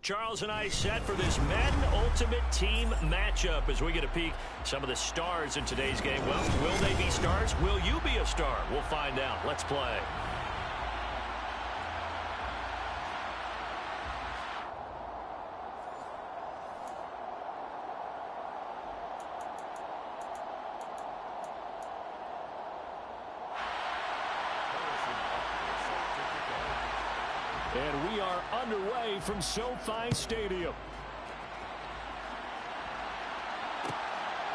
Charles and I set for this Madden Ultimate Team matchup as we get a peek some of the stars in today's game. Well, will they be stars? Will you be a star? We'll find out. Let's play. And we are underway from SoFi Stadium.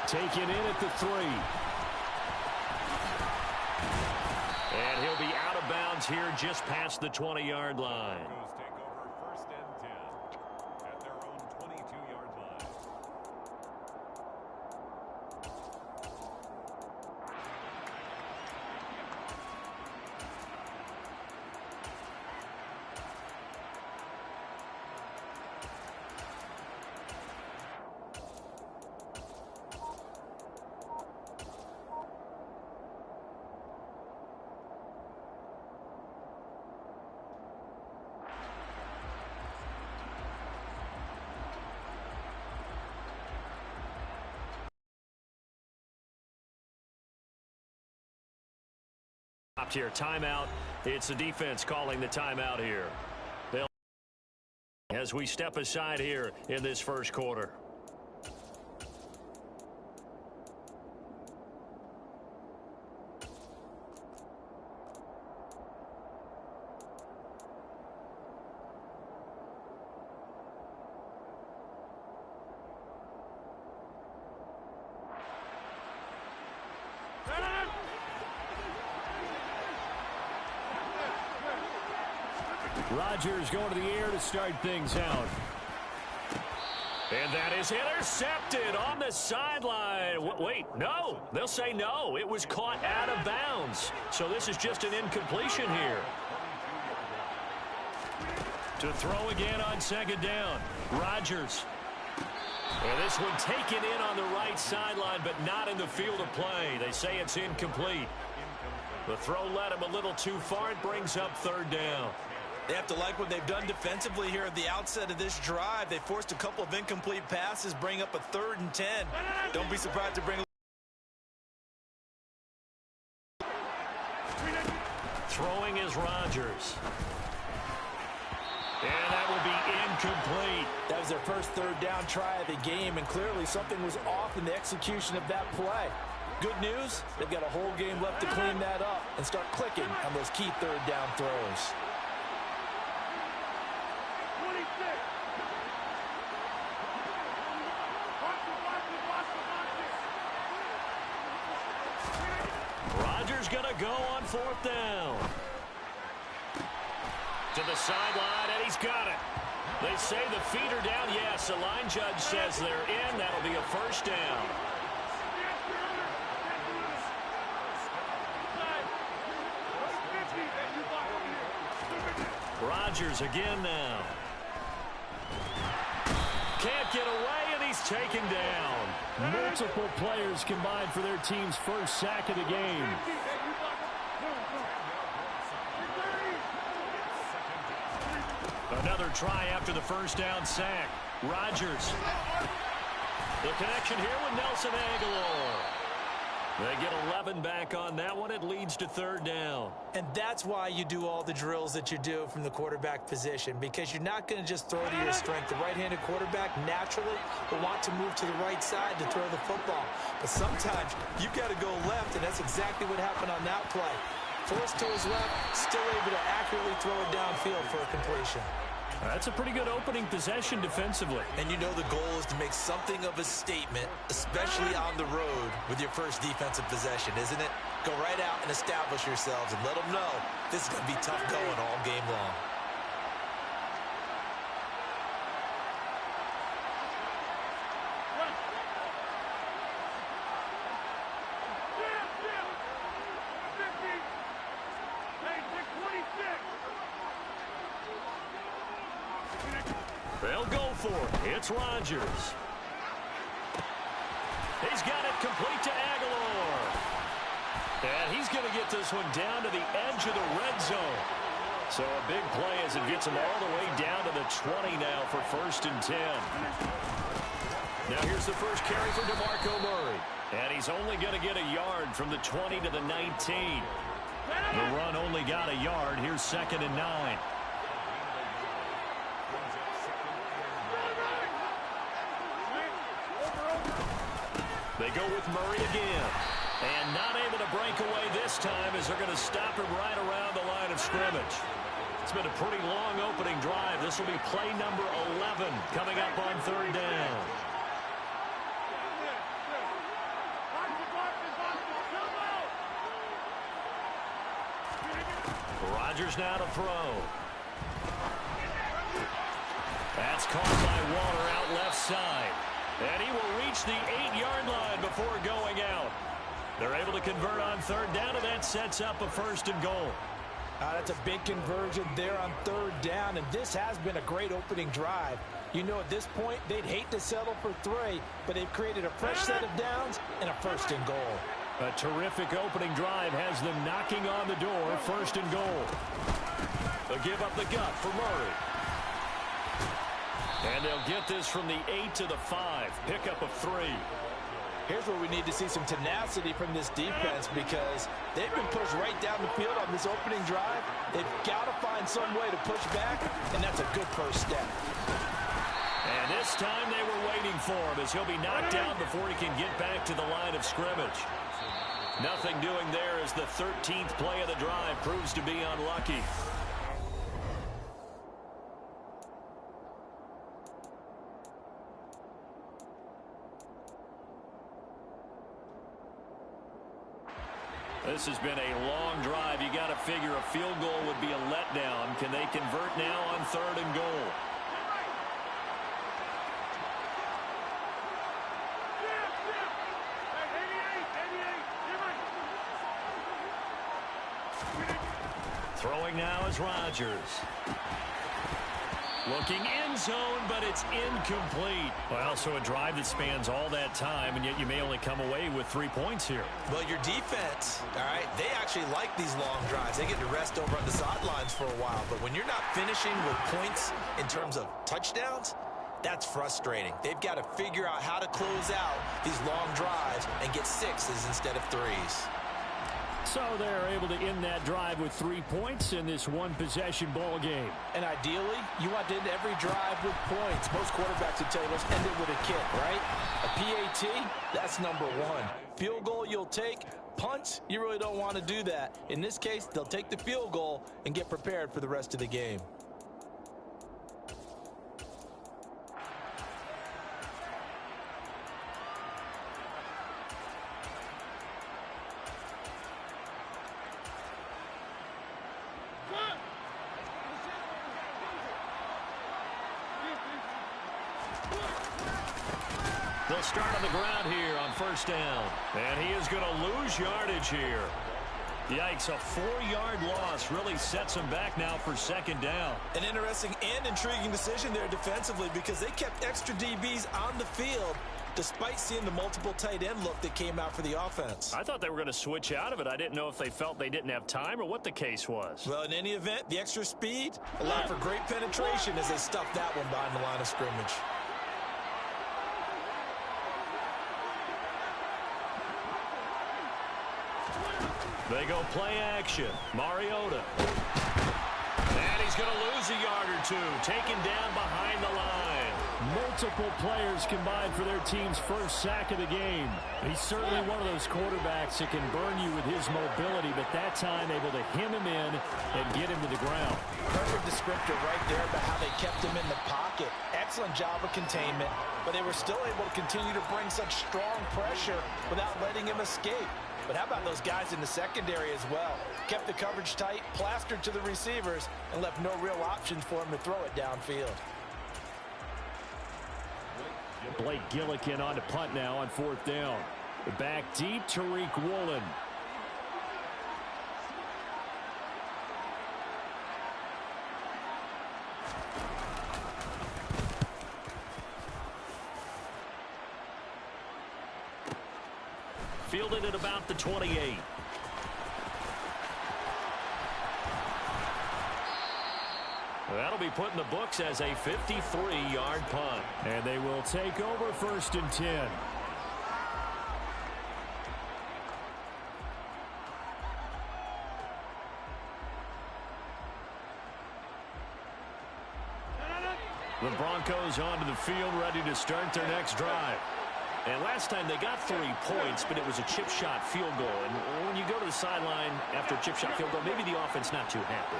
Taken in at the 3. And he'll be out of bounds here just past the 20-yard line. Take over first and 10 at their own 22-yard line. Here, timeout. It's the defense calling the timeout here. As we step aside here in this first quarter. Rodgers going to the air to start things out. And that is intercepted on the sideline. Wait, no. They'll say no. It was caught out of bounds. So this is just an incompletion here. To throw again on second down. Rodgers. And this one taken in on the right sideline, but not in the field of play. They say it's incomplete. The throw led him a little too far. It brings up third down. They have to like what they've done defensively here at the outset of this drive. They forced a couple of incomplete passes, bring up a 3rd and 10. Don't be surprised to bring. Throwing is Rodgers. And that will be incomplete. That was their first 3rd down try of the game, and clearly something was off in the execution of that play. Good news, they've got a whole game left to clean that up and start clicking on those key 3rd down throws. Rodgers going to go on 4th down. To the sideline, and he's got it. They say the feet are down. Yes, the line judge says they're in. That'll be a first down. Rodgers again now. Can't get away, and he's taken down. Multiple players combined for their team's first sack of the game. Another try after the first down sack. Rodgers. The connection here with Nelson Aguilar. They get 11 back on that one. It leads to 3rd down. And that's why you do all the drills that you do from the quarterback position, because you're not going to just throw to your strength. The right-handed quarterback naturally will want to move to the right side to throw the football. But sometimes you've got to go left, and that's exactly what happened on that play. Forced to his left, still able to accurately throw it downfield for a completion. That's a pretty good opening possession defensively. And you know the goal is to make something of a statement, especially on the road with your first defensive possession, isn't it? Go right out and establish yourselves and let them know this is going to be tough going all game long. They'll go for it. It's Rodgers. He's got it complete to Aguilar. And he's going to get this one down to the edge of the red zone. So a big play as it gets him all the way down to the 20 now for 1st and 10. Now here's the first carry for DeMarco Murray. And he's only going to get a yard from the 20 to the 19. The run only got a yard. Here's 2nd and 9. They go with Murray again. And not able to break away this time as they're going to stop him right around the line of scrimmage. It's been a pretty long opening drive. This will be play number 11 coming up on 3rd down. Rodgers now to throw. That's caught by Waller out left side. And he will reach the 8-yard line before going out. They're able to convert on 3rd down, and that sets up a 1st and goal. That's a big conversion there on 3rd down, and this has been a great opening drive. You know, at this point, they'd hate to settle for 3, but they've created a fresh set of downs and a 1st and goal. A terrific opening drive has them knocking on the door. 1st and goal. They'll give up the gut for Murray. And they'll get this from the 8 to the 5. Pickup of 3. Here's where we need to see some tenacity from this defense because they've been pushed right down the field on this opening drive. They've got to find some way to push back, and that's a good first step. And this time they were waiting for him as he'll be knocked out before he can get back to the line of scrimmage. Nothing doing there as the 13th play of the drive proves to be unlucky. This has been a long drive. You got to figure a field goal would be a letdown. Can they convert now on 3rd and goal? Throwing now is Rodgers. Looking end zone, but it's incomplete. Well, so a drive that spans all that time, and yet you may only come away with 3 points here. Well, your defense, all right, they actually like these long drives. They get to rest over on the sidelines for a while. But when you're not finishing with points in terms of touchdowns, that's frustrating. They've got to figure out how to close out these long drives and get 6s instead of 3s. So they're able to end that drive with 3 points in this one-possession ball game. And ideally, you want to end every drive with points. Most quarterbacks would tell you, let's end it with a kick, right? A PAT, that's number 1. Field goal you'll take. Punts, you really don't want to do that. In this case, they'll take the field goal and get prepared for the rest of the game. They'll start on the ground here on 1st down. And he is going to lose yardage here. Yikes, a 4-yard loss really sets him back now for 2nd down. An interesting and intriguing decision there defensively because they kept extra DBs on the field despite seeing the multiple tight end look that came out for the offense. I thought they were going to switch out of it. I didn't know if they felt they didn't have time or what the case was. Well, in any event, the extra speed allowed for great penetration as they stuffed that one behind the line of scrimmage. They go play action. Mariota. And he's going to lose a yard or 2. Taken down behind the line. Multiple players combined for their team's first sack of the game. He's certainly one of those quarterbacks that can burn you with his mobility, but that time able to hem him in and get him to the ground. Perfect descriptor right there about how they kept him in the pocket. Excellent job of containment, but they were still able to continue to bring such strong pressure without letting him escape. But how about those guys in the secondary as well? Kept the coverage tight, plastered to the receivers, and left no real options for him to throw it downfield. Blake Gillikin on to punt now on 4th down. Back deep, Tariq Woolen. Fielded at about the 28. That'll be put in the books as a 53-yard punt. And they will take over 1st and 10. The Broncos onto the field, ready to start their next drive. And last time they got 3 points, but it was a chip shot field goal. And when you go to the sideline after a chip shot field goal, maybe the offense not too happy.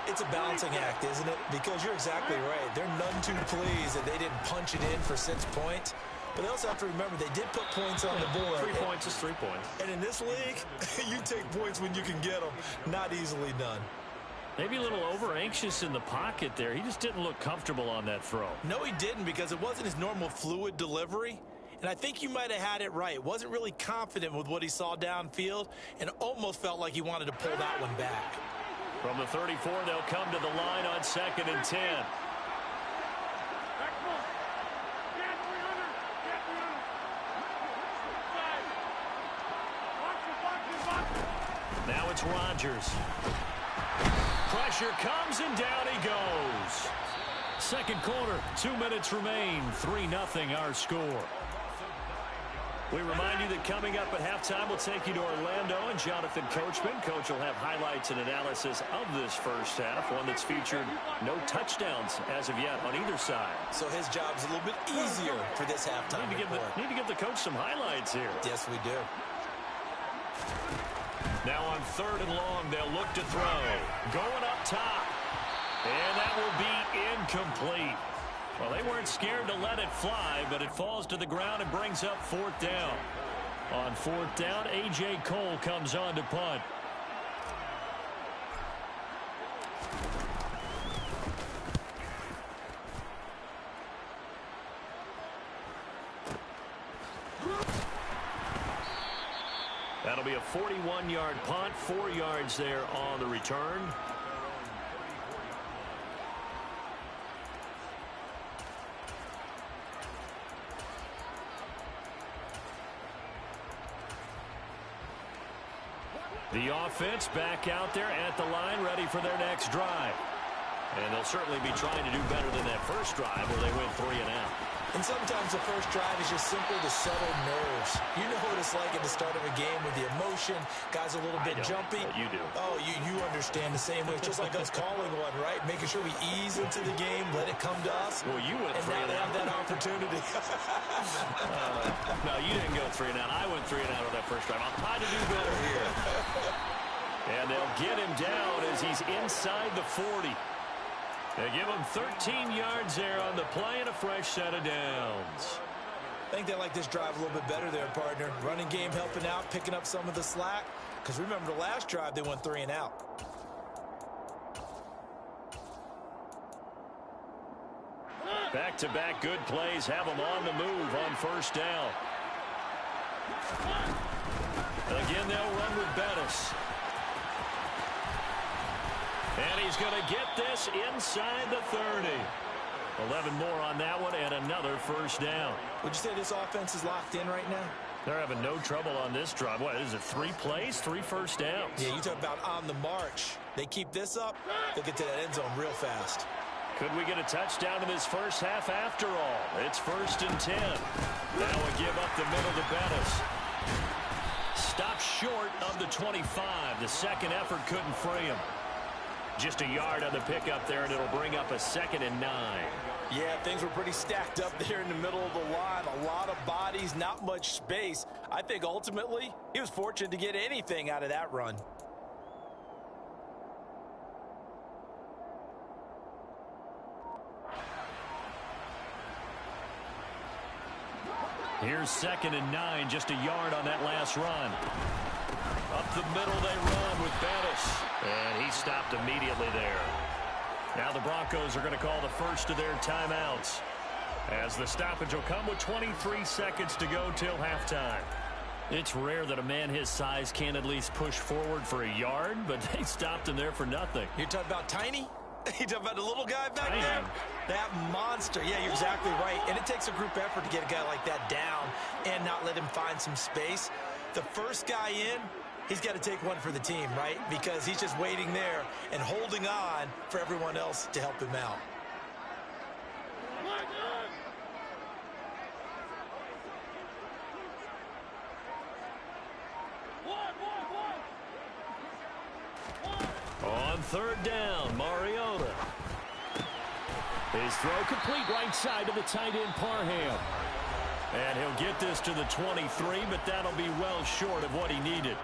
It's a balancing act, isn't it? Because you're exactly right. They're none too pleased that they didn't punch it in for 6 points. But they also have to remember they did put points on the board. 3 points is 3 points. And in this league, you take points when you can get them. Not easily done. Maybe a little over-anxious in the pocket there. He just didn't look comfortable on that throw. No, he didn't, because it wasn't his normal fluid delivery. And I think you might have had it right. Wasn't really confident with what he saw downfield and almost felt like he wanted to pull that one back. From the 34, they'll come to the line on 2nd and 10. Now it's Rodgers. Pressure comes and down he goes. Second quarter, 2 minutes remain. 3-0 our score. We remind you that coming up at halftime, we'll take you to Orlando and Jonathan Coachman. Coach will have highlights and analysis of this first half, one that's featured no touchdowns as of yet on either side. So his job's a little bit easier for this halftime report. Need to give the coach some highlights here. Yes, we do. Now on 3rd and long, they'll look to throw. Going up top. And that will be incomplete. Well, they weren't scared to let it fly, but it falls to the ground and brings up 4th down. On 4th down, A.J. Cole comes on to punt. That'll be a 41-yard punt, 4 yards there on the return. The offense back out there at the line, ready for their next drive. And they'll certainly be trying to do better than that first drive where they went 3 and out. And sometimes the first drive is just simply to settle nerves. You know what it's like at the start of a game with the emotion. Guys a little bit jumpy. You do. Oh, you understand the same way. It's just like us calling one, right? Making sure we ease into the game, let it come to us. Well, you went 3 and out. And now they have that opportunity. No, you didn't go 3 and out. I went 3 and out on that first drive. I'll try to do better here. And they'll get him down as he's inside the 40. They give him 13 yards there on the play and a fresh set of downs. I think they like this drive a little bit better there, partner. Running game helping out, picking up some of the slack. Because remember, the last drive, they went 3 and out. Back-to-back good plays have them on the move on 1st down. Again, they'll run with Bettis. And he's going to get this inside the 30. 11 more on that one and another 1st down. Would you say this offense is locked in right now? They're having no trouble on this drive. What is it, 3 plays, 3 first downs? Yeah, you talk about on the march. They keep this up, they'll get to that end zone real fast. Could we get a touchdown in this first half after all? It's 1st and 10. Now a give up the middle to Bettis. Stop short of the 25. The second effort couldn't free him. Just a yard on the pickup there, and it'll bring up a 2nd and 9. Yeah, things were pretty stacked up there in the middle of the line. A lot of bodies, not much space. I think ultimately he was fortunate to get anything out of that run. Here's 2nd and 9, just a yard on that last run. Up the middle they run with Bettis. And he stopped immediately there. Now the Broncos are going to call the first of their timeouts, as the stoppage will come with 23 seconds to go till halftime. It's rare that a man his size can at least push forward for a yard, but they stopped him there for nothing. You're talking about Tiny? You talking about the little guy back there? That monster. Yeah, you're exactly right. And it takes a group effort to get a guy like that down and not let him find some space. The first guy in, He's got to take one for the team, right? Because he's just waiting there and holding on for everyone else to help him out. On third down, Mariota. His throw complete right side to the tight end, Parham. And he'll get this to the 23, but that'll be well short of what he needed.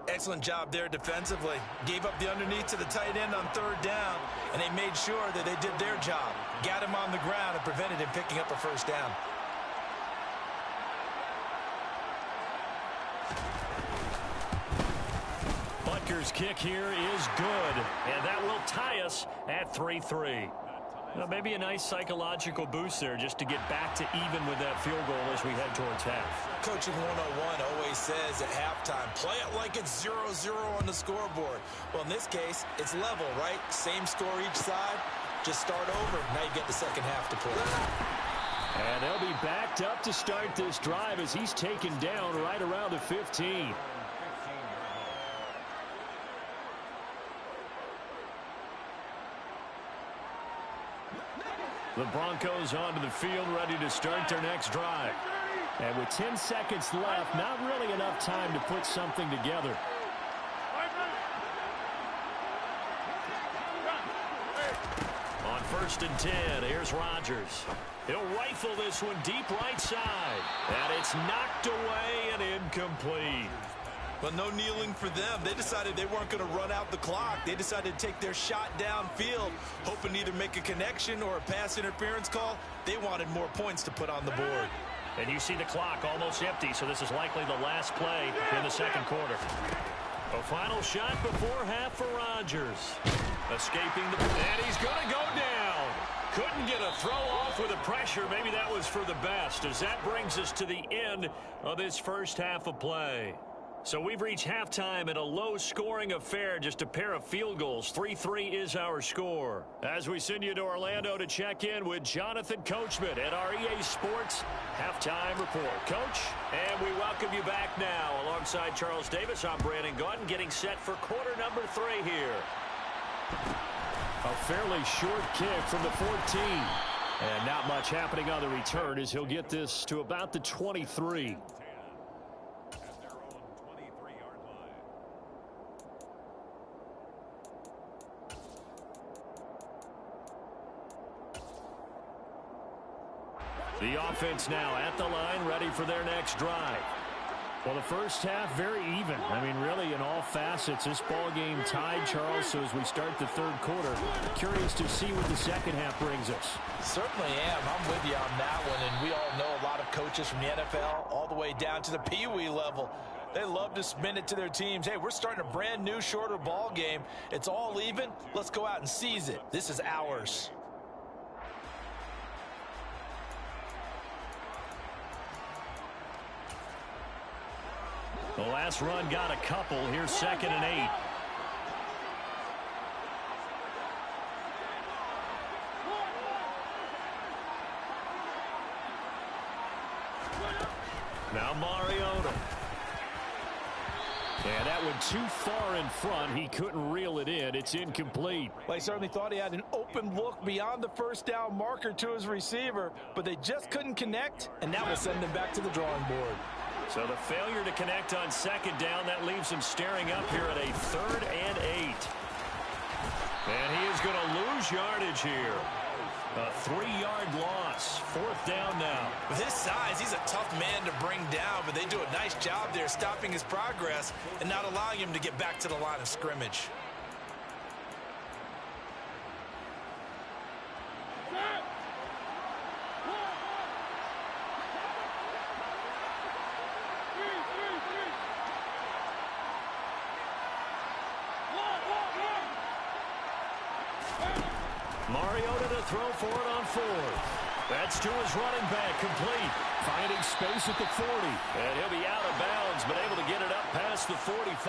Excellent job there defensively. Gave up the underneath to the tight end on third down, and they made sure that they did their job. Got him on the ground and prevented him picking up a first down. Butker's kick here is good, and that will tie us at 3-3. Well, maybe a nice psychological boost there just to get back to even with that field goal as we head towards half. Coaching 101 always says at halftime, play it like it's 0-0 on the scoreboard. Well, in this case, it's level, right? Same score each side. Just start over. Now you get the second half to play. And they'll be backed up to start this drive as he's taken down right around the 15. The Broncos onto the field, ready to start their next drive. And with 10 seconds left, not really enough time to put something together. On 1st and 10, here's Rodgers. He'll rifle this one deep right side. And it's knocked away and incomplete. But no kneeling for them. They decided they weren't going to run out the clock. They decided to take their shot downfield, hoping to either make a connection or a pass interference call. They wanted more points to put on the board. And you see the clock almost empty, so this is likely the last play in the second quarter. A final shot before half for Rodgers. Escaping the... And he's going to go down. Couldn't get a throw off with the pressure. Maybe that was for the best, as that brings us to the end of this first half of play. So we've reached halftime in a low-scoring affair, just a pair of field goals. 3-3 is our score. As we send you to Orlando to check in with Jonathan Coachman at our EA Sports Halftime Report. Coach, and we welcome you back now. Alongside Charles Davis, I'm Brandon Gaudin, getting set for quarter number 3 here. A fairly short kick from the 14. And not much happening on the return as he'll get this to about the 23. The offense now at the line, ready for their next drive. Well, the first half, very even. I mean, really, in all facets, this ball game tied, Charles. So as we start the third quarter, curious to see what the second half brings us. Certainly am. I'm with you on that one. And we all know a lot of coaches from the NFL all the way down to the Pee Wee level. They love to spin it to their teams. Hey, we're starting a brand new, shorter ball game. It's all even. Let's go out and seize it. This is ours. The last run got a couple. Here's 2nd and 8. Now Mariota. And that went too far in front. He couldn't reel it in. It's incomplete. Well, he certainly thought he had an open look beyond the first down marker to his receiver, but they just couldn't connect, and that will send him back to the drawing board. So the failure to connect on 2nd down, that leaves him staring up here at a 3rd and 8. And he is going to lose yardage here. A 3-yard loss. 4th down now. With his size, he's a tough man to bring down, but they do a nice job there stopping his progress and not allowing him to get back to the line of scrimmage. Mariota to throw for it on 4th. That's to his running back, complete. Finding space at the 40. And he'll be out of bounds, but able to get it up past the 45.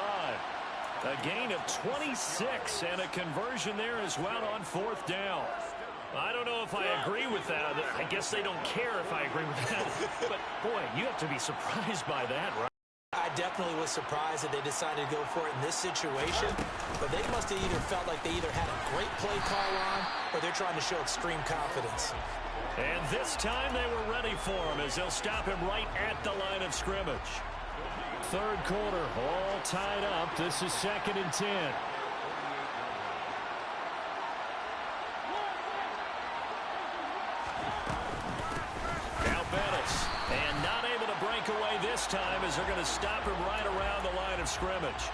A gain of 26 and a conversion there as well on 4th down. I don't know if I agree with that. I guess they don't care if I agree with that. But, boy, you have to be surprised by that, right? I definitely was surprised that they decided to go for it in this situation, but they must have either felt like they either had a great play call on or they're trying to show extreme confidence. And this time they were ready for him as they'll stop him right at the line of scrimmage. Third quarter, all tied up. This is 2nd and 10. Now Bettis, and not able to break away this time as they're going to stop him right around the line of scrimmage.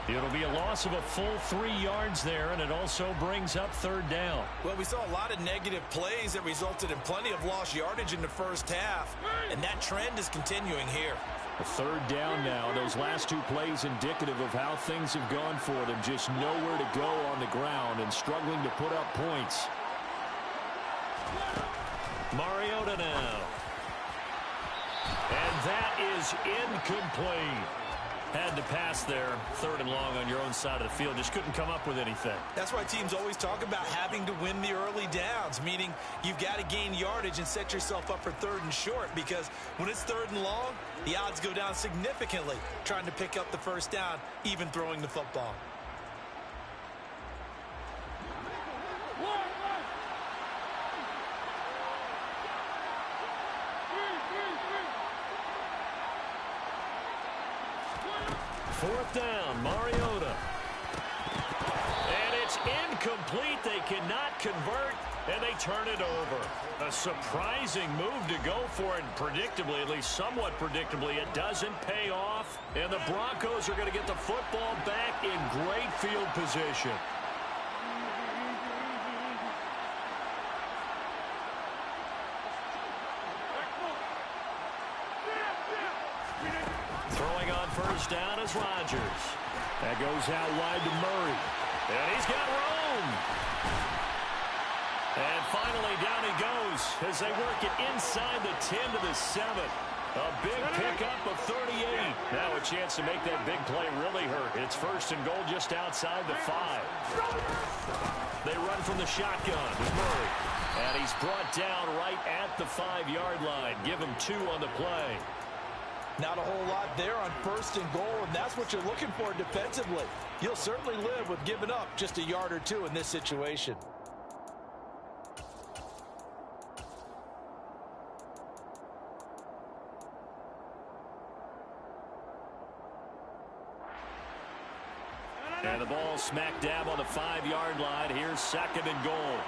It'll be a loss of a full 3 yards there, and it also brings up 3rd down. Well, we saw a lot of negative plays that resulted in plenty of lost yardage in the first half, and that trend is continuing here. A 3rd down now. Those last 2 plays indicative of how things have gone for them. Just nowhere to go on the ground and struggling to put up points. Mariota now. And that is incomplete. Had to pass there, 3rd and long on your own side of the field. Just couldn't come up with anything. That's why teams always talk about having to win the early downs, meaning you've got to gain yardage and set yourself up for 3rd and short, because when it's 3rd and long, the odds go down significantly trying to pick up the first down, even throwing the football. Fourth down, Mariota. And it's incomplete. They cannot convert, and they turn it over. A surprising move to go for it, and predictably, at least somewhat predictably, it doesn't pay off. And the Broncos are going to get the football back in great field position. Throwing on first down is Rodgers. That goes out wide to Murray. And he's got room. And finally down he goes as they work it inside the 10 to the 7. A big pickup of 38. Now a chance to make that big play really hurt. It's 1st and goal just outside the 5. They run from the shotgun with Murray. And he's brought down right at the 5-yard line. Give him 2 on the play. Not a whole lot there on 1st and goal, and that's what you're looking for defensively. You'll certainly live with giving up just a yard or 2 in this situation. And the ball smack dab on the 5-yard line. Here's 2nd and goal.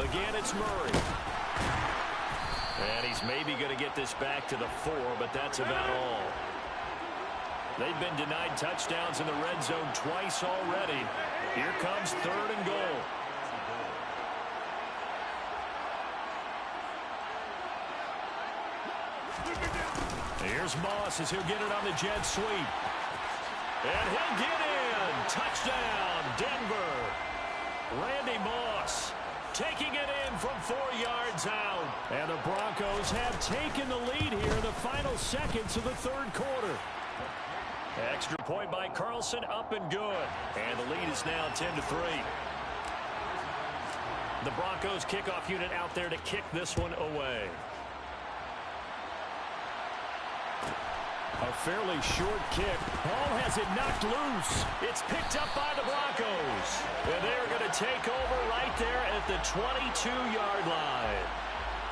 Again, it's Murray. And he's maybe going to get this back to the 4, but that's about all. They've been denied touchdowns in the red zone twice already. Here comes 3rd and goal. Here's Moss as he'll get it on the jet sweep. And he'll get in. Touchdown, Denver. Randy Moss taking it in from 4 yards out. And the Broncos have taken the lead here in the final seconds of the 3rd quarter. Extra point by Carlson, up and good. And the lead is now 10-3. The Broncos kickoff unit out there to kick this one away. A fairly short kick. Ball has it knocked loose. It's picked up by the Broncos. And they're going to take over right there at the 22-yard line.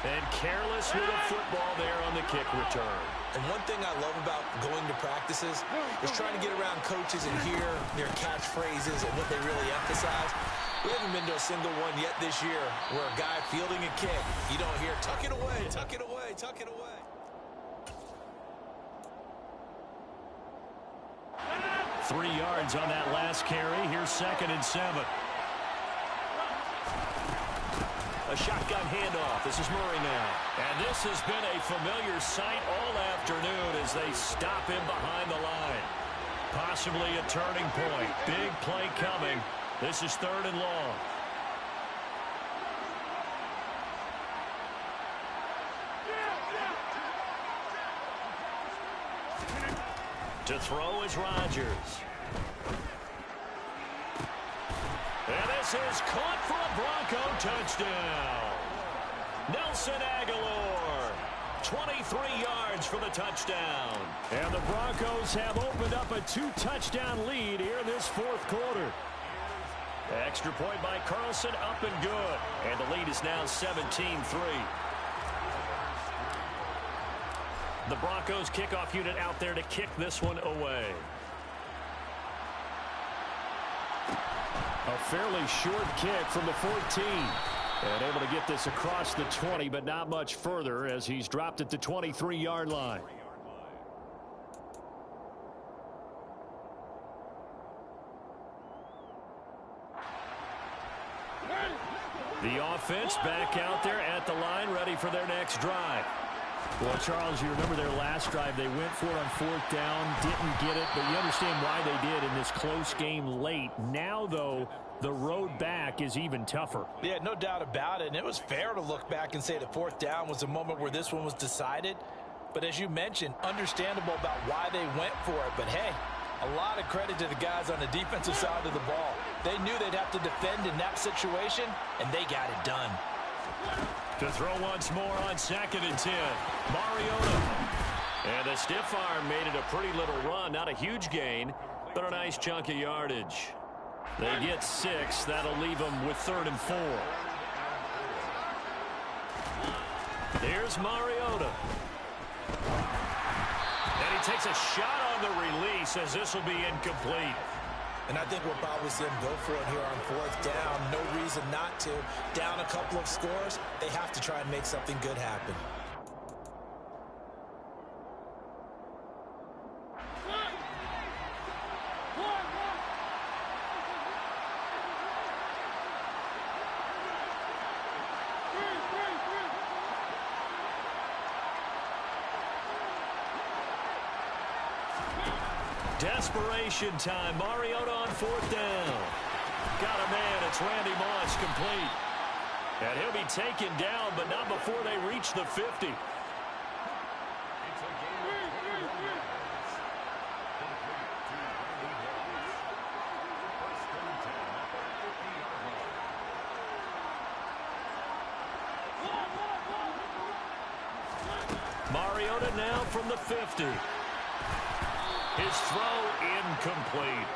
And careless with a football there on the kick return. And one thing I love about going to practices is trying to get around coaches and hear their catchphrases and what they really emphasize. We haven't been to a single one yet this year where a guy fielding a kick, you don't hear, tuck it away, tuck it away, tuck it away. 3 yards on that last carry. Here's 2nd and 7. A shotgun handoff. This is Murray now. And this has been a familiar sight all afternoon as they stop him behind the line. Possibly a turning point. Big play coming. This is 3rd and long. To throw is Rodgers. And this is caught for a Bronco touchdown. Nelson Aguilar 23 yards for the touchdown. And the Broncos have opened up a 2-touchdown lead here in this fourth quarter. Extra point by Carlson, up and good. And the lead is now 17-3. The Broncos kickoff unit out there to kick this one away. A fairly short kick from the 14. And able to get this across the 20, but not much further as he's dropped at the 23-yard line. The offense back out there at the line, ready for their next drive. Well, Charles, you remember their last drive. They went for it on fourth down, didn't get it, but you understand why they did in this close game late. Now, though, the road back is even tougher. Yeah, no doubt about it. And it was fair to look back and say the fourth down was the moment where this one was decided. But as you mentioned, understandable about why they went for it. But, hey, a lot of credit to the guys on the defensive side of the ball. They knew they'd have to defend in that situation, and they got it done. To throw once more on 2nd and 10. Mariota. And the stiff arm made it a pretty little run. Not a huge gain, but a nice chunk of yardage. They get 6. That'll leave them with 3rd and 4. Here's Mariota. And he takes a shot on the release as this will be incomplete. And I think we'll probably see them go for it here on fourth down. No reason not to. Down a couple of scores, they have to try and make something good happen. Desperation time. Mariota on fourth down. Got a man. It's Randy Moss, complete. And he'll be taken down, but not before they reach the 50. Mariota now from the 50. His throw incomplete.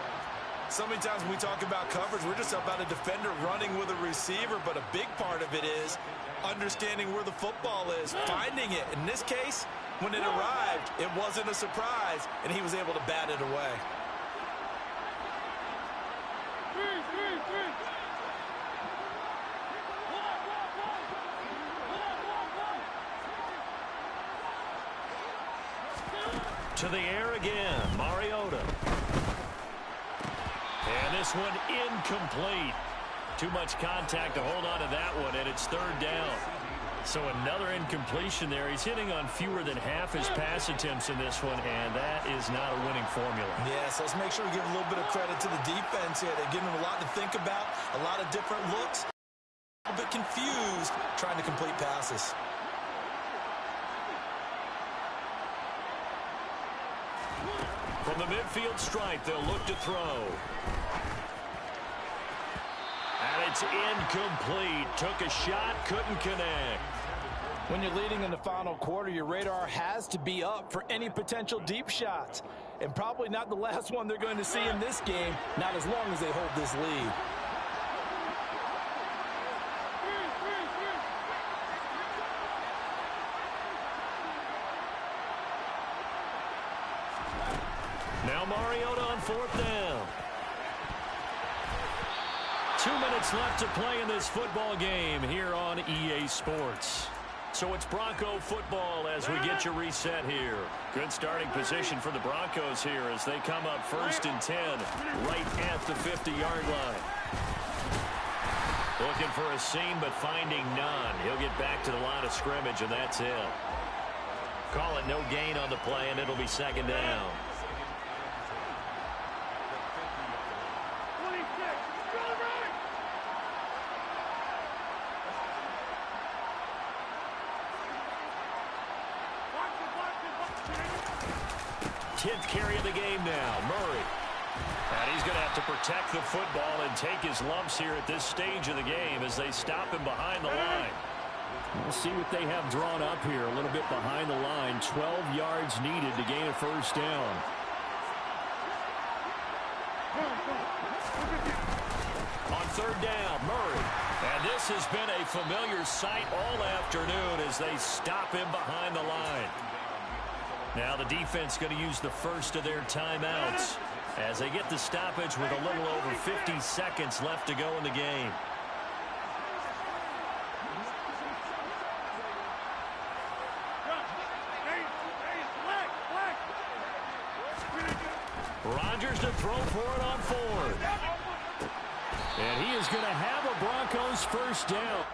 So many times when we talk about coverage, we're just about a defender running with a receiver, but a big part of it is understanding where the football is, finding it. In this case, when it arrived, it wasn't a surprise, and he was able to bat it away. To the air again, Mariota. And this one incomplete. Too much contact to hold on to that one, and it's 3rd down. So another incompletion there. He's hitting on fewer than half his pass attempts in this one, and that is not a winning formula. Yes, let's make sure we give a little bit of credit to the defense here. They're giving him a lot to think about, a lot of different looks, a little bit confused trying to complete passes. From the midfield stripe, they'll look to throw. And it's incomplete. Took a shot, couldn't connect. When you're leading in the final quarter, your radar has to be up for any potential deep shots. And probably not the last one they're going to see in this game, not as long as they hold this lead. Now Mariota on fourth down. 2 minutes left to play in this football game here on EA Sports. So it's Bronco football as we get you reset here. Good starting position for the Broncos here as they come up 1st and 10 right at the 50-yard line. Looking for a seam but finding none. He'll get back to the line of scrimmage and that's it. Call it no gain on the play and it'll be 2nd down. Tenth carry of the game now, Murray. And he's going to have to protect the football and take his lumps here at this stage of the game as they stop him behind the line. We'll see what they have drawn up here. A little bit behind the line. 12 yards needed to gain a first down. On third down, Murray. And this has been a familiar sight all afternoon as they stop him behind the line. Now the defense going to use the first of their timeouts as they get the stoppage with a little over 50 seconds left to go in the game. Rodgers to throw for it on Ford. And he is going to have a Broncos first down.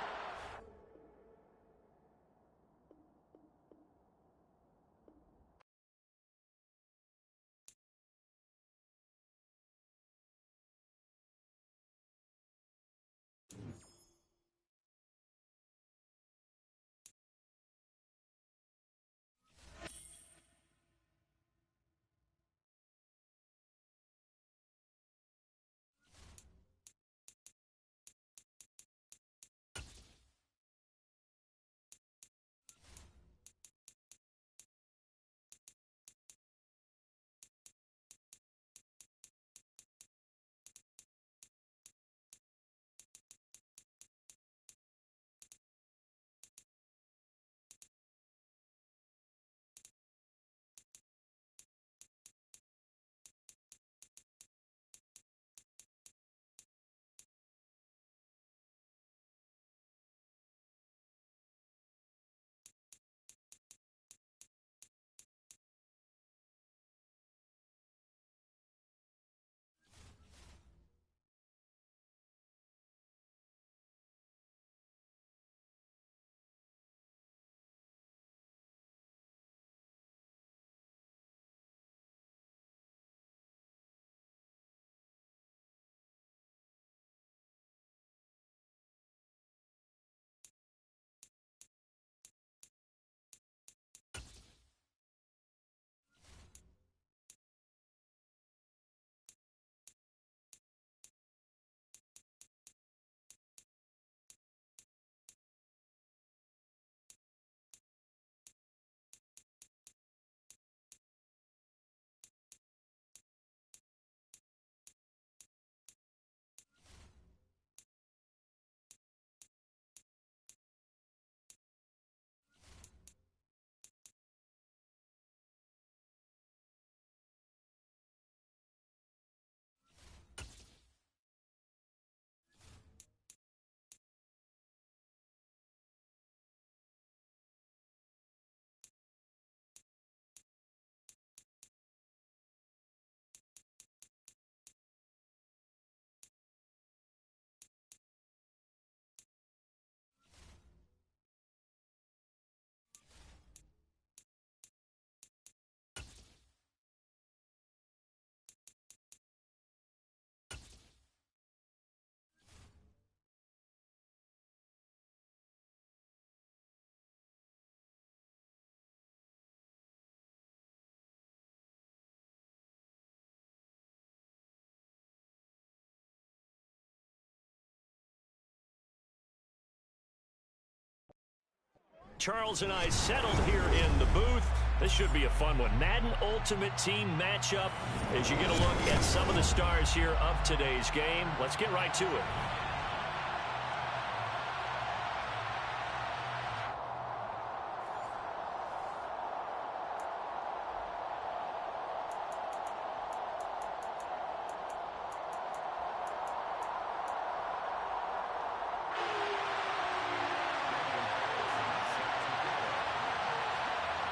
Charles and I settled here in the booth. This should be a fun one. Madden Ultimate Team matchup as you get a look at some of the stars here of today's game. Let's get right to it.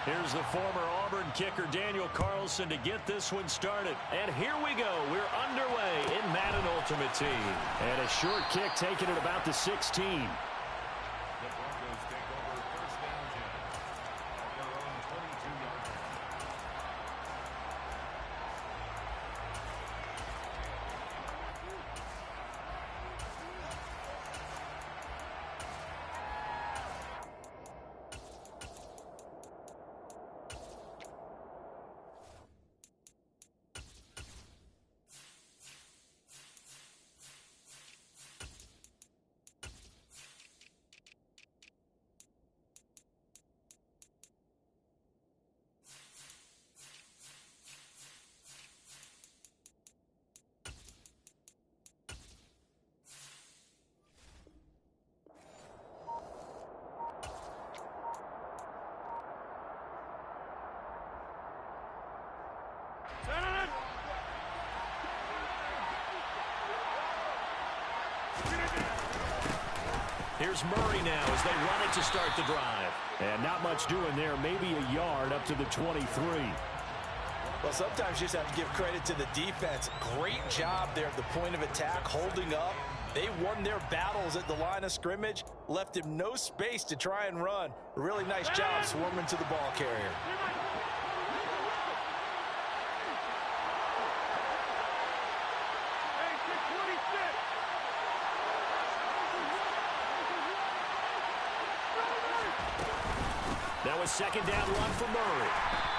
Here's the former Auburn kicker, Daniel Carlson, to get this one started. And here we go. We're underway in Madden Ultimate Team. And a short kick taken at about the 16. The Broncos take over first down 10 at their own 22-yard line. Here's Murray now as they run it to start the drive. And not much doing there. Maybe a yard up to the 23. Well, sometimes you just have to give credit to the defense. Great job there at the point of attack, holding up. They won their battles at the line of scrimmage, left him no space to try and run. Really nice job swarming to the ball carrier. Now a second down run for Murray.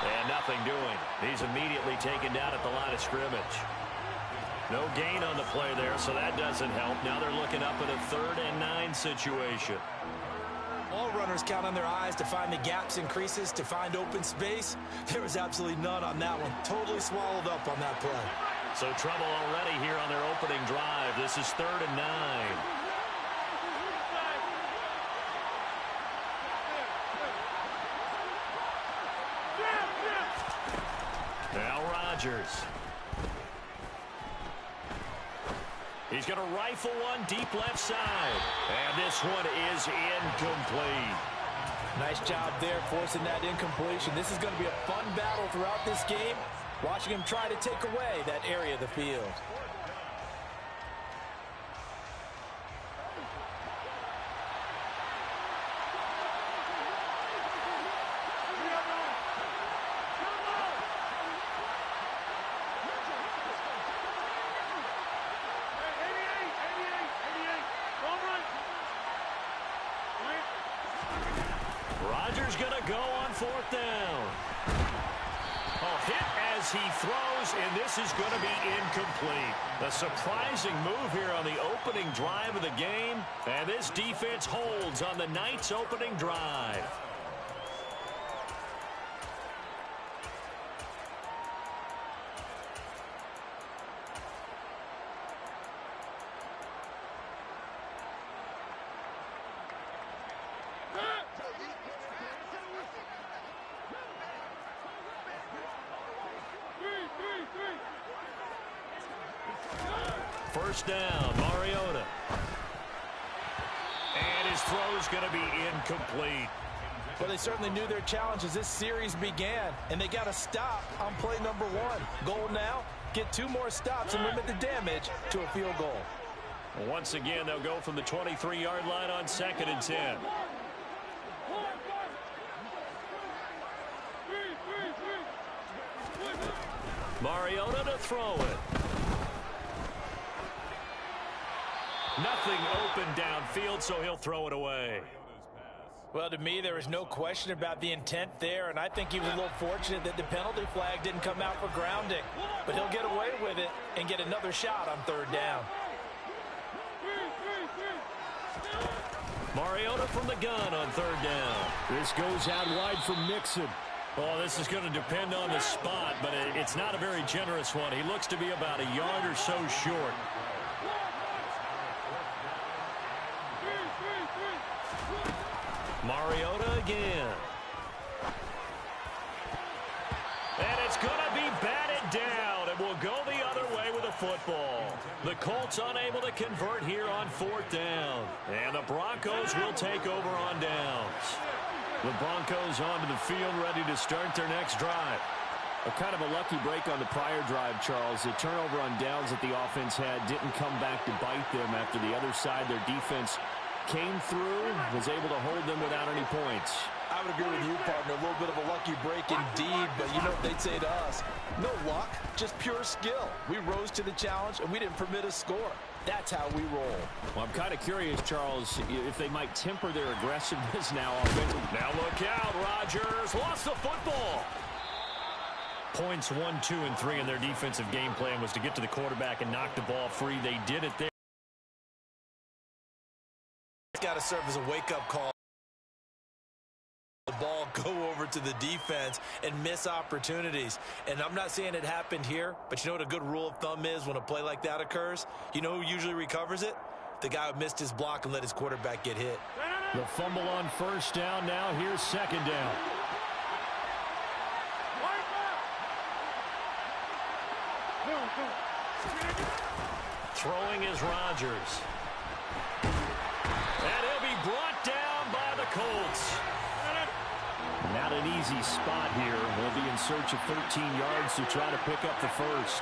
And nothing doing. He's immediately taken down at the line of scrimmage. No gain on the play there, so that doesn't help. Now they're looking up at a 3rd and 9 situation. All runners count on their eyes to find the gaps and creases, to find open space. There was absolutely none on that one. Totally swallowed up on that play. So trouble already here on their opening drive. This is 3rd and 9. Now Rodgers. He's going to rifle one deep left side. And this one is incomplete. Nice job there forcing that incompletion. This is going to be a fun battle throughout this game. Watching him try to take away that area of the field. Rodgers going to go on 4th down. A hit as he throws, and this is going to be incomplete. A surprising move here on the opening drive of the game, and this defense holds on the night's opening drive. First down, Mariota. And his throw is going to be incomplete. Well, they certainly knew their challenge as this series began, and they got to stop on play number 1. Goal now, get 2 more stops and limit the damage to a field goal. Once again, they'll go from the 23-yard line on 2nd and 10. Mariota to throw it. Nothing open downfield, so he'll throw it away. Well, to me, there is no question about the intent there, and I think he was a little fortunate that the penalty flag didn't come out for grounding. But he'll get away with it and get another shot on 3rd down. Mariota from the gun on 3rd down. This goes out wide for Mixon. Oh, this is going to depend on the spot, but it's not a very generous one. He looks to be about a yard or so short. Mariota again. And it's going to be batted down, and we'll go the other way with the football. The Colts unable to convert here on 4th down. And the Broncos will take over on downs. The Broncos onto the field, ready to start their next drive. A kind of a lucky break on the prior drive, Charles. The turnover on downs that the offense had didn't come back to bite them after the other side. Their defense came through, was able to hold them without any points. I would agree with you, partner. A little bit of a lucky break indeed, but you know what they'd say to us? No luck, just pure skill. We rose to the challenge, and we didn't permit a score. That's how we roll. Well, I'm kind of curious, Charles, if they might temper their aggressiveness now offensively. Now look out, Rodgers lost the football. Points 1, 2, and 3 in their defensive game plan was to get to the quarterback and knock the ball free. They did it there. It's got to serve as a wake-up call. The ball go over to the defense and miss opportunities. And I'm not saying it happened here, but you know what a good rule of thumb is when a play like that occurs? You know who usually recovers it? The guy who missed his block and let his quarterback get hit. The fumble on 1st down. Now here's 2nd down. Throwing is Rodgers. And he'll be an easy spot here. They'll be in search of 13 yards to try to pick up the first.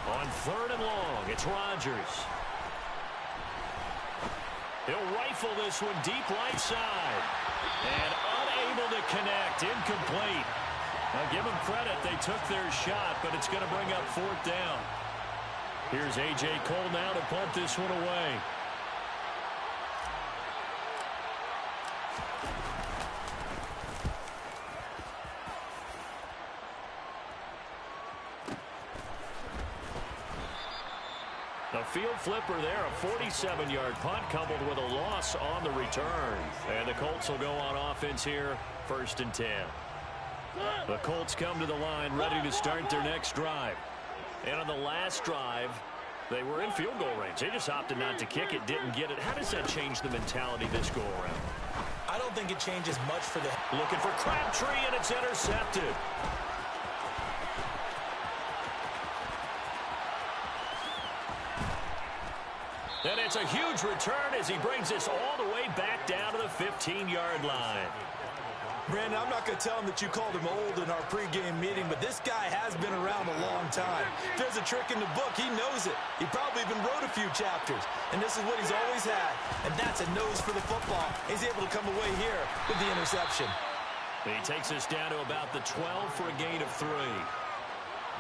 On 3rd and long, it's Rodgers. He'll rifle this one deep right side. And unable to connect. Incomplete. Now give them credit. They took their shot, but it's going to bring up 4th down. Here's A.J. Cole now to punt this one away. The field flipper there, a 47-yard punt coupled with a loss on the return. And the Colts will go on offense here, 1st and 10. The Colts come to the line ready to start their next drive. And on the last drive, they were in field goal range. They just opted not to kick it, didn't get it. How does that change the mentality this go around? I don't think it changes much for the... Looking for Crabtree, and it's intercepted. And it's a huge return as he brings this all the way back down to the 15-yard line. Brandon, I'm not going to tell him that you called him old in our pregame meeting, but this guy has been around a long time. If there's a trick in the book, he knows it. He probably even wrote a few chapters, and this is what he's always had, and that's a nose for the football. He's able to come away here with the interception. He takes us down to about the 12 for a gain of 3.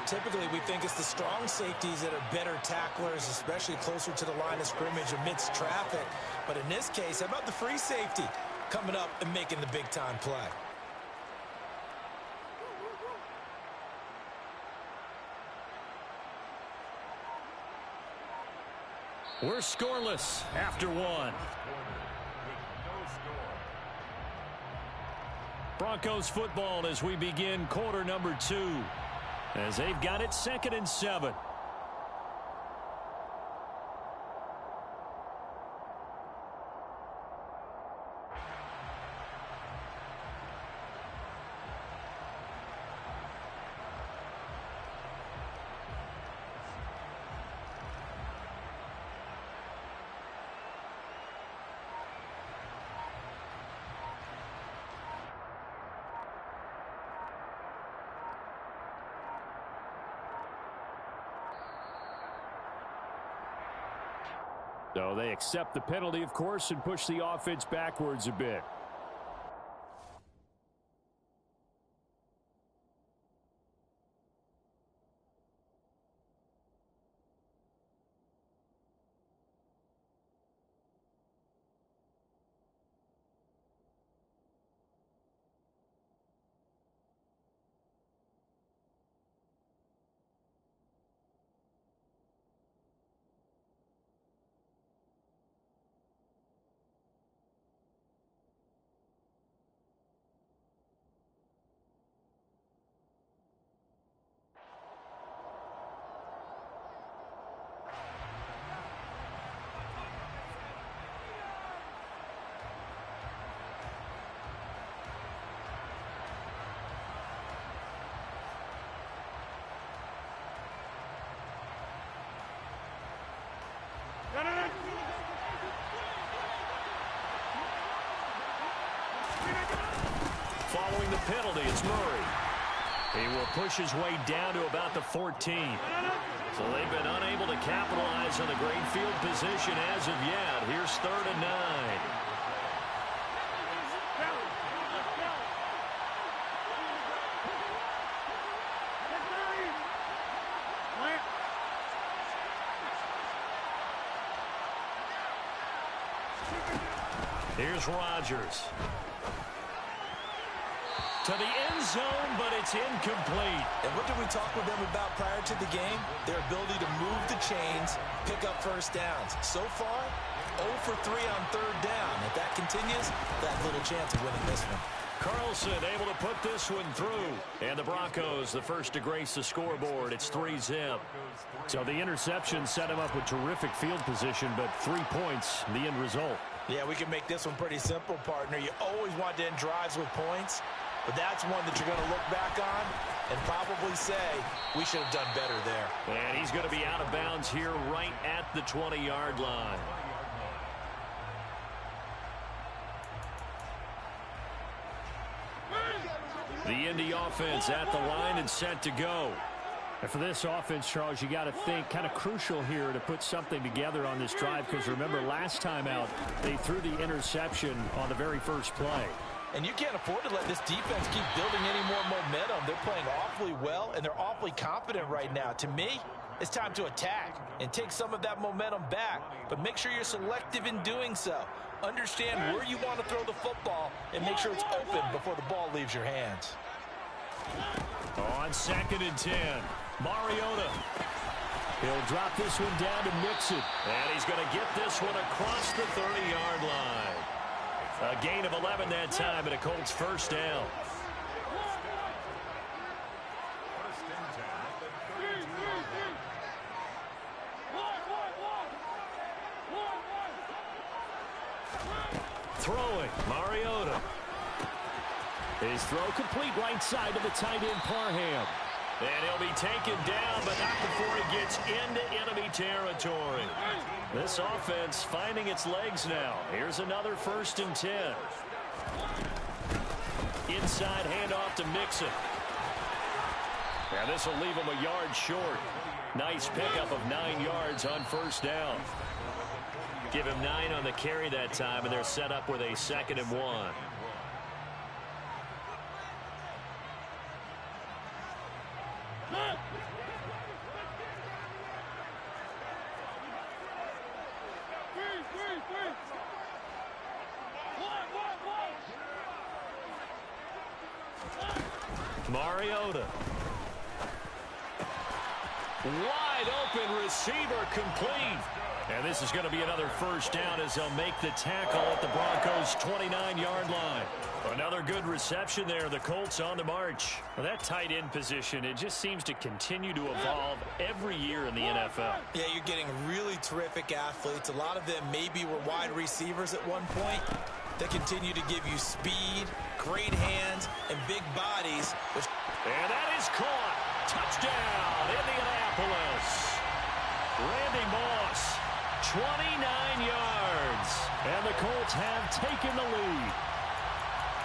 Typically, we think it's the strong safeties that are better tacklers, especially closer to the line of scrimmage amidst traffic. But in this case, how about the free safety coming up and making the big-time play? We're scoreless after 1. Broncos football as we begin quarter number 2. As they've got it 2nd and 7. So they accept the penalty, of course, and push the offense backwards a bit. Following the penalty, it's Murray. He will push his way down to about the 14. So they've been unable to capitalize on the great field position as of yet. Here's 3rd and 9. Here's Rodgers. To the end zone, but it's incomplete. And what did we talk with them about prior to the game? Their ability to move the chains, pick up first downs. So far, 0 for 3 on 3rd down. If that continues, that little chance of winning this one. Carlson able to put this one through. And the Broncos, the first to grace the scoreboard. It's 3-zip. So the interception set him up with terrific field position, but 3 points, the end result. Yeah, we can make this one pretty simple, partner. You always want to end drives with points, but that's one that you're going to look back on and probably say, we should have done better there. And he's going to be out of bounds here right at the 20-yard line. The Indy offense at the line and set to go. And for this offense, Charles, you got to think kind of crucial here to put something together on this drive, because remember last time out they threw the interception on the very first play. And you can't afford to let this defense keep building any more momentum. They're playing awfully well, and they're awfully confident right now. To me, it's time to attack and take some of that momentum back, but make sure you're selective in doing so. Understand where you want to throw the football and make sure it's open before the ball leaves your hands. On 2nd and 10, Mariota. He'll drop this one down to Mixon. And he's going to get this one across the 30-yard line. A gain of 11 that time, and a Colts first down. Throwing, Mariota. His throw complete right side to the tight end, Parham. And he'll be taken down, but not before he gets into enemy territory. This offense finding its legs now. Here's another 1st and 10. Inside handoff to Mixon. And this will leave him a yard short. Nice pickup of 9 yards on first down. Give him 9 on the carry that time, and they're set up with a 2nd and 1. Mariota. Wide open receiver complete. And this is going to be another first down as they'll make the tackle at the Broncos' 29-yard line. Another good reception there. The Colts on the march. Well, that tight end position, it just seems to continue to evolve every year in the NFL. Yeah, you're getting really terrific athletes. A lot of them maybe were wide receivers at one point. They continue to give you speed, great hands, and big bodies. And that is caught. Touchdown, Indianapolis. Randy Moss, 29 yards. And the Colts have taken the lead.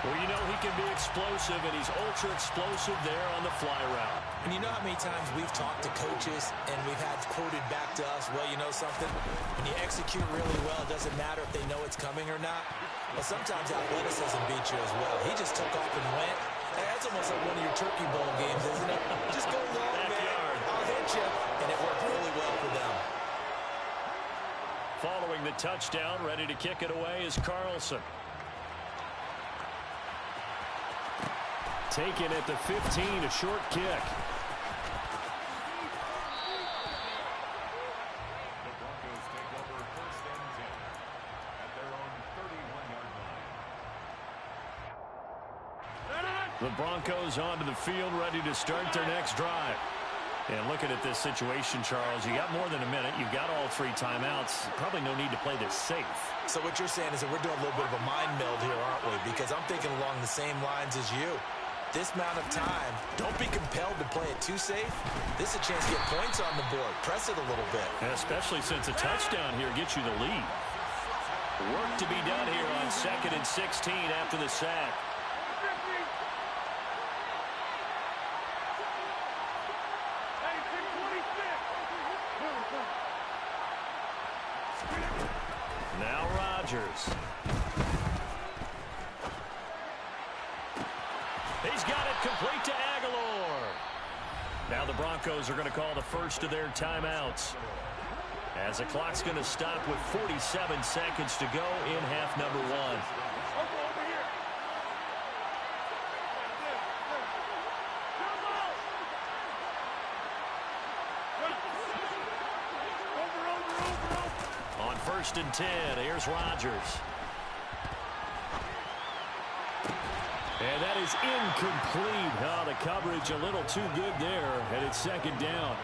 Well, you know he can be explosive, and he's ultra-explosive there on the fly route. And you know how many times we've talked to coaches and we've had quoted back to us, well, you know something? When you execute really well, it doesn't matter if they know it's coming or not. Well, sometimes athleticism beats you as well. He just took off and went. And that's almost like one of your Turkey Bowl games, isn't it? Just go long, man. I'll hit you. And it worked really well for them. Following the touchdown, ready to kick it away is Carlson. Taken at the 15, a short kick. The Broncos take over 1st and 10 at their own 31-yard line. The Broncos onto the field, ready to start their next drive. And looking at this situation, Charles, you got more than a minute. You've got all 3 timeouts. Probably no need to play this safe. So what you're saying is that we're doing a little bit of a mind meld here, aren't we? Because I'm thinking along the same lines as you. This amount of time, don't be compelled to play it too safe. This is a chance to get points on the board. Press it a little bit. And especially since a touchdown here gets you the lead. Work to be done here on 2nd and 16 after the sack. Now Rodgers. He's got it complete to Aguilar. Now the Broncos are going to call the first of their timeouts, as the clock's going to stop with 47 seconds to go in half number 1. On 1st and 10, here's Rodgers. And that is incomplete. Oh, the coverage a little too good there, and it's 2nd down.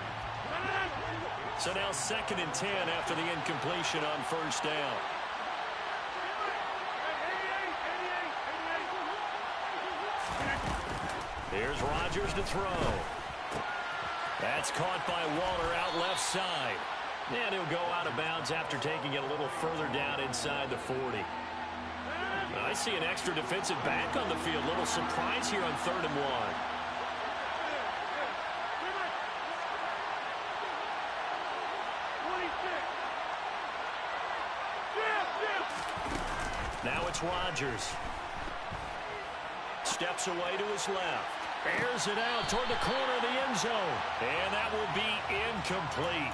So now 2nd and 10 after the incompletion on 1st down. Here's Rodgers to throw. That's caught by Waller out left side. And he'll go out of bounds after taking it a little further down inside the 40. I see an extra defensive back on the field. Little surprise here on 3rd and 1. Now it's Rodgers. Steps away to his left. Airs it out toward the corner of the end zone. And that will be incomplete.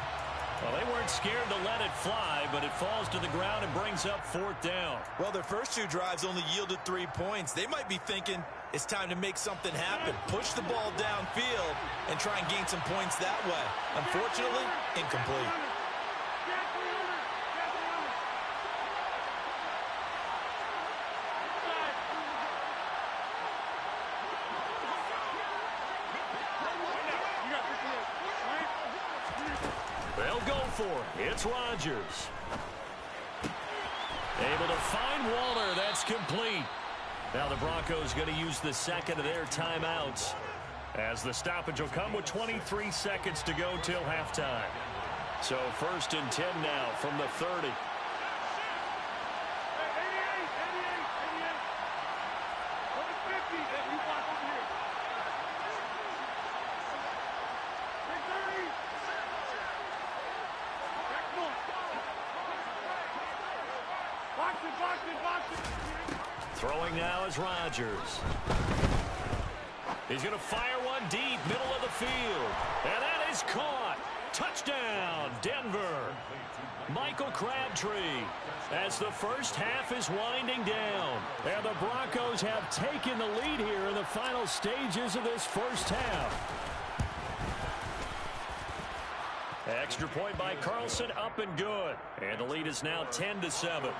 Well, they weren't scared to let it fly, but it falls to the ground and brings up 4th down. Well, their first 2 drives only yielded 3 points. They might be thinking it's time to make something happen. Push the ball downfield and try and gain some points that way. Unfortunately, incomplete. They'll go for it. It's Rodgers. Able to find Waller. That's complete. Now the Broncos going to use the second of their timeouts, as the stoppage will come with 23 seconds to go till halftime. So 1st and 10 now from the 30. Throwing now is Rodgers. He's going to fire one deep, middle of the field. And that is caught. Touchdown, Denver. Michael Crabtree, as the first half is winding down. And the Broncos have taken the lead here in the final stages of this first half. Extra point by Carlson, up and good. And the lead is now 10-7.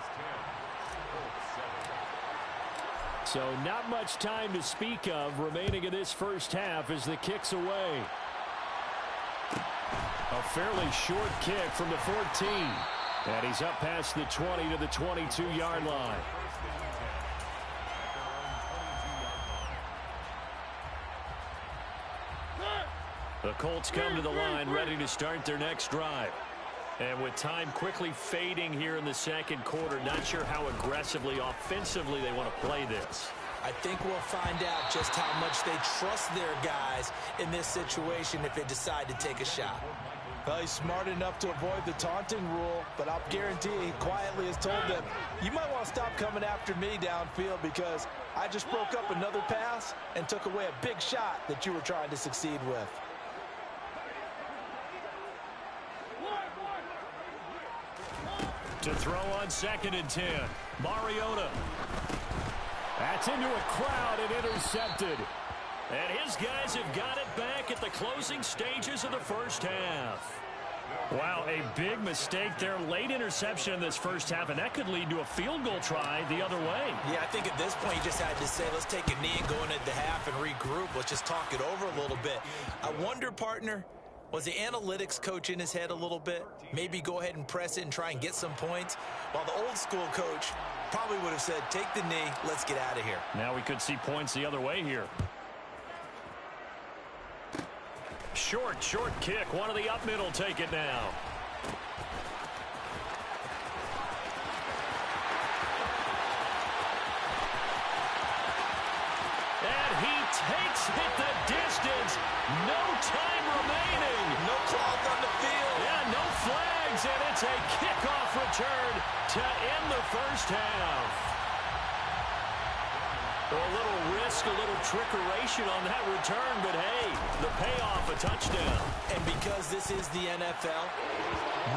So not much time to speak of remaining in this first half as the kick's away. A fairly short kick from the 14. And he's up past the 20 to the 22-yard line. The Colts come to the line ready to start their next drive. And with time quickly fading here in the second quarter, not sure how aggressively, offensively they want to play this. I think we'll find out just how much they trust their guys in this situation if they decide to take a shot. Well, he's smart enough to avoid the taunting rule, but I'll guarantee he quietly has told them, you might want to stop coming after me downfield because I just broke up another pass and took away a big shot that you were trying to succeed with. To throw on 2nd and 10, Mariota. That's into a crowd and intercepted. And his guys have got it back at the closing stages of the first half. Wow, a big mistake there. Late interception in this first half, and that could lead to a field goal try the other way. Yeah, I think at this point you just had to say, let's take a knee and go into the half and regroup. Let's just talk it over a little bit. I wonder, partner, was the analytics coach in his head a little bit? Maybe go ahead and press it and try and get some points? While the old school coach probably would have said, take the knee, let's get out of here. Now we could see points the other way here. Short kick. One of the up middle take it now. And he takes it the distance. No time remaining. No clock on the field. Yeah, no flags, and it's a kickoff return to end the first half. A little risk, a little trickeration on that return, but hey, the payoff, a touchdown. And because this is the NFL,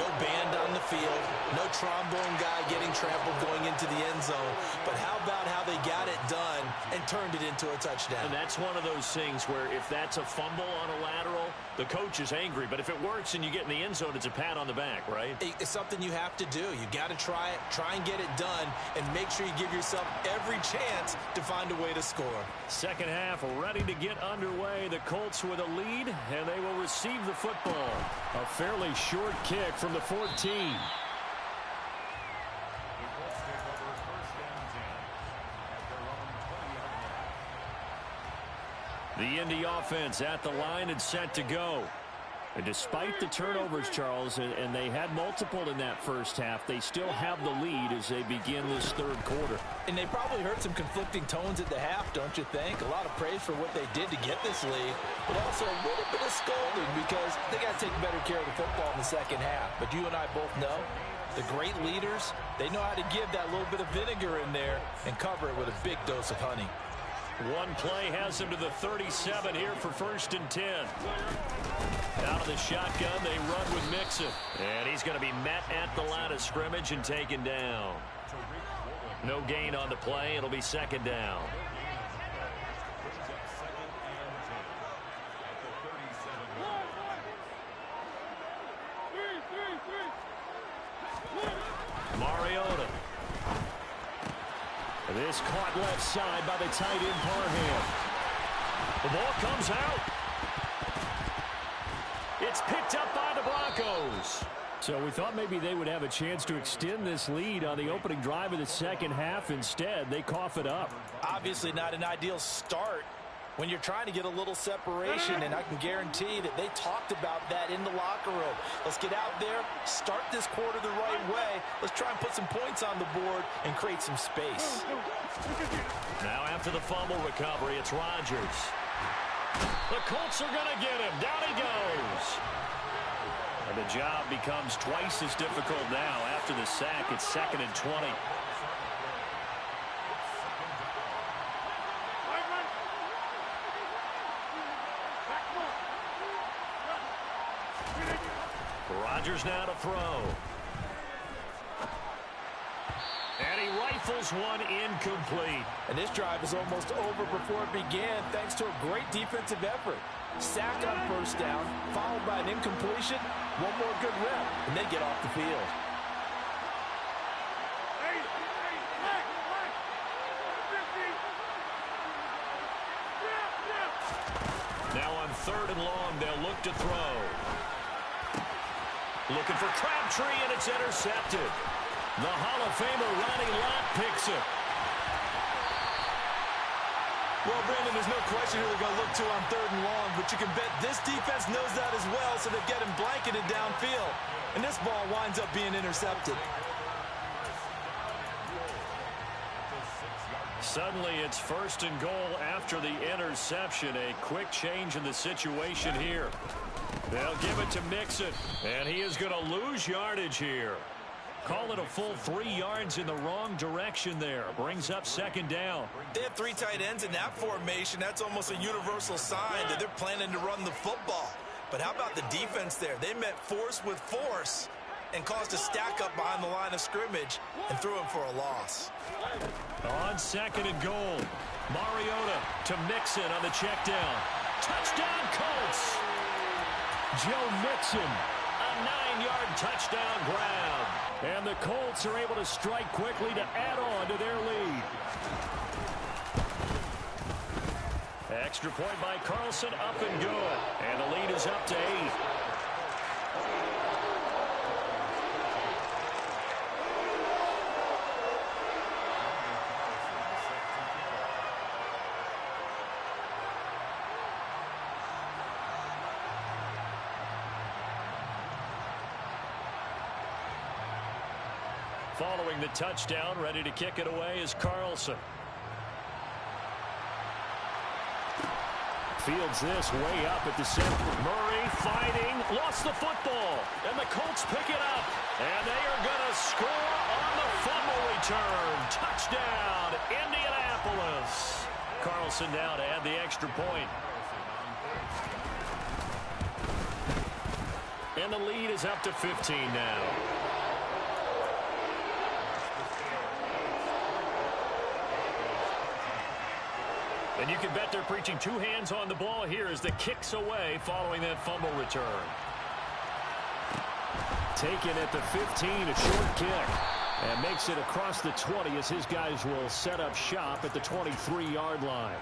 no band on the field, no trombone guy getting trampled going into the end zone. But how about how they got it done and turned it into a touchdown? And that's one of those things where if that's a fumble on a lateral, the coach is angry. But if it works and you get in the end zone, it's a pat on the back, right? It's something you have to do. You got to try it, try and get it done, and make sure you give yourself every chance to find a way to score. Second half ready to get underway. The Colts with a lead, and they will receive the football. A fairly short kick from the 14. The offense at the line and set to go. And despite the turnovers, Charles, and they had multiple in that first half, they still have the lead as they begin this third quarter. And they probably heard some conflicting tones at the half, don't you think? A lot of praise for what they did to get this lead, but also a little bit of scolding because they got to take better care of the football in the second half. But you and I both know the great leaders, they know how to give that little bit of vinegar in there and cover it with a big dose of honey. One play has him to the 37 here for 1st and 10. Out of the shotgun, they run with Mixon. And he's going to be met at the line of scrimmage and taken down. No gain on the play. It'll be 2nd down. Mariota. This caught left side by the tight end Parham. The ball comes out. It's picked up by the Broncos. So we thought maybe they would have a chance to extend this lead on the opening drive of the second half. Instead, they cough it up. Obviously not an ideal start when you're trying to get a little separation, and I can guarantee that they talked about that in the locker room. Let's get out there, start this quarter the right way. Let's try and put some points on the board and create some space. Now after the fumble recovery, it's Rodgers. The Colts are going to get him. Down he goes. And the job becomes twice as difficult now after the sack. It's 2nd and 20. Rodgers now to throw. And he rifles one incomplete. And this drive is almost over before it began thanks to a great defensive effort. Sack on 1st down, followed by an incompletion. One more good rep, and they get off the field. Now on 3rd and long, they'll look to throw. Looking for Crabtree, and it's intercepted. The Hall of Famer Ronnie Lott picks it. Well, Brandon, there's no question who they're going to look to on 3rd and long, but you can bet this defense knows that as well, so they get him blanketed downfield. And this ball winds up being intercepted. Suddenly, it's 1st and goal after the interception. A quick change in the situation here. They'll give it to Mixon, and he is going to lose yardage here. Call it a full 3 yards in the wrong direction there. Brings up 2nd down. They have 3 tight ends in that formation. That's almost a universal sign that they're planning to run the football. But how about the defense there? They met force with force and caused a stack up behind the line of scrimmage and threw him for a loss. On 2nd and goal, Mariota to Mixon on the check down. Touchdown Colts! Joe Mixon, a 9-yard touchdown grab. And the Colts are able to strike quickly to add on to their lead. Extra point by Carlson, up and good. And the lead is up to 8. Following the touchdown, ready to kick it away is Carlson. Fields this way up at the center. Murray fighting, lost the football, and the Colts pick it up. And they are going to score on the fumble return. Touchdown, Indianapolis. Carlson now to add the extra point. And the lead is up to 15 now. And you can bet they're preaching 2 hands on the ball here as the kick's away following that fumble return. Taken at the 15, a short kick. And makes it across the 20 as his guys will set up shop at the 23-yard line.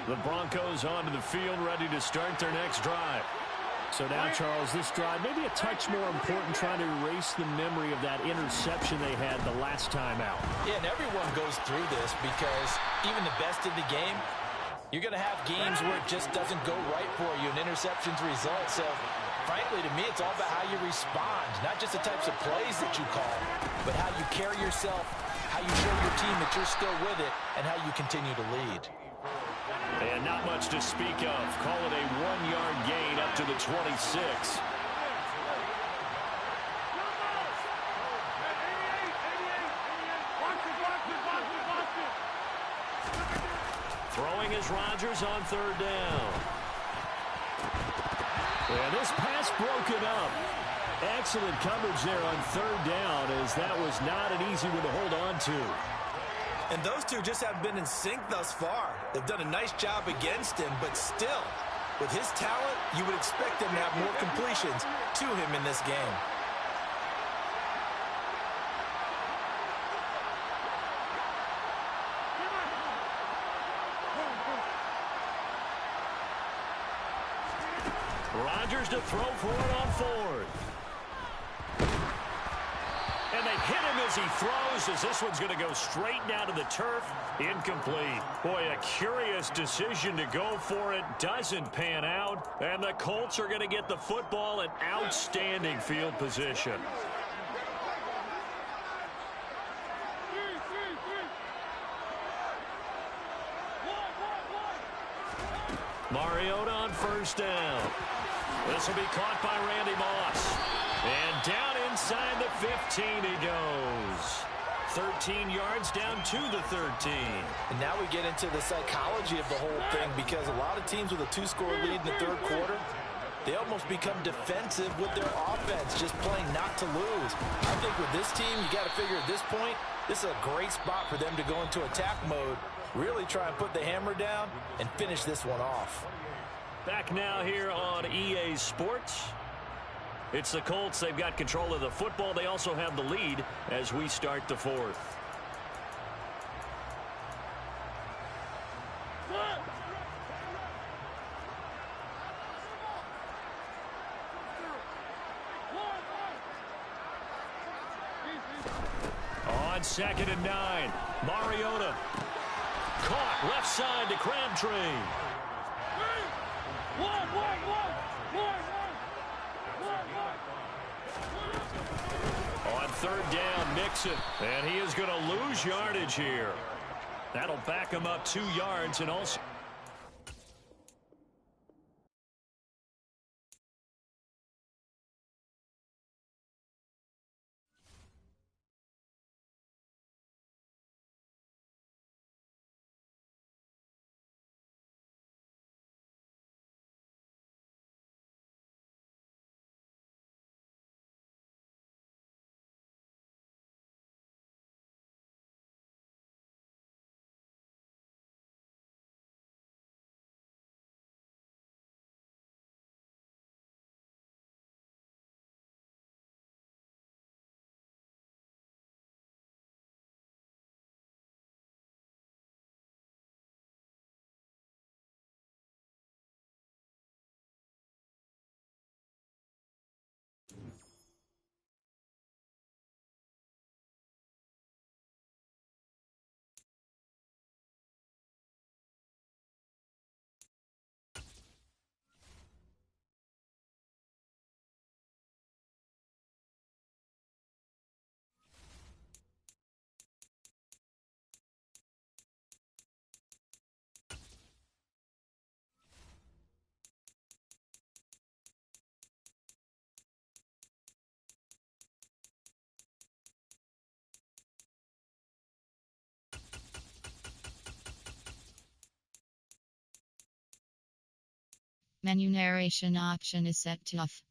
The Broncos onto the field ready to start their next drive. So now, Charles, this drive maybe a touch more important, trying to erase the memory of that interception they had the last time out. Yeah, and everyone goes through this because even the best in the game, you're going to have games where it just doesn't go right for you, and interceptions result. So, frankly, to me, it's all about how you respond, not just the types of plays that you call, but how you carry yourself, how you show your team that you're still with it, and how you continue to lead. And not much to speak of. Call it a 1-yard gain up to the 26. Throwing is Rodgers on third down. And this pass broken up. Excellent coverage there on third down, as that was not an easy one to hold on to. And those two just haven't been in sync thus far. They've done a nice job against him, but still, with his talent, you would expect him to have more completions to him in this game. Rodgers to throw for it on fourth. And they hit him as he throws, as this one's going to go straight down to the turf. Incomplete. Boy, a curious decision to go for it. Doesn't pan out. And the Colts are going to get the football in outstanding field position. Mariota on first down. This will be caught by Randy Moss. And down inside the 15 he goes. 13 yards down to the 13. And now we get into the psychology of the whole thing, because a lot of teams with a 2-score lead in the third quarter, they almost become defensive with their offense, just playing not to lose. I think with this team, you got to figure at this point, this is a great spot for them to go into attack mode, really try and put the hammer down and finish this one off. Back now here on EA Sports. It's the Colts. They've got control of the football. They also have the lead as we start the fourth. On 2nd and 9, Mariota caught left side to Crabtree. On third down, Mixon, and he is going to lose yardage here. That'll back him up 2 yards, and also Menu narration option is set to off.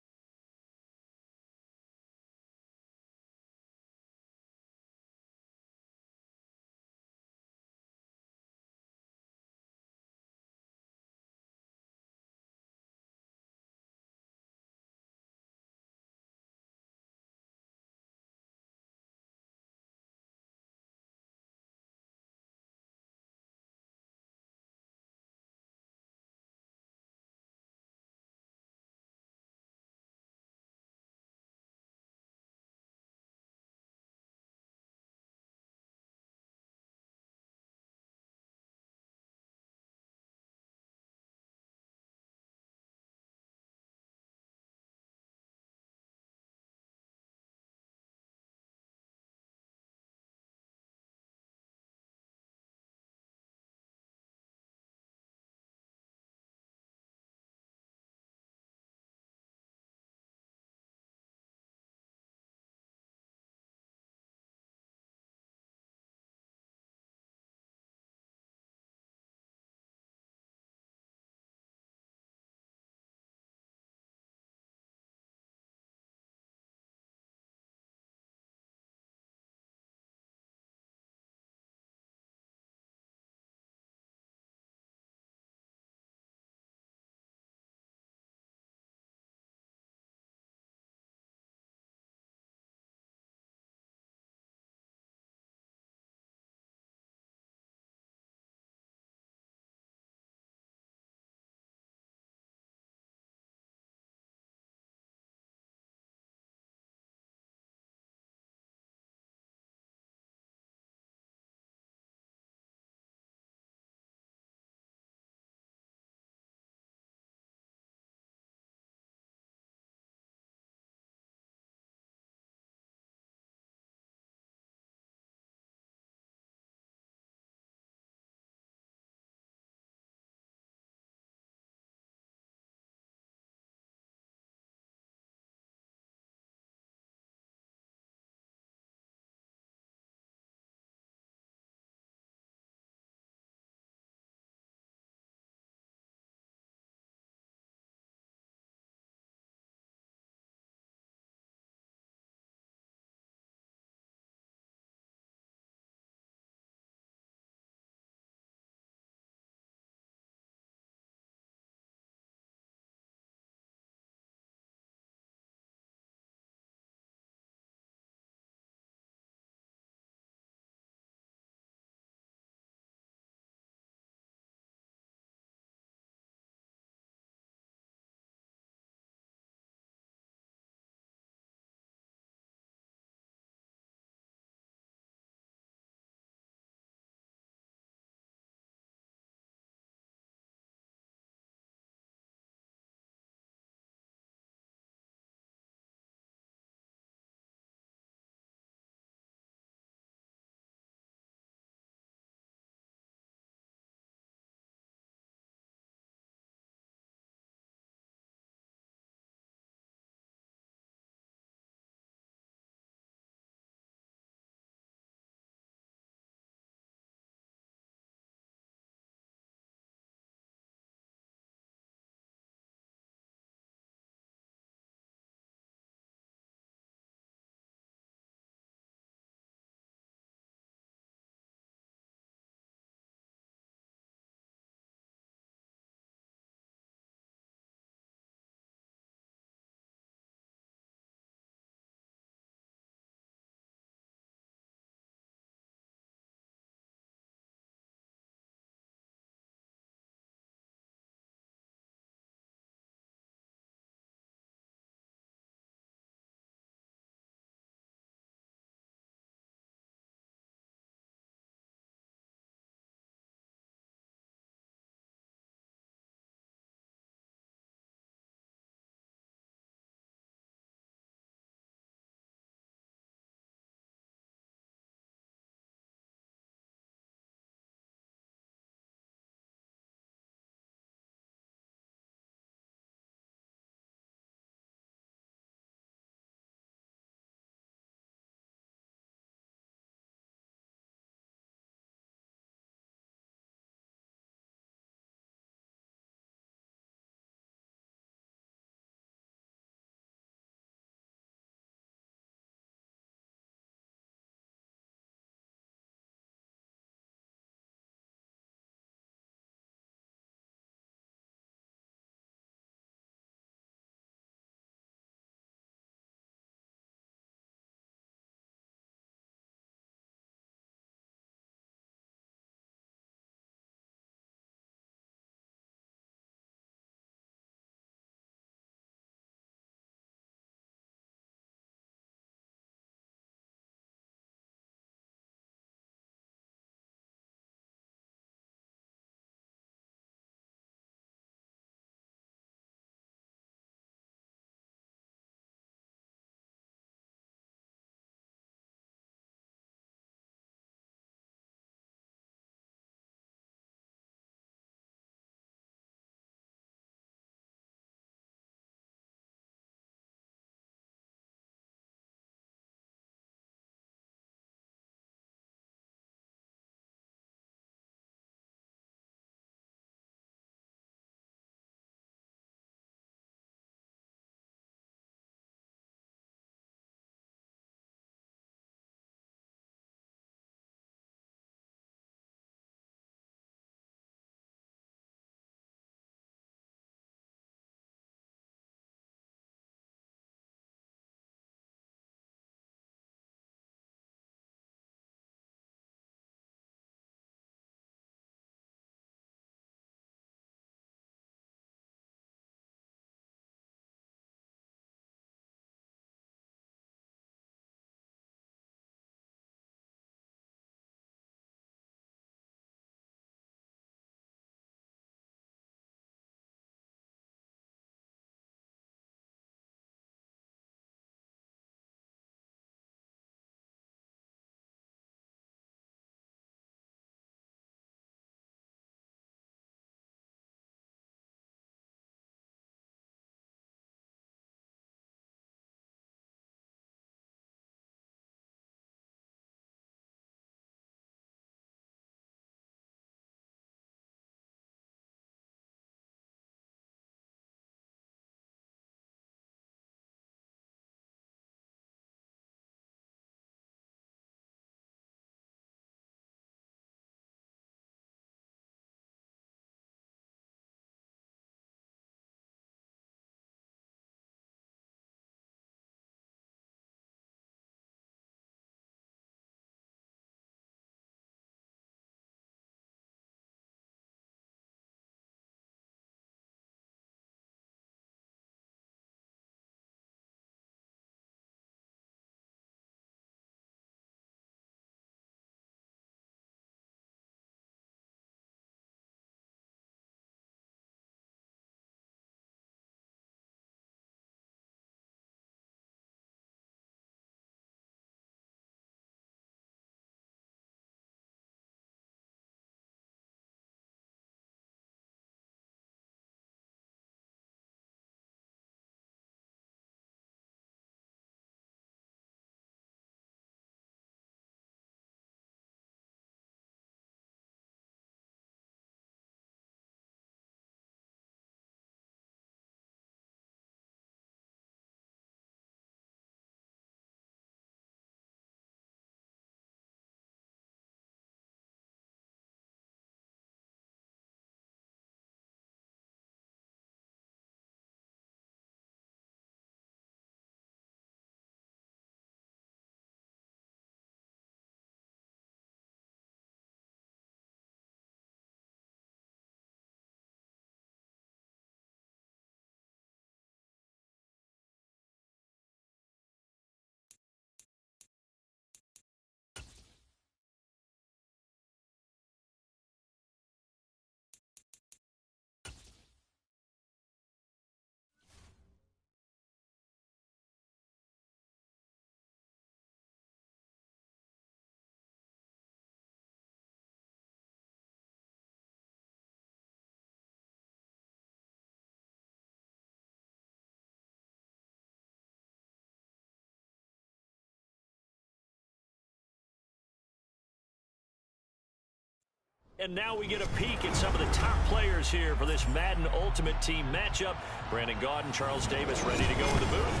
And now we get a peek at some of the top players here for this Madden Ultimate Team matchup. Brandon Gaudin, Charles Davis ready to go in the booth.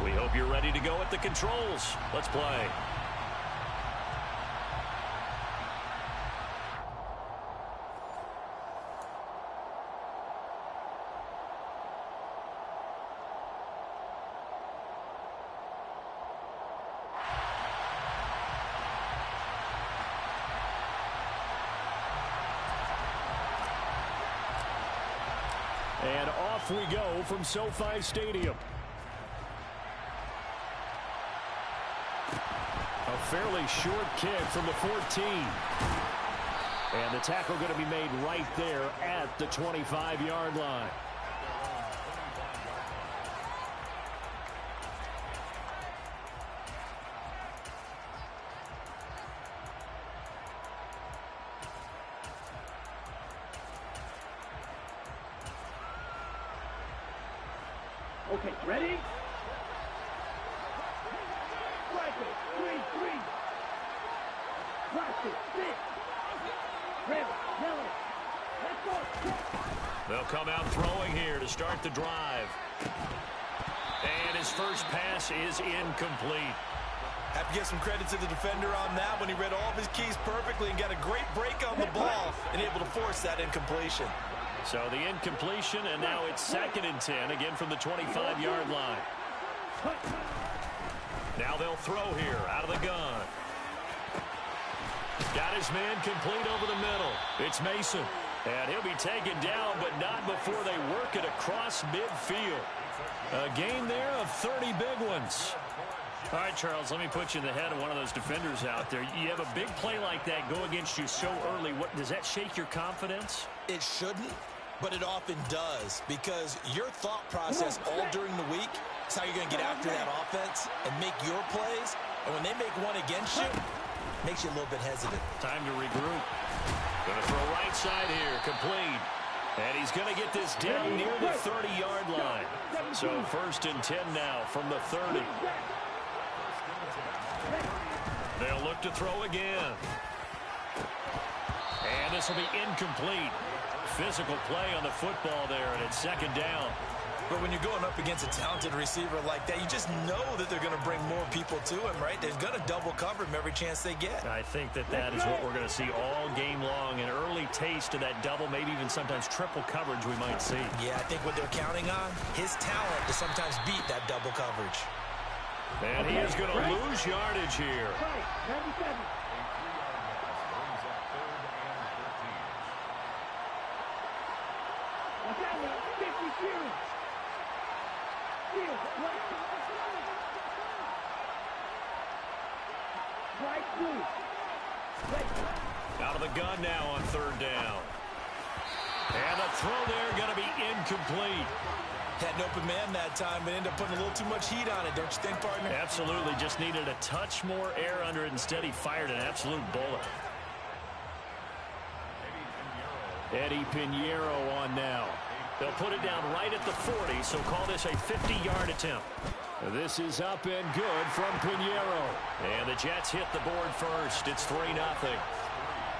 We hope you're ready to go at the controls. Let's play. And off we go from SoFi Stadium. A fairly short kick from the 14. And the tackle going to be made right there at the 25-yard line. Okay, ready? Practice, 3-3. Practice, 6. Red, yellow. Let's go. They'll come out throwing here to start the drive. And his first pass is incomplete. Have to give some credit to the defender on that when he read all of his keys perfectly and got a great break on the ball and able to force that incompletion. So the incompletion, and now it's 2nd and 10, again from the 25-yard line. Now they'll throw here out of the gun. Got his man complete over the middle. It's Mason. And he'll be taken down, but not before they work it across midfield. A gain there of 30 big ones. All right, Charles, let me put you in the head of one of those defenders out there. You have a big play like that go against you so early. What does that shake your confidence? It shouldn't, but it often does, because your thought process all during the week is how you're going to get after that offense and make your plays. And when they make one against you, it makes you a little bit hesitant. Time to regroup. Going to throw right side here, complete. And he's going to get this down near the 30-yard line. So 1st and 10 now from the 30. They'll look to throw again. And this will be incomplete. Physical play on the football there, and it's 2nd down. But when you're going up against a talented receiver like that, you just know that they're going to bring more people to him, right? They're going to double cover him every chance they get. I think that is what we're going to see all game long. An early taste of that double, maybe even sometimes triple coverage we might see. Yeah, I think what they're counting on, his talent to sometimes beat that double coverage. And he is going to lose yardage here. Out of the gun now on 3rd down. And the throw there going to be incomplete. Had an open man that time, but ended up putting a little too much heat on it, don't you think, partner? Absolutely. Just needed a touch more air under it. Instead, he fired an absolute bullet. Eddie Pinheiro on now. They'll put it down right at the 40, so call this a 50-yard attempt. This is up and good from Pinheiro. And the Jets hit the board first. It's 3-0.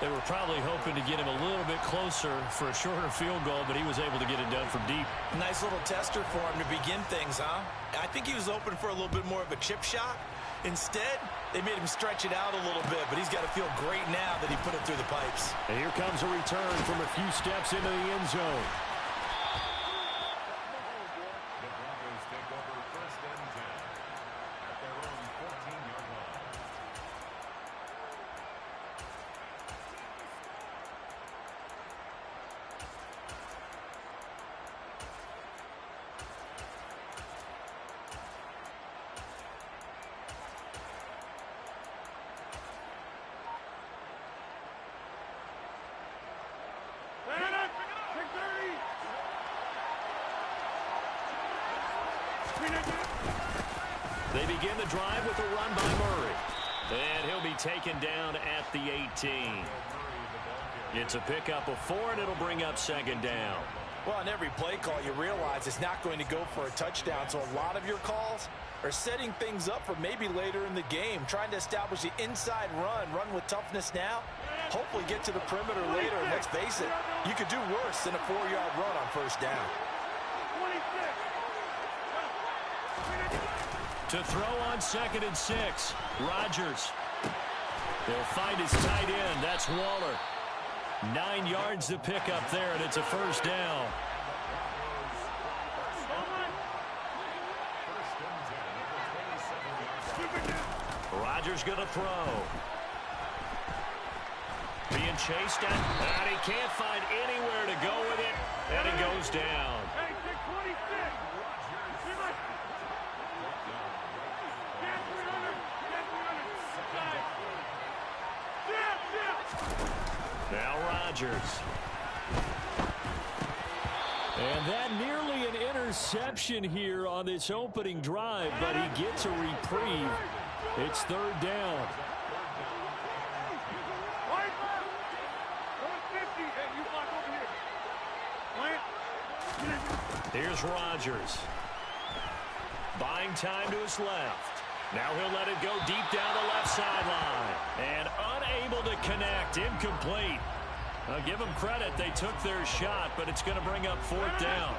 They were probably hoping to get him a little bit closer for a shorter field goal, but he was able to get it done from deep. Nice little tester for him to begin things, huh? I think he was open for a little bit more of a chip shot. Instead, they made him stretch it out a little bit, but he's got to feel great now that he put it through the pipes. And here comes a return from a few steps into the end zone. The Broncos take over 1st and 10 at their own 14-yard line. They begin the drive with a run by Murray. And he'll be taken down at the 18. It's a pickup of 4, and it'll bring up 2nd down. Well, on every play call, you realize it's not going to go for a touchdown, so a lot of your calls are setting things up for maybe later in the game, trying to establish the inside run with toughness now, hopefully get to the perimeter later. And let's face it, you could do worse than a 4-yard run on first down. 26. To throw on 2nd and 6, Rodgers. They'll find his tight end. That's Waller. 9 yards to pick up there, and it's a first down. Rodgers going to throw. Being chased down, and he can't find anywhere to go with it, and he goes down. Now Rodgers. And that nearly an interception here on this opening drive, but he gets a reprieve. It's 3rd down. Here's Rodgers. Buying time to his left. Now he'll let it go deep down the left sideline. And unable to connect. Incomplete. I'll give them credit. They took their shot, but it's going to bring up 4th down.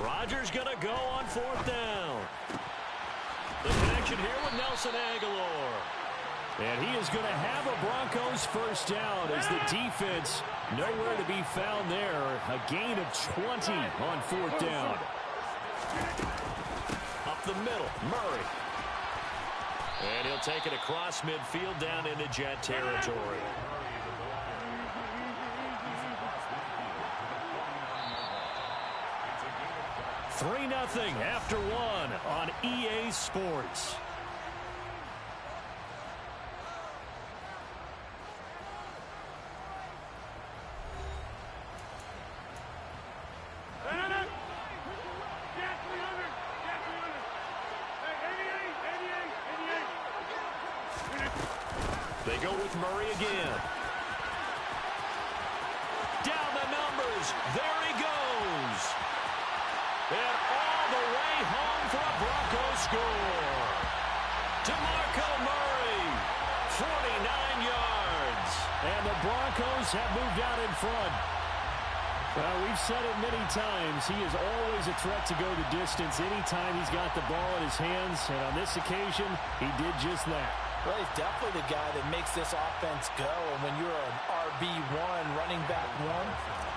Rodgers going to go on 4th down. The connection here with Nelson Aguilar. And he is going to have a Broncos first down as the defense nowhere to be found there. A gain of 20 on 4th down. Up the middle, Murray. And he'll take it across midfield down into Jet territory. 3-0 after 1 on EA Sports. They go with Murray again. Down the numbers. There he goes. And all the way home for a Broncos score. DeMarco Murray, 49 yards. And the Broncos have moved out in front. Well, we've said it many times. He is always a threat to go the distance anytime he's got the ball in his hands. And on this occasion, he did just that. Well, he's definitely the guy that makes this offense go. And when you're an RB1, running back one,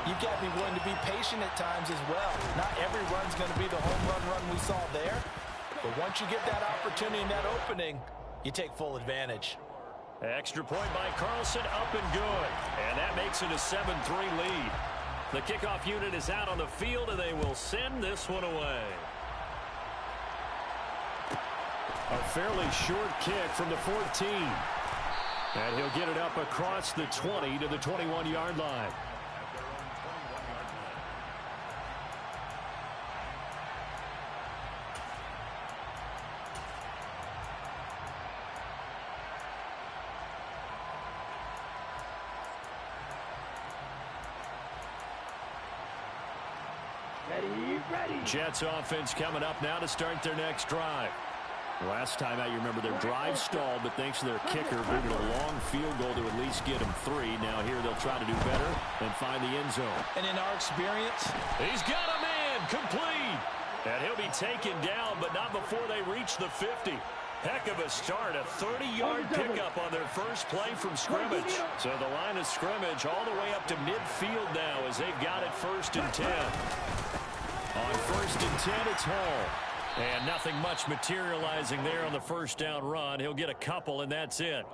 you've got to be willing to be patient at times as well. Not every run's going to be the home run we saw there. But once you get that opportunity and that opening, you take full advantage. Extra point by Carlson, up and good. And that makes it a 7-3 lead. The kickoff unit is out on the field, and they will send this one away. A fairly short kick from the 14. And he'll get it up across the 20 to the 21-yard line. Jets offense coming up now to start their next drive. Last time out, you remember their drive stalled, but thanks to their kicker, bringing a long field goal to at least get them 3. Now here they'll try to do better and find the end zone. And in our experience, he's got a man complete. And he'll be taken down, but not before they reach the 50. Heck of a start, a 30-yard pickup on their first play from scrimmage. So the line of scrimmage all the way up to midfield now as they've got it 1st and 10. On 1st and 10, it's Hall. And nothing much materializing there on the first down run. He'll get a couple, and that's it.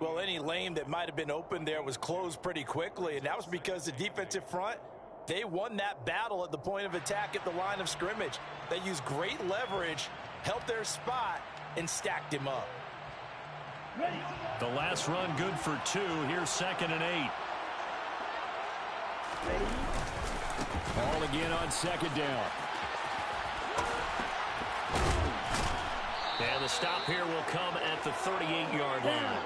Well, any lane that might have been open there was closed pretty quickly, and that was because the defensive front, they won that battle at the point of attack at the line of scrimmage. They used great leverage, held their spot, and stacked him up. The last run good for 2. Here's 2nd and 8. Ball again on 2nd down. And the stop here will come at the 38-yard line.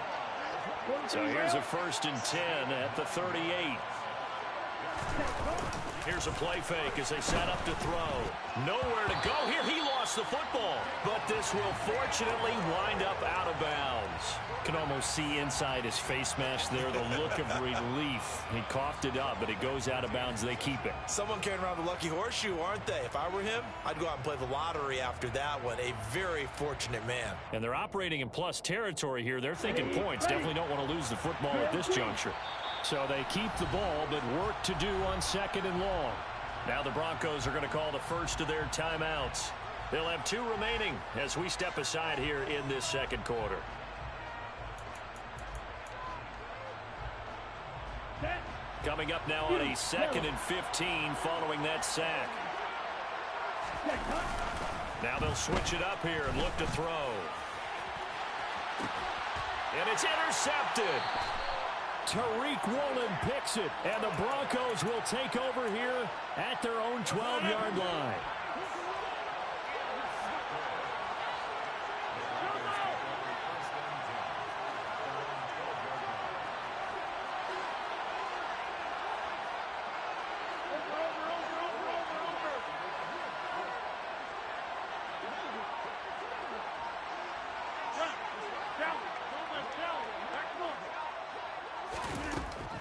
So here's a 1st and 10 at the 38. Here's a play fake as they set up to throw. Nowhere to go here. He lost the football. But this will fortunately wind up out of bounds. Can almost see inside his face mask there the look of relief. He coughed it up, but it goes out of bounds. They keep it. Someone carrying around the lucky horseshoe, aren't they? If I were him, I'd go out and play the lottery after that one. A very fortunate man. And they're operating in plus territory here. They're thinking points. Definitely don't want to lose the football at this juncture. So they keep the ball, but work to do on 2nd and long. Now the Broncos are going to call the first of their timeouts. They'll have 2 remaining as we step aside here in this 2nd quarter. Coming up now on a 2nd and 15 following that sack. Now they'll switch it up here and look to throw. And it's intercepted. Tariq Woolen picks it, and the Broncos will take over here at their own 12-yard line.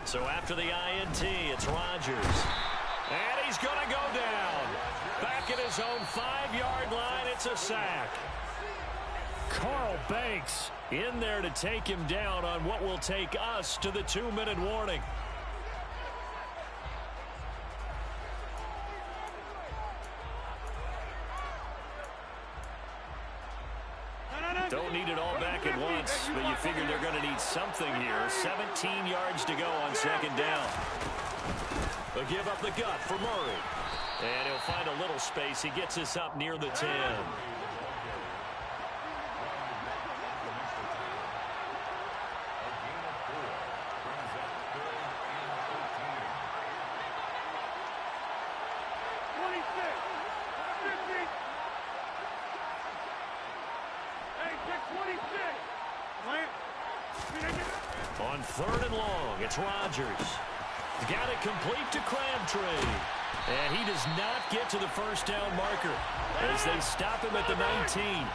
So after the INT, it's Rodgers. And he's going to go down. Back at his own 5-yard line, it's a sack. Carl Banks in there to take him down on what will take us to the 2-minute warning. Don't need it all back at once, but you figure they're going to need something here. 17 yards to go on 2nd down. They'll give up the gut for Murray. And he'll find a little space. He gets us up near the 10. On 3rd and long, it's Rodgers. Got it complete to Crabtree. And he does not get to the 1st down marker as they stop him at the 19.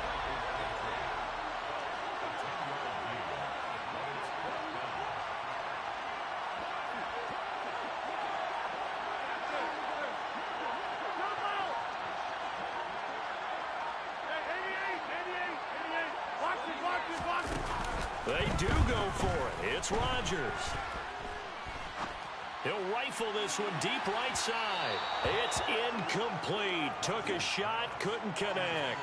They do go for it. It's Rodgers. He'll rifle this one deep right side. It's incomplete. Took a shot, couldn't connect.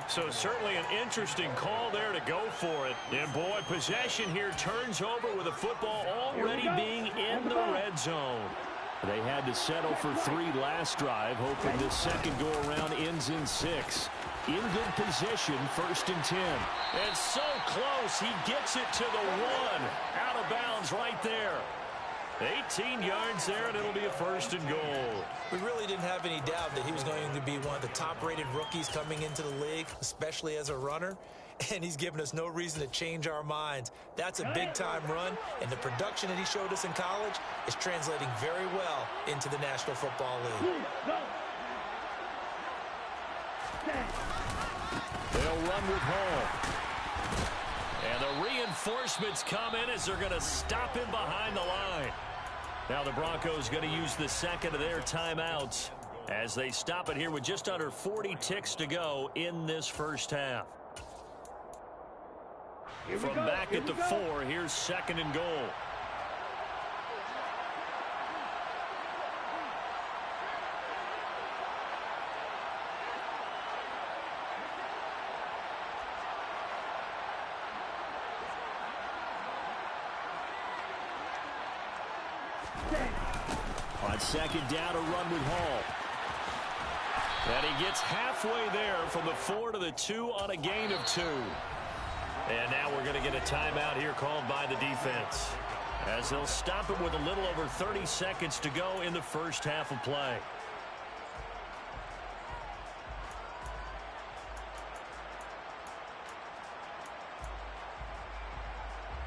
So certainly an interesting call there to go for it. And boy, possession here turns over with the football already being in the red zone. They had to settle for 3 last drive, hoping this second go-around ends in 6. In good position, 1st and 10. And so close, he gets it to the 1. Out of bounds right there. 18 yards there, and it'll be a 1st and goal. We really didn't have any doubt that he was going to be one of the top-rated rookies coming into the league, especially as a runner. And he's given us no reason to change our minds. That's a big-time run, and the production that he showed us in college is translating very well into the National Football League. They'll run with Hall. And the reinforcements come in as they're going to stop him behind the line. Now the Broncos going to use the second of their timeouts as they stop it here with just under 40 ticks to go in this 1st half. From back at the 4, here's 2nd and goal. On 2nd down, a run with Hall. And he gets halfway there from the 4 to the 2 on a gain of 2. And now we're going to get a timeout here called by the defense, as they'll stop it with a little over 30 seconds to go in the 1st half of play.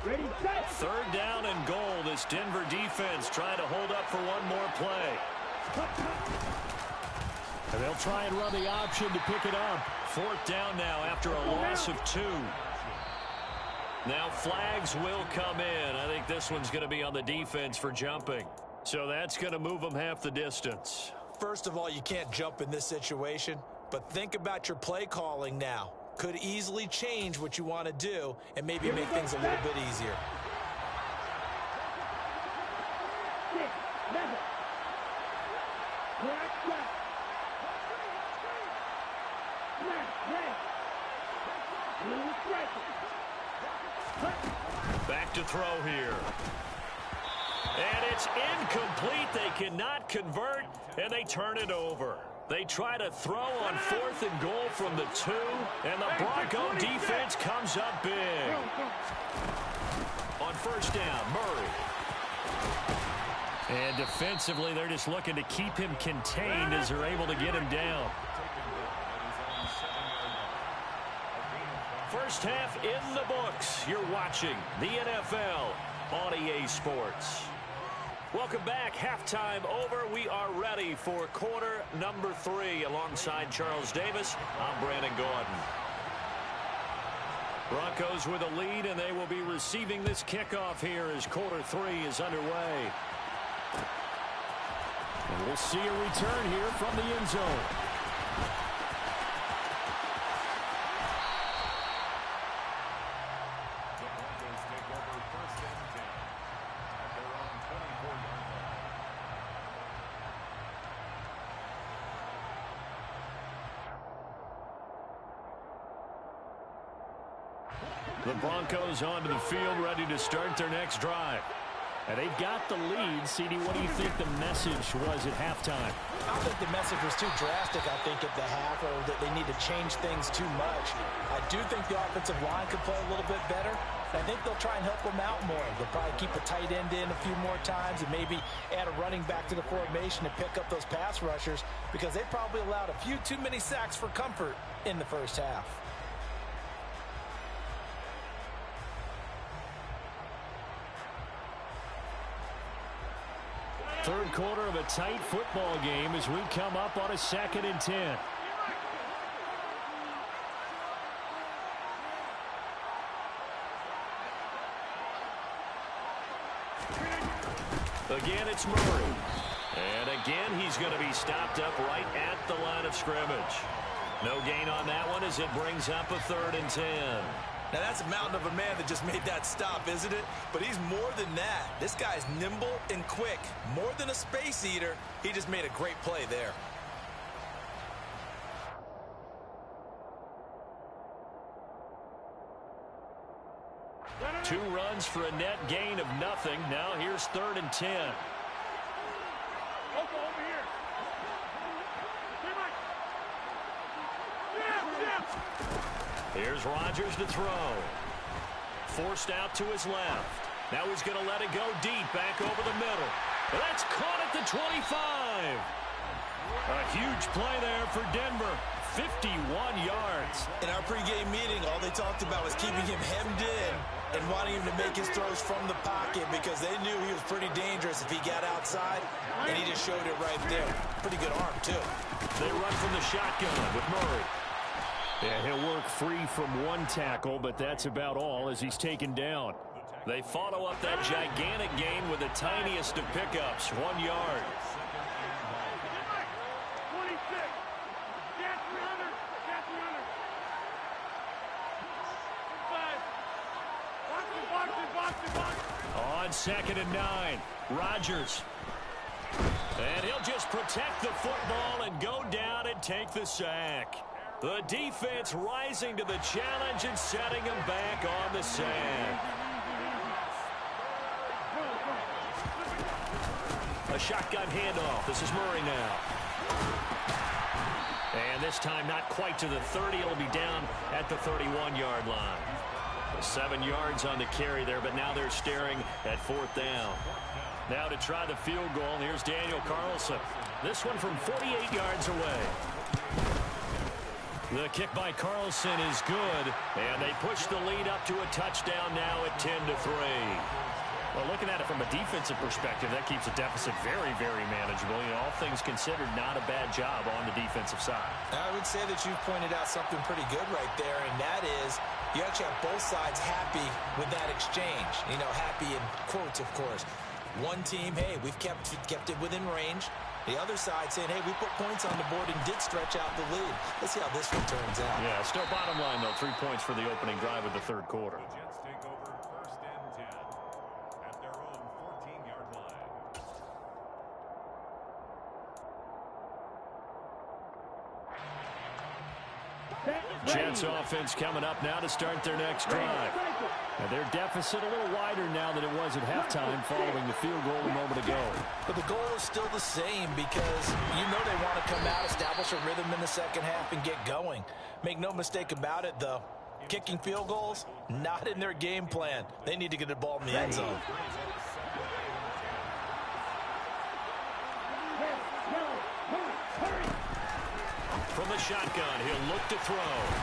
Ready, set. Third down and goal. This Denver defense trying to hold up for one more play. And they'll try and run the option to pick it up. Fourth down now after a loss of 2. Now flags will come in. I think this one's going to be on the defense for jumping. So that's going to move them half the distance. First of all, you can't jump in this situation, but think about your play calling now. Could easily change what you want to do and maybe make things a little bit easier. 6, 7. Crack, crack. Smash, smash. Blue striker. Back to throw here. And it's incomplete. They cannot convert, and they turn it over. They try to throw on 4th and goal from the 2, and the Bronco defense comes up big. On first down, Murray. And defensively, they're just looking to keep him contained as they're able to get him down. First half in the books. You're watching the NFL on EA Sports. Welcome back. Halftime over. We are ready for quarter number 3 alongside Charles Davis. I'm Brandon Gordon. Broncos with a lead, and they will be receiving this kickoff here as quarter 3 is underway. And we'll see a return here from the end zone. The Broncos onto the field, ready to start their next drive. And they've got the lead. CD, what do you think the message was at halftime? I don't think the message was too drastic, I think, at the half, or that they need to change things too much. I do think the offensive line could play a little bit better. I think they'll try and help them out more. They'll probably keep a tight end in a few more times and maybe add a running back to the formation to pick up those pass rushers, because they probably allowed a few too many sacks for comfort in the first half. Third quarter of a tight football game as we come up on a 2nd and 10. Again, it's Murray. And again, he's going to be stopped up right at the line of scrimmage. No gain on that one as it brings up a 3rd and 10. Now, that's a mountain of a man that just made that stop, isn't it? But he's more than that. This guy's nimble and quick. More than a space eater, he just made a great play there. Two runs for a net gain of nothing. Now here's 3rd and 10. Over here. Here's Rodgers to throw. Forced out to his left. Now he's going to let it go deep, back over the middle. That's caught at the 25. A huge play there for Denver. 51 yards. In our pregame meeting, all they talked about was keeping him hemmed in and wanting him to make his throws from the pocket, because they knew he was pretty dangerous if he got outside, and he just showed it right there. Pretty good arm, too. They run from the shotgun with Murray. Yeah, he'll work free from one tackle, but that's about all as he's taken down. They follow up that gigantic gain with the tiniest of pickups, 1 yard. 26. Get 300. Get 300. 5. Box it. On 2nd and 9, Rodgers. And he'll just protect the football and go down and take the sack. The defense rising to the challenge and setting him back on the sack. A shotgun handoff. This is Murray now. And this time not quite to the 30. It'll be down at the 31-yard line. 7 yards on the carry there, but now they're staring at 4th down. Now to try the field goal, here's Daniel Carlson. This one from 48 yards away. The kick by Carlson is good, and they push the lead up to a touchdown now at 10-3. Well, looking at it from a defensive perspective, that keeps the deficit very, very manageable. You know, all things considered, not a bad job on the defensive side. I would say that you've pointed out something pretty good right there, and that is you actually have both sides happy with that exchange. You know, happy in quotes, of course. One team, hey, we've kept it within range. The other side saying, hey, we put points on the board and did stretch out the lead. Let's see how this one turns out. Yeah, still bottom line, though, 3 points for the opening drive of the third quarter. The Jets take over first and 10 at their own 14-yard line. Jets offense coming up now to start their next drive. Now, their deficit a little wider now than it was at halftime following the field goal a moment ago. But the goal is still the same because you know they want to come out, establish a rhythm in the second half, and get going. Make no mistake about it, though. Kicking field goals, not in their game plan. They need to get the ball in the end zone. From the shotgun, he'll look to throw.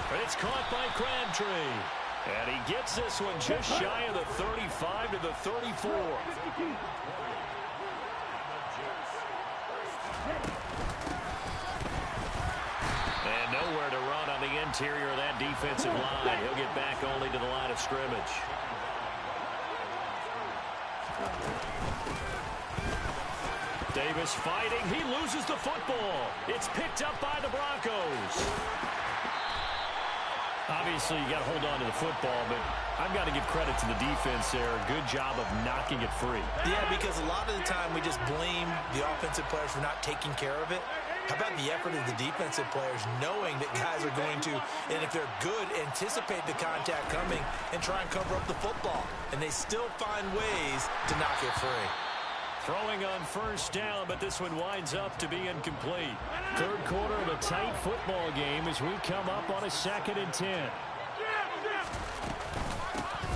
But it's caught by Crabtree. And he gets this one just shy of the 35 to the 34. And nowhere to run on the interior of that defensive line. He'll get back only to the line of scrimmage. Davis fighting. He loses the football. It's picked up by the Broncos. Obviously, you got to hold on to the football, but I've got to give credit to the defense there. Good job of knocking it free. Yeah, because a lot of the time we just blame the offensive players for not taking care of it. How about the effort of the defensive players knowing that guys are going to, and if they're good, anticipate the contact coming and try and cover up the football. And they still find ways to knock it free. Throwing on first down, but this one winds up to be incomplete. Third quarter of a tight football game as we come up on a 2nd and 10.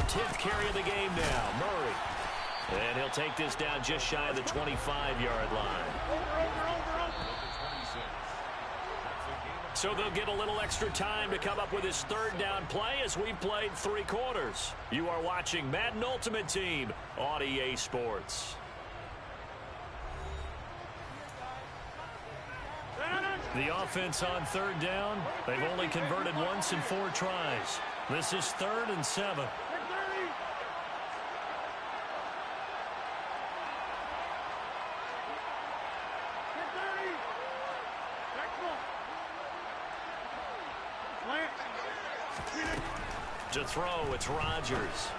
10th carry of the game now, Murray. And he'll take this down just shy of the 25-yard line. So they'll get a little extra time to come up with his third down play as we've played 3 quarters. You are watching Madden Ultimate Team on EA Sports. The offense on third down, they've only converted once in 4 tries. This is 3rd and 7. To throw, it's Rodgers.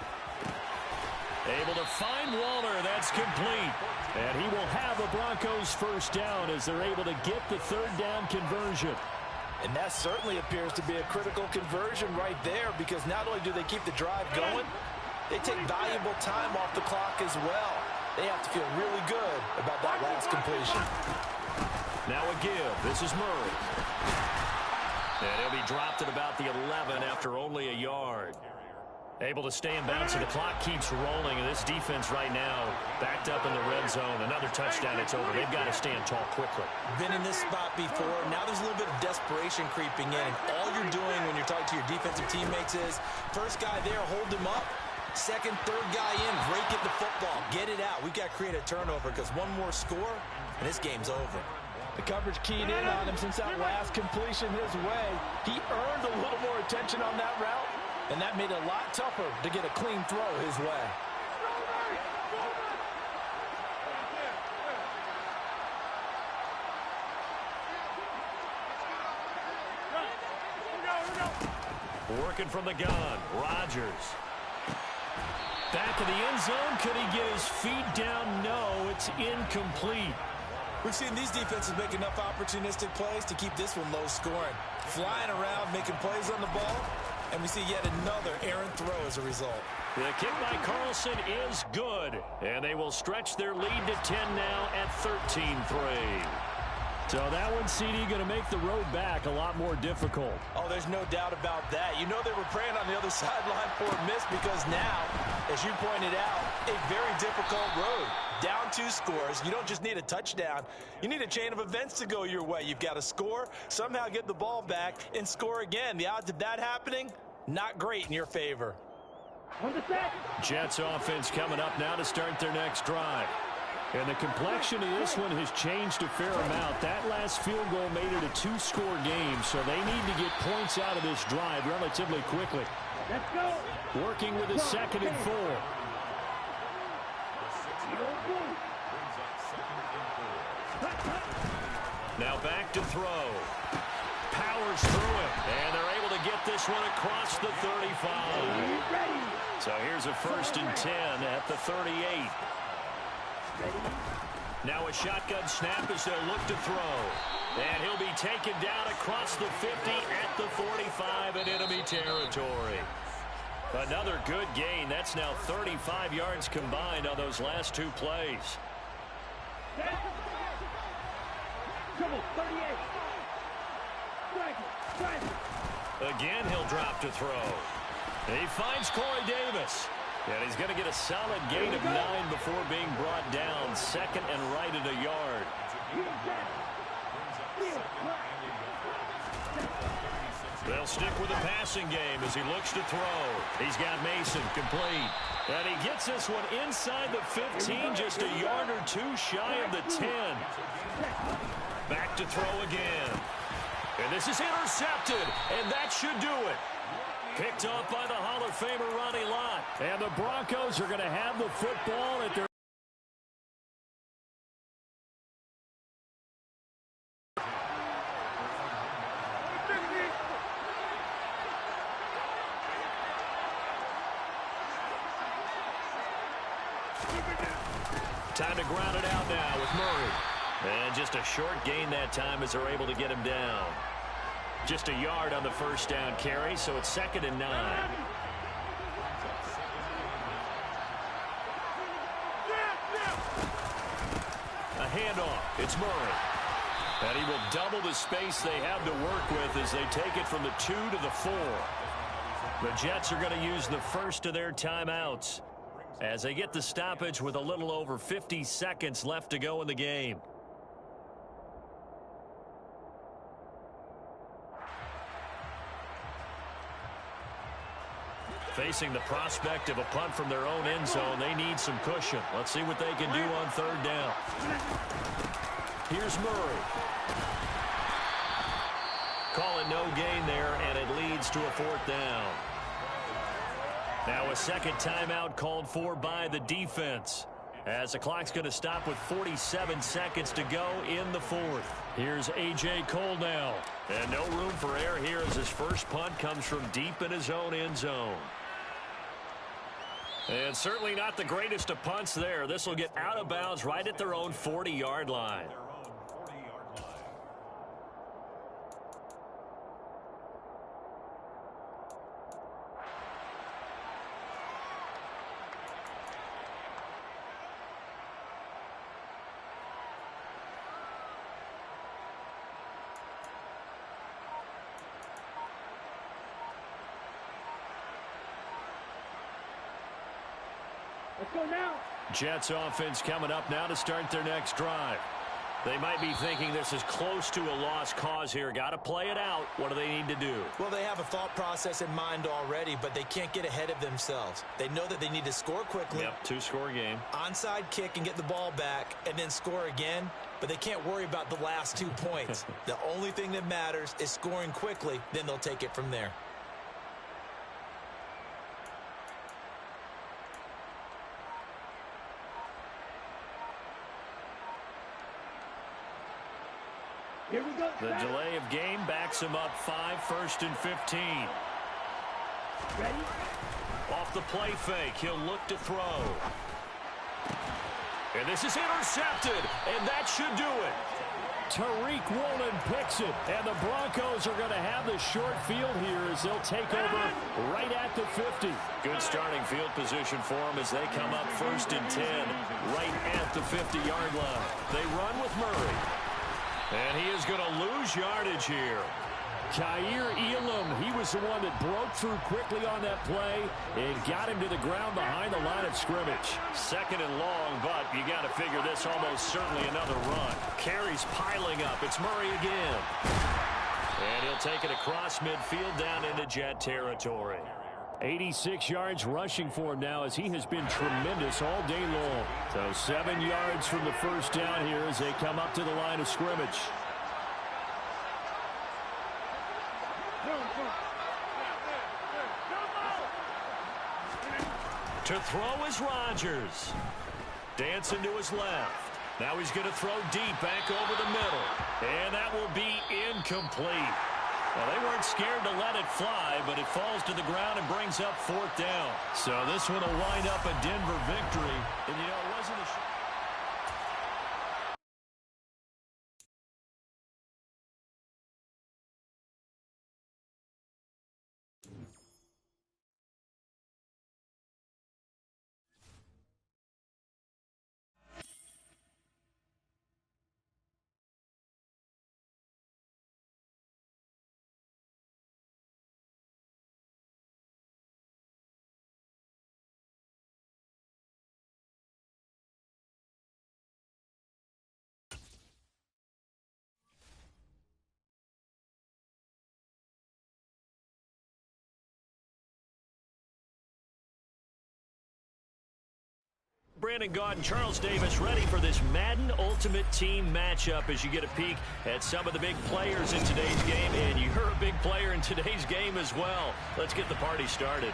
Able to find Waller. That's complete. And he will have a Broncos first down as they're able to get the third down conversion. And that certainly appears to be a critical conversion right there because not only do they keep the drive going, they take valuable time off the clock as well. They have to feel really good about that last completion. Now a give. This is Murray. And he'll be dropped at about the 11 after only a yard. Able to stay in bounds, and the clock keeps rolling. And this defense right now backed up in the red zone. Another touchdown, it's over. They've got to stand tall quickly. Been in this spot before. Now there's a little bit of desperation creeping in. And all you're doing when you're talking to your defensive teammates is, first guy there, hold him up. Second, third guy in, break it the football. Get it out. We've got to create a turnover because one more score, and this game's over. The coverage keyed in on him since that last completion his way. He earned a little more attention on that route, and that made it a lot tougher to get a clean throw his way. Working from the gun, Rodgers. Back of the end zone. Could he get his feet down? No, it's incomplete. We've seen these defenses make enough opportunistic plays to keep this one low scoring. Flying around, making plays on the ball, and we see yet another errant throw as a result. The kick by Carlson is good, and they will stretch their lead to 10 now at 13-3. So that one, CD, going to make the road back a lot more difficult. Oh, there's no doubt about that. You know they were praying on the other sideline for a miss because now, as you pointed out, a very difficult road. Down 2 scores. You don't just need a touchdown. You need a chain of events to go your way. You've got to score, somehow get the ball back, and score again. The odds of that happening, not great in your favor. On the set. Jets offense coming up now to start their next drive. And the complexion of this one has changed a fair amount. That last field goal made it a 2-score game, so they need to get points out of this drive relatively quickly. Let's go. Working with a 2nd and 4. Now back to throw. Powers through it, and they're able to get this one across the 35. So here's a 1st and 10 at the 38. Now a shotgun snap as they'll look to throw. And he'll be taken down across the 50 at the 45 in enemy territory. Another good gain. That's now 35 yards combined on those last 2 plays. Trouble, 38. Again, he'll drop to throw. He finds Corey Davis. And he's going to get a solid gain of 9 before being brought down. 2nd and right at a yard. They'll stick with the passing game as he looks to throw. He's got Mason complete. And he gets this one inside the 15, just a yard or 2 shy of the 10. Back to throw again. And this is intercepted, and that should do it. Picked off by the Hall of Famer Ronnie Lott. And the Broncos are going to have the football at their time to ground it out now with Murray. And just a short gain that time as they're able to get him down. Just a yard on the 1st down carry, so it's 2nd and 9. A handoff. It's Murray. And he will double the space they have to work with as they take it from the 2 to the 4. The Jets are going to use the first of their timeouts as they get the stoppage with a little over 50 seconds left to go in the game. Facing the prospect of a punt from their own end zone, they need some cushion. Let's see what they can do on 3rd down. Here's Murray. Calling no gain there, and it leads to a 4th down. Now a 2nd timeout called for by the defense, as the clock's going to stop with 47 seconds to go in the 4th. Here's A.J. Cole now. And no room for error here as his first punt comes from deep in his own end zone. And certainly not the greatest of punts there. This will get out of bounds right at their own 40-yard line. Let's go now. Jets offense coming up now to start their next drive. They might be thinking this is close to a lost cause here. Got to play it out. What do they need to do? Well, they have a thought process in mind already, but they can't get ahead of themselves. They know that they need to score quickly. Yep, 2-score game. Onside kick and get the ball back and then score again, but they can't worry about the last 2 points. The only thing that matters is scoring quickly, then they'll take it from there. Here we go. The delay of game backs him up 5, 1st and 15. Ready? Off the play fake, he'll look to throw. And this is intercepted, and that should do it. Tariq Woolen picks it, and the Broncos are going to have the short field here as they'll take over right at the 50. Good starting field position for them as they come up 1st and 10, right at the 50-yard line. They run with Murray. And he is going to lose yardage here. Kaiir Elam, he was the one that broke through quickly on that play and got him to the ground behind the line of scrimmage. Second and long, but you got to figure this almost certainly another run. Carries piling up. It's Murray again. And he'll take it across midfield down into Jet territory. 86 yards rushing for him now as he has been tremendous all day long. So 7 yards from the first down here as they come up to the line of scrimmage. To throw is Rodgers. Dancing to his left. Now he's going to throw deep back over the middle. And that will be incomplete. Well, they weren't scared to let it fly, but it falls to the ground and brings up fourth down. So this one will wind up a Denver victory. And, you know, it wasn't a... Brandon Gaud and Charles Davis ready for this Madden Ultimate Team matchup as you get a peek at some of the big players in today's game. And you're a big player in today's game as well. Let's get the party started.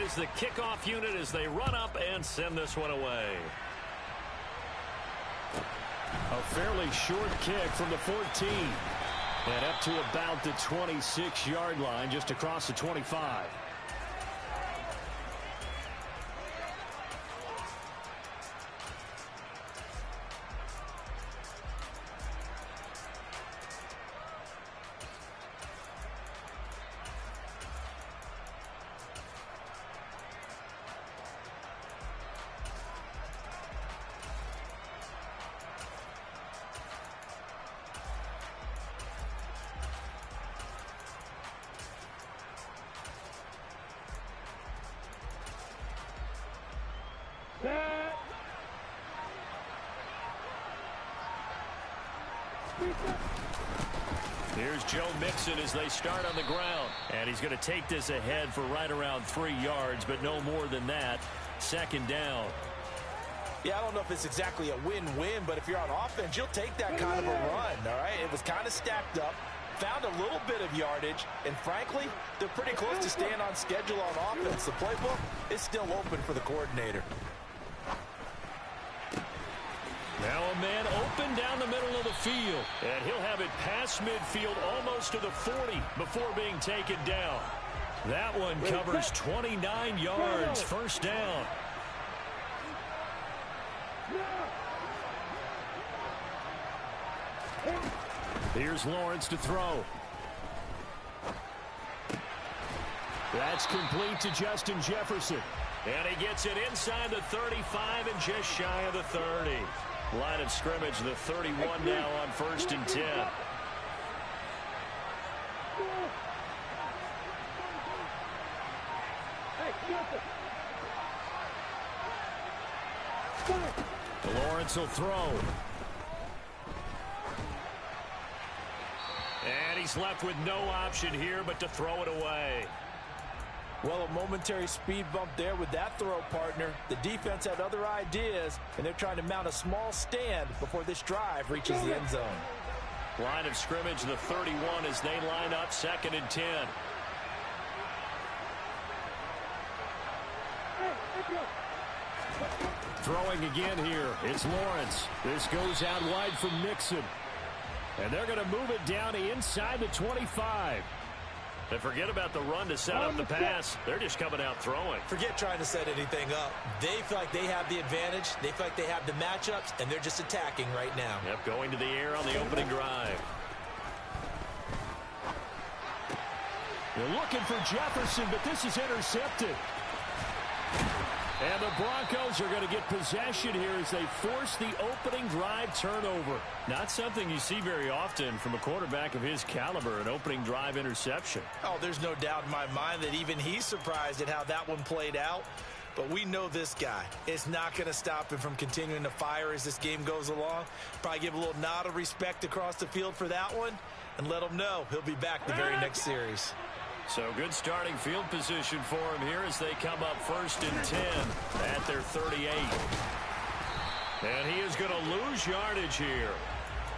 Is the kickoff unit as they run up and send this one away. A fairly short kick from the 14. And up to about the 26-yard line, just across the 25. Here's Joe Mixon as they start on the ground. And he's going to take this ahead for right around 3 yards, but no more than that. Second down. Yeah, I don't know if it's exactly a win-win, but if you're on offense, you'll take that kind of a run, all right? It was kind of stacked up, found a little bit of yardage, and frankly, they're pretty close to staying on schedule on offense. The playbook is still open for the coordinator. Now a man open down the middle of the field. And he'll have it past midfield almost to the 40 before being taken down. That one covers 29 yards. First down. Here's Lawrence to throw. That's complete to Justin Jefferson. And he gets it inside the 35 and just shy of the 30. Line of scrimmage, the 31 now on 1st and 10. Lawrence will throw. And he's left with no option here but to throw it away. Well, a momentary speed bump there with that throw, partner. The defense had other ideas, and they're trying to mount a small stand before this drive reaches the end zone. Line of scrimmage, the 31 as they line up 2nd and 10. Throwing again here. It's Lawrence. This goes out wide from Mixon. And they're going to move it down inside the 25. And forget about the run to set up the pass. They're just coming out throwing. Forget trying to set anything up. They feel like they have the advantage. They feel like they have the matchups, and they're just attacking right now. Yep, going to the air on the opening drive. They're looking for Jefferson, but this is intercepted. And the Broncos are going to get possession here as they force the opening drive turnover. Not something you see very often from a quarterback of his caliber, an opening drive interception. Oh, there's no doubt in my mind that even he's surprised at how that one played out. But we know this guy. It's not going to stop him from continuing to fire as this game goes along. Probably give a little nod of respect across the field for that one and let him know he'll be back the very next series. So good starting field position for him here as they come up 1st and 10 at their 38. And he is going to lose yardage here.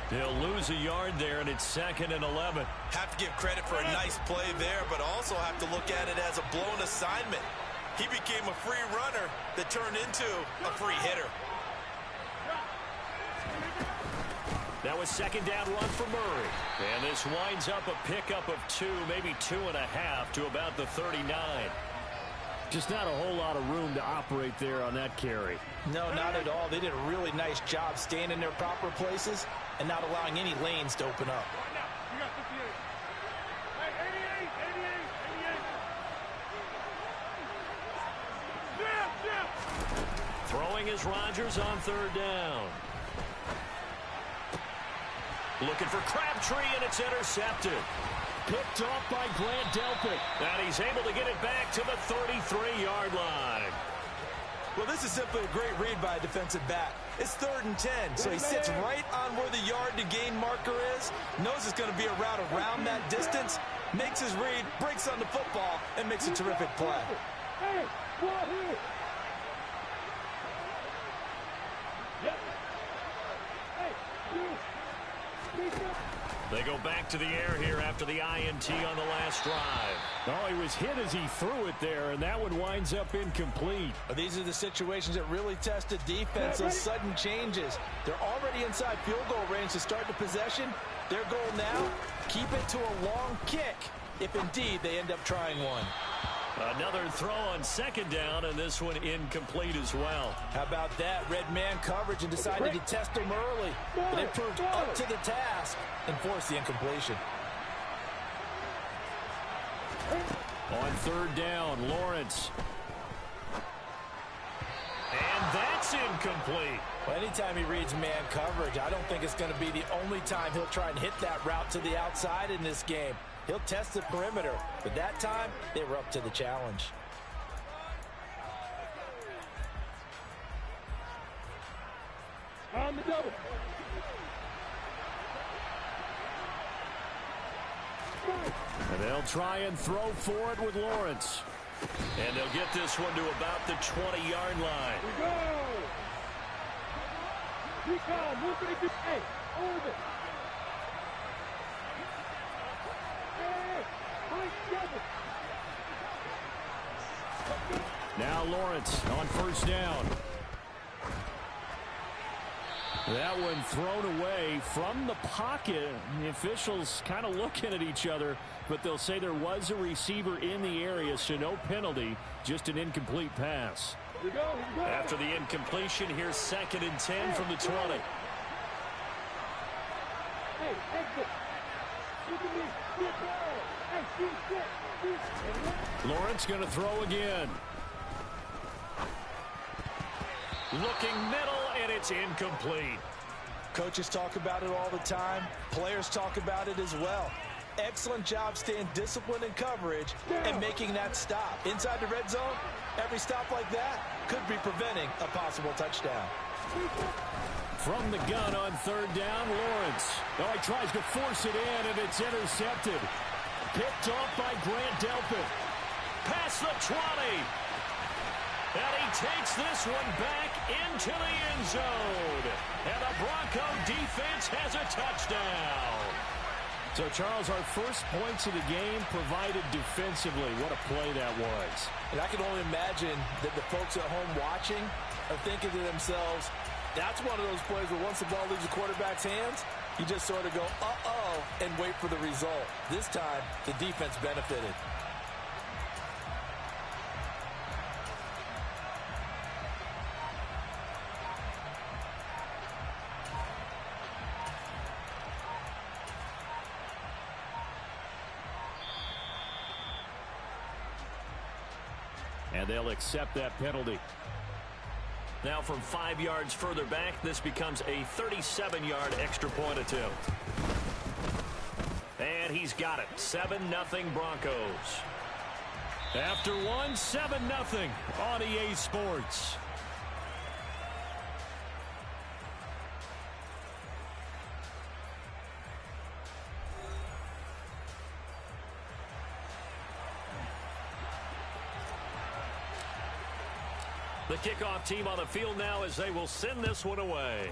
He'll lose a yard there, and it's 2nd and 11. Have to give credit for a nice play there, but also have to look at it as a blown assignment. He became a free runner that turned into a free hitter. That was 2nd down run for Murray. And this winds up a pickup of 2, maybe 2.5 to about the 39. Just not a whole lot of room to operate there on that carry. No, not at all. They did a really nice job staying in their proper places and not allowing any lanes to open up. Throwing is Rodgers on 3rd down. Looking for Crabtree, and it's intercepted. Picked off by Grant Delpit. And he's able to get it back to the 33-yard line. Well, this is simply a great read by a defensive back. It's 3rd and 10, so he sits right on where the yard-to-gain marker is, knows it's going to be a route around that distance, makes his read, breaks on the football, and makes a terrific play. Hey, ball here. Yep. Hey, you. They go back to the air here after the INT on the last drive. Oh, he was hit as he threw it there, and that one winds up incomplete. These are the situations that really test a defense, those sudden changes. They're already inside field goal range to start the possession. Their goal now, keep it to a long kick, if indeed they end up trying one. Another throw on 2nd down, and this one incomplete as well. How about that? Red man coverage and decided to test him early. But it proved up to the task and forced the incompletion. On 3rd down, Lawrence. And that's incomplete. Well, anytime he reads man coverage, I don't think it's going to be the only time he'll try and hit that route to the outside in this game. He'll test the perimeter, but that time, they were up to the challenge. On the double. And they'll try and throw for it with Lawrence. And they'll get this one to about the 20-yard line. We go. Be calm. Look at it. Hey, hold it. Now Lawrence on 1st down. That one thrown away from the pocket. The officials kind of looking at each other, but they'll say there was a receiver in the area, so no penalty, just an incomplete pass. Here we go. After the incompletion, here's 2nd and 10 from the 20. Hey, exit. Look at me. Get ball. Hey, shoot. Lawrence going to throw again. Looking middle, and it's incomplete. Coaches talk about it all the time. Players talk about it as well. Excellent job staying disciplined in coverage and making that stop. Inside the red zone, every stop like that could be preventing a possible touchdown. From the gun on 3rd down, Lawrence. Oh, he tries to force it in, and it's intercepted. Picked off by Grant Delpit. Past the 20. And he takes this one back into the end zone. And the Bronco defense has a touchdown. So, Charles, our first points of the game provided defensively. What a play that was. And I can only imagine that the folks at home watching are thinking to themselves, that's one of those plays where once the ball leaves the quarterback's hands, you just sort of go, uh-oh, and wait for the result. This time, the defense benefited. And they'll accept that penalty. Now from 5 yards further back, this becomes a 37-yard extra point attempt. And he's got it. 7-0 Broncos. After one, 7-0 on EA Sports. The kickoff team on the field now as they will send this one away.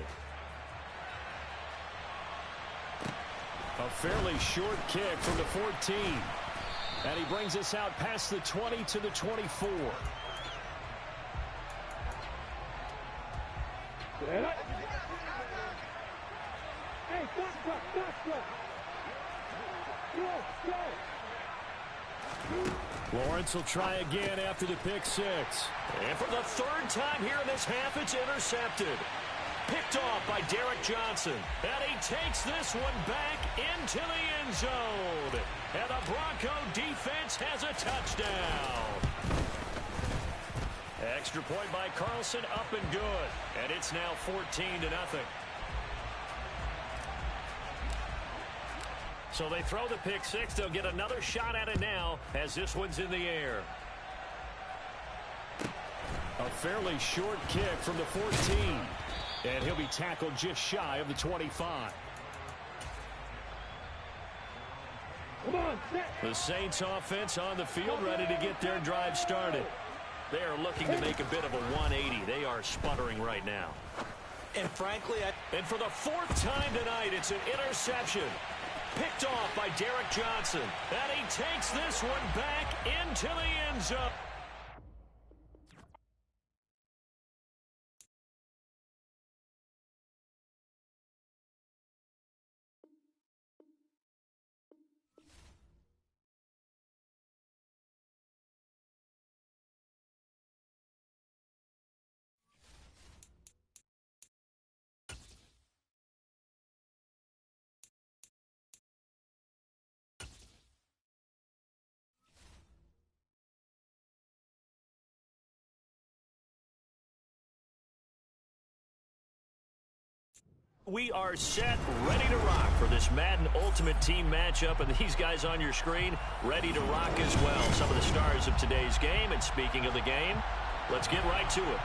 A fairly short kick from the 14. And he brings us out past the 20 to the 24. Hey, stop. Go. Lawrence will try again after the pick six. And for the third time here in this half, it's intercepted. Picked off by Derek Johnson. And he takes this one back into the end zone. And the Bronco defense has a touchdown. Extra point by Carlson, up and good. And it's now 14-0. So they throw the pick six. They'll get another shot at it now as this one's in the air. A fairly short kick from the 14. And he'll be tackled just shy of the 25. Come on, set. The Saints offense on the field, ready to get their drive started. They are looking to make a bit of a 180. They are sputtering right now. And frankly, and for the fourth time tonight, it's an interception. Picked off by Derek Johnson. And he takes this one back into the end zone. We are set, ready to rock for this Madden Ultimate Team matchup. And these guys on your screen, ready to rock as well. Some of the stars of today's game. And speaking of the game, let's get right to it.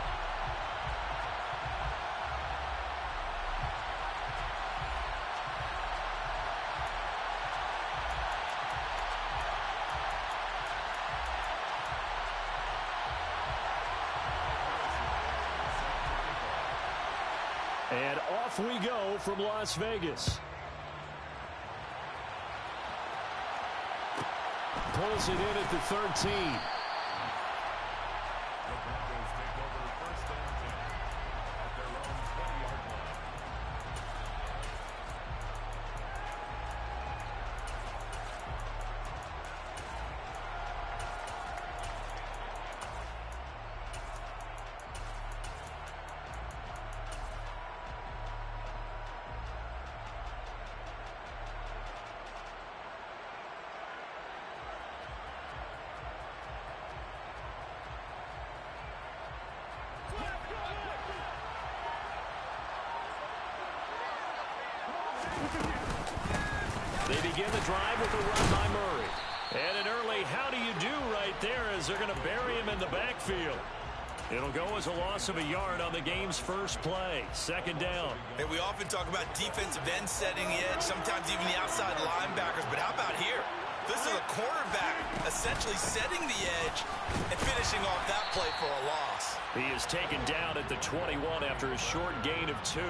And off we go from Las Vegas. Pulls it in at the 13. They begin the drive with a run by Murray. And an early how do you do right there as they're going to bury him in the backfield. It'll go as a loss of a yard on the game's first play. Second down. And we often talk about defensive ends setting the edge, sometimes even the outside linebackers. But how about here? This is a quarterback essentially setting the edge and finishing off that play for a loss. He is taken down at the 21 after a short gain of 2.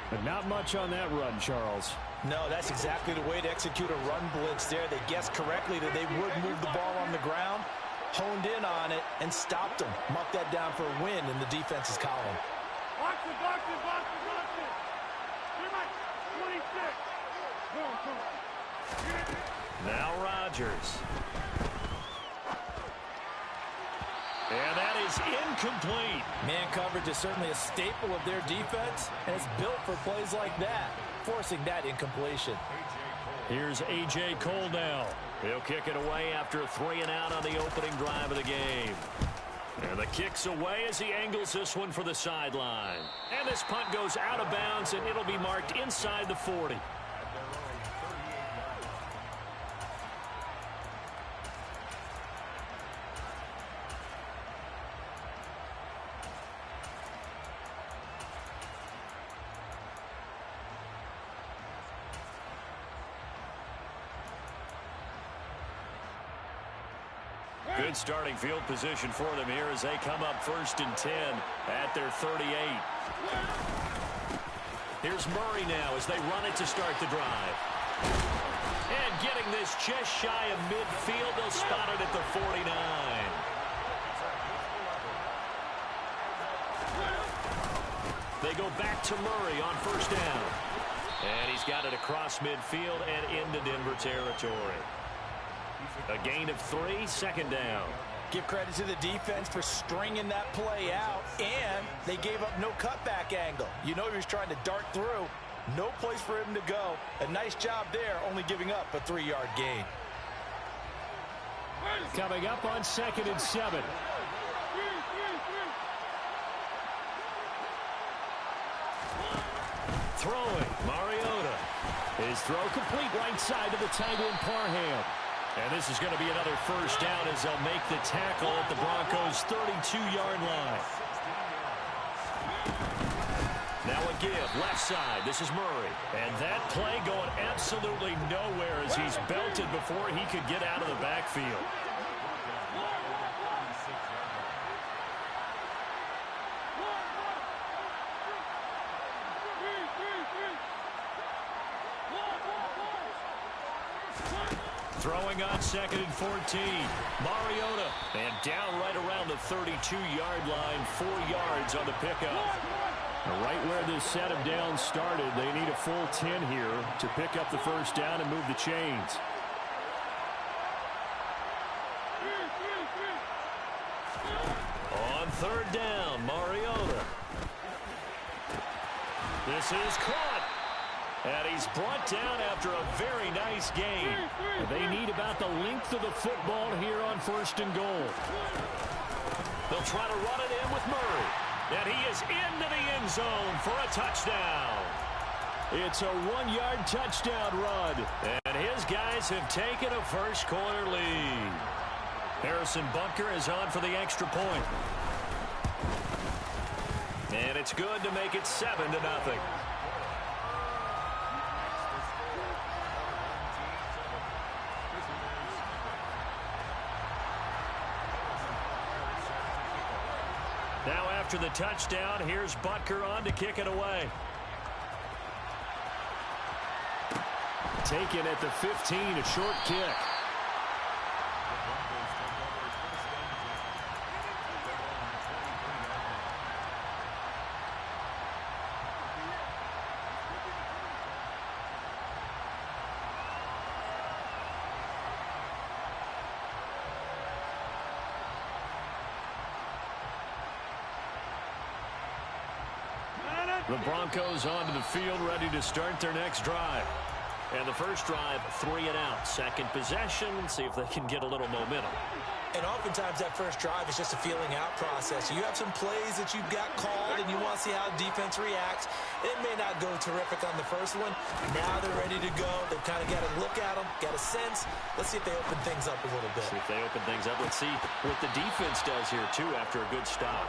But not much on that run, Charles. No, that's exactly the way to execute a run blitz there. They guessed correctly that they would move the ball on the ground, honed in on it, and stopped them. Marked that down for a win in the defense's column. Box it. You're like 26. Come on. Now Rodgers. And that is incomplete. Man coverage is certainly a staple of their defense, and it's built for plays like that, forcing that incompletion. Here's A.J. Cole now. He'll kick it away after a 3-and-out on the opening drive of the game. And the kick's away as he angles this one for the sideline. And this punt goes out of bounds, and it'll be marked inside the 40. Good starting field position for them here as they come up 1st and 10 at their 38. Here's Murray now as they run it to start the drive. And getting this just shy of midfield, they'll spot it at the 49. They go back to Murray on 1st down. And he's got it across midfield and into Denver territory. A gain of 3, 2nd down. Give credit to the defense for stringing that play out, and they gave up no cutback angle. You know he was trying to dart through. No place for him to go. A nice job there, only giving up a 3-yard gain. Coming up on 2nd and 7. Throwing, Mariota. His throw complete right side to the tight end Parham. And this is going to be another 1st down as they'll make the tackle at the Broncos' 32-yard line. Now a give, left side. This is Murray. And that play going absolutely nowhere as he's belted before he could get out of the backfield. Throwing on 2nd and 14. Mariota. And down right around the 32-yard line. 4 yards on the pickup. Right where this set of downs started, they need a full 10 here to pick up the 1st down and move the chains. On 3rd down, Mariota. This is caught. And he's brought down after a very nice gain. They need about the length of the football here on 1st and goal. They'll try to run it in with Murray. And he is into the end zone for a touchdown. It's a 1-yard touchdown run. And his guys have taken a first-quarter lead. Harrison Butker is on for the extra point. And it's good to make it 7-0. Now after the touchdown, here's Butker on to kick it away. Taken at the 15, a short kick. The Broncos onto the field, ready to start their next drive. And the first drive, 3-and-out. Second possession, see if they can get a little momentum. And oftentimes that first drive is just a feeling out process. You have some plays that you've got called and you want to see how defense reacts. It may not go terrific on the first one. Now they're ready to go. They've kind of got to look at them, got a sense. Let's see if they open things up a little bit. See if they open things up. Let's see what the defense does here, too, after a good stop.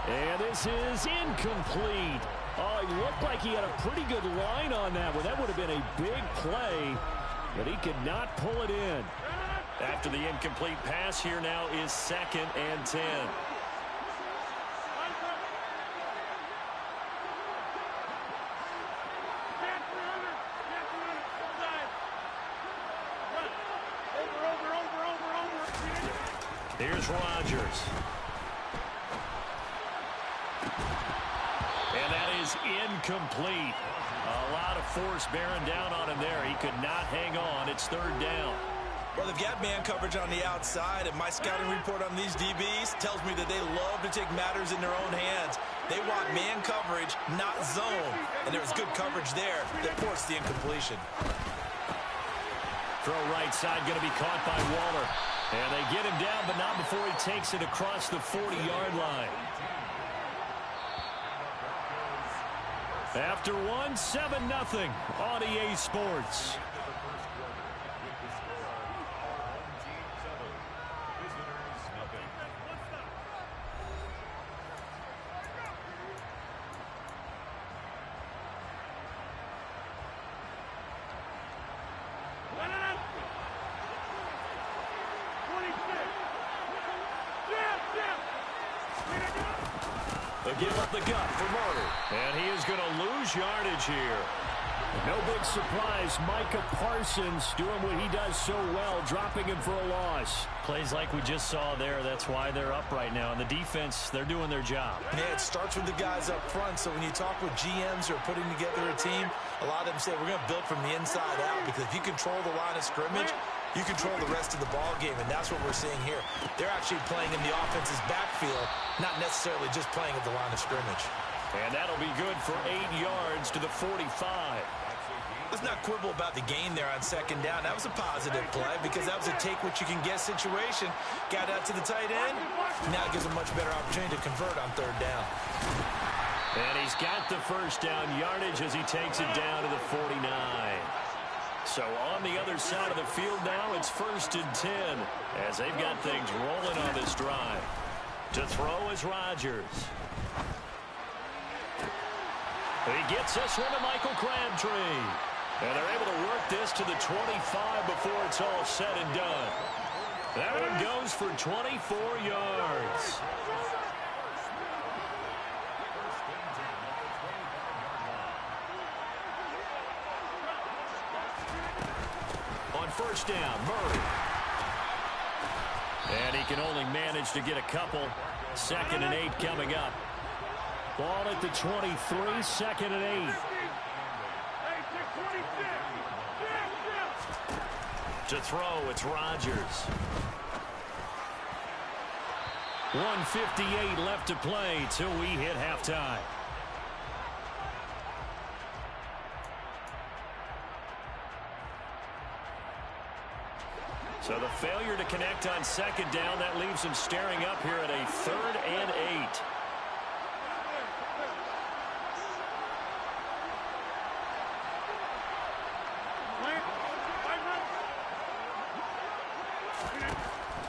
And this is incomplete. Oh, he looked like he had a pretty good line on that one. That would have been a big play, but he could not pull it in. After the incomplete pass, here now is 2nd and 10. Here's Rodgers. And that is incomplete. A lot of force bearing down on him there. He could not hang on. It's 3rd down. Well, they've got man coverage on the outside, and my scouting report on these DBs tells me that they love to take matters in their own hands. They want man coverage, not zone. And there was good coverage there that forced the incompletion. Throw right side going to be caught by Waller. And they get him down, but not before he takes it across the 40-yard line. After one, 7-0 on EA Sports. They'll give up the gut for Murray. And he is going to lose yardage here. No big surprise. Micah Parsons doing what he does so well, dropping him for a loss. Plays like we just saw there. That's why they're up right now. And the defense, they're doing their job. Yeah, it starts with the guys up front. So when you talk with GMs who are putting together a team, a lot of them say we're going to build from the inside out, because if you control the line of scrimmage, you control the rest of the ball game, and that's what we're seeing here. They're actually playing in the offense's backfield, not necessarily just playing at the line of scrimmage. And that'll be good for 8 yards to the 45. Let's not quibble about the gain there on second down. That was a positive play because that was a take-what-you-can-get situation. Got out to the tight end. Now it gives a much better opportunity to convert on third down. And he's got the first down yardage as he takes it down to the 49. So on the other side of the field now, it's 1st and 10 as they've got things rolling on this drive. To throw is Rodgers. He gets this one to Michael Crabtree. And they're able to work this to the 25 before it's all said and done. That one goes for 24 yards. On first down, Murray. And he can only manage to get a couple. 2nd and 8 coming up. Ball at the 23, 2nd and 8. To throw, it's Rodgers. 1:58 left to play till we hit halftime. So the failure to connect on second down, that leaves them staring up here at a 3rd and 8.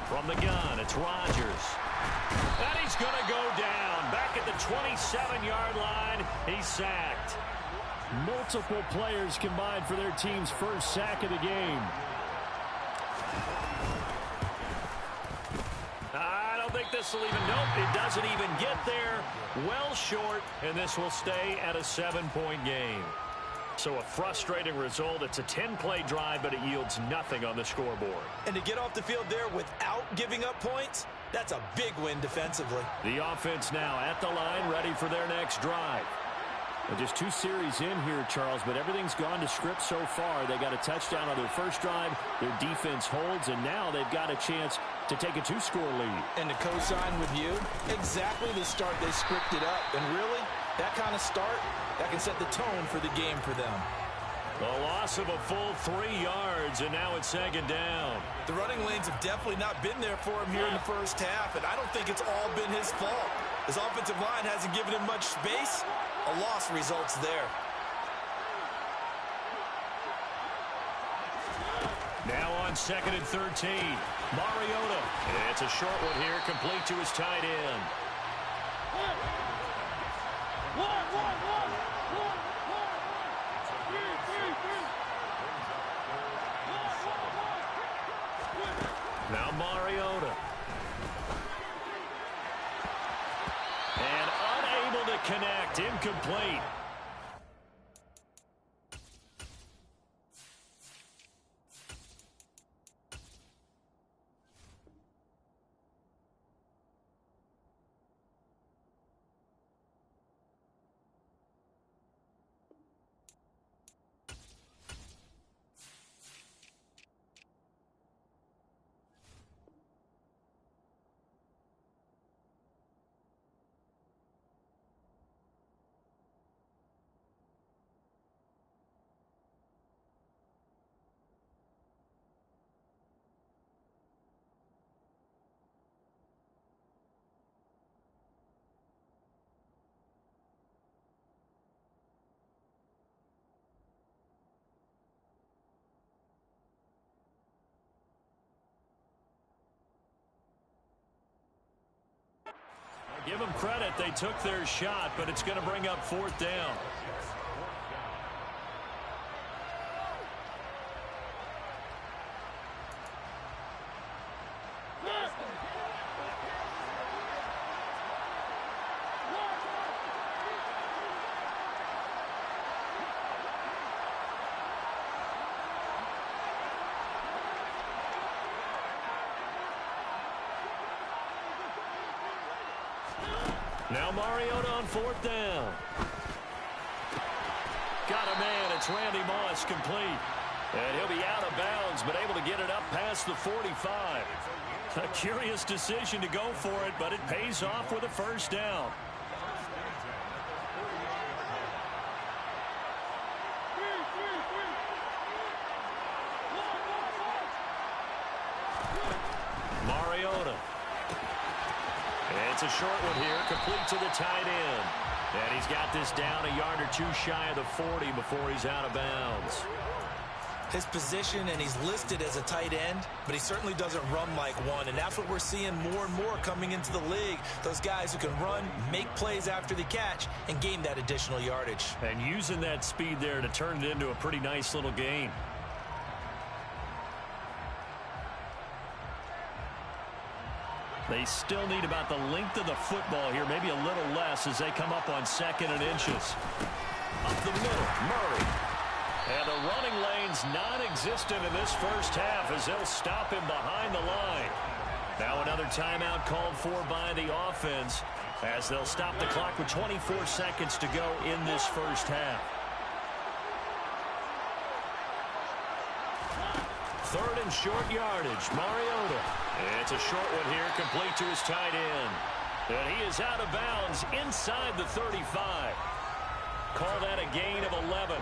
From the gun, it's Rodgers. And he's going to go down. Back at the 27-yard line, he's sacked. Multiple players combined for their team's first sack of the game. I don't think this will even, nope, it doesn't even get there. Well short, and this will stay at a 7-point game. So a frustrating result. It's a 10-play drive, but it yields nothing on the scoreboard. And to get off the field there without giving up points, that's a big win defensively. The offense now at the line, ready for their next drive. And just 2 series in here, Charles, but everything's gone to script so far. They got a touchdown on their first drive. Their defense holds, and now they've got a chance to take a 2-score lead. And to co-sign with you, exactly the start they scripted up. And really, that kind of start, that can set the tone for the game for them. A loss of a full 3 yards, and now it's 2nd down. The running lanes have definitely not been there for him here in the first half, and I don't think it's all been his fault. His offensive line hasn't given him much space. A loss results there. Now on 2nd and 13. Mariota. It's a short one here, complete to his tight end. Now Mariota. And unable to connect. Incomplete. Give them credit. They took their shot, but it's going to bring up 4th down. Now Mariota on 4th down. Got a man. It's Randy Moss, complete. And he'll be out of bounds, but able to get it up past the 45. A curious decision to go for it, but it pays off with a 1st down. Mariota. It's a short one here, complete to the tight end. And he's got this down a yard or 2 shy of the 40 before he's out of bounds. His position, and he's listed as a tight end, but he certainly doesn't run like one, and that's what we're seeing more and more coming into the league. Those guys who can run, make plays after the catch, and gain that additional yardage. And using that speed there to turn it into a pretty nice little gain. They still need about the length of the football here, maybe a little less as they come up on 2nd and inches. Up the middle, Murray. And the running lane's non-existent in this first half as they'll stop him behind the line. Now another timeout called for by the offense as they'll stop the clock with 24 seconds to go in this first half. 3rd and short yardage, Mariota. It's a short one here, complete to his tight end. And he is out of bounds inside the 35. Call that a gain of 11.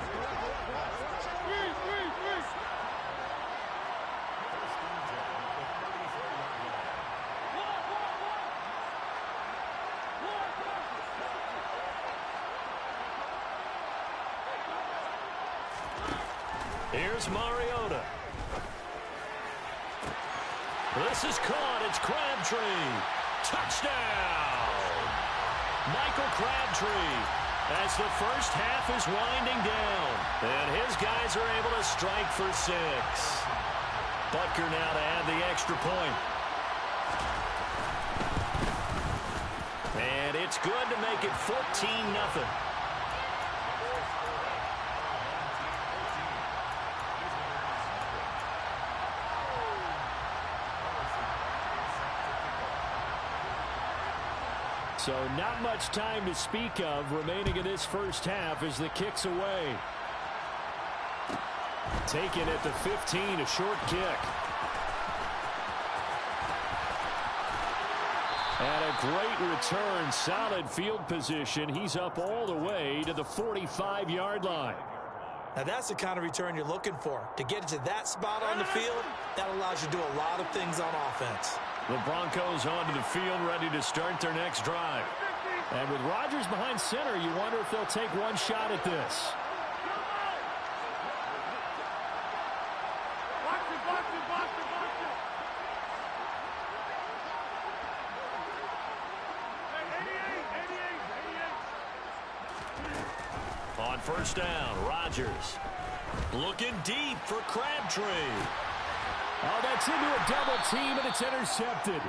Here's Mariota. This is caught. It's Crabtree. Touchdown! Michael Crabtree as the first half is winding down. And his guys are able to strike for 6. Butker now to add the extra point. And it's good to make it 14-0. So not much time to speak of remaining in this first half as the kick's away. Taken at the 15, a short kick. And a great return, solid field position. He's up all the way to the 45-yard line. Now that's the kind of return you're looking for. To get it to that spot on the field, that allows you to do a lot of things on offense. The Broncos onto the field, ready to start their next drive. And with Rodgers behind center, you wonder if they'll take one shot at this. On 1st down, Rodgers looking deep for Crabtree. Oh, that's into a double team, and it's intercepted.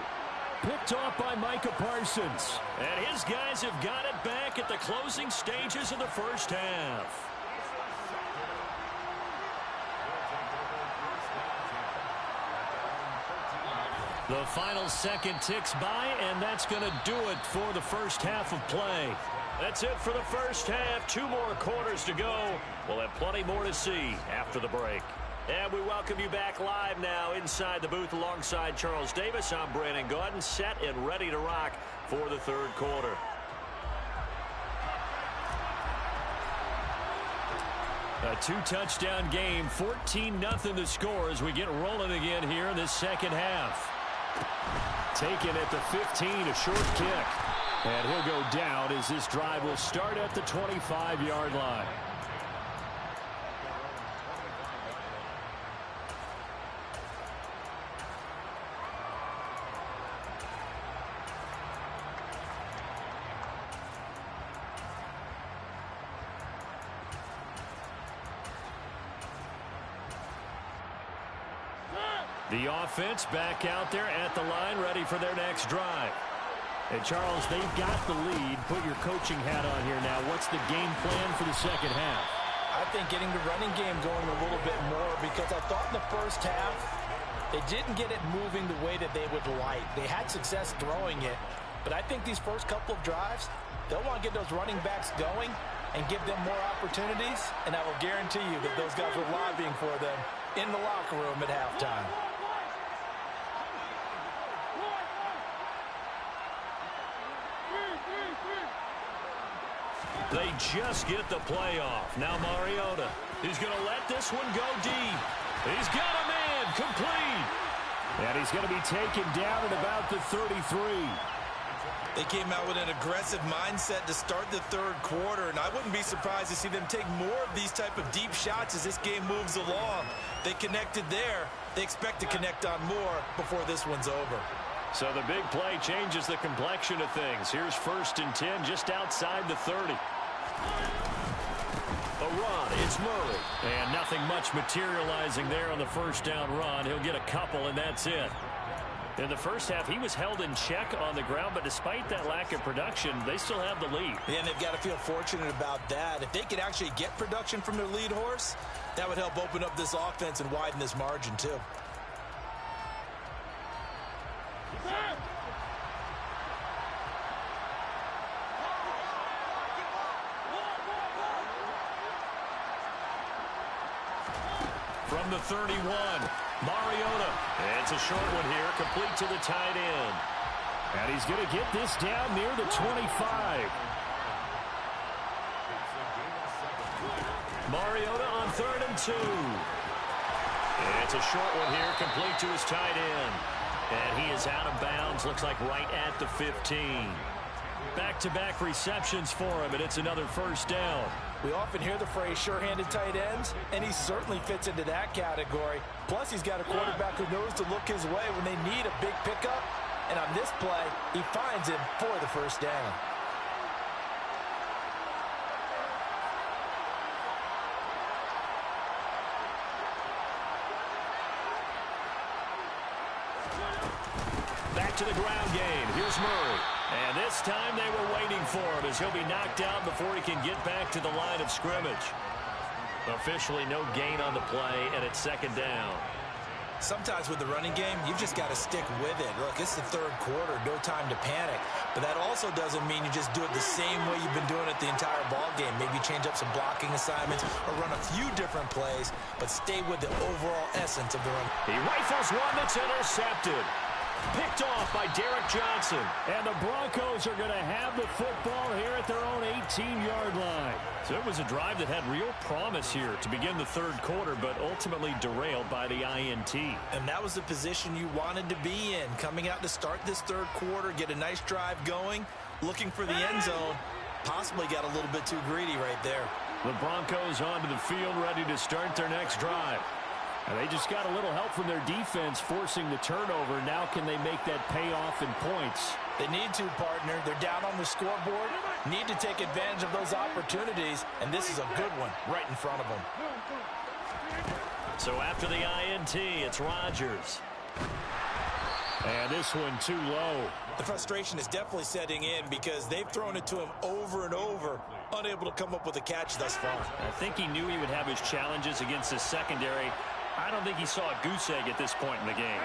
Picked off by Micah Parsons. And his guys have got it back at the closing stages of the first half. The final second ticks by, and that's going to do it for the first half of play. That's it for the first half. 2 more quarters to go. We'll have plenty more to see after the break. And we welcome you back live now inside the booth alongside Charles Davis. I'm Brandon Gaudin, set and ready to rock for the 3rd quarter. A 2-touchdown game, 14-0 the score as we get rolling again here in this second half. Taken at the 15, a short kick. And he'll go down as this drive will start at the 25-yard line. The offense back out there at the line, ready for their next drive. And, Charles, they've got the lead. Put your coaching hat on here now. What's the game plan for the second half? I think getting the running game going a little bit more, because I thought in the first half they didn't get it moving the way that they would like. They had success throwing it, but I think these first couple of drives, they'll want to get those running backs going and give them more opportunities, and I will guarantee you that those guys were lobbying for them in the locker room at halftime. They just get the play off. Now Mariota. He's going to let this one go deep. He's got a man complete. And he's going to be taken down at about the 33. They came out with an aggressive mindset to start the third quarter, and I wouldn't be surprised to see them take more of these type of deep shots as this game moves along. They connected there. They expect to connect on more before this one's over. So the big play changes the complexion of things. Here's 1st and 10 just outside the 30. A run, it's Murray. And nothing much materializing there on the first down run. He'll get a couple, and that's it. In the first half, he was held in check on the ground, but despite that lack of production, they still have the lead. Yeah, and they've got to feel fortunate about that. If they could actually get production from their lead horse, that would help open up this offense and widen this margin too. From the 31, Mariota. It's a short one here, complete to the tight end. And he's going to get this down near the 25. Mariota on 3rd and 2. It's a short one here, complete to his tight end. And he is out of bounds, looks like right at the 15. Back-to-back receptions for him, and it's another first down. We often hear the phrase sure-handed tight ends, and he certainly fits into that category. Plus, he's got a quarterback who knows to look his way when they need a big pickup. And on this play, he finds him for the first down. Back to the ground game. Here's Murray. And this time they were waiting for him as he'll be knocked down before he can get back to the line of scrimmage. Officially no gain on the play, and it's 2nd down. Sometimes with the running game, you've just got to stick with it. Look, it's the third quarter, no time to panic. But that also doesn't mean you just do it the same way you've been doing it the entire ball game. Maybe change up some blocking assignments or run a few different plays, but stay with the overall essence of the run. He rifles one that's intercepted. Picked off by Derek Johnson. And the Broncos are going to have the football here at their own 18-yard line. So it was a drive that had real promise here to begin the third quarter, but ultimately derailed by the INT. And that was the position you wanted to be in. Coming out to start this third quarter, get a nice drive going, looking for the end zone. Possibly got a little bit too greedy right there. The Broncos onto the field, ready to start their next drive. And they just got a little help from their defense forcing the turnover. Now can they make that pay off in points? They need to, partner. They're down on the scoreboard. Need to take advantage of those opportunities, and this is a good one right in front of them. So after the INT, it's Rodgers. And this one too low. The frustration is definitely setting in because they've thrown it to him over and over, unable to come up with a catch thus far. I think he knew he would have his challenges against his secondary. I don't think he saw a goose egg at this point in the game.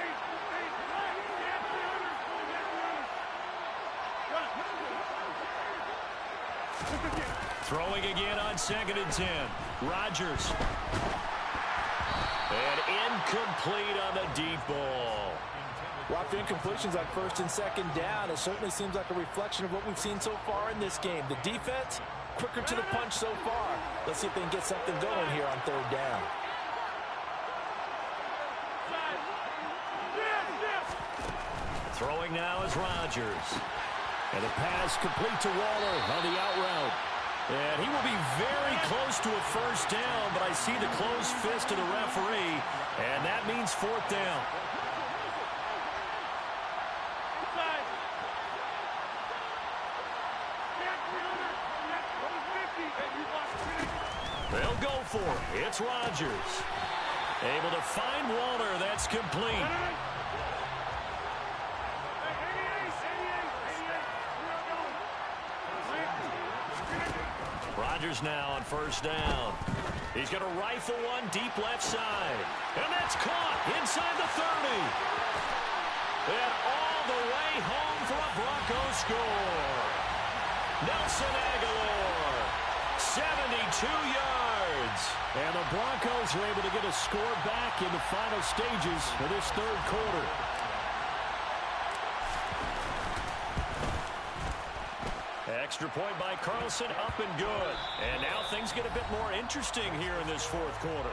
Throwing again on 2nd and 10. Rodgers. And incomplete on the deep ball. Well, after incompletions on 1st and 2nd down, it certainly seems like a reflection of what we've seen so far in this game. The defense, quicker to the punch so far. Let's see if they can get something going here on 3rd down. Throwing now is Rodgers. And a pass complete to Waller on the out route. And he will be very close to a first down, but I see the closed fist of the referee, and that means 4th down. They'll go for it. It's Rodgers. Able to find Walter. That's complete. Rodgers now on first down. He's going to rifle one deep left side. And that's caught inside the 30. And all the way home for a Broncos score. Nelson Aguilar, 72 yards. And the Broncos are able to get a score back in the final stages of this third quarter. Extra point by Carlson, up and good. And now things get a bit more interesting here in this fourth quarter.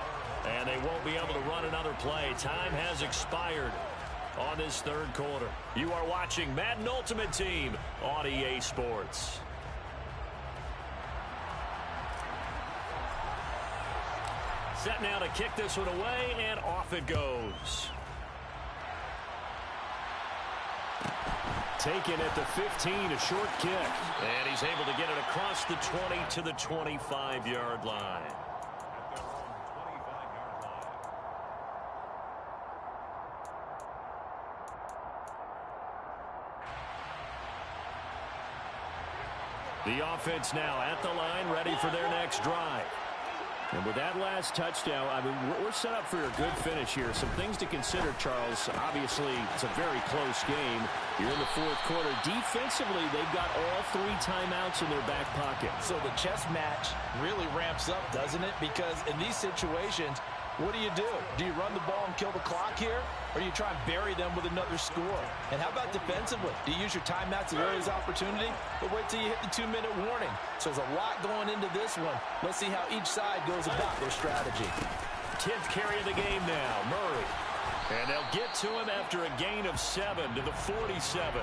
And they won't be able to run another play. Time has expired on this third quarter. You are watching Madden Ultimate Team on EA Sports. Set now to kick this one away, and off it goes. Taken at the 15, a short kick. And he's able to get it across the 20 to the 25-yard line. The offense now at the line, ready for their next drive. And with that last touchdown, I mean, we're set up for a good finish here. Some things to consider, Charles. Obviously, it's a very close game. You're in the fourth quarter. Defensively, they've got all 3 timeouts in their back pocket. So the chess match really ramps up, doesn't it? Because in these situations, what do? Do you run the ball and kill the clock here? Or do you try and bury them with another score? And how about defensively? Do you use your timeouts at earliest opportunity? But wait till you hit the 2-minute warning. So there's a lot going into this one. Let's see how each side goes about their strategy. 10th carry of the game now, Murray. And they'll get to him after a gain of 7 to the 47.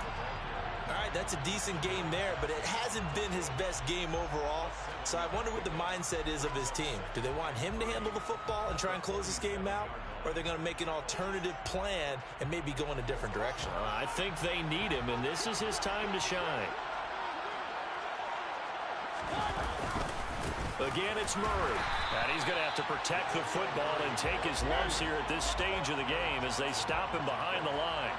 All right, that's a decent game there, but it hasn't been his best game overall. So I wonder what the mindset is of his team. Do they want him to handle the football and try and close this game out? Or are they going to make an alternative plan and maybe go in a different direction? I think they need him, and this is his time to shine. Again, it's Murray. And he's going to have to protect the football and take his lumps here at this stage of the game as they stop him behind the line.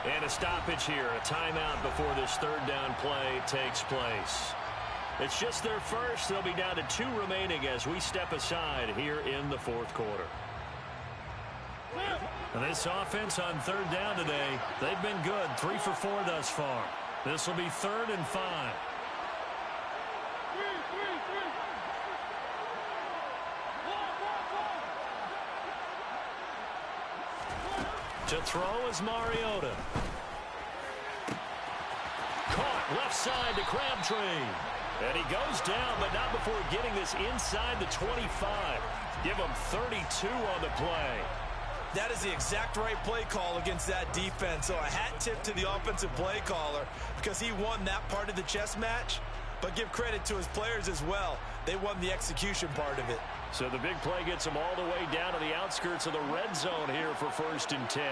And a stoppage here, a timeout before this third down play takes place. It's just their first. They'll be down to 2 remaining as we step aside here in the fourth quarter. And this offense on third down today, they've been good. 3 for 4 thus far. This will be 3rd and 5. To throw is Mariota. Caught left side to Crabtree. And he goes down, but not before getting this inside the 25. Give him 32 on the play. That is the exact right play call against that defense. So a hat tip to the offensive play caller because he won that part of the chess match. But give credit to his players as well. They won the execution part of it. So the big play gets them all the way down to the outskirts of the red zone here for 1st and 10.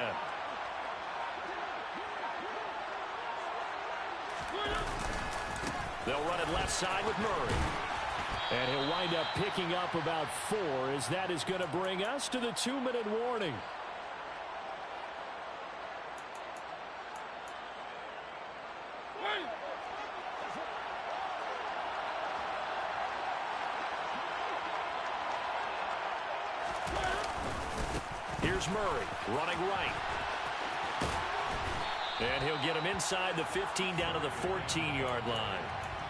They'll run it left side with Murray. And he'll wind up picking up about 4 as that is going to bring us to the 2-minute warning. Here's Murray running right. And he'll get him inside the 15 down to the 14-yard line.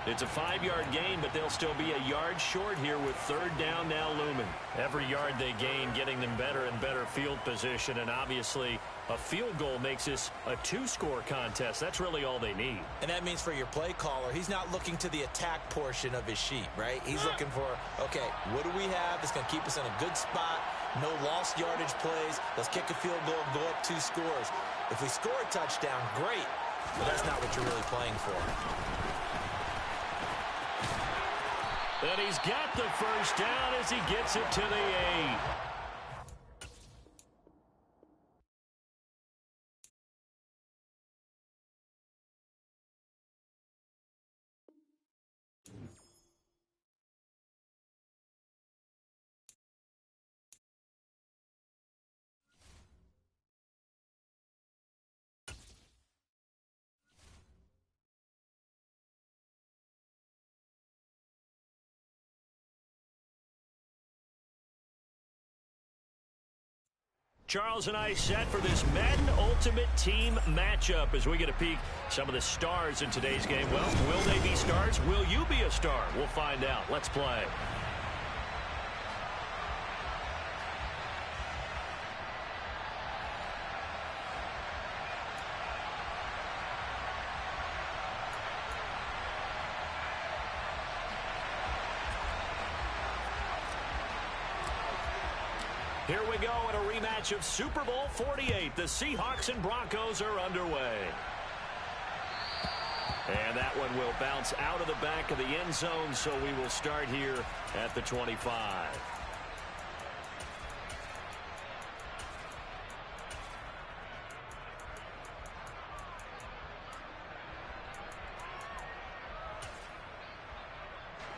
It's a 5-yard gain, but they'll still be a yard short here with 3rd down now looming. Every yard they gain getting them better and better field position, and obviously a field goal makes this a 2-score contest. That's really all they need. And that means for your play caller, he's not looking to the attack portion of his sheet, right? He's looking for, okay, what do we have that's going to keep us in a good spot? No lost yardage plays. Let's kick a field goal and go up 2 scores. If we score a touchdown, great, but that's not what you're really playing for. And he's got the first down as he gets it to the 8. Charles and I set for this Madden Ultimate Team matchup as we get a peek some of the stars in today's game. Well, will they be stars? Will you be a star? We'll find out. Let's play. Here we go in a rematch of Super Bowl 48. The Seahawks and Broncos are underway. And that one will bounce out of the back of the end zone, so we will start here at the 25.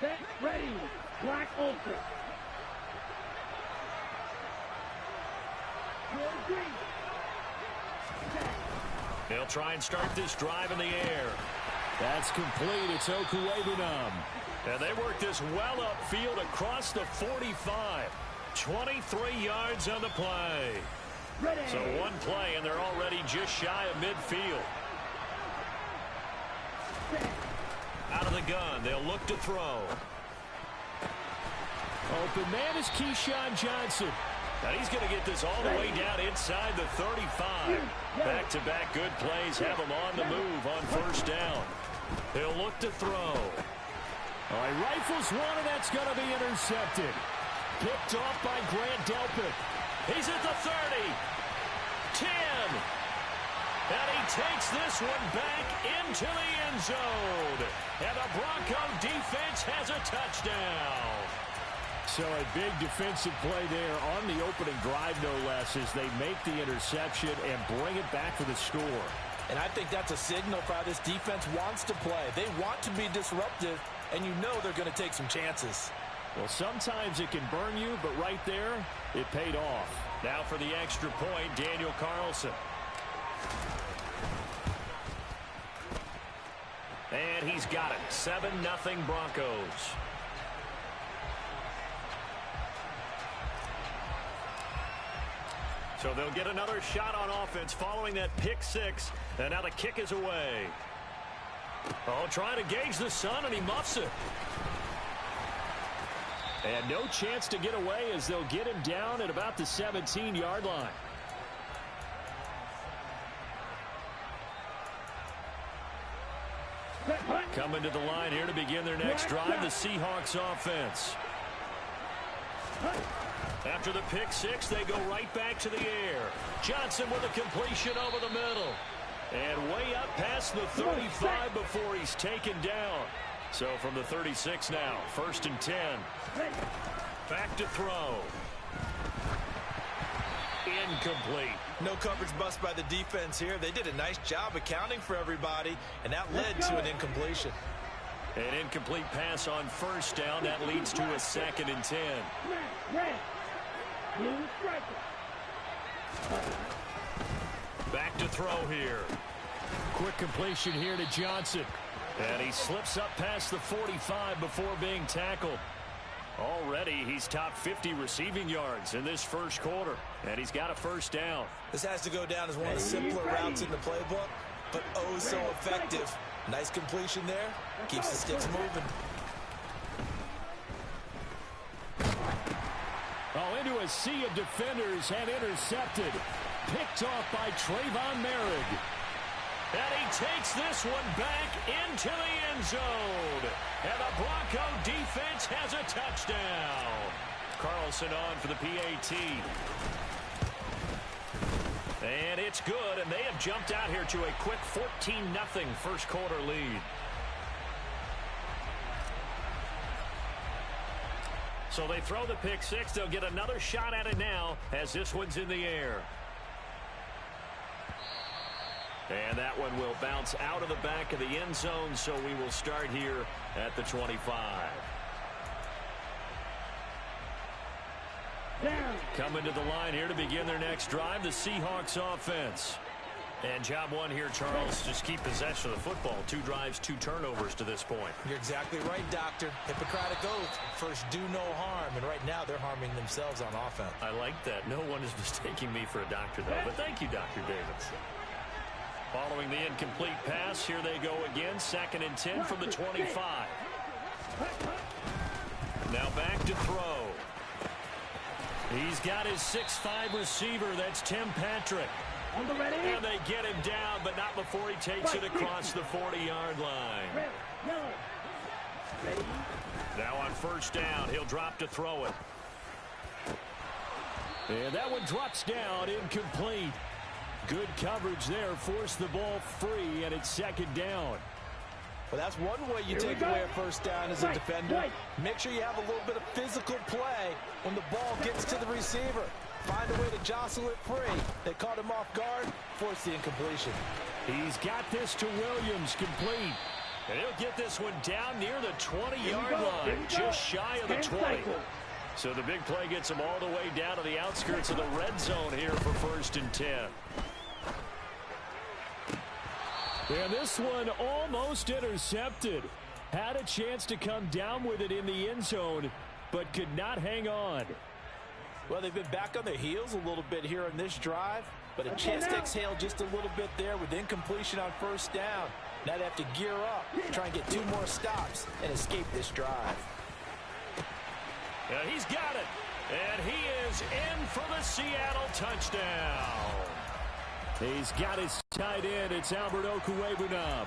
Set, ready. Black Ultra. They'll try and start this drive in the air. That's complete. It's Okuwebunam. And they work this well upfield across the 45. 23 yards on the play. Ready. So one play, and they're already just shy of midfield. Out of the gun, they'll look to throw. Open man is Keyshawn Johnson. And he's going to get this all the way down inside the 35. Back-to-back good plays have him on the move on first down. He'll look to throw. All right, rifles one, and that's going to be intercepted. Picked off by Grant Delpit. He's at the 30. 10. And he takes this one back into the end zone. And the Bronco defense has a touchdown. So a big defensive play there on the opening drive, no less, as they make the interception and bring it back for the score. And I think that's a signal for how this defense wants to play. They want to be disruptive, and you know they're going to take some chances. Well, sometimes it can burn you, but right there, it paid off. Now for the extra point, Daniel Carlson. And he's got it. 7-0 Broncos. So they'll get another shot on offense following that pick six. And now the kick is away. Oh, trying to gauge the sun, and he muffs it. And no chance to get away as they'll get him down at about the 17-yard line. Coming to the line here to begin their next drive, the Seahawks offense. After the pick six, they go right back to the air. Johnson with a completion over the middle. And way up past the 35 before he's taken down. So from the 36 now, 1st and 10. Back to throw. Incomplete. No coverage bust by the defense here. They did a nice job accounting for everybody, and that led to an incompletion. An incomplete pass on first down. That leads to a 2nd and 10. Back to throw here. Quick completion here to Johnson. And he slips up past the 45 before being tackled. Already, he's top 50 receiving yards in this first quarter. And he's got a first down. This has to go down as one of the simpler routes in the playbook, but oh so effective. Nice completion there. Keeps the sticks moving. Oh, into a sea of defenders and intercepted. Picked off by Trayvon Merrick. And he takes this one back into the end zone. And the Bronco defense has a touchdown. Carlson on for the PAT. And it's good, and they have jumped out here to a quick 14-0 first quarter lead. So they throw the pick six. They'll get another shot at it now as this one's in the air. And that one will bounce out of the back of the end zone, so we will start here at the 25. Coming to the line here to begin their next drive, the Seahawks offense. And job one here, Charles, just keep possession of the football. 2 drives, 2 turnovers to this point. You're exactly right, Doctor. Hippocratic oath. First, do no harm. And right now, they're harming themselves on offense. I like that. No one is mistaking me for a doctor, though. But thank you, Dr. Davis. Following the incomplete pass, here they go again. 2nd and 10 from the 25. Now back to throw. He's got his 6'5 receiver. That's Tim Patrick. On the ready. And they get him down, but not before he takes it across the 40-yard line. Red, yellow. Ready. Now on 1st down, he'll drop to throw it. And that one drops down, incomplete. Good coverage there, forced the ball free, and it's 2nd down. Well, that's one way you take away a 1st down as a defender. Make sure you have a little bit of physical play when the ball gets to the receiver. Find a way to jostle it free. They caught him off guard, forced the incompletion. He's got this to Williams, complete. And he'll get this one down near the 20-yard line, just shy of the 20. So the big play gets him all the way down to the outskirts of the red zone here for 1st and 10. And this one almost intercepted. Had a chance to come down with it in the end zone, but could not hang on. Well, they've been back on their heels a little bit here in this drive, but a chance to exhale just a little bit there with incompletion on 1st down. Now they have to gear up, try and get 2 more stops, and escape this drive. And he's got it. And he is in for the Seattle touchdown. He's got his tight end. It's Albert Okwuegbunam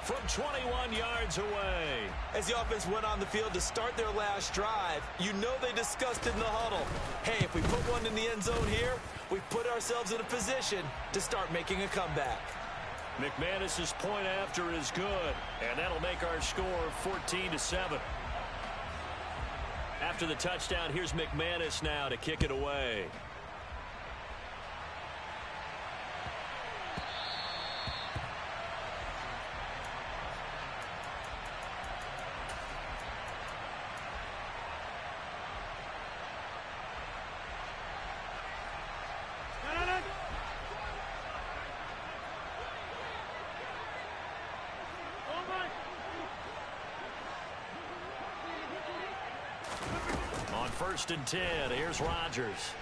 from 21 yards away. As the offense went on the field to start their last drive, you know they discussed in the huddle, hey, if we put one in the end zone here, we put ourselves in a position to start making a comeback. McManus's point after is good, and that'll make our score 14-7. After the touchdown, here's McManus now to kick it away. On 1st and 10, here's Rodgers.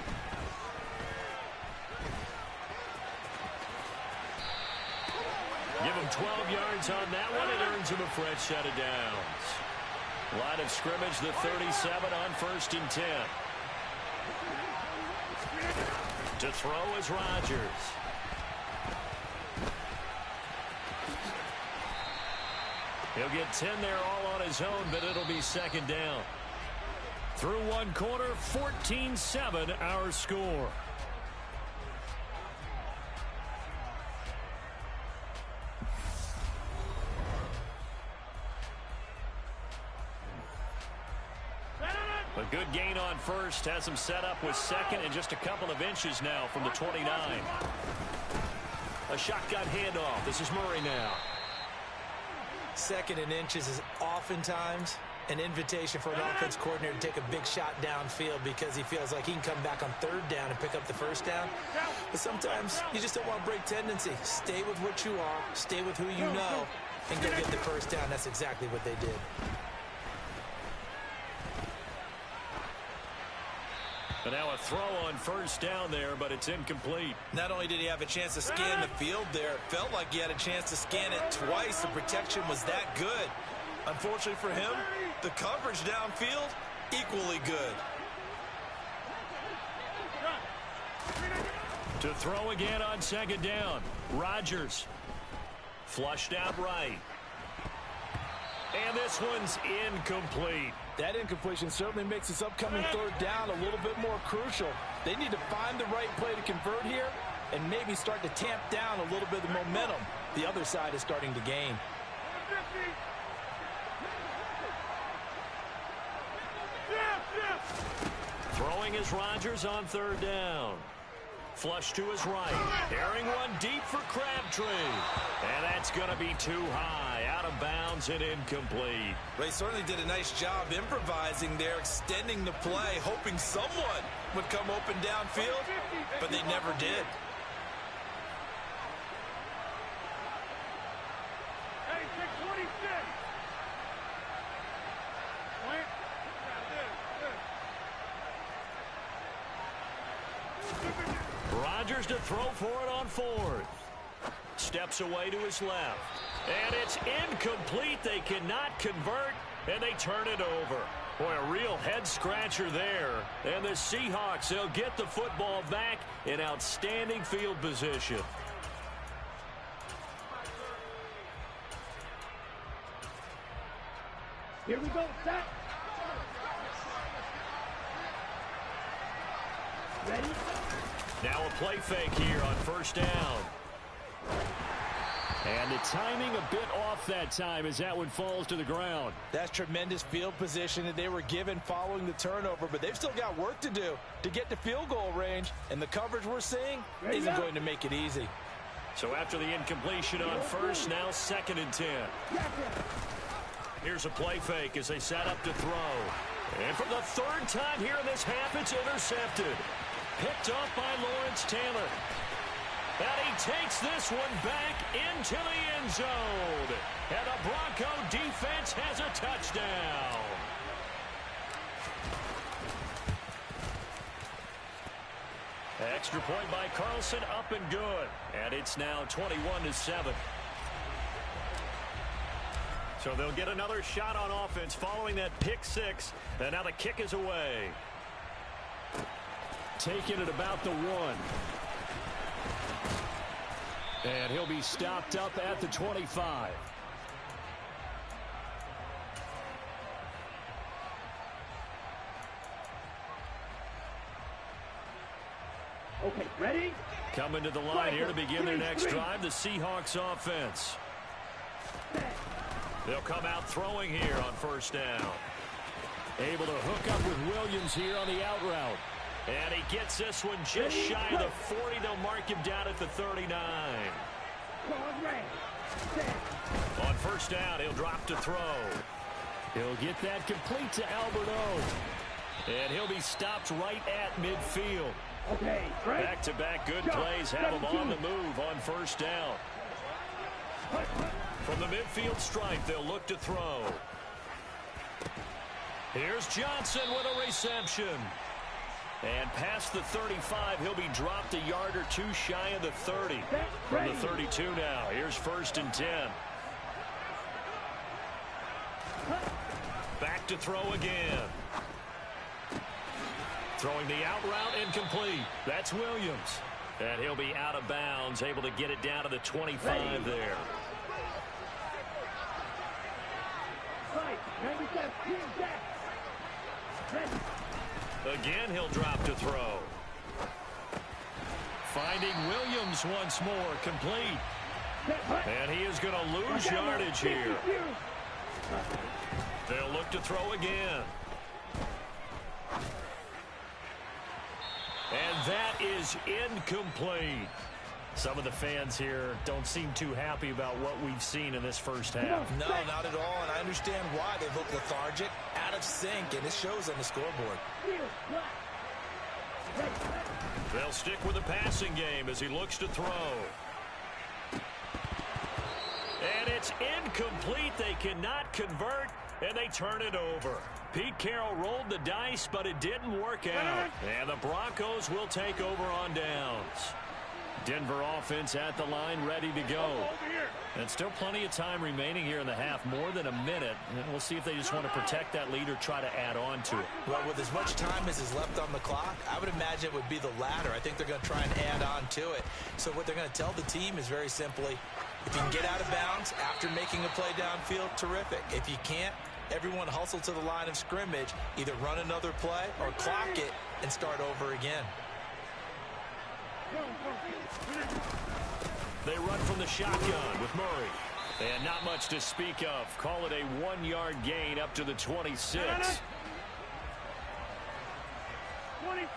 Give him 12 yards on that one. It earns him a fresh set of downs. Line of scrimmage, the 37 on 1st and 10. To throw is Rodgers. He'll get 10 there all on his own, but it'll be 2nd down. Through 1 quarter, 14-7 our score. A good gain on 1st, has him set up with 2nd and just a couple of inches now from the 29. A shotgun handoff. This is Murray now. 2nd and inches is oftentimes an invitation for an offense coordinator to take a big shot downfield because he feels like he can come back on 3rd down and pick up the 1st down. But sometimes you just don't want to break tendency. Stay with what you are, stay with who you know, and go get the 1st down. That's exactly what they did. But now a throw on 1st down there, but it's incomplete. Not only did he have a chance to scan the field there, it felt like he had a chance to scan it twice. The protection was that good. Unfortunately for him, the coverage downfield, equally good. To throw again on 2nd down. Rodgers. Flushed out right. And this one's incomplete. That incompletion certainly makes this upcoming 3rd down a little bit more crucial. They need to find the right play to convert here and maybe start to tamp down a little bit of the momentum the other side is starting to gain. Throwing is Rodgers on 3rd down. Flush to his right. Airing one deep for Crabtree. And that's going to be too high. Out of bounds and incomplete. They certainly did a nice job improvising there, extending the play, hoping someone would come open downfield, but they never did. prepares to throw for it on fourth. Steps away to his left. And it's incomplete. They cannot convert, and they turn it over. Boy, a real head-scratcher there. And the Seahawks, they'll get the football back in outstanding field position. Here we go, set. Ready? Now a play fake here on first down. And the timing a bit off that time as that one falls to the ground. That's tremendous field position that they were given following the turnover, but they've still got work to do to get to field goal range, and the coverage we're seeing isn't going to make it easy. So after the incompletion on first, now 2nd and 10. Here's a play fake as they set up to throw. And for the 3rd time here in this half, it's intercepted. Picked off by Lawrence Taylor. And he takes this one back into the end zone. And the Bronco defense has a touchdown. Extra point by Carlson, up and good. And it's now 21-7. So they'll get another shot on offense following that pick six. And now the kick is away. Taking it about the 1. And he'll be stopped up at the 25. Okay, ready? Coming to the line here to begin their next drive, the Seahawks offense. They'll come out throwing here on first down. Able to hook up with Williams here on the out route. And he gets this one just shy of the 40. They'll mark him down at the 39. On first down, he'll drop to throw. He'll get that complete to Albert O. And he'll be stopped right at midfield. Okay, right. Back-to-back good plays have him on the move on first down. From the midfield stripe, they'll look to throw. Here's Johnson with a reception. And past the 35, he'll be dropped a yard or two shy of the 30. From the 32 now, here's 1st and 10. Back to throw again. Throwing the out route, incomplete. That's Williams. And he'll be out of bounds, able to get it down to the 25 there. Again, he'll drop to throw. Finding Williams once more, complete. And he is going to lose yardage here. They'll look to throw again. And that is incomplete. Some of the fans here don't seem too happy about what we've seen in this first half. No, not at all, and I understand why. They look lethargic, out of sync, and it shows on the scoreboard. They'll stick with the passing game as he looks to throw. And it's incomplete. They cannot convert, and they turn it over. Pete Carroll rolled the dice, but it didn't work out. And the Broncos will take over on downs. Denver offense at the line, ready to go. And still plenty of time remaining here in the half, more than a minute. And we'll see if they just want to protect that lead or try to add on to it. Well, with as much time as is left on the clock, I would imagine it would be the latter. I think they're going to try and add on to it. So what they're going to tell the team is very simply, if you can get out of bounds after making a play downfield, terrific. If you can't, everyone hustle to the line of scrimmage, either run another play or clock it and start over again. They run from the shotgun with Murray. And not much to speak of. Call it a 1-yard gain up to the 26. 26.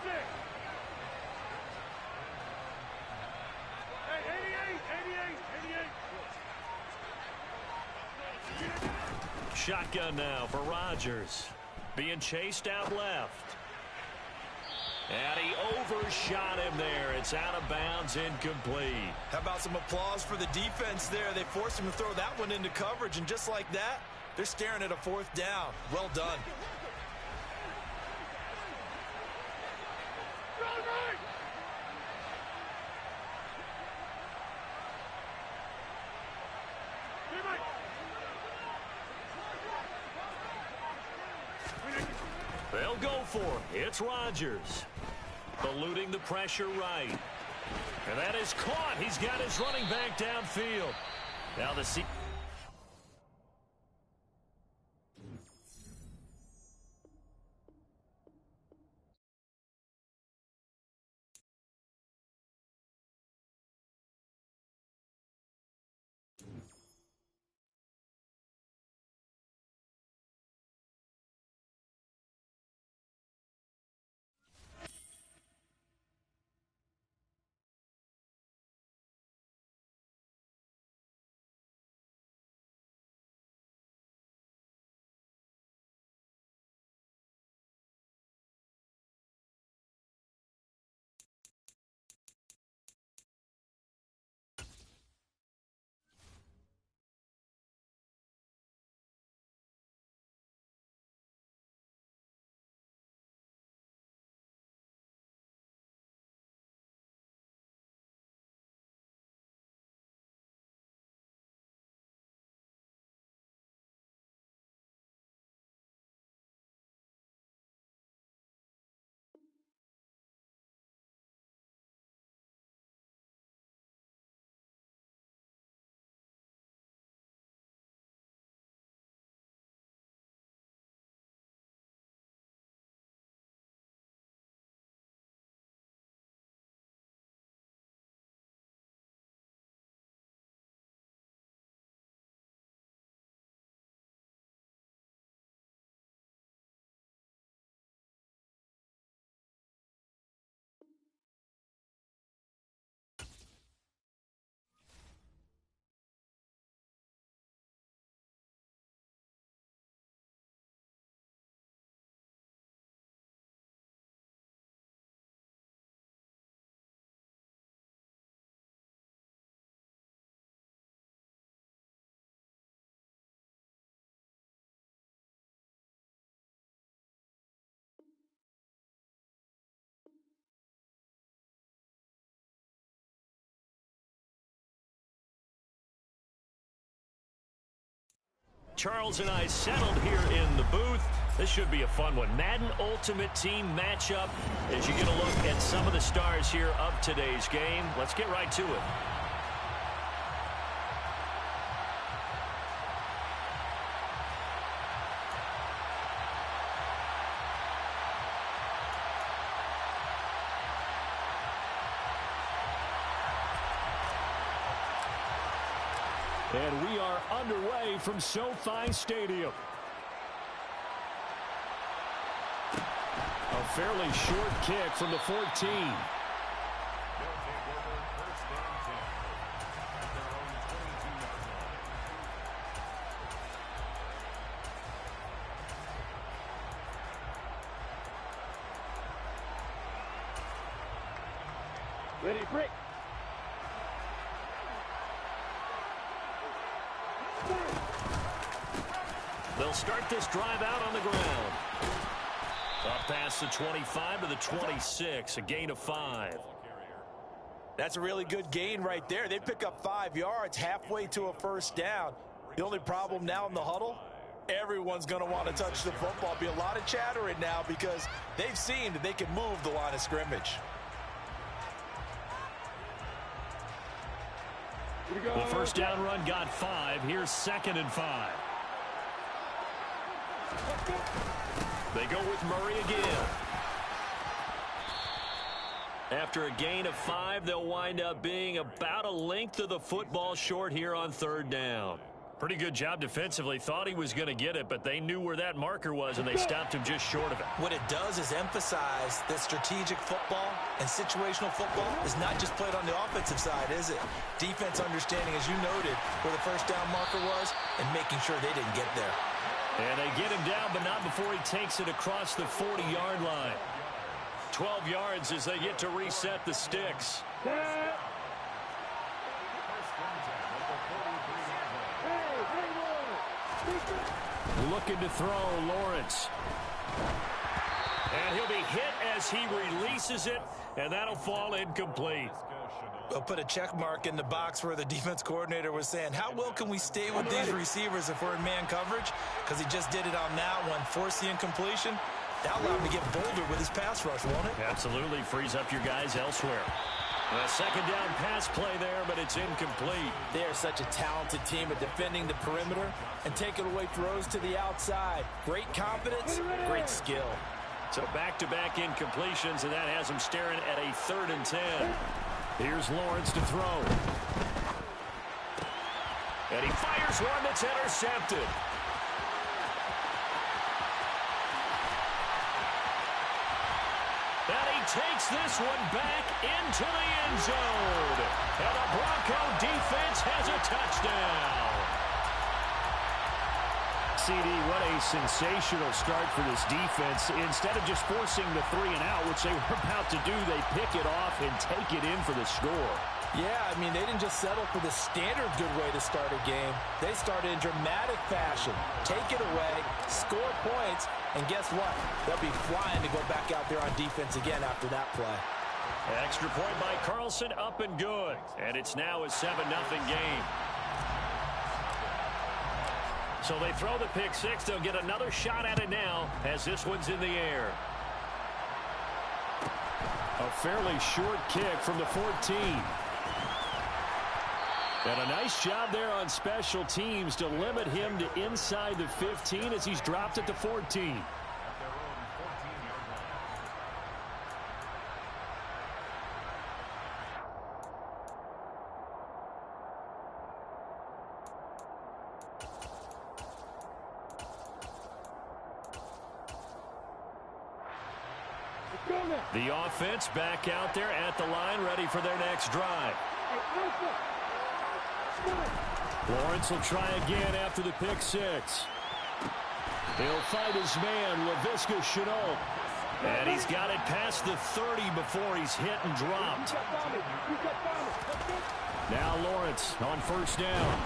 Shotgun now for Rodgers. Being chased out left. And he overshot him there. It's out of bounds, incomplete. How about some applause for the defense there? They forced him to throw that one into coverage, and just like that, they're staring at a 4th down. Well done. They'll go for it. It's Rodgers. Eluding the pressure right. And that is caught. He's got his running back downfield. Now the Charles and I settled here in the booth. This should be a fun one. Madden Ultimate Team matchup as you get a look at some of the stars here of today's game. Let's get right to it. And we are underway from SoFi Stadium. A fairly short kick from the 14. They'll take over first and 10 at their own 22-yard line. Ready, break. They'll start this drive out on the ground. Up past the 25 to the 26, a gain of 5. That's a really good gain right there. They pick up 5 yards halfway to a first down. The only problem now in the huddle, everyone's going to want to touch the football. Be a lot of chattering now because they've seen that they can move the line of scrimmage. The first down run got 5. Here's 2nd and 5. They go with Murray again. After a gain of 5, they'll wind up being about a length of the football short here on 3rd down. Pretty good job defensively. Thought he was going to get it, but they knew where that marker was, and they stopped him just short of it. What it does is emphasize that strategic football and situational football is not just played on the offensive side, is it? Defense understanding, as you noted, where the first down marker was and making sure they didn't get there. And they get him down, but not before he takes it across the 40-yard line. 12 yards as they get to reset the sticks. Looking to throw, Lawrence. And he'll be hit as he releases it, and that'll fall incomplete. They'll put a check mark in the box where the defense coordinator was saying, how well can we stay with these receivers if we're in man coverage? Because he just did it on that one, forced the incompletion. That allowed him to get bolder with his pass rush, won't it? Absolutely. Frees up your guys elsewhere. A second down pass play there, but it's incomplete. They are such a talented team at defending the perimeter and taking away throws to the outside. Great confidence, great skill. So back-to-back incompletions, and that has them staring at a 3rd and 10. Here's Lawrence to throw. And he fires one that's intercepted. And he takes this one back into the end zone. And the Bronco defense has a touchdown. CD, what a sensational start for this defense. Instead of just forcing the 3 and out, which they were about to do, they pick it off and take it in for the score. Yeah, I mean, they didn't just settle for the standard good way to start a game. They started in dramatic fashion. Take it away, score points, and guess what? They'll be flying to go back out there on defense again after that play. Extra point by Carlson, up and good. And it's now a 7-0 game. So they throw the pick six. They'll get another shot at it now as this one's in the air. A fairly short kick from the 14. And a nice job there on special teams to limit him to inside the 15 as he's dropped at the 14. The offense back out there at the line, ready for their next drive. Lawrence will try again after the pick six. He'll fight his man, LaVisca Chenault. And he's got it past the 30 before he's hit and dropped. Now Lawrence on 1st down.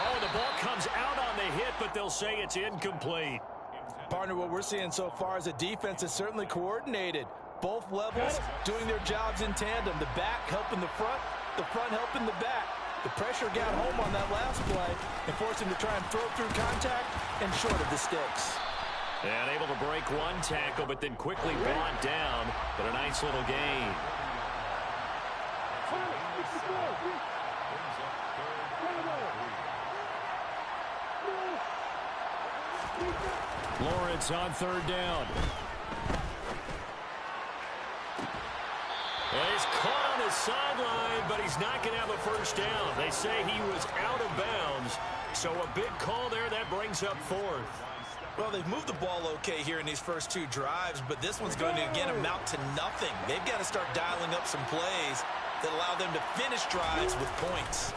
Oh, the ball comes out on the hit, but they'll say it's incomplete. Partner, what we're seeing so far is a defense is certainly coordinated. Both levels doing their jobs in tandem. The back helping the front helping the back. The pressure got home on that last play and forced him to try and throw through contact and short of the sticks. And able to break one tackle, but then quickly brought down. But a nice little gain. Lawrence on 3rd down. And he's caught on the sideline, but he's not going to have a 1st down. They say he was out of bounds. So a big call there that brings up 4th. Well, they've moved the ball okay here in these first 2 drives, but this one's going to, again, amount to nothing. They've got to start dialing up some plays that allow them to finish drives with points.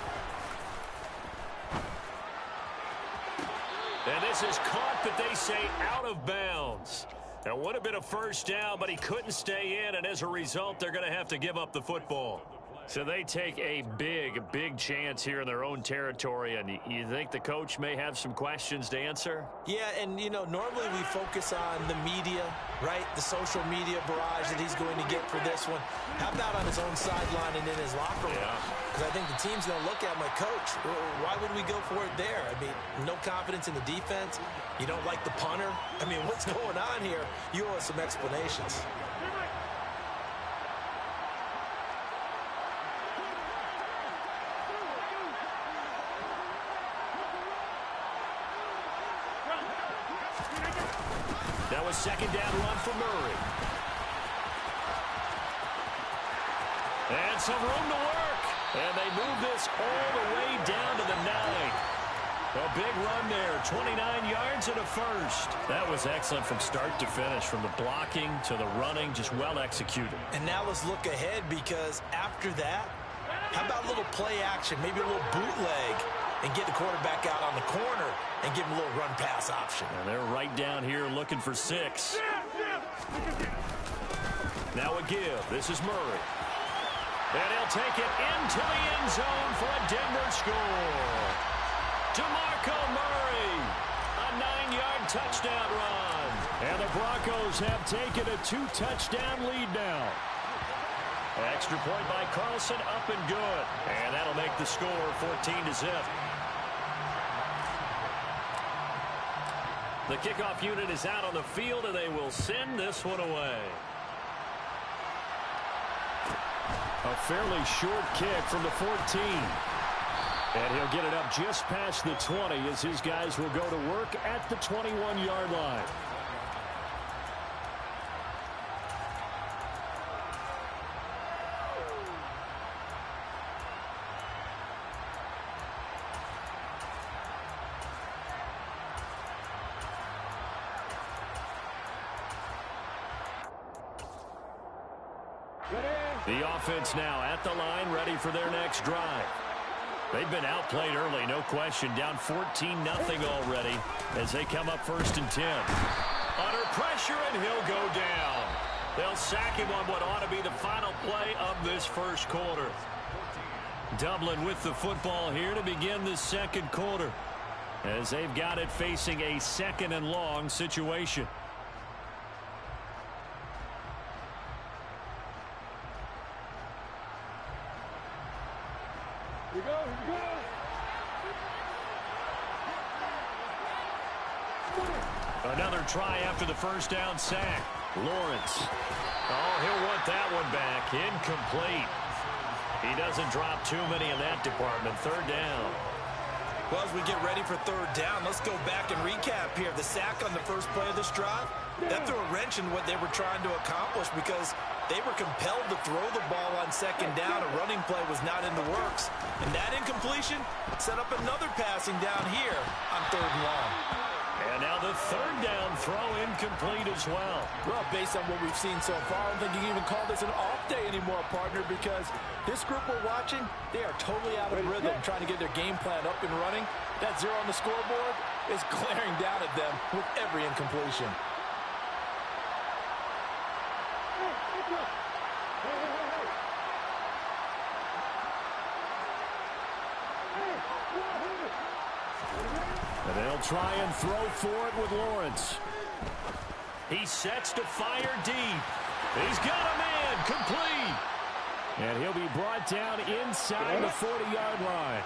And this is caught, but they say out of bounds. It would have been a 1st down, but he couldn't stay in, and as a result, they're going to have to give up the football. So they take a big chance here in their own territory, and you think the coach may have some questions to answer? Yeah, and, you know, normally we focus on the media, right? The social media barrage that he's going to get for this one. How about on his own sideline and in his locker room? Because I think the team's going to look at my coach. Why would we go for it there? I mean, no confidence in the defense. You don't like the punter. I mean, what's going on here? You owe us some explanations. That was 2nd down run for Murray. And some room to work. And they move this all the way down to the 9. A big run there, 29 yards and a 1st. That was excellent from start to finish, from the blocking to the running, just well executed. And now let's look ahead, because after that, how about a little play action, maybe a little bootleg, and get the quarterback out on the corner and give him a little run-pass option. And they're right down here looking for 6. Now a give. This is Murray. And he'll take it into the end zone for a Denver score. DeMarco Murray, a 9-yard touchdown run. And the Broncos have taken a 2-touchdown lead now. Extra point by Carlson, up and good. And that'll make the score 14-0. The kickoff unit is out on the field, and they will send this one away. A fairly short kick from the 14. And he'll get it up just past the 20 as his guys will go to work at the 21-yard line. The offense now at the line, ready for their next drive. They've been outplayed early, no question. Down 14-0 already as they come up 1st and 10. Under pressure, and he'll go down. They'll sack him on what ought to be the final play of this first quarter. Dublin with the football here to begin the second quarter as they've got it facing a 2nd and long situation. Here we go, here we go. Another try after the first down sack. Lawrence. Oh, he'll want that one back. Incomplete. He doesn't drop too many in that department. 3rd down. Well, as we get ready for 3rd down, let's go back and recap here. The sack on the first play of this drive, that threw a wrench in what they were trying to accomplish because they were compelled to throw the ball on 2nd down. A running play was not in the works. And that incompletion set up another passing down here on 3rd and long. And now the 3rd down throw incomplete as well. Well, based on what we've seen so far, I don't think you can even call this an off day anymore, partner, because this group we're watching, they are totally out of rhythm trying to get their game plan up and running. That 0 on the scoreboard is glaring down at them with every incompletion. And they'll try and throw for it with Lawrence. He sets to fire deep. He's got a man. Complete. And he'll be brought down inside the 40-yard line.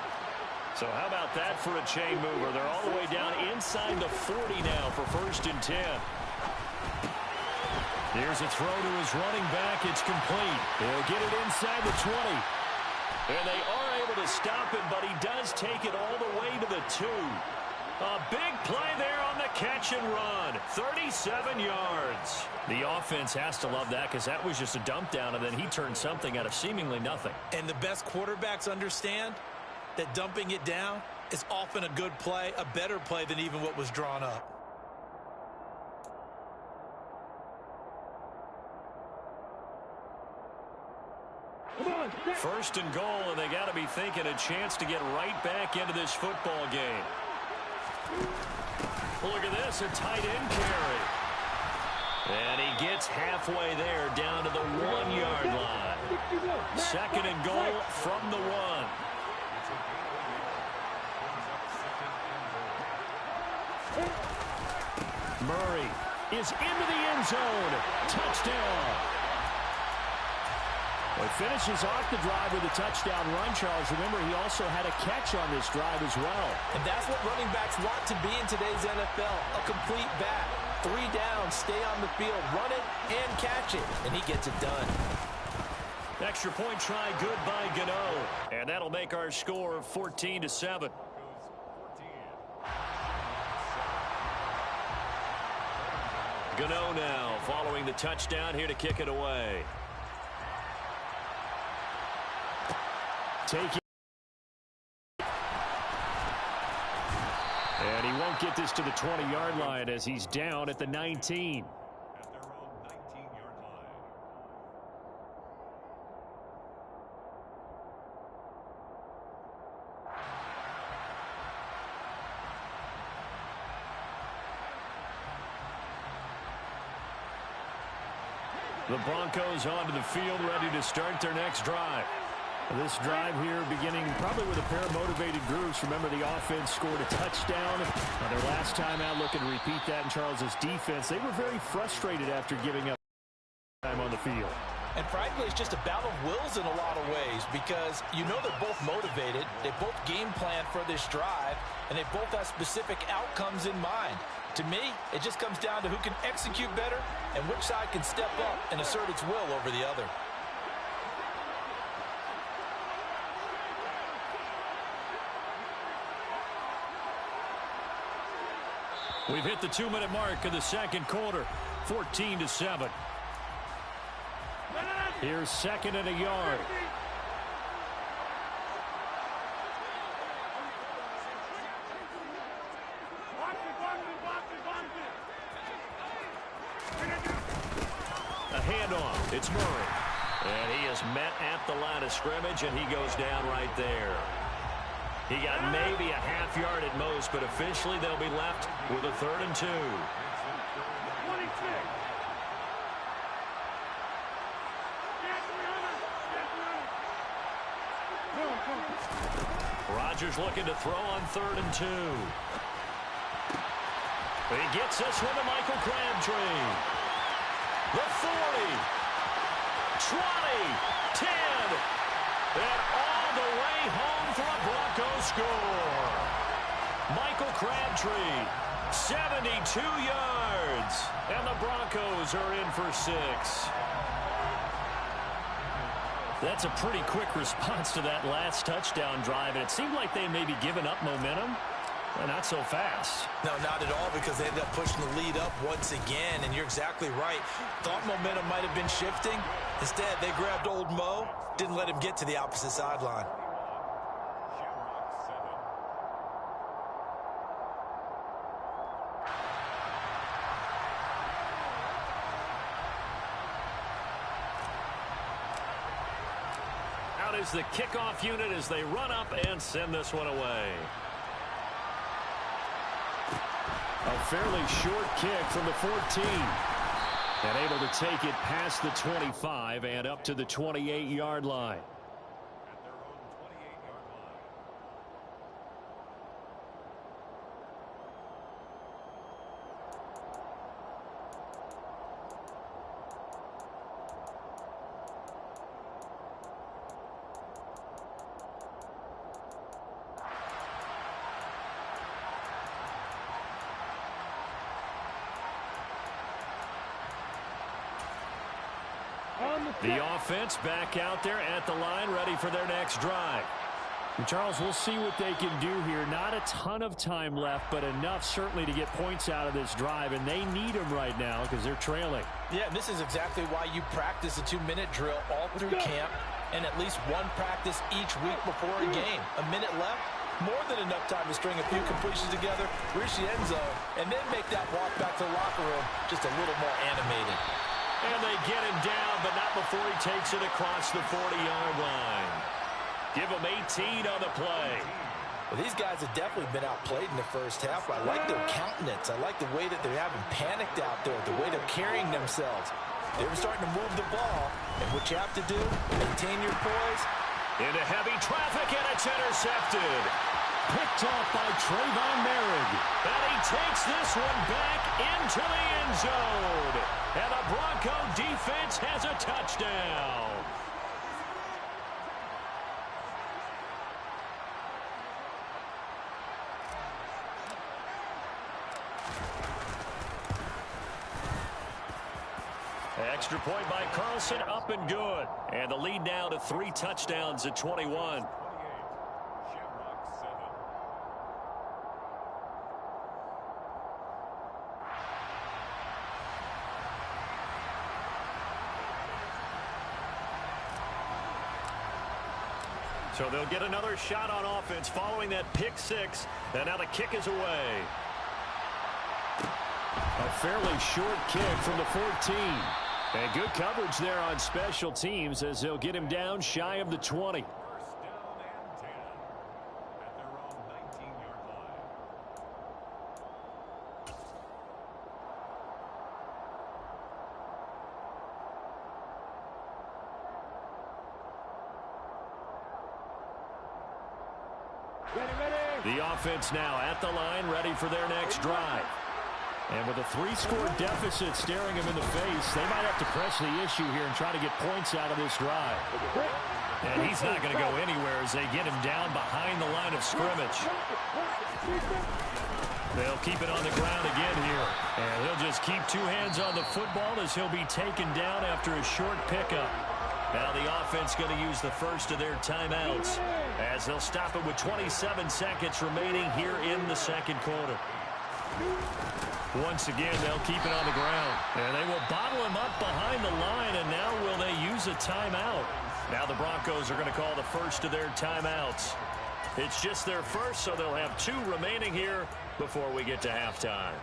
So how about that for a chain mover? They're all the way down inside the 40 now for 1st and 10. Here's a throw to his running back. It's complete. He'll get it inside the 20. And they are able to stop him, but he does take it all the way to the 2. A big play there on the catch and run. 37 yards. The offense has to love that because that was just a dump down, and then he turned something out of seemingly nothing. And the best quarterbacks understand that dumping it down is often a good play, a better play than even what was drawn up. Come on, set. 1st and goal, and they got to be thinking a chance to get right back into this football game. Look at this, a tight end carry. And he gets halfway there down to the 1-yard line. 2nd and goal from the 1. Murray is into the end zone. Touchdown. Well, he finishes off the drive with a touchdown run, Charles. Remember, he also had a catch on this drive as well. And that's what running backs want to be in today's NFL, a complete back. 3 down, stay on the field, run it, and catch it. And he gets it done. Extra point try good by Gano. And that'll make our score 14-7. Gano now following the touchdown here to kick it away. Take it. And he won't get this to the 20-yard line as he's down at the 19. At their own 19-yard line. The Broncos onto the field, ready to start their next drive. This drive here beginning probably with a pair of motivated groups. Remember, the offense scored a touchdown on their last time out. Looking to repeat that in Charles's defense. They were very frustrated after giving up time on the field. And frankly, it's just a battle of wills in a lot of ways because you know they're both motivated. They both game plan for this drive, and they both have specific outcomes in mind. To me, it just comes down to who can execute better and which side can step up and assert its will over the other. We've hit the 2-minute mark of the second quarter, 14-7. Here's second and a yard. A handoff. It's Murray. And he is met at the line of scrimmage, and he goes down right there. He got maybe a half yard at most, but officially they'll be left with a 3rd and 2. 26. Rodgers looking to throw on 3rd and 2. He gets this one to Michael Crabtree. The 40, 20, 10, and all the way home for a Broncos score. Michael Crabtree, 72 yards, and the Broncos are in for 6. That's a pretty quick response to that last touchdown drive, and it seemed like they may be giving up momentum. Well, not so fast. No, not at all, because they ended up pushing the lead up once again, and you're exactly right. Thought momentum might have been shifting. Instead, they grabbed old Mo, didn't let him get to the opposite sideline. Out is the kickoff unit as they run up and send this one away. A fairly short kick from the 14. And able to take it past the 25 and up to the 28-yard line. At their own 28-yard line. The offense back out there at the line, ready for their next drive. And Charles, we'll see what they can do here. Not a ton of time left, but enough certainly to get points out of this drive, and they need them right now because they're trailing. Yeah, this is exactly why you practice a 2-minute drill all through camp and at least one practice each week before a game. A minute left, more than enough time to string a few completions together, reach the end zone, and then make that walk back to the locker room just a little more animated. And they get him down, but not before he takes it across the 40-yard line. Give him 18 on the play. Well, these guys have definitely been outplayed in the first half. I like their countenance. I like the way that they're having panicked out there, the way they're carrying themselves. They're starting to move the ball, and what you have to do, maintain your poise. Into heavy traffic, and it's intercepted. Picked off by Trayvon Merrick. And he takes this one back into the end zone. And the Bronco defense has a touchdown. Extra point by Carlson, up and good. And the lead now to 3 touchdowns at 21. So they'll get another shot on offense following that pick 6. And now the kick is away. A fairly short kick from the 14. And good coverage there on special teams as they'll get him down shy of the 20. First down and 10 at their own 19-yard line. Ready. The offense now at the line, ready for their next drive. And with a 3-score deficit staring him in the face, they might have to press the issue here and try to get points out of this drive. And he's not going to go anywhere as they get him down behind the line of scrimmage. They'll keep it on the ground again here. And he'll just keep two hands on the football as he'll be taken down after a short pickup. Now the offense going to use the first of their timeouts as they'll stop it with 27 seconds remaining here in the second quarter. Once again, they'll keep it on the ground. And they will bottle him up behind the line, and now will they use a timeout? Now the Broncos are going to call the first of their timeouts. It's just their first, so they'll have two remaining here before we get to halftime.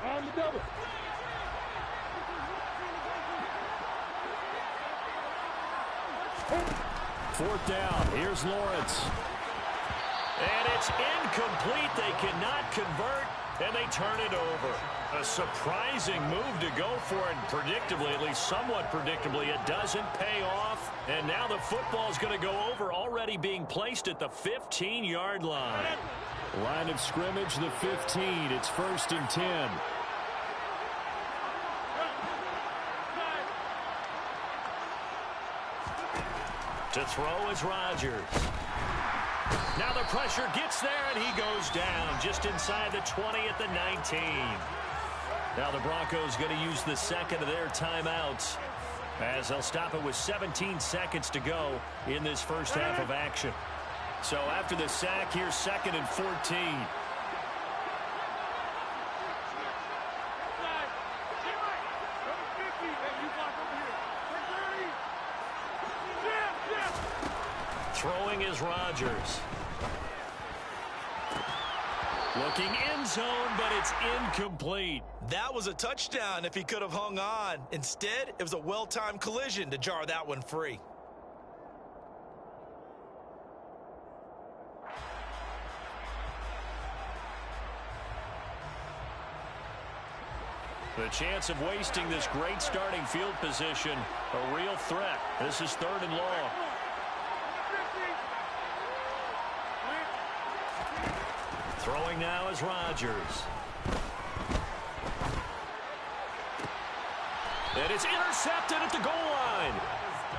On the double. Fourth down. Here's Lawrence. And it's incomplete. They cannot convert, and they turn it over. A surprising move to go for it. Predictably, at least somewhat predictably, it doesn't pay off. And now the football's going to go over, already being placed at the 15-yard line. Line of scrimmage, the 15. It's 1st and 10. To throw is Rodgers. Now the pressure gets there, and he goes down just inside the 20 at the 19. Now the Broncos going to use the second of their timeouts as they'll stop it with 17 seconds to go in this first half of action. So after the sack, here's 2nd and 14. Throwing is Rodgers. Looking end zone, but it's incomplete. That was a touchdown if he could have hung on. Instead, it was a well-timed collision to jar that one free. The chance of wasting this great starting field position, a real threat. This is 3rd and long. Throwing now is Rodgers. And it's intercepted at the goal line.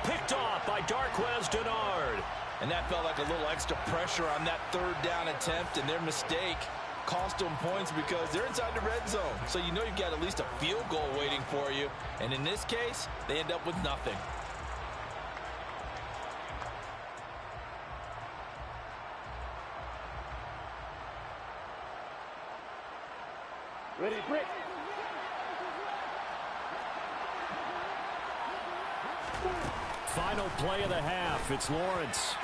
Picked off by Darqueze Dennard. And that felt like a little extra pressure on that 3rd down attempt, and their mistake cost them points because they're inside the red zone. So you know you've got at least a field goal waiting for you. And in this case, they end up with nothing. Ready, Brick. Final play of the half. It's Lawrence.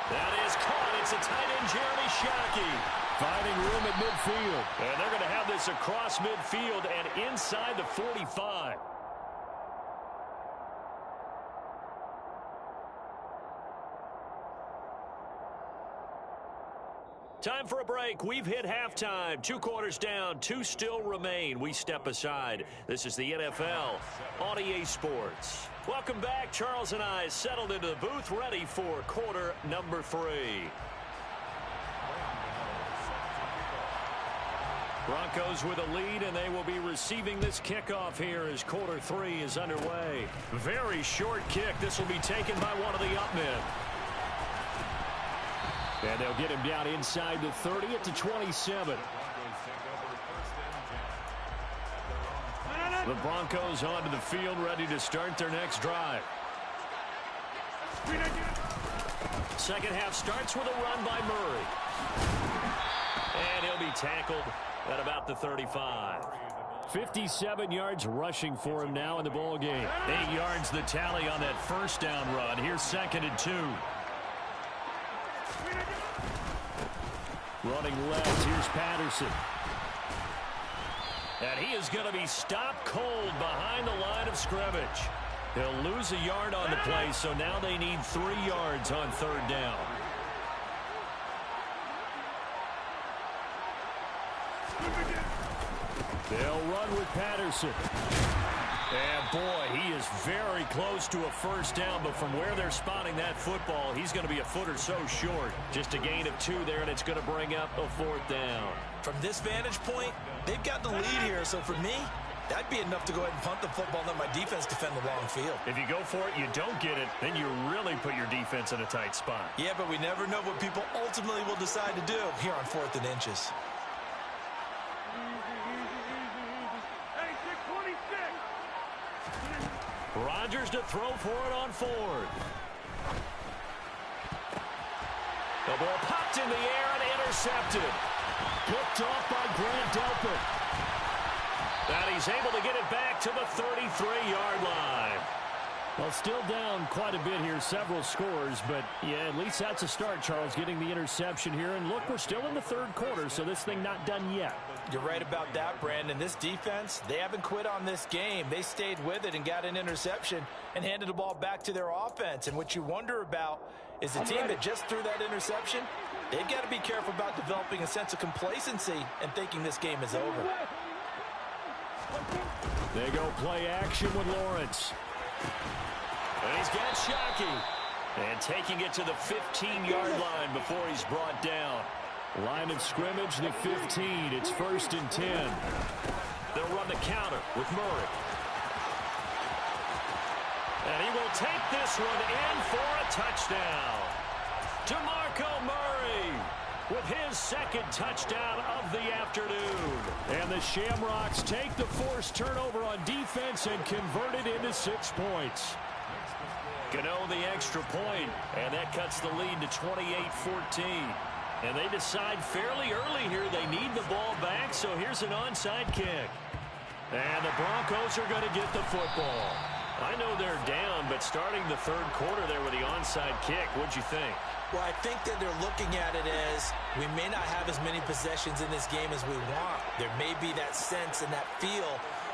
That is caught. It's a tight end, Jeremy Shockey, finding room at midfield. And they're going to have this across midfield and inside the 45. Time for a break. We've hit halftime. 2 quarters down. 2 still remain. We step aside. This is the NFL on EA Sports. Welcome back. Charles and I settled into the booth, ready for quarter number 3. Broncos with a lead, and they will be receiving this kickoff here as quarter 3 is underway. Very short kick. This will be taken by one of the up men. And they'll get him down inside the 30 at the 27. The Broncos onto the field, ready to start their next drive. Second half starts with a run by Murray. And he'll be tackled at about the 35. 57 yards rushing for him now in the ball game. 8 yards the tally on that first down run. Here's 2nd and 2. Running left, here's Patterson. And he is going to be stopped cold behind the line of scrimmage. He'll lose a yard on the play, so now they need 3 yards on 3rd down. They'll run with Patterson. And, boy, he is very close to a 1st down, but from where they're spotting that football, he's going to be a foot or so short. Just a gain of 2 there, and it's going to bring up a 4th down. From this vantage point, they've got the lead here, so for me, that'd be enough to go ahead and punt the football and let my defense defend the long field. If you go for it, you don't get it, then you really put your defense in a tight spot. Yeah, but we never know what people ultimately will decide to do here on 4th and inches. Rodgers to throw for it on 4th. The ball popped in the air and intercepted. Picked off by Grant Delpit. And he's able to get it back to the 33-yard line. Well, still down quite a bit here, several scores, but yeah, at least that's a start, Charles, getting the interception here. And look, we're still in the 3rd quarter, so this thing not done yet. You're right about that, Brandon. This defense, they haven't quit on this game. They stayed with it and got an interception and handed the ball back to their offense. And what you wonder about is the team that just threw that interception, they've got to be careful about developing a sense of complacency and thinking this game is over. They go play action with Lawrence. And he's got Shockey. And taking it to the 15-yard line before he's brought down. Line of scrimmage, the 15. It's 1st and 10. They'll run the counter with Murray. And he will take this one in for a touchdown. DeMarco Murray with his 2nd touchdown of the afternoon. And the Shamrocks take the forced turnover on defense and convert it into 6 points. Gano the extra point, and that cuts the lead to 28-14. And they decide fairly early here they need the ball back, so here's an onside kick. And the Broncos are going to get the football. I know they're down, but starting the 3rd quarter there with the onside kick, what'd you think? Well, I think that they're looking at it as we may not have as many possessions in this game as we want. There may be that sense and that feel,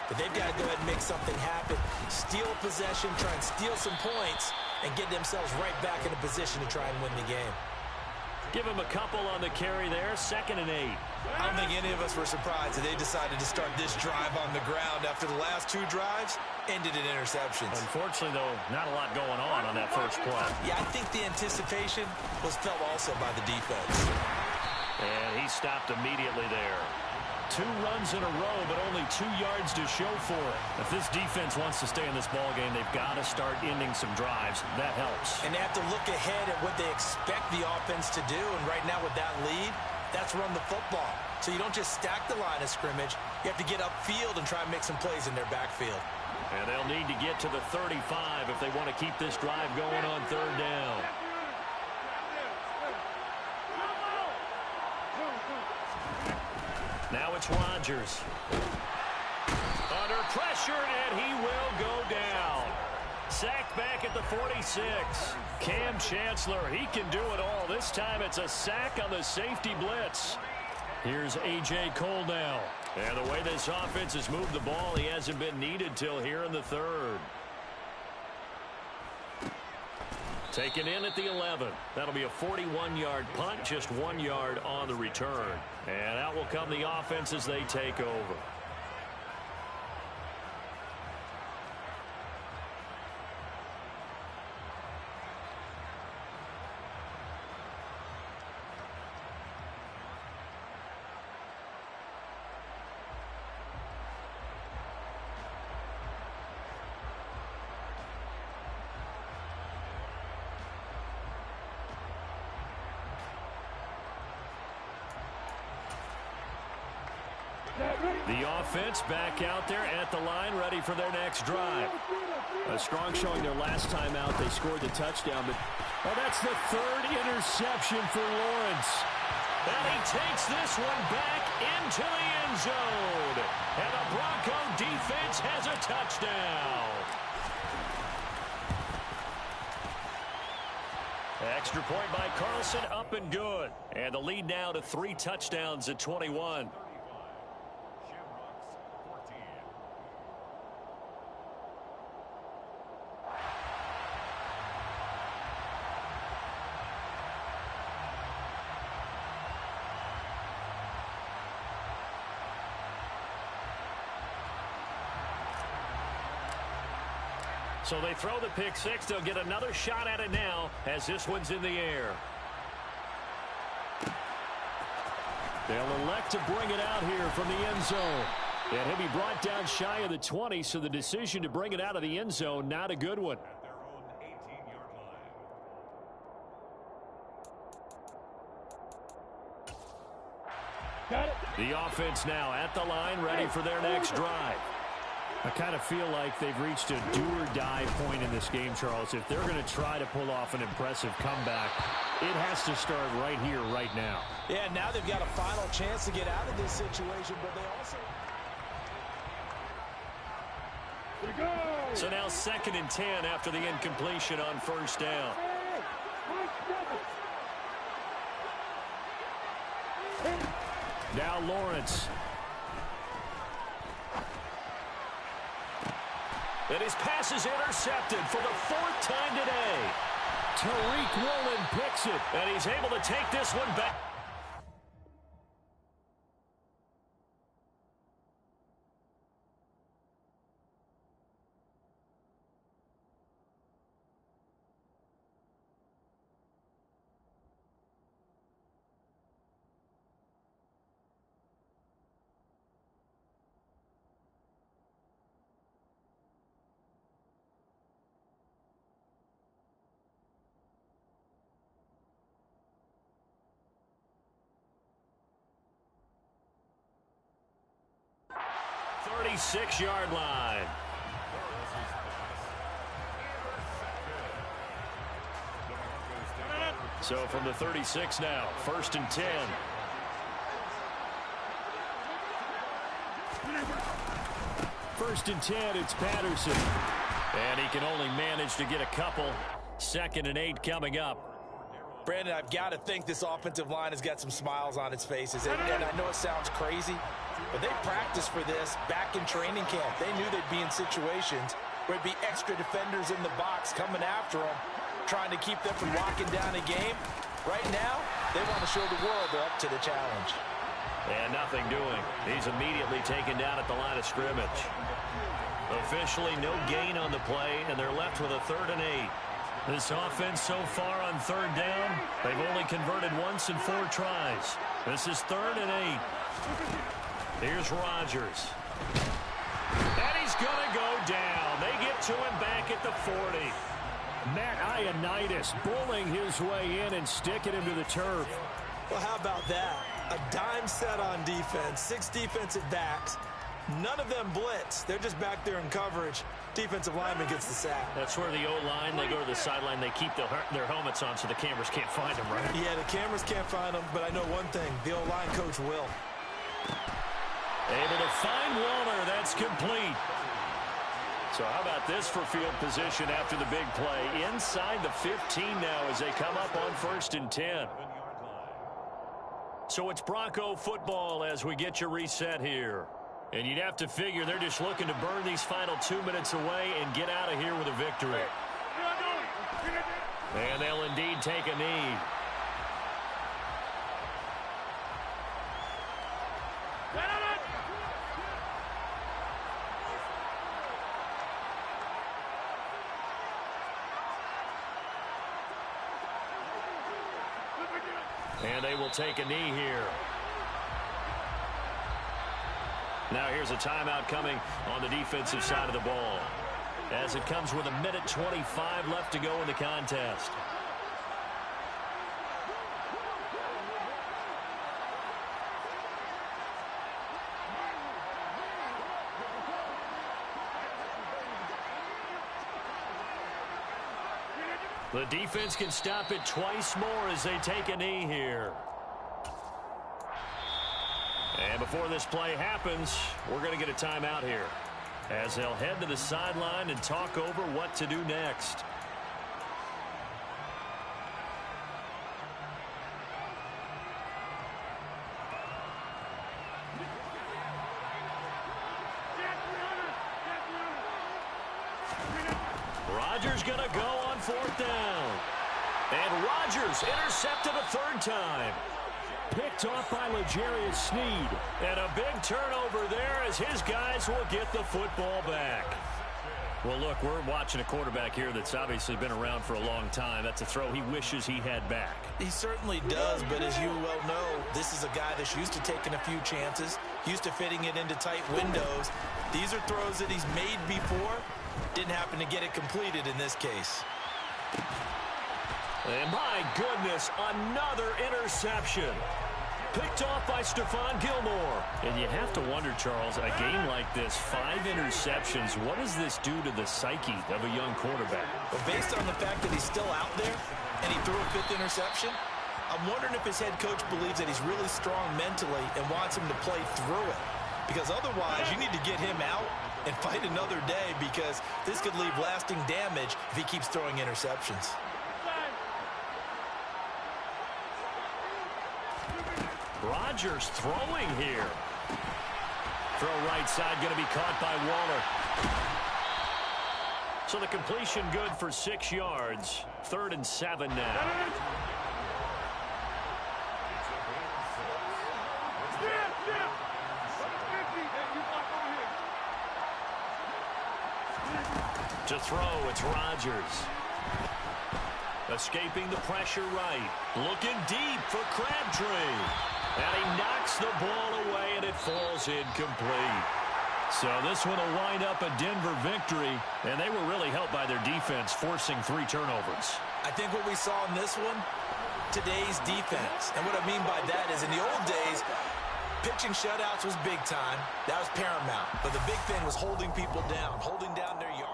but they've got to go ahead and make something happen. Steal a possession, try and steal some points, and get themselves right back in a position to try and win the game. Give him a couple on the carry there, 2nd and 8. I don't think any of us were surprised that they decided to start this drive on the ground after the last 2 drives ended in interceptions. Unfortunately, though, not a lot going on that first play. Yeah, I think the anticipation was felt also by the defense. And he stopped immediately there. 2 runs in a row, but only 2 yards to show for it. If this defense wants to stay in this ballgame, they've got to start ending some drives. That helps. And they have to look ahead at what they expect the offense to do. And right now with that lead, that's run the football. So you don't just stack the line of scrimmage. You have to get upfield and try and make some plays in their backfield. And they'll need to get to the 35 if they want to keep this drive going on 3rd down. Now it's Rodgers. Under pressure, and he will go down. Sacked back at the 46. Cam Chancellor, he can do it all. This time it's a sack on the safety blitz. Here's A.J. Cole now. And the way this offense has moved the ball, he hasn't been needed till here in the 3rd. Taken in at the 11. That'll be a 41-yard punt, just 1 yard on the return. And out will come the offense as they take over. The offense back out there at the line, ready for their next drive. A strong showing their last time out. They scored the touchdown, but that's the 3rd interception for Lawrence. And he takes this one back into the end zone. And the Bronco defense has a touchdown. Extra point by Carlson, up and good. And the lead now to 3 touchdowns at 21. So they throw the pick six. They'll get another shot at it now as this one's in the air. They'll elect to bring it out here from the end zone. And he'll be brought down shy of the 20, so the decision to bring it out of the end zone, not a good one. At their own 18-yard line. Got it. The offense now at the line, ready for their next drive. I kind of feel like they've reached a do-or-die point in this game, Charles. If they're going to try to pull off an impressive comeback, it has to start right here, right now. Yeah, now they've got a final chance to get out of this situation, but they also... Here we go. So now 2nd and 10 after the incompletion on first down. Now Lawrence. And his pass is intercepted for the 4th time today. Tariq Woolen picks it, and he's able to take this one back. Six-yard line. So from the 36 now, 1st and 10. First and 10, it's Patterson. And he can only manage to get a couple. 2nd and 8 coming up. Brandon, I've got to think this offensive line has got some smiles on its faces. And I know it sounds crazy, but they practiced for this back in training camp. They knew they'd be in situations where there'd be extra defenders in the box coming after them, trying to keep them from locking down a game. Right now, they want to show the world they're up to the challenge. And nothing doing. He's immediately taken down at the line of scrimmage. Officially no gain on the play, and they're left with a 3rd and 8. This offense so far on 3rd down, they've only converted once in 4 tries. This is 3rd and 8. Here's Rodgers. And he's going to go down. They get to him back at the 40. Matt Ioannidis bullying his way in and sticking him to the turf. Well, how about that? A dime set on defense, 6 defensive backs. None of them blitz. They're just back there in coverage. Defensive lineman gets the sack. That's where the O-line, they go to the sideline, they keep their helmets on so the cameras can't find them, right? Yeah, the cameras can't find them, but I know one thing. The O-line coach will. Able to find Warner. That's complete. So how about this for field position after the big play? Inside the 15 now as they come up on 1st and 10. So it's Bronco football as we get your reset here. And you'd have to figure they're just looking to burn these final 2 minutes away and get out of here with a victory. And they'll indeed take a knee. And they will take a knee here. Now here's a timeout coming on the defensive side of the ball, as it comes with 1:25 left to go in the contest. The defense can stop it twice more as they take a knee here. And before this play happens, we're going to get a timeout here, as they'll head to the sideline and talk over what to do next. Rodgers going to go on 4th down. And Rodgers intercepted a 3rd time. Picked off by L'Jarius Sneed. And a big turnover there as his guys will get the football back. Well, look, we're watching a quarterback here that's obviously been around for a long time. That's a throw he wishes he had back. He certainly does, but as you well know, this is a guy that's used to taking a few chances, used to fitting it into tight windows. These are throws that he's made before. Didn't happen to get it completed in this case. And my goodness, another interception. Picked off by Stephon Gilmore. And you have to wonder, Charles, a game like this, 5 interceptions, what does this do to the psyche of a young quarterback? But based on the fact that he's still out there and he threw a 5th interception, I'm wondering if his head coach believes that he's really strong mentally and wants him to play through it. Because otherwise, you need to get him out and fight another day, because this could leave lasting damage if he keeps throwing interceptions. Rodgers throwing here. Throw right side, going to be caught by Waller. So the completion good for 6 yards. 3rd and 7 now. To throw, it's Rodgers. Escaping the pressure right. Looking deep for Crabtree. And he knocks the ball away, and it falls incomplete. So this one will wind up a Denver victory, and they were really helped by their defense, forcing 3 turnovers. I think what we saw in this one, today's defense. And what I mean by that is, in the old days, pitching shutouts was big time. That was paramount. But the big thing was holding people down, holding down their yardage.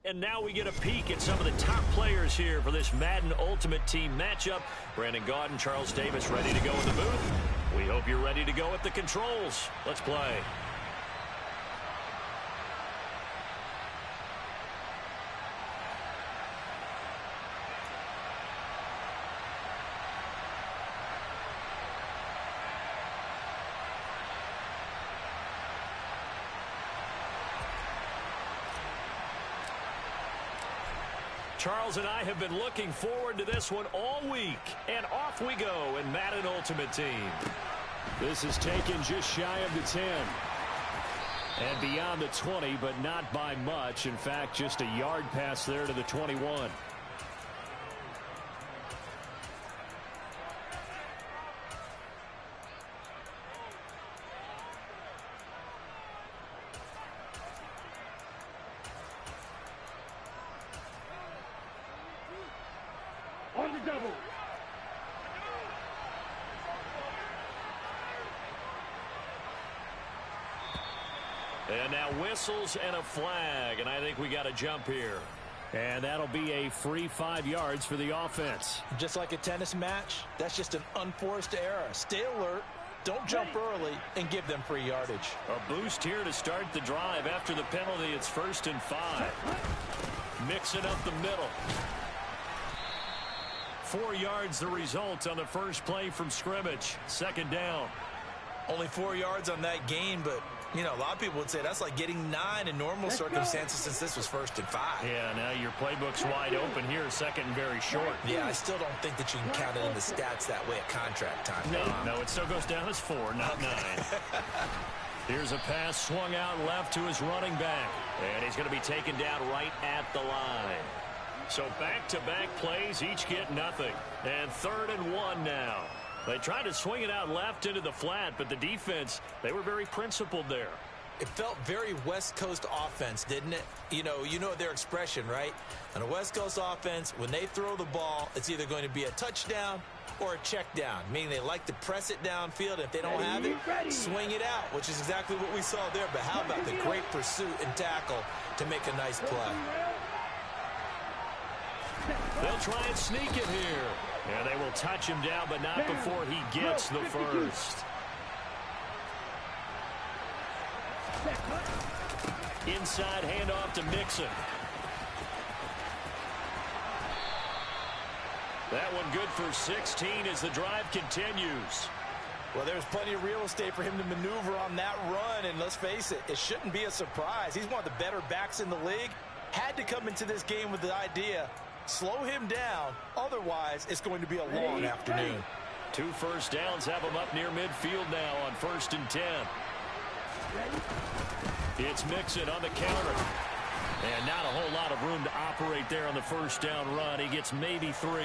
And now we get a peek at some of the top players here for this Madden Ultimate Team matchup. Brandon Gaudin, Charles Davis ready to go in the booth. We hope you're ready to go at the controls. Let's play. Charles and I have been looking forward to this one all week. And off we go in Madden Ultimate Team. This is taken just shy of the 10. And beyond the 20, but not by much. In fact, just a yard pass there to the 21. On the double. And now whistles and a flag, and I think we got a jump here. And that'll be a free 5 yards for the offense. Just like a tennis match, that's just an unforced error. Stay alert, don't jump early, and give them free yardage. A boost here to start the drive. After the penalty, it's 1st and 5. Mixing up the middle. 4 yards the result on the first play from scrimmage. 2nd down. Only 4 yards on that gain, but, you know, a lot of people would say that's like getting 9 in normal circumstances since this was 1st and 5. Yeah, now your playbook's wide open here, 2nd and very short. Yeah, I still don't think that you can count it in the stats that way at contract time. No, it still goes down as 4, not 9. Here's a pass swung out left to his running back. And he's going to be taken down right at the line. So back-to-back plays, each get nothing. And 3rd and 1 now. They tried to swing it out left into the flat, but the defense, they were very principled there. It felt very West Coast offense, didn't it? You know their expression, right? On a West Coast offense, when they throw the ball, it's either going to be a touchdown or a check down, meaning they like to press it downfield. If they don't have it, swing it out, which is exactly what we saw there. But how about the great pursuit and tackle to make a nice play? They'll try and sneak it here. And they will touch him down, but not before he gets the first. Inside handoff to Mixon. That one good for 16 as the drive continues. Well, there's plenty of real estate for him to maneuver on that run, and let's face it, it shouldn't be a surprise. He's one of the better backs in the league. Had to come into this game with the idea, slow him down, otherwise it's going to be a long afternoon. 2 first downs have him up near midfield now on 1st and 10. It's Mixon on the counter. And not a whole lot of room to operate there on the first down run. He gets maybe 3.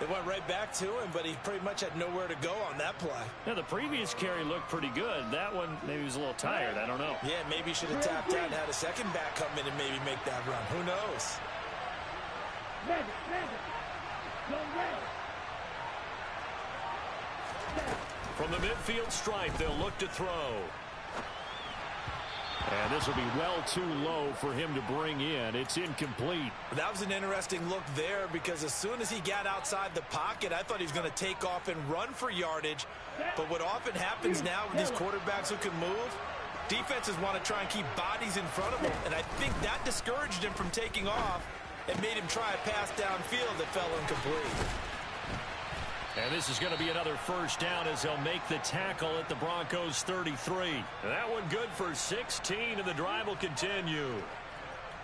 They went right back to him, but he pretty much had nowhere to go on that play. Now, the previous carry looked pretty good. That one, maybe he was a little tired. I don't know. Yeah, maybe he should have tapped out and had a second back come in and maybe make that run. Who knows? From the midfield stripe, they'll look to throw. And this will be well too low for him to bring in. It's incomplete. That was an interesting look there because as soon as he got outside the pocket, I thought he was going to take off and run for yardage. But what often happens now with these quarterbacks who can move, defenses want to try and keep bodies in front of them. And I think that discouraged him from taking off and made him try a pass downfield that fell incomplete. And this is going to be another first down as they'll make the tackle at the Broncos 33. That one good for 16, and the drive will continue.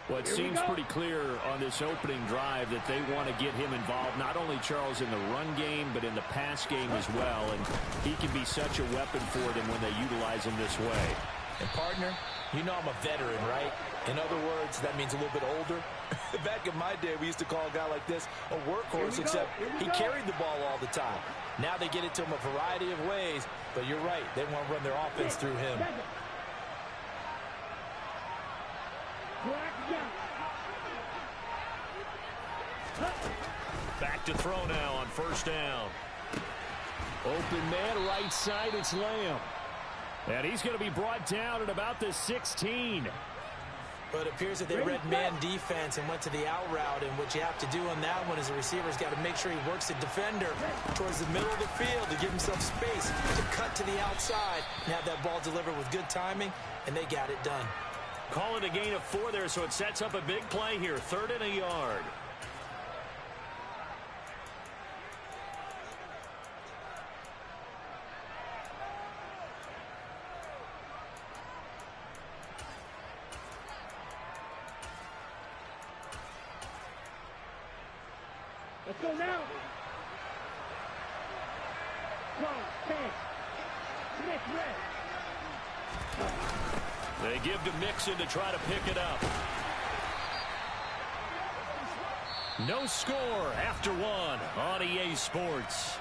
Well, it seems pretty clear on this opening drive that they want to get him involved, not only, Charles, in the run game, but in the pass game as well. And he can be such a weapon for them when they utilize him this way. And, partner, you know I'm a veteran, right? In other words, that means a little bit older. Back in my day, we used to call a guy like this a workhorse, except he carried the ball all the time. Now they get it to him a variety of ways, but you're right. They want to run their offense through him. Back to throw now on first down. Open man, right side, it's Lamb. And he's going to be brought down at about the 16. But it appears that they read man defense and went to the out route, and what you have to do on that one is the receiver's got to make sure he works the defender towards the middle of the field to give himself space to cut to the outside and have that ball delivered with good timing, and they got it done. Call it a gain of 4 there, so it sets up a big play here. 3rd and a yard. Let's go now. Go, 10. Smith, red. They give to Mixon to try to pick it up. No score after 1 on EA Sports.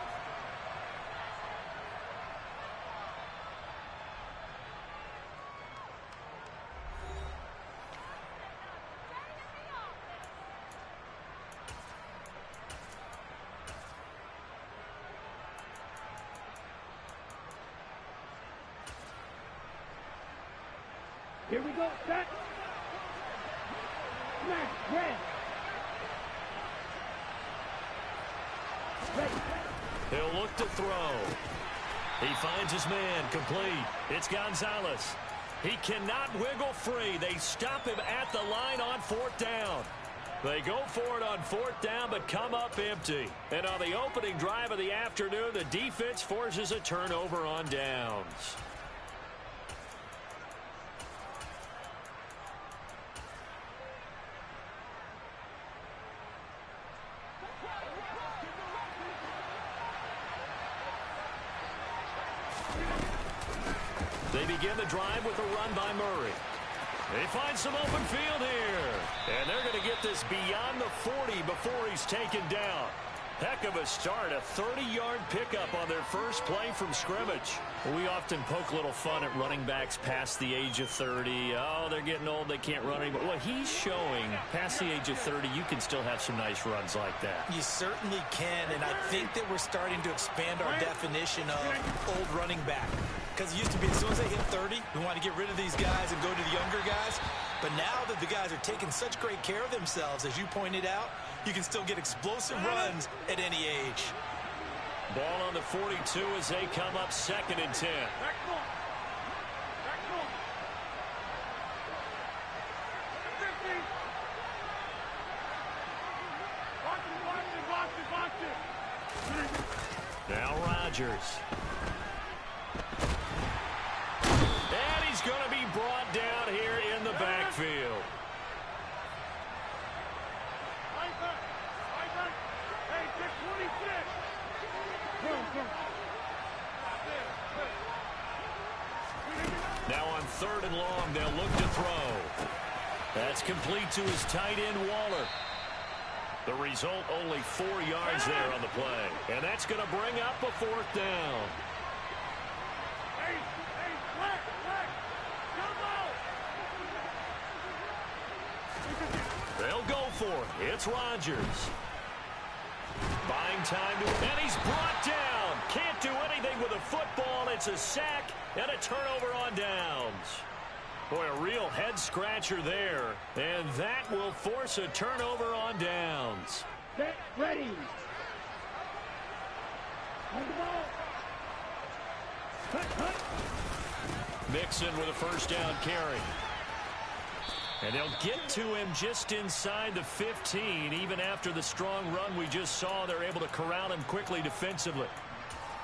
Here we go, set. Smash, red. He'll look to throw. He finds his man, complete. It's Gonzalez. He cannot wiggle free. They stop him at the line on 4th down. They go for it on 4th down, but come up empty. And on the opening drive of the afternoon, the defense forces a turnover on downs. They begin the drive with a run by Murray. They find some open field here. And they're going to get this beyond the 40 before he's taken down. Heck of a start, a 30-yard pickup on their first play from scrimmage. We often poke a little fun at running backs past the age of 30. Oh, they're getting old, they can't run anymore. Well, he's showing past the age of 30, you can still have some nice runs like that. You certainly can, and I think that we're starting to expand our definition of old running back. Because it used to be as soon as they hit 30, we want to get rid of these guys and go to the younger guys. But now that the guys are taking such great care of themselves, as you pointed out, you can still get explosive runs at any age. Ball on the 42 as they come up 2nd and 10. Rodgers. And he's going to be brought down here in the backfield. Now on 3rd and long, they'll look to throw. That's complete to his tight end, Waller. The result, only 4 yards there on the play. And that's going to bring up a 4th down. They'll go for it. It's Rodgers. Buying time, and he's brought down. Can't do anything with a football. It's a sack and a turnover on downs. Boy, a real head-scratcher there. And that will force a turnover on downs. Set, ready. On the ball. Cut. Mixon with a 1st down carry. And they'll get to him just inside the 15. Even after the strong run we just saw, they're able to corral him quickly defensively.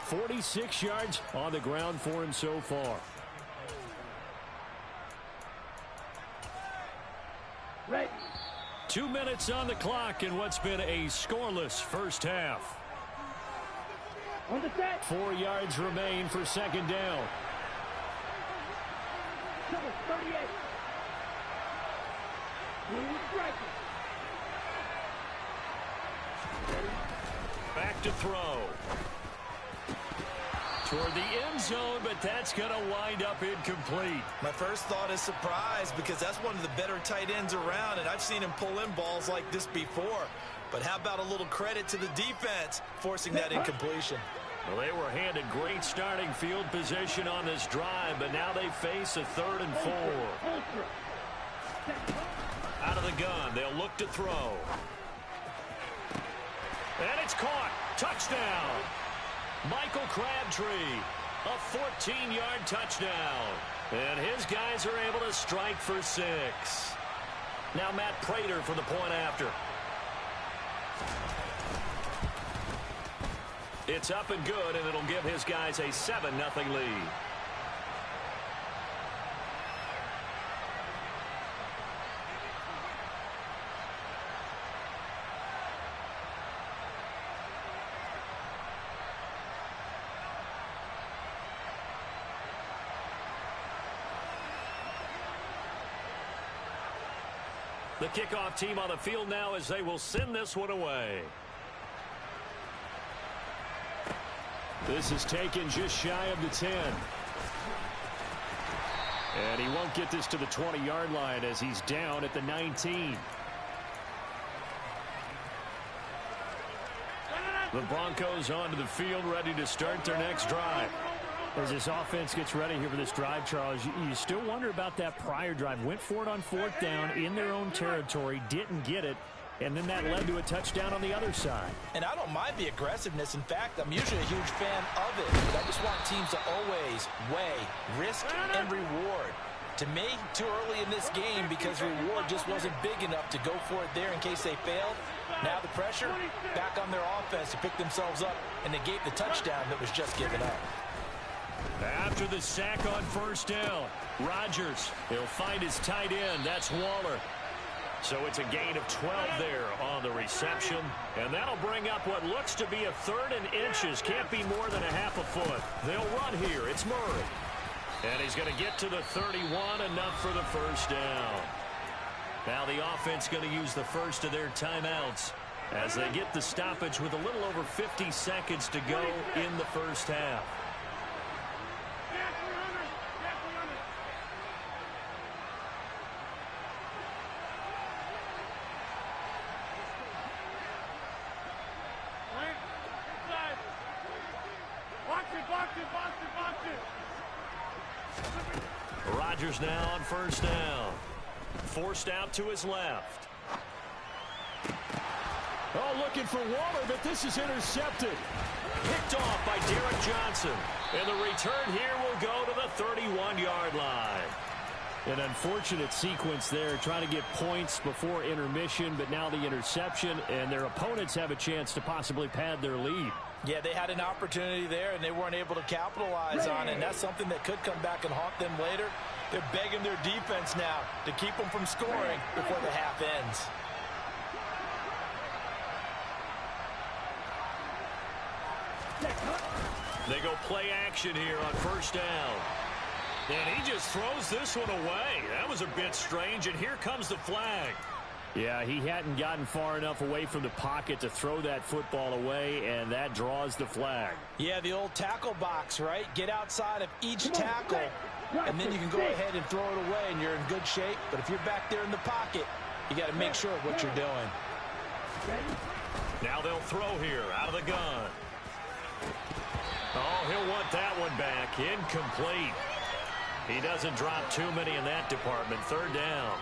46 yards on the ground for him so far. Ready. 2 minutes on the clock in what's been a scoreless first half. On the set. 4 yards remain for 2nd down. Double 38. Back to throw. Toward the end zone, but that's going to wind up incomplete. My first thought is surprise because that's one of the better tight ends around, and I've seen him pull in balls like this before. But how about a little credit to the defense forcing that incompletion? Well, they were handed great starting field position on this drive, but now they face a 3rd and 4. Out of the gun, they'll look to throw. And it's caught. Touchdown. Michael Crabtree, a 14-yard touchdown. And his guys are able to strike for 6. Now Matt Prater for the point after. It's up and good, and it'll give his guys a 7-0 lead. The kickoff team on the field now as they will send this one away. This is taken just shy of the 10. And he won't get this to the 20-yard line as he's down at the 19. The Broncos onto the field ready to start their next drive. As this offense gets ready here for this drive, Charles, you still wonder about that prior drive. Went for it on 4th down in their own territory, didn't get it, and then that led to a touchdown on the other side. And I don't mind the aggressiveness. In fact, I'm usually a huge fan of it. But I just want teams to always weigh risk and reward. To me, too early in this game because reward just wasn't big enough to go for it there in case they failed. Now the pressure back on their offense to pick themselves up and negate the touchdown that was just given up. After the sack on 1st down, Rodgers, he'll find his tight end. That's Waller. So it's a gain of 12 there on the reception. And that'll bring up what looks to be a 3rd and inches. Can't be more than a half a foot. They'll run here. It's Murray. And he's going to get to the 31, enough for the 1st down. Now the offense going to use the first of their timeouts as they get the stoppage with a little over 50 seconds to go in the first half. Rodgers now on 1st down. Forced out to his left. Oh, looking for Waller, but this is intercepted. Picked off by Derek Johnson. And the return here will go to the 31-yard line. An unfortunate sequence there, trying to get points before intermission, but now the interception, and their opponents have a chance to possibly pad their lead. Yeah, they had an opportunity there, and they weren't able to capitalize on it, and that's something that could come back and haunt them later. They're begging their defense now to keep them from scoring before the half ends. They go play action here on first down. And he just throws this one away. That was a bit strange, and here comes the flag. Yeah, he hadn't gotten far enough away from the pocket to throw that football away, and that draws the flag. Yeah, the old tackle box, right? Get outside of each tackle, and then you can go ahead and throw it away, and you're in good shape. But if you're back there in the pocket, you got to make sure of what you're doing. Now they'll throw here out of the gun. Oh, he'll want that one back. Incomplete. He doesn't drop too many in that department. Third down.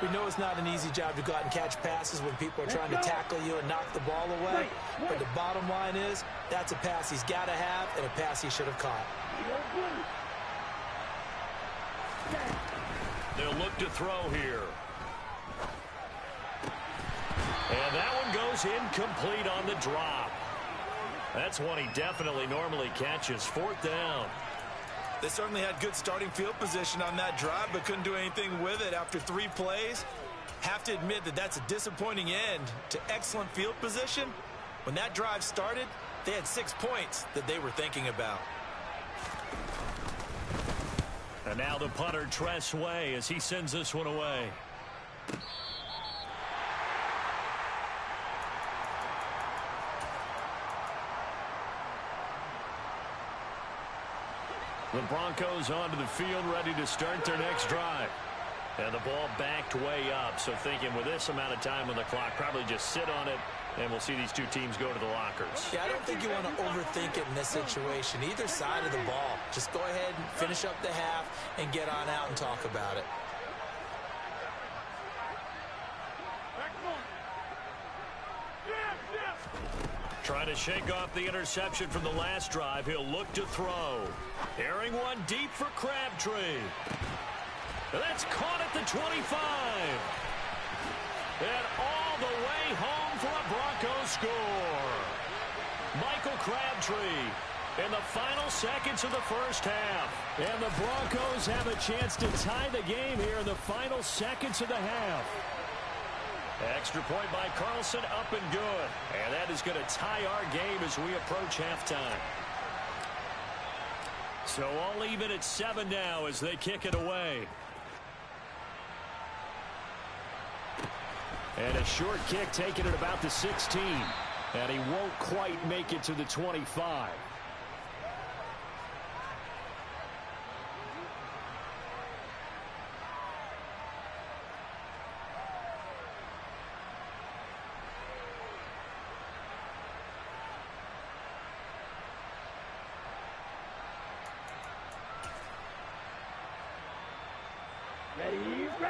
We know it's not an easy job to go out and catch passes when people are trying to tackle you and knock the ball away. But the bottom line is, that's a pass he's got to have and a pass he should have caught. They'll look to throw here. And that one goes incomplete on the drop. That's one he definitely normally catches. Fourth down. They certainly had good starting field position on that drive, but couldn't do anything with it after 3 plays. Have to admit that that's a disappointing end to excellent field position. When that drive started, they had 6 points that they were thinking about. And now the punter, Tress Way, as he sends this one away. The Broncos onto the field, ready to start their next drive. And the ball backed way up, so thinking with this amount of time on the clock, probably just sit on it, and we'll see these two teams go to the lockers. Yeah, I don't think you want to overthink it in this situation. Either side of the ball. Just go ahead and finish up the half and get on out and talk about it. Trying to shake off the interception from the last drive. He'll look to throw. Airing one deep for Crabtree. That's caught at the 25. And all the way home for a Broncos score. Michael Crabtree in the final seconds of the first half. And the Broncos have a chance to tie the game here in the final seconds of the half. Extra point by Carlson, up and good. And that is going to tie our game as we approach halftime. So all even at 7 now as they kick it away. And a short kick taken at about the 16. And he won't quite make it to the 25.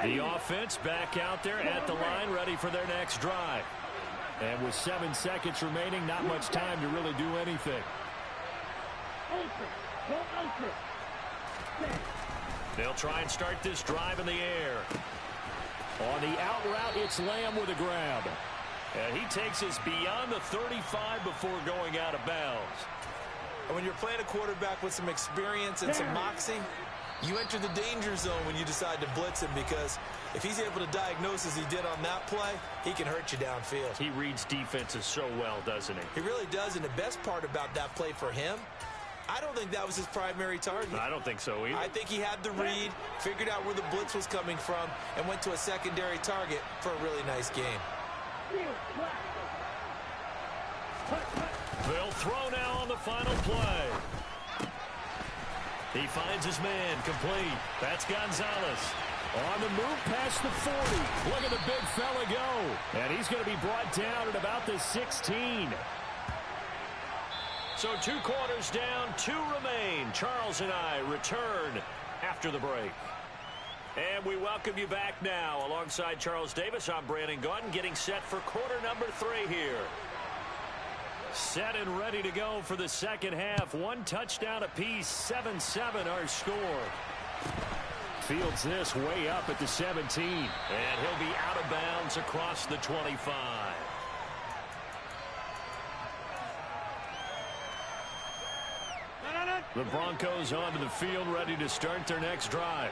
The offense back out there at the line, ready for their next drive. And with 7 seconds remaining, not much time to really do anything. They'll try and start this drive in the air. On the out route, it's Lamb with a grab. And he takes us beyond the 35 before going out of bounds. And when you're playing a quarterback with some experience and some moxie, you enter the danger zone when you decide to blitz him, because if he's able to diagnose as he did on that play, he can hurt you downfield. He reads defenses so well, doesn't he? He really does, and the best part about that play for him, I don't think that was his primary target. I don't think so either. I think he had the read, figured out where the blitz was coming from, and went to a secondary target for a really nice game. They'll throw now on the final play. He finds his man, complete. That's Gonzalez. On the move past the 40. Look at the big fella go. And he's going to be brought down at about the 16. So 2 quarters down, 2 remain. Charles and I return after the break. And we welcome you back now. Alongside Charles Davis, I'm Brandon Gaudin, getting set for quarter number 3 here. Set and ready to go for the second half. 1 touchdown apiece, 7-7 our score. Fields this way up at the 17. And he'll be out of bounds across the 25. The Broncos onto the field, ready to start their next drive.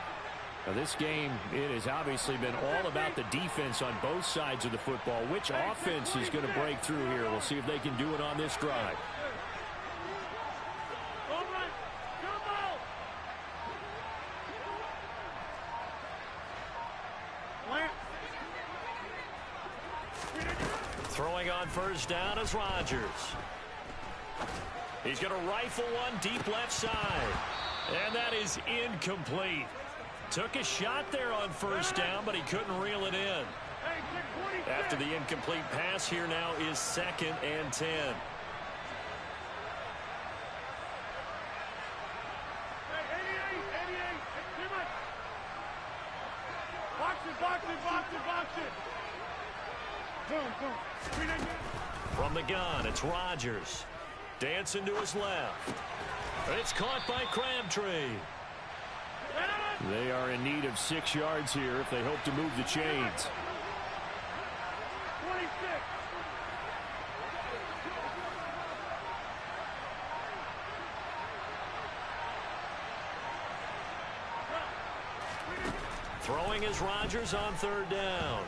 Now this game, it has obviously been all about the defense on both sides of the football. Which offense is going to break through here? We'll see if they can do it on this drive. Throwing on first down is Rodgers. He's going to rifle one deep left side. And that is incomplete. Took a shot there on first down, but he couldn't reel it in. After the incomplete pass, here now is 2nd and 10. From the gun, it's Rodgers. Dancing to his left. It's caught by Crabtree. They are in need of 6 yards here if they hope to move the chains. 26. Throwing is Rodgers on 3rd down.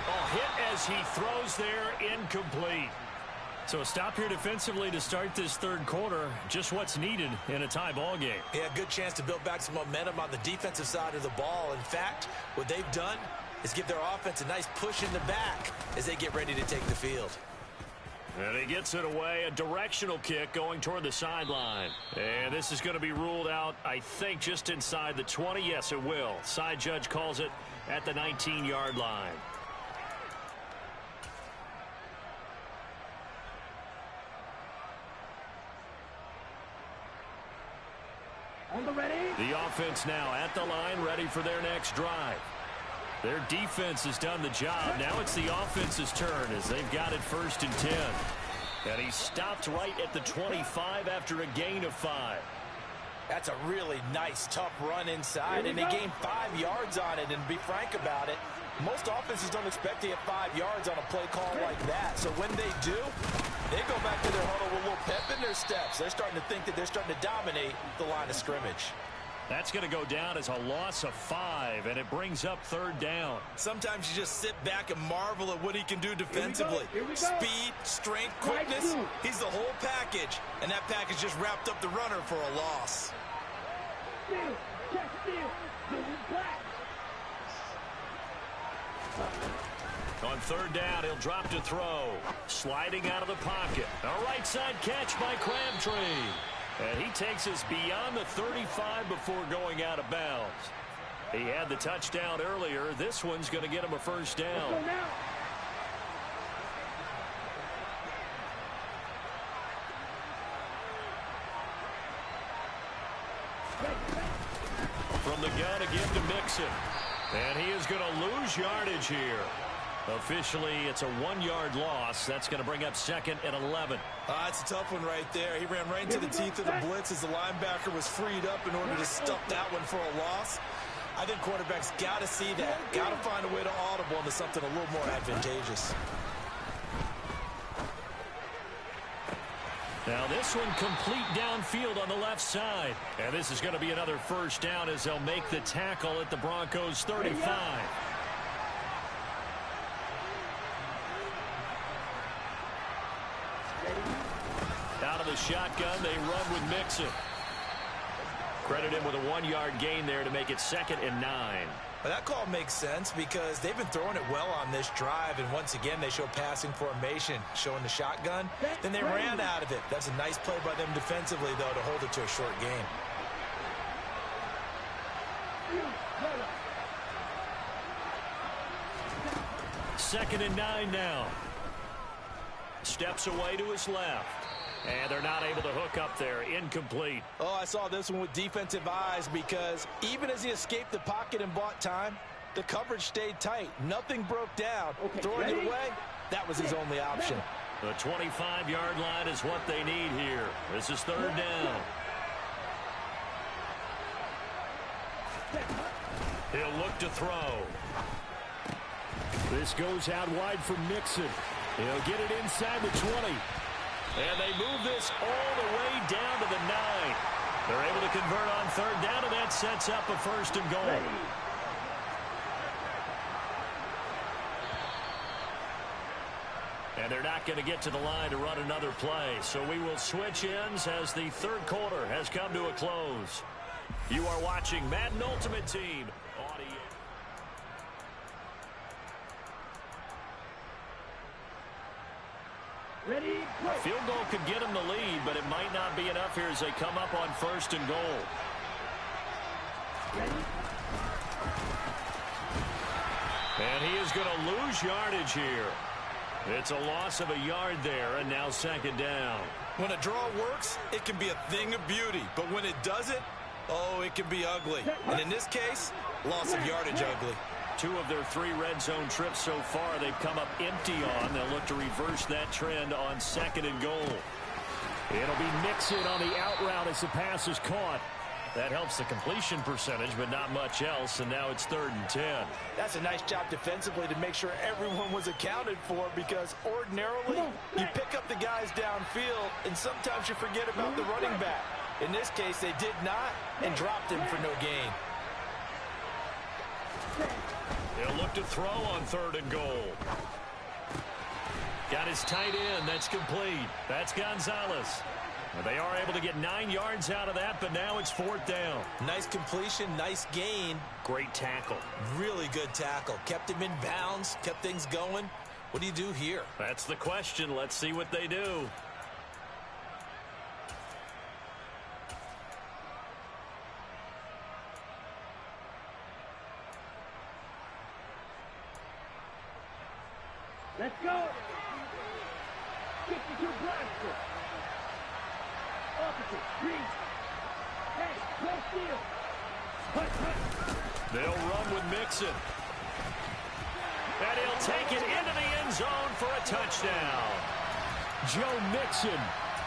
Oh, hit as he throws there, incomplete. So a stop here defensively to start this 3rd quarter. Just what's needed in a tie ball game. Yeah, good chance to build back some momentum on the defensive side of the ball. In fact, what they've done is give their offense a nice push in the back as they get ready to take the field. And he gets it away, a directional kick going toward the sideline. And this is going to be ruled out, I think, just inside the 20. Yes, it will. Side judge calls it at the 19-yard line. The offense now at the line, ready for their next drive. Their defense has done the job. Now it's the offense's turn as they've got it 1st and 10. And he stopped right at the 25 after a gain of 5. That's a really nice, tough run inside, and they gained 5 yards on it. And to be frank about it, most offenses don't expect to get 5 yards on a play call like that. So when they do, they go back to their huddle with a little pep in their steps. They're starting to think that they're starting to dominate the line of scrimmage. That's going to go down as a loss of 5, and it brings up 3rd down. Sometimes you just sit back and marvel at what he can do defensively. Speed, strength, quickness, he's the whole package. And that package just wrapped up the runner for a loss. On 3rd down, he'll drop to throw. Sliding out of the pocket. A right side catch by Crabtree. And he takes us beyond the 35 before going out of bounds. He had the touchdown earlier. This one's going to get him a 1st down. From the gun again to Mixon. And he is going to lose yardage here. Officially, it's a 1-yard loss. That's going to bring up 2nd and 11. It's a tough one right there. He ran right into the teeth of the blitz as the linebacker was freed up in order to stuff that one for a loss. I think quarterbacks got to see that. Got to find a way to audible into something a little more advantageous. Now this one complete downfield on the left side. And this is going to be another 1st down as they'll make the tackle at the Broncos 35. Out of the shotgun, they run with Mixon. Credit him with a 1-yard gain there to make it 2nd and 9. Well, that call makes sense because they've been throwing it well on this drive, and once again they show passing formation, showing the shotgun. Then they ran out of it. That's a nice play by them defensively, though, to hold it to a short game. Second and 9 now. Steps away to his left. And they're not able to hook up there. Incomplete. Oh, I saw this one with defensive eyes because even as he escaped the pocket and bought time, the coverage stayed tight. Nothing broke down. Throwing it away, that was his only option. The 25-yard line is what they need here. This is 3rd down. He'll look to throw. This goes out wide for Mixon. He'll get it inside the 20. And they move this all the way down to the They're able to convert on third down, and that sets up a first and goal. And they're not going to get to the line to run another play. So we will switch ends as the third quarter has come to a close. You are watching Madden Ultimate Team on EA. Ready, go. A field goal could get them the lead, but it might not be enough here as they come up on first and goal. Ready. And he is going to lose yardage here. It's a loss of a yard there, and now second down. When a draw works, it can be a thing of beauty. But when it doesn't, oh, it can be ugly. And in this case, loss of yardage ugly. 2 of their 3 red zone trips so far they've come up empty on. They'll look to reverse that trend on second and goal. It'll be Mixon on the out route as the pass is caught. That helps the completion percentage, but not much else, and now it's 3rd and 10. That's a nice job defensively to make sure everyone was accounted for, because ordinarily you pick up the guys downfield, and sometimes you forget about the running back. In this case, they did not and dropped him for no gain. He'll look to throw on 3rd and goal. Got his tight end. That's complete. That's Gonzalez. They are able to get 9 yards out of that, but now it's 4th down. Nice completion, nice gain. Great tackle. Really good tackle. Kept him in bounds, kept things going. What do you do here? That's the question. Let's see what they do. Let's go. 52 blaster. Opposite. Green. Hey, go steal. Hut, hut. They'll run with Mixon. And he'll take it into the end zone for a touchdown. Joe Mixon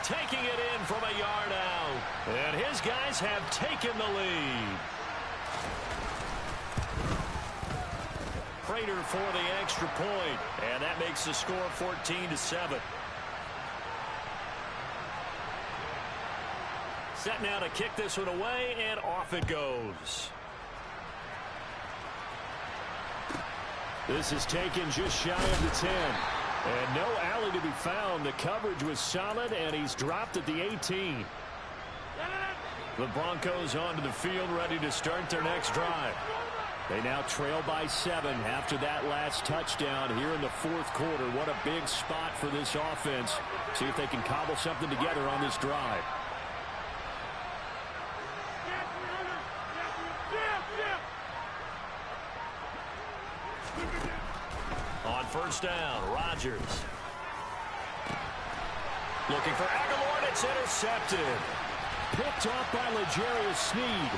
taking it in from a yard out. And his guys have taken the lead. Prater for the extra point. And that makes the score 14-7. Set now to kick this one away, and off it goes. This is taken just shy of the 10. And no alley to be found. The coverage was solid, and he's dropped at the 18. The Broncos onto the field, ready to start their next drive. They now trail by 7 after that last touchdown here in the 4th quarter. What a big spot for this offense. See if they can cobble something together on this drive. On first down, Rodgers. Looking for Aguilar, and it's intercepted. Picked off by L'Jarius Sneed.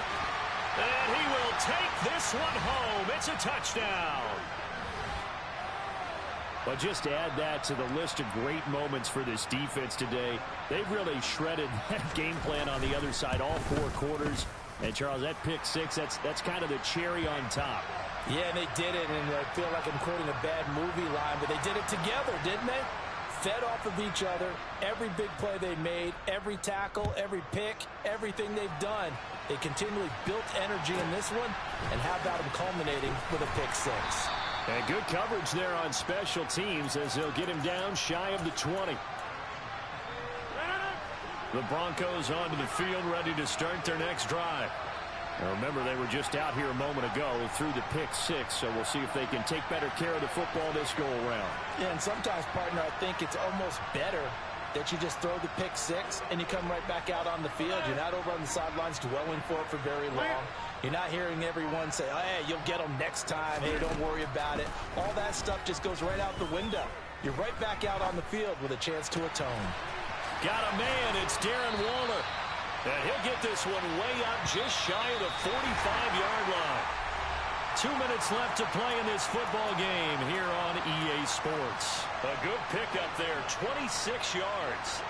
And he will take this one home. It's a touchdown. But just add that to the list of great moments for this defense today. They've really shredded that game plan on the other side all 4 quarters. And, Charles, that pick 6, that's kind of the cherry on top. Yeah, they did it, and I feel like I'm quoting a bad movie line, but they did it together, didn't they? Fed off of each other, every big play they made, every tackle, every pick, everything they've done. They continually built energy in this one, and how about them culminating with a pick 6? And good coverage there on special teams as they'll get him down shy of the 20. The Broncos onto the field, ready to start their next drive. Now remember, they were just out here a moment ago through the pick 6, so we'll see if they can take better care of the football this go-around. Yeah, and sometimes, partner, I think it's almost better that you just throw the pick 6 and you come right back out on the field. You're not over on the sidelines dwelling for it for very long. You're not hearing everyone say, oh, hey, you'll get them next time. Hey, don't worry about it. All that stuff just goes right out the window. You're right back out on the field with a chance to atone. Got a man. It's Darren Waller. And he'll get this one way up just shy of the 45-yard line. 2 minutes left to play in this football game here on EA Sports. A good pickup there, 26 yards.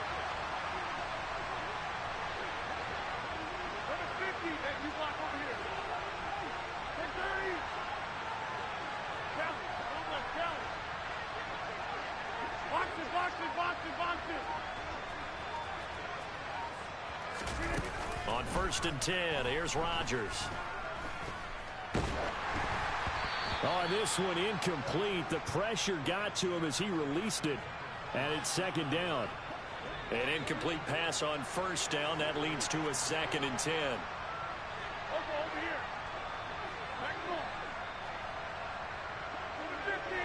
On 1st and 10, here's Rodgers. Oh, this one incomplete. The pressure got to him as he released it. And it's 2nd down. An incomplete pass on 1st down. That leads to a 2nd and 10. Over here. Back home. To the 50.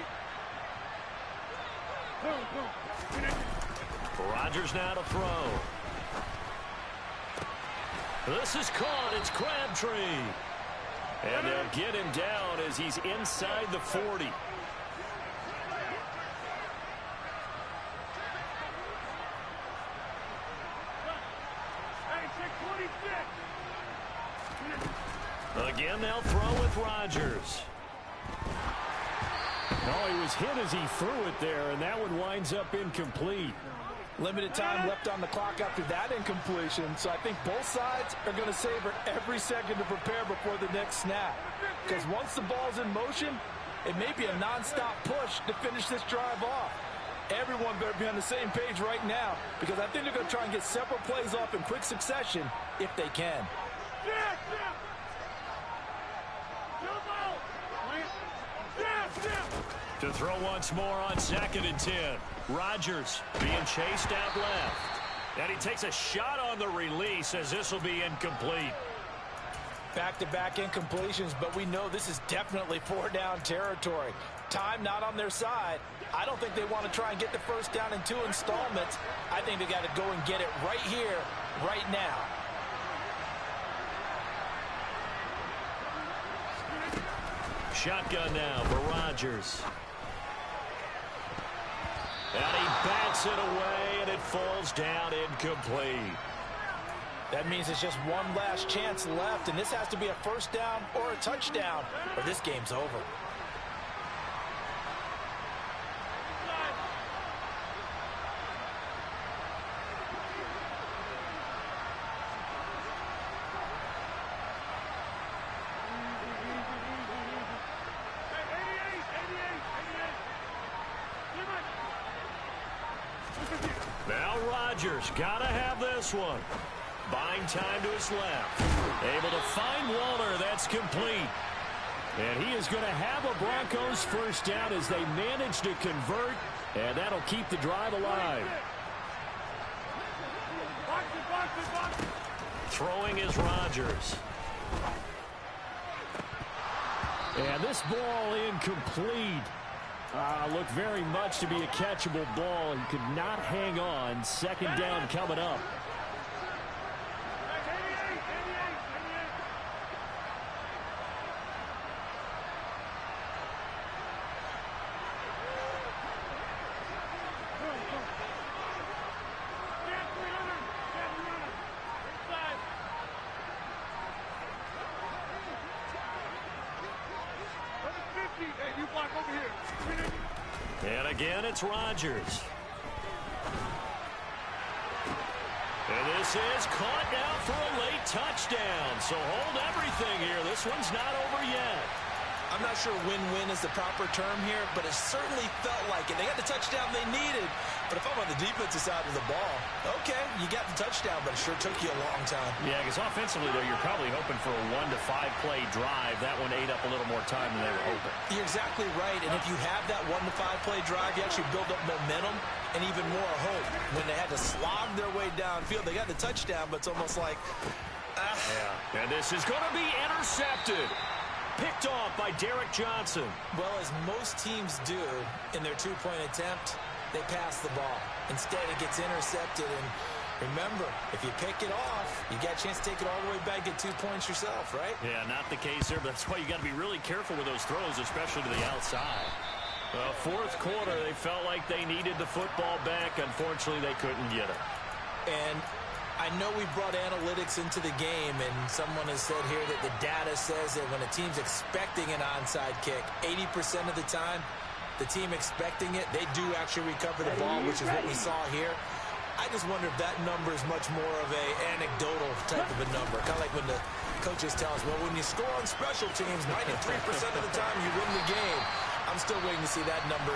Go. Rodgers now to throw. This is caught. It's Crabtree. And they'll get him down as he's inside the 40. Hey, 626. Again, they'll throw with Rodgers. Oh, he was hit as he threw it there, and that one winds up incomplete. Limited time left on the clock after that incompletion, so I think both sides are going to savor every second to prepare before the next snap. Because once the ball's in motion, it may be a nonstop push to finish this drive off. Everyone better be on the same page right now, because I think they're going to try and get several plays off in quick succession if they can. To throw once more on 2nd and 10. Rodgers being chased out left. And he takes a shot on the release as this will be incomplete. Back-to-back incompletions, but we know this is definitely 4-down territory. Time not on their side. I don't think they want to try and get the 1st down in 2 installments. I think they got to go and get it right here, right now. Shotgun now for Rodgers. And he bats it away, and it falls down incomplete. That means it's just one last chance left, and this has to be a 1st down or a touchdown, or this game's over. Now Rodgers got to have this one. Buying time to his left. Able to find Waller. That's complete. And he is going to have a Broncos 1st down as they manage to convert. And that'll keep the drive alive. Throwing is Rodgers. And this ball incomplete. Looked very much to be a catchable ball. He could not hang on. 2nd down coming up. And again, it's Rodgers. And this is caught now for a late touchdown. So hold everything here. This one's not over yet. I'm not sure win-win is the proper term here, but it certainly felt like it. They got the touchdown they needed, but if I'm on the defensive side of the ball, okay, you got the touchdown, but it sure took you a long time. Yeah, because offensively, though, you're probably hoping for a 1 to 5 play drive. That one ate up a little more time than they were hoping. You're exactly right, and if you have that 1 to 5 play drive, you actually build up momentum and even more hope. When they had to slog their way downfield, they got the touchdown, but it's almost like, Yeah, and this is going to be intercepted. Picked off by Derek Johnson. Well, as most teams do in their 2-point attempt, they pass the ball. Instead, it gets intercepted. And remember, if you pick it off, you got a chance to take it all the way back, get 2 points yourself, right? Yeah, not the case there, but that's why you got to be really careful with those throws, especially to the outside. Well, 4th quarter, they felt like they needed the football back. Unfortunately, they couldn't get it. And I know we brought analytics into the game, and someone has said here that the data says that when a team's expecting an onside kick, 80% of the time, the team expecting it, they do actually recover the ball, which is what we saw here. I just wonder if that number is much more of a anecdotal type of a number. Kind of like when the coaches tell us, well, when you score on special teams, 93% of the time you win the game. I'm still waiting to see that number.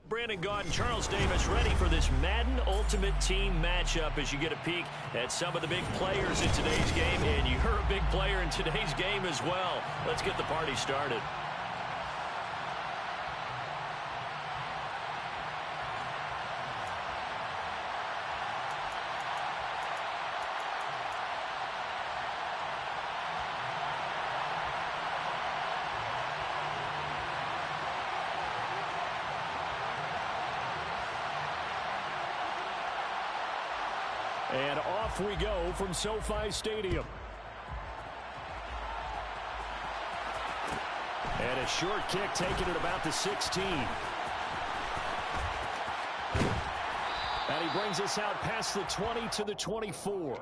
Brandon Gaudin, Charles Davis ready for this Madden Ultimate Team matchup as you get a peek at some of the big players in today's game. And you're a big player in today's game as well. Let's get the party started. And off we go from SoFi Stadium. And a short kick taken at about the 16. And he brings us out past the 20 to the 24.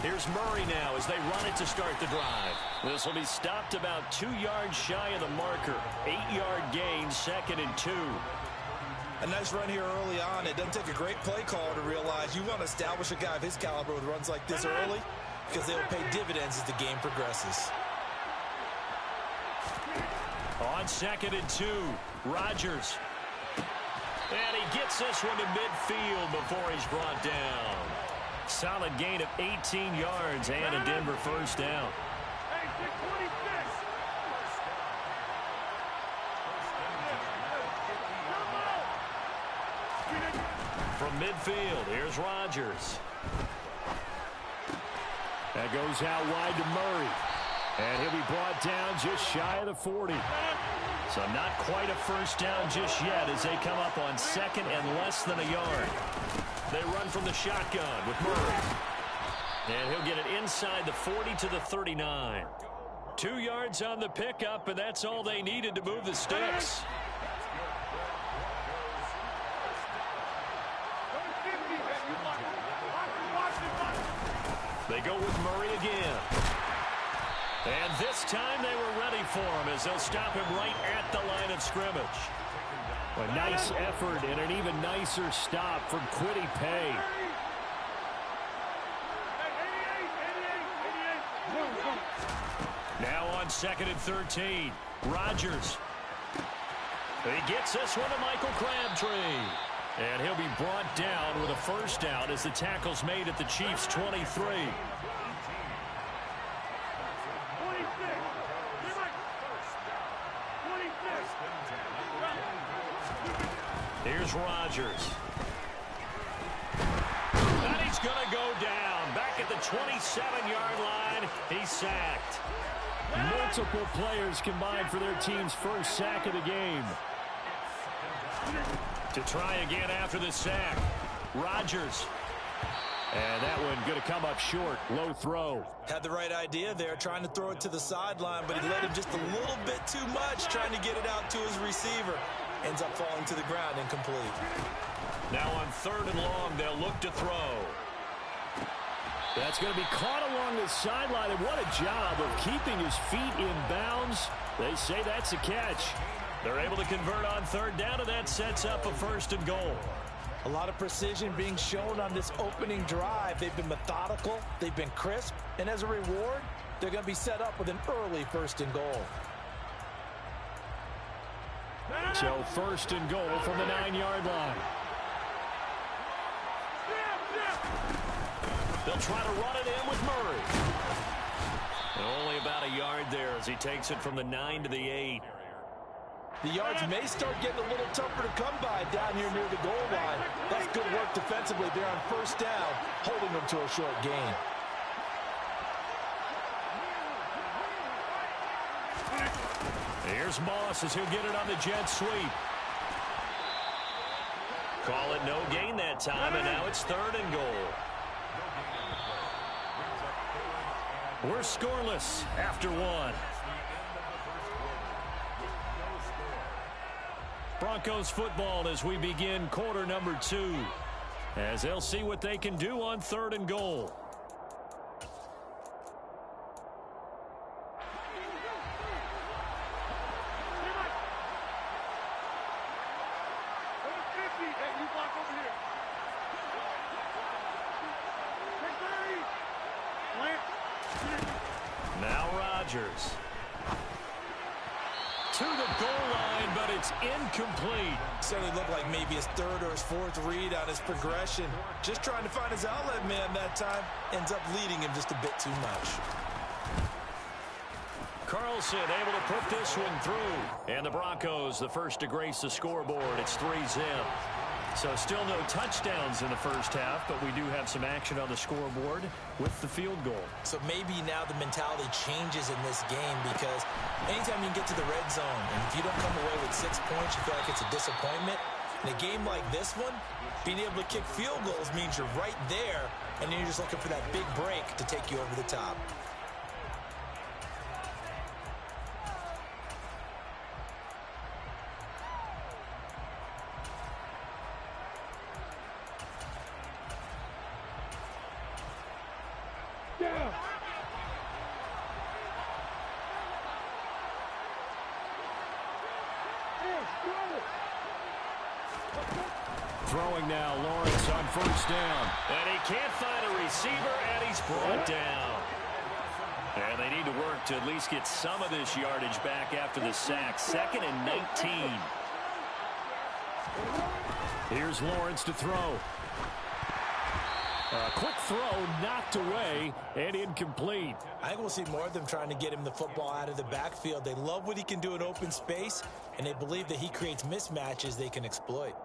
Here's Murray now as they run it to start the drive. This will be stopped about 2 yards shy of the marker. 8-yard gain, 2nd and 2. A nice run here early on. It doesn't take a great play call to realize you want to establish a guy of his caliber with runs like this early because they'll pay dividends as the game progresses. On 2nd and 2, Rodgers. And he gets this one to midfield before he's brought down. Solid gain of 18 yards and a Denver first down. From midfield, here's Rodgers. That goes out wide to Murray. And he'll be brought down just shy of the 40. So not quite a first down just yet as they come up on 2nd and less than a yard. They run from the shotgun with Murray. And he'll get it inside the 40 to the 39. 2 yards on the pickup, and that's all they needed to move the sticks. They go with Murray again. And this time they were ready for him as they'll stop him right at the line of scrimmage. A nice effort and an even nicer stop from Kwity Paye. Now on 2nd and 13, Rodgers. He gets this one to Michael Crabtree. And he'll be brought down with a first down as the tackle's made at the Chiefs' 23. Here's Rodgers. And he's going to go down. Back at the 27-yard line, he's sacked. Multiple players combined for their team's first sack of the game. To try again after the sack, Rodgers. And that one going to come up short. Low throw. Had the right idea there, trying to throw it to the sideline, but he let him just a little bit too much, trying to get it out to his receiver. Ends up falling to the ground, incomplete. Now on 3rd and long, they'll look to throw. That's going to be caught along the sideline, and what a job of keeping his feet in bounds. They say that's a catch. They're able to convert on 3rd down, and that sets up a 1st and goal. A lot of precision being shown on this opening drive. They've been methodical, they've been crisp, and as a reward, they're going to be set up with an early 1st and goal. So 1st and goal from the 9-yard line. They'll try to run it in with Murray. And only about a yard there as he takes it from the 9 to the 8. The yards may start getting a little tougher to come by down here near the goal line. That's good work defensively there on 1st down, holding them to a short gain. Here's Moss as he'll get it on the jet sweep. Call it no gain that time, and now it's 3rd and goal. We're scoreless after 1. Broncos football as we begin quarter number 2. as they'll see what they can do on 3rd and goal. Now Rodgers. To the goal line, but it's incomplete. Certainly looked like maybe his 3rd or his 4th read on his progression. Just trying to find his outlet man that time. Ends up leading him just a bit too much. Carlson able to put this one through. And the Broncos, the first to grace the scoreboard. It's 3-0. So still no touchdowns in the first half, but we do have some action on the scoreboard with the field goal. So maybe now the mentality changes in this game, because anytime you can get to the red zone, and if you don't come away with 6 points, you feel like it's a disappointment. In a game like this one, being able to kick field goals means you're right there, and then you're just looking for that big break to take you over the top. Throwing now, Lawrence on 1st down. And he can't find a receiver, and he's brought down. And they need to work to at least get some of this yardage back after the sack. 2nd and 19. Here's Lawrence to throw. A quick throw knocked away and incomplete. I think we'll see more of them trying to get him the football out of the backfield. They love what he can do in open space, and they believe that he creates mismatches they can exploit.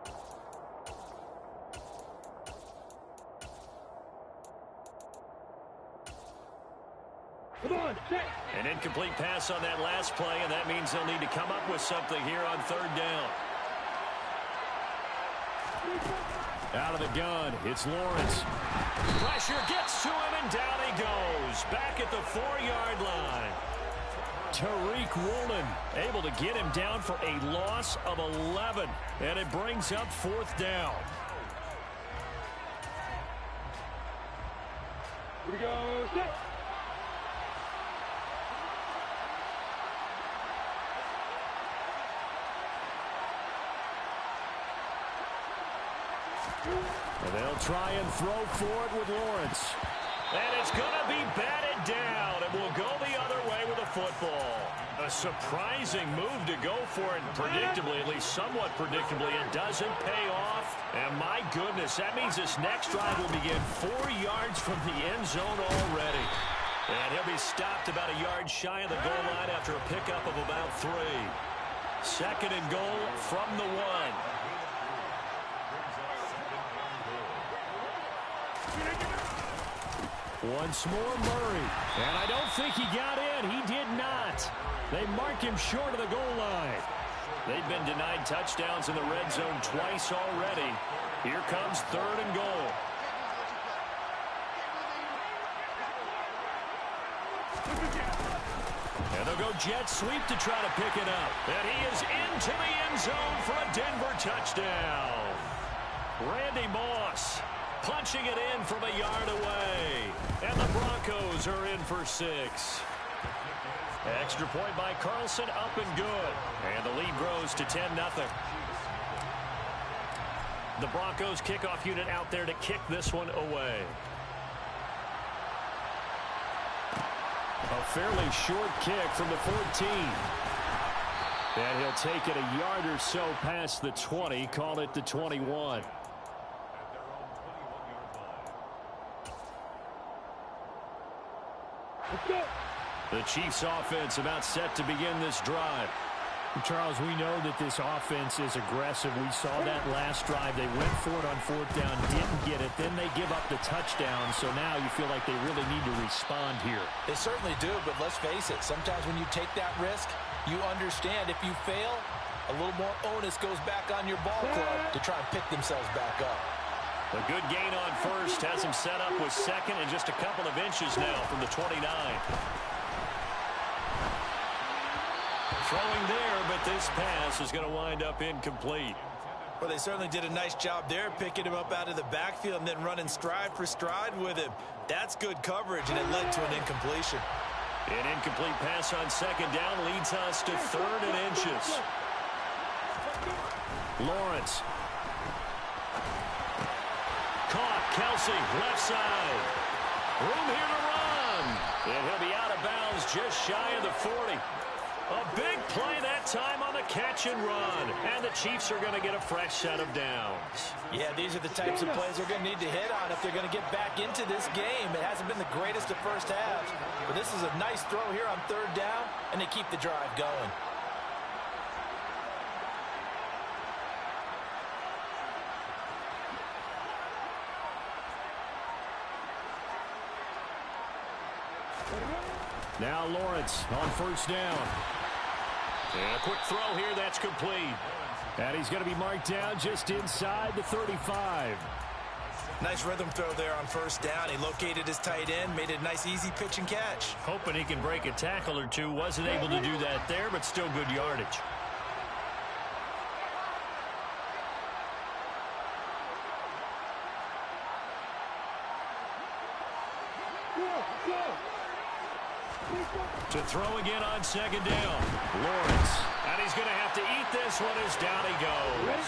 An incomplete pass on that last play, and that means they'll need to come up with something here on 3rd down. Out of the gun, it's Lawrence. Pressure gets to him, and down he goes. Back at the 4-yard line. Tariq Woolen able to get him down for a loss of 11, and it brings up 4th down. Here we go. Set. And they'll try and throw for it with Lawrence. And it's going to be batted down, and will go the other way with the football. A surprising move to go for it, predictably, at least somewhat predictably. It doesn't pay off. And my goodness, that means this next drive will begin 4 yards from the end zone already. And he'll be stopped about a yard shy of the goal line after a pickup of about 3. 2nd and goal from the 1. Once more, Murray. And I don't think he got in. He did not. They mark him short of the goal line. They've been denied touchdowns in the red zone twice already. Here comes 3rd and goal. And they'll go jet sweep to try to pick it up. And he is into the end zone for a Denver touchdown. Randy Moss punching it in from a yard away. And the Broncos are in for 6. Extra point by Carlson, up and good. And the lead grows to 10-0. The Broncos kickoff unit out there to kick this one away. A fairly short kick from the 14. And he'll take it a yard or so past the 20, call it the 21. The Chiefs offense about set to begin this drive. Charles, we know that this offense is aggressive. We saw that last drive. They went for it on 4th down, didn't get it. Then they give up the touchdown. So now you feel like they really need to respond here. They certainly do, but let's face it. Sometimes when you take that risk, you understand if you fail, a little more onus goes back on your ball club to try and pick themselves back up. A good gain on 1st has him set up with 2nd and just a couple of inches now from the 29. Throwing there, but this pass is going to wind up incomplete. Well, they certainly did a nice job there, picking him up out of the backfield and then running stride for stride with him. That's good coverage, and it led to an incompletion. An incomplete pass on second down leads us to 3rd and inches. Lawrence. Caught. Kelsey, left side. Room here to run. And he'll be out of bounds just shy of the 40. A big play that time on the catch and run. And the Chiefs are going to get a fresh set of downs. Yeah, these are the types of plays they're going to need to hit on if they're going to get back into this game. It hasn't been the greatest of first halves, but this is a nice throw here on 3rd down, and they keep the drive going. Now Lawrence on 1st down. And a quick throw here, that's complete. And he's going to be marked down just inside the 35. Nice rhythm throw there on 1st down. He located his tight end, made it a nice easy pitch and catch. Hoping he can break a tackle or two. Wasn't able to do that there, but still good yardage. To throw again on 2nd down. Lawrence. And he's going to have to eat this one as down he goes.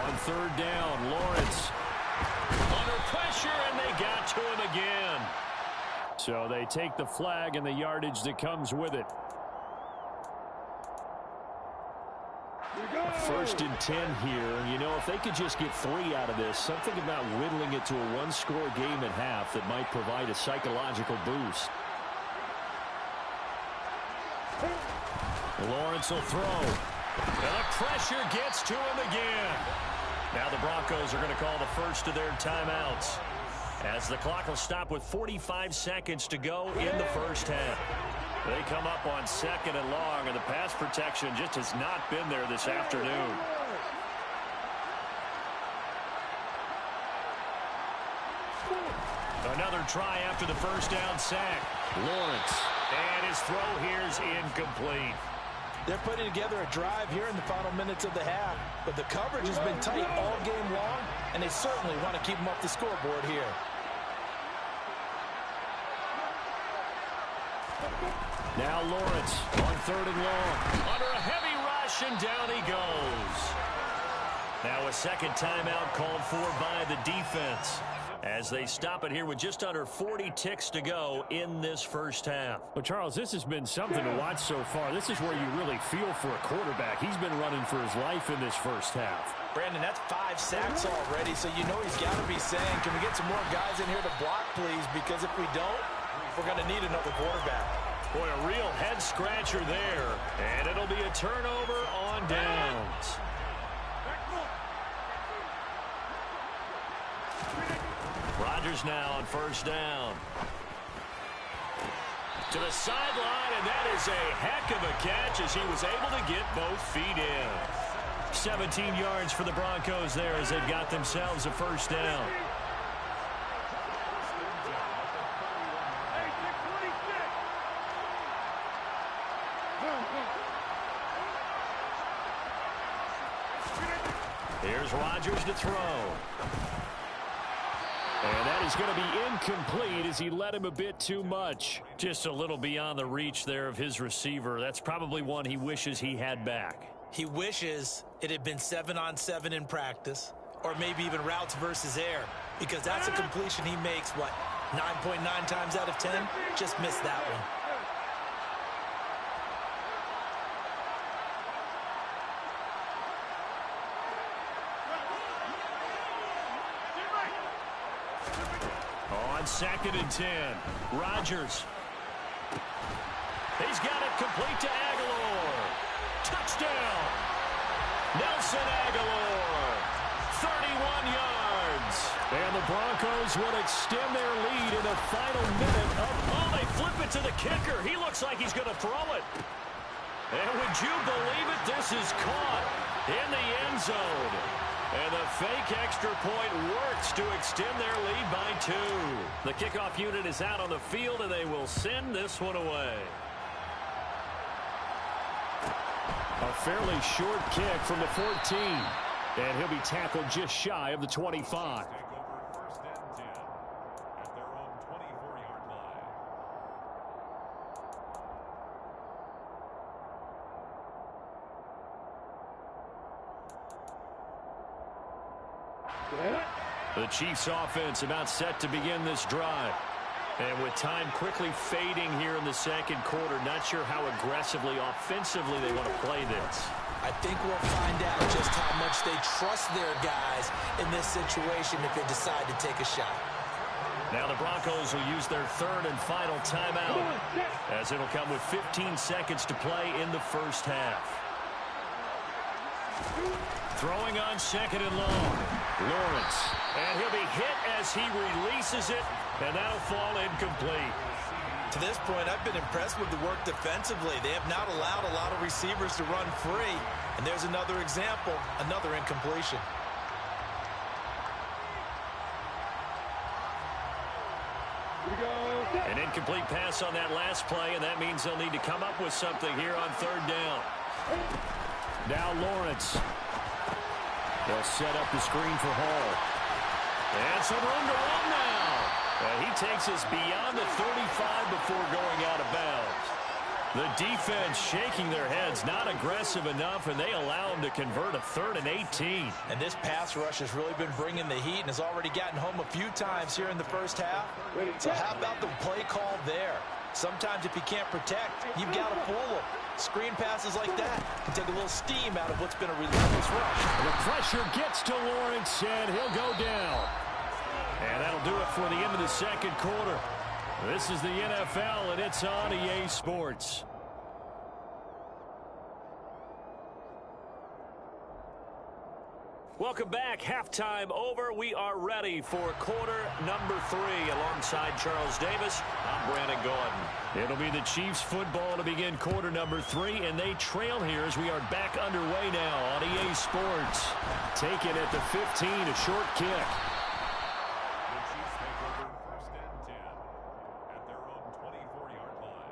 On 3rd down, Lawrence. Under pressure, and they got to him again. So they take the flag and the yardage that comes with it. 1st and 10 here. You know, if they could just get 3 out of this, something about whittling it to a 1-score game at half that might provide a psychological boost. Lawrence will throw. And the pressure gets to him again. Now the Broncos are going to call the first of their timeouts, as the clock will stop with 45 seconds to go in the first half. They come up on 2nd and long, and the pass protection just has not been there this afternoon. Another try after the 1st down sack. Lawrence. And his throw here is incomplete. They're putting together a drive here in the final minutes of the half, but the coverage has been tight all game long, and they certainly want to keep them off the scoreboard here. Now Lawrence on 3rd and long. Under a heavy rush, and down he goes. Now a second timeout called for by the defense, as they stop it here with just under 40 ticks to go in this first half. Well, Charles, this has been something to watch so far. This is where you really feel for a quarterback. He's been running for his life in this first half. Brandon, that's 5 sacks already, so you know he's got to be saying, can we get some more guys in here to block, please? Because if we don't, we're going to need another quarterback. Boy, a real head-scratcher there. And it'll be a turnover on downs. Rodgers now on 1st down. To the sideline, and that is a heck of a catch as he was able to get both feet in. 17 yards for the Broncos there as they've got themselves a 1st down. Here's Rodgers to throw. And that is going to be incomplete as he led him a bit too much. Just a little beyond the reach there of his receiver. That's probably one he wishes he had back. He wishes it had been 7-on-7 in practice, or maybe even routes versus air, because that's a completion he makes, what, 9.9 times out of 10? Just missed that one. On 2nd and 10, Rodgers. He's got it complete to Aguilar. Touchdown! Nelson Aguilar, 31 yards. And the Broncos will extend their lead in the final minute of... Oh, they flip it to the kicker. He looks like he's going to throw it. And would you believe it? This is caught in the end zone. And the fake extra point works to extend their lead by 2. The kickoff unit is out on the field, and they will send this one away. A fairly short kick from the 14. And he'll be tackled just shy of the 25. Take over first and 10 at their own 24-yard line. The Chiefs offense about set to begin this drive. And with time quickly fading here in the second quarter, not sure how aggressively, offensively they want to play this. I think we'll find out just how much they trust their guys in this situation if they decide to take a shot. Now the Broncos will use their third and final timeout, as it'll come with 15 seconds to play in the first half. Throwing on second and long. Lawrence. And he'll be hit as he releases it, and that'll fall incomplete. To this point, I've been impressed with the work defensively. They have not allowed a lot of receivers to run free. And there's another example, another incompletion. An incomplete pass on that last play, and that means they'll need to come up with something here on third down. Now Lawrence. They'll set up the screen for Hall. And some room to run now. He takes us beyond the 35 before going out of bounds. The defense shaking their heads, not aggressive enough, and they allow him to convert a 3rd and 18. And this pass rush has really been bringing the heat and has already gotten home a few times here in the first half. So how about the play call there? Sometimes if you can't protect, you've got to fool them. Screen passes like that can take a little steam out of what's been a relentless rush. The pressure gets to Lawrence, and he'll go down. And that'll do it for the end of the second quarter. This is the NFL, and it's on EA Sports. Welcome back. Halftime over. We are ready for quarter number 3. Alongside Charles Davis, I'm Brandon Gordon. It'll be the Chiefs football to begin quarter number 3, and they trail here as we are back underway now on EA Sports. Take it at the 15, a short kick. The Chiefs take over first and 10 at their own 24-yard line.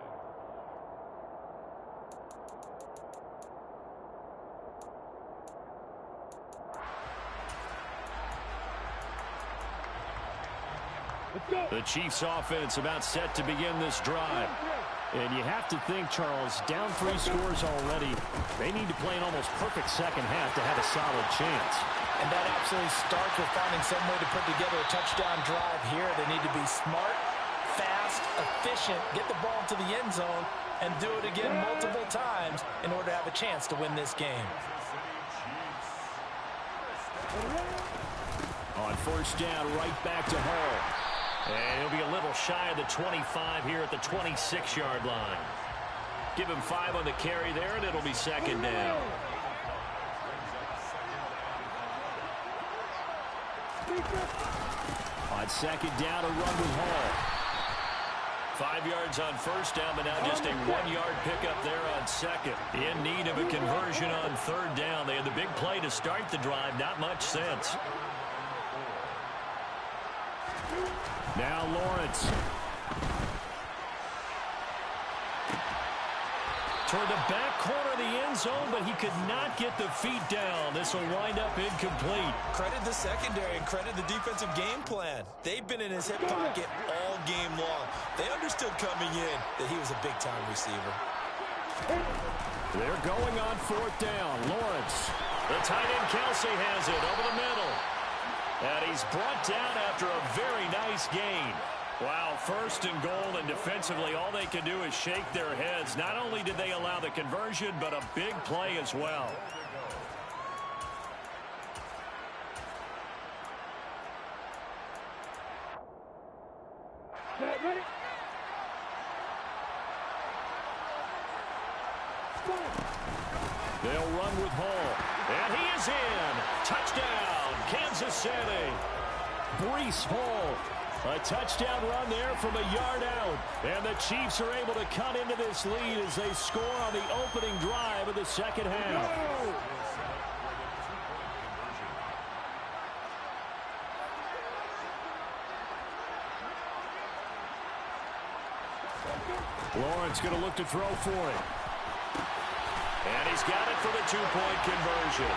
The Chiefs offense about set to begin this drive. And you have to think, Charles, down 3 scores already. They need to play an almost perfect second half to have a solid chance. And that absolutely starts with finding some way to put together a touchdown drive here. They need to be smart, fast, efficient, get the ball to the end zone, and do it again multiple times in order to have a chance to win this game. On first down, right back to Hall. And he'll be a little shy of the 25 here at the 26-yard line. Give him 5 on the carry there, and it'll be second down. On second down, a run with Hall. 5 yards on first down, but now just a 1-yard pickup there on second. In need of a conversion on third down. They had the big play to start the drive. Not much sense. Now Lawrence. Toward the back corner of the end zone, but he could not get the feet down. This will wind up incomplete. Credit the secondary and credit the defensive game plan. They've been in his hip pocket all game long. They understood coming in that he was a big-time receiver. They're going on fourth down. Lawrence. The tight end Kelsey has it over the middle. And he's brought down after a very nice gain. Wow, first and goal, and defensively all they can do is shake their heads. Not only did they allow the conversion, but a big play as well. Ready? They'll run with Hall. And he is in. Touchdown, Kansas City. Breece Hall. A touchdown run there from a yard out. And the Chiefs are able to cut into this lead as they score on the opening drive of the second half. Lawrence going to look to throw for it. And he's got it for the two-point conversion.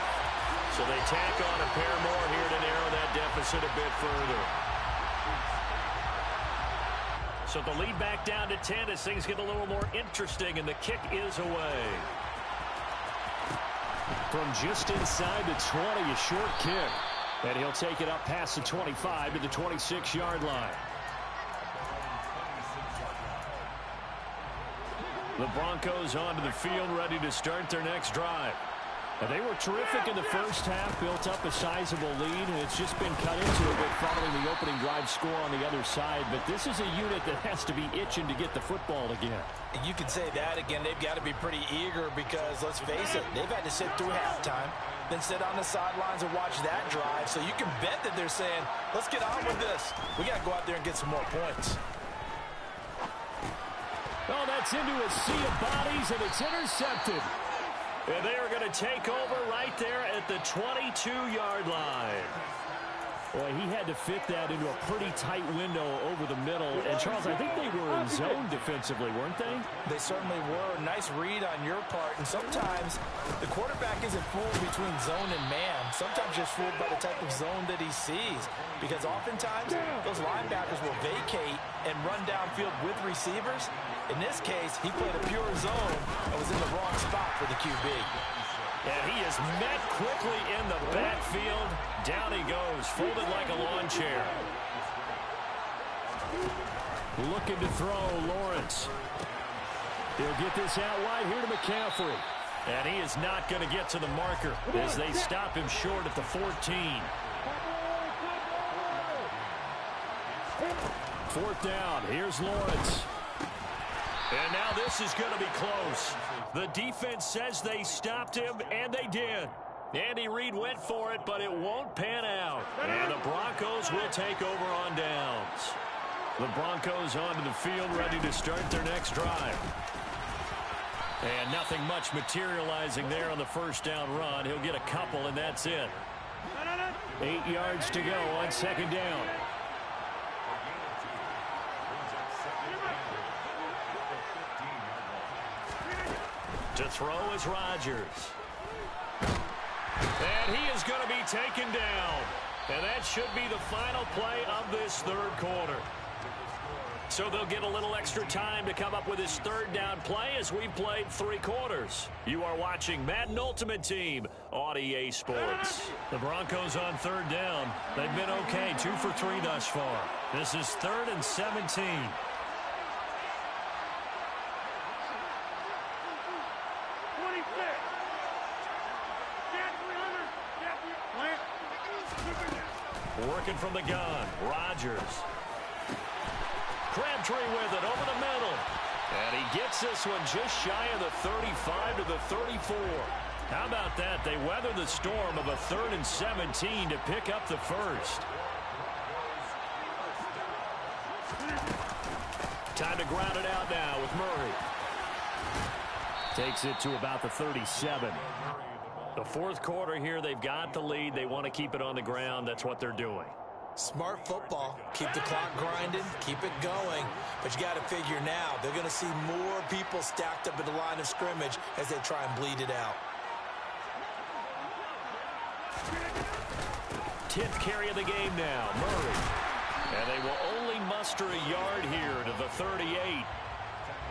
So they tack on a pair more here to narrow that deficit a bit further. So the lead back down to 10 as things get a little more interesting, and the kick is away. From just inside the 20, a short kick. And he'll take it up past the 25 to the 26-yard line. The Broncos onto the field, ready to start their next drive. Now, they were terrific in the first half, built up a sizable lead, and it's just been cut into a bit following the opening drive score on the other side. But this is a unit that has to be itching to get the football again. You could say that again. They've got to be pretty eager because, let's face it, they've had to sit through halftime, then sit on the sidelines and watch that drive. So you can bet that they're saying, let's get on with this. We got to go out there and get some more points. Oh, that's into a sea of bodies, and it's intercepted. And they are going to take over right there at the 22-yard line. Boy, he had to fit that into a pretty tight window over the middle. And, Charles, I think they were in zone defensively, weren't they? They certainly were. Nice read on your part. And sometimes the quarterback isn't fooled between zone and man. Sometimes just fooled by the type of zone that he sees. Because oftentimes, those linebackers will vacate and run downfield with receivers. In this case, he played a pure zone and was in the wrong spot for the QB. And he is met quickly in the backfield. Down he goes, folded like a lawn chair. Looking to throw, Lawrence. He'll get this out wide here to McCaffrey. And he is not going to get to the marker as they stop him short at the 14. Fourth down, here's Lawrence. And now this is going to be close. The defense says they stopped him, and they did. Andy Reid went for it, but it won't pan out. And the Broncos will take over on downs. The Broncos onto the field, ready to start their next drive. And nothing much materializing there on the first down run. He'll get a couple, and that's it. 8 yards to go on second down. To throw is Rodgers. And he is going to be taken down. And that should be the final play of this third quarter. So they'll get a little extra time to come up with his third down play as we've played 3 quarters. You are watching Madden Ultimate Team on EA Sports. The Broncos on third down. They've been okay, 2 for 3 thus far. This is 3rd and 17. Working from the gun, Rodgers. Crabtree with it over the middle. And he gets this one just shy of the 35 to the 34. How about that? They weather the storm of a 3rd and 17 to pick up the first. Time to ground it out now with Murray. Takes it to about the 37. The fourth quarter here, they've got the lead. They want to keep it on the ground. That's what they're doing. Smart football. Keep the clock grinding. Keep it going. But you got to figure now, they're going to see more people stacked up at the line of scrimmage as they try and bleed it out. 10th carry of the game now, Murray. And they will only muster a yard here to the 38.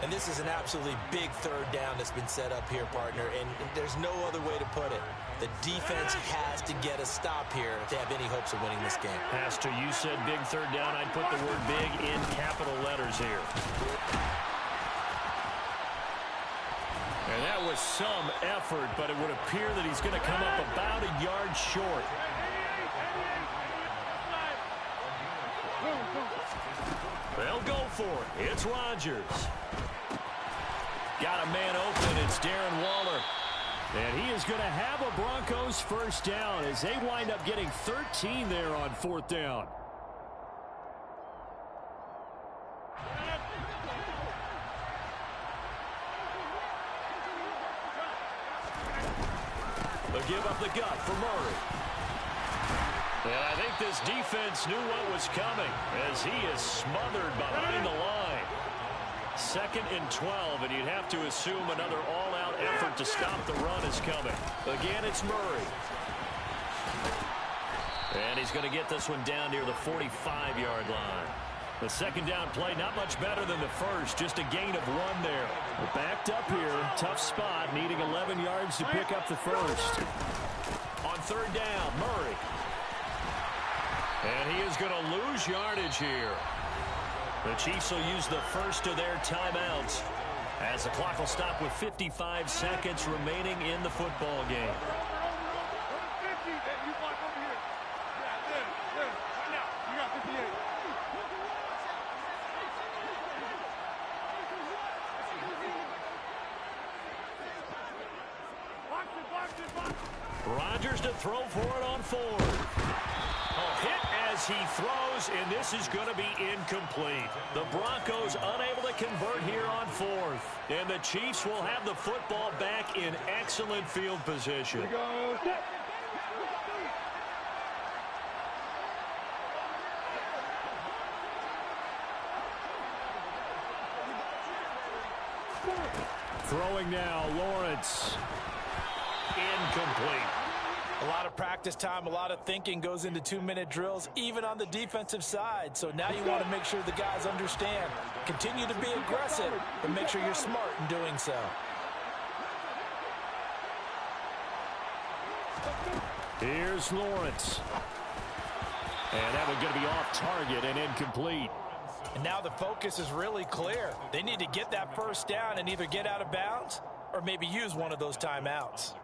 And this is an absolutely big third down that's been set up here, partner, and there's no other way to put it. The defense has to get a stop here if they have any hopes of winning this game. Pastor, you said big third down. I'd put the word big in capital letters here. And that was some effort, but it would appear that he's going to come up about a yard short. They'll go for it. It's Rodgers. Got a man open. It's Darren Waller. And he is going to have a Broncos first down as they wind up getting 13 there on 4th down. They'll give up the gut for Murray. And I think this defense knew what was coming as he is smothered behind the line. 2nd and 12, and you'd have to assume another all-out effort to stop the run is coming. Again, it's Murray. And he's going to get this one down near the 45-yard line. The 2nd down play, not much better than the first, just a gain of 1 there. Backed up here, tough spot, needing 11 yards to pick up the first. On 3rd down, Murray. And he is going to lose yardage here. The Chiefs will use the first of their timeouts as the clock will stop with 55 seconds remaining in the football game. Rodgers to throw for it on 4th. A hit as he throws, and this is going to be incomplete. The Broncos unable to convert here on 4th. And the Chiefs will have the football back in excellent field position. Throwing now, Lawrence. Incomplete. A lot of practice time, a lot of thinking goes into 2-minute drills, even on the defensive side. So now you want to make sure the guys understand. Continue to be aggressive, but make sure you're smart in doing so. Here's Lawrence. And that one's going to be off target and incomplete. And now the focus is really clear. They need to get that first down and either get out of bounds or maybe use one of those timeouts.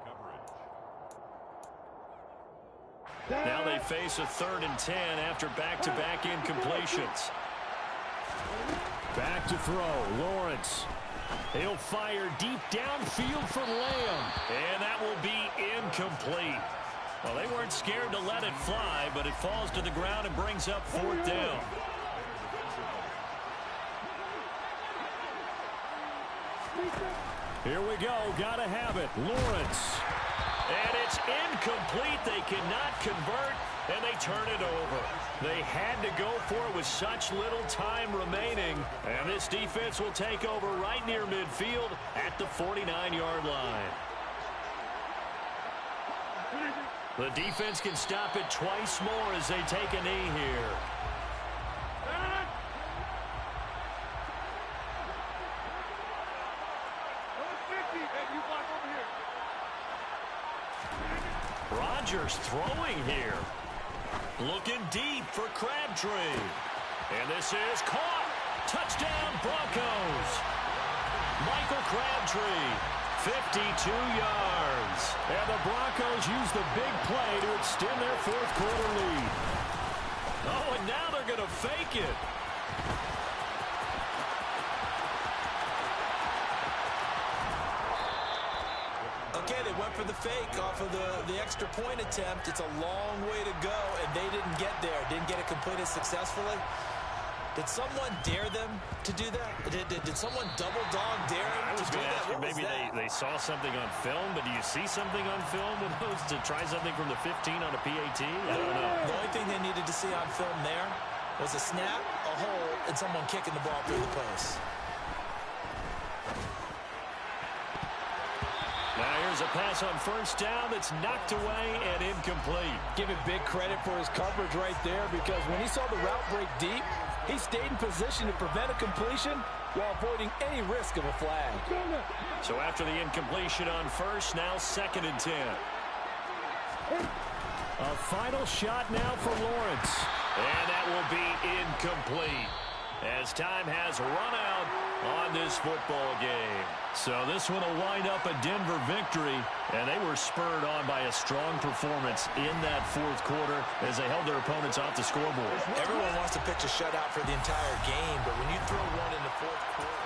Now they face a 3rd and 10 after back-to-back incompletions. Back to throw, Lawrence. He'll fire deep downfield for Lamb. And that will be incomplete. Well, they weren't scared to let it fly, but it falls to the ground and brings up 4th down. Here we go, gotta have it, Lawrence. And it's incomplete. They cannot convert, and they turn it over. They had to go for it with such little time remaining. And this defense will take over right near midfield at the 49-yard line. The defense can stop it twice more as they take a knee here. Rodgers throwing here. Looking deep for Crabtree. And this is caught. Touchdown, Broncos. Michael Crabtree, 52 yards. And the Broncos use the big play to extend their 4th quarter lead. Oh, and now they're going to fake it. Okay, they went for the fake off of the extra point attempt. It's a long way to go, and they didn't get there. Didn't get it completed successfully. Did someone dare them to do that? Did someone double dog dare them to do that? Maybe they saw something on film, but do you see something on film with those to try something from the 15 on a PAT? I don't know. The only thing they needed to see on film there was a snap, a hold, and someone kicking the ball through the post. Now here's a pass on 1st down that's knocked away and incomplete. Give it big credit for his coverage right there, because when he saw the route break deep, he stayed in position to prevent a completion while avoiding any risk of a flag. So after the incompletion on 1st, now 2nd and 10. A final shot now for Lawrence. And that will be incomplete as time has run out on this football game. So this one will wind up a Denver victory, and they were spurred on by a strong performance in that 4th quarter as they held their opponents off the scoreboard. Everyone wants to pitch a shutout for the entire game, but when you throw one in the 4th quarter,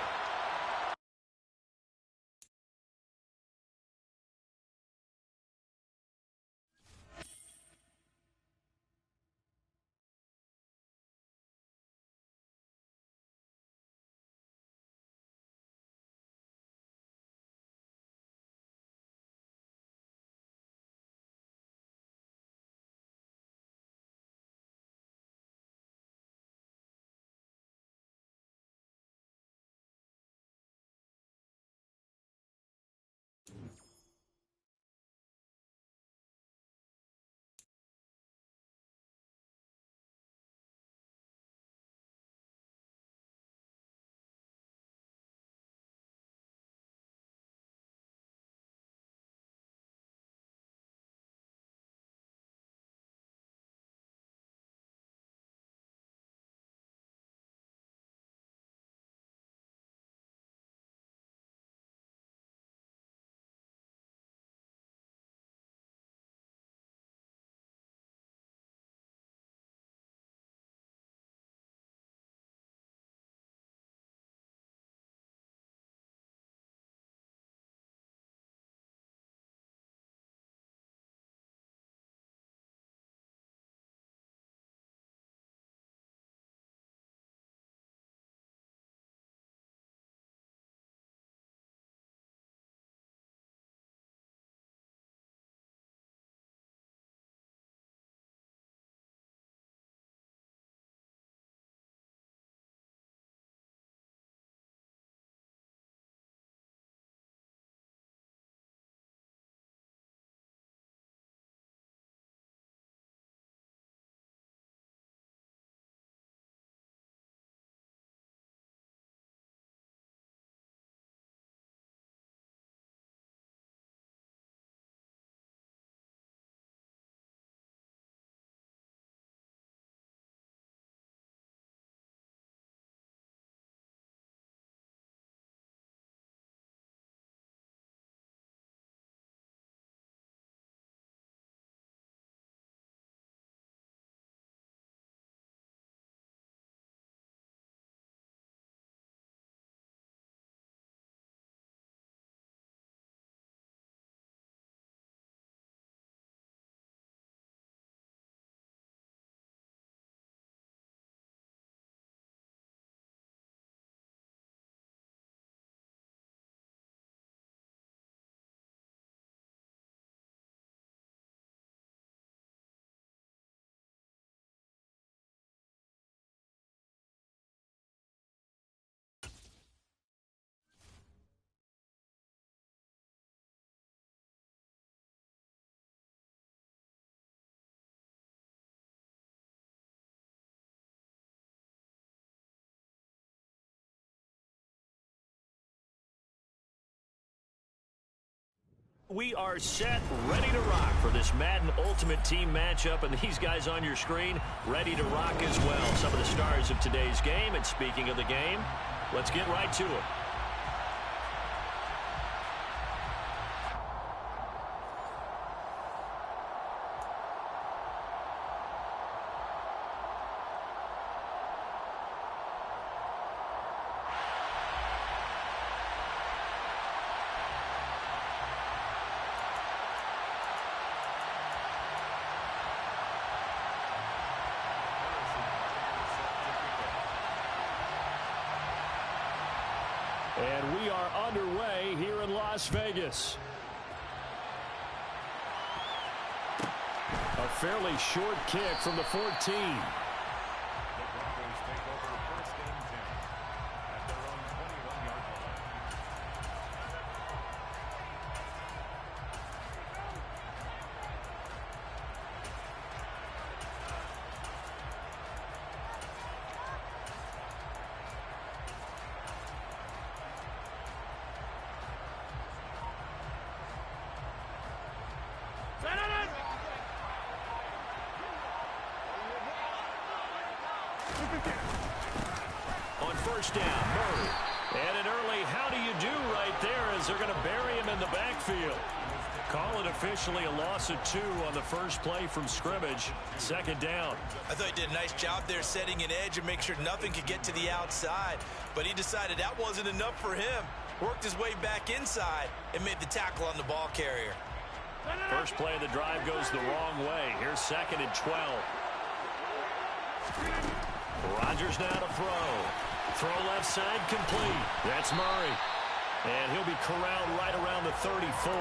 We are set, ready to rock for this Madden Ultimate Team matchup, and these guys on your screen ready to rock as well. Some of the stars of today's game, and speaking of the game, let's get right to it. And we are underway here in Las Vegas. A fairly short kick from the 14. The Broncos take over first and 10 at their own 21-yard line. On first down, Murray. And an early how do you do right there as they're going to bury him in the backfield. Call it officially a loss of 2 on the first play from scrimmage. Second down. I thought he did a nice job there setting an edge and make sure nothing could get to the outside. But he decided that wasn't enough for him. Worked his way back inside and made the tackle on the ball carrier. First play of the drive goes the wrong way. Here's second and 12. Rodgers now to throw. Throw left side complete. That's Murray. And he'll be corralled right around the 34.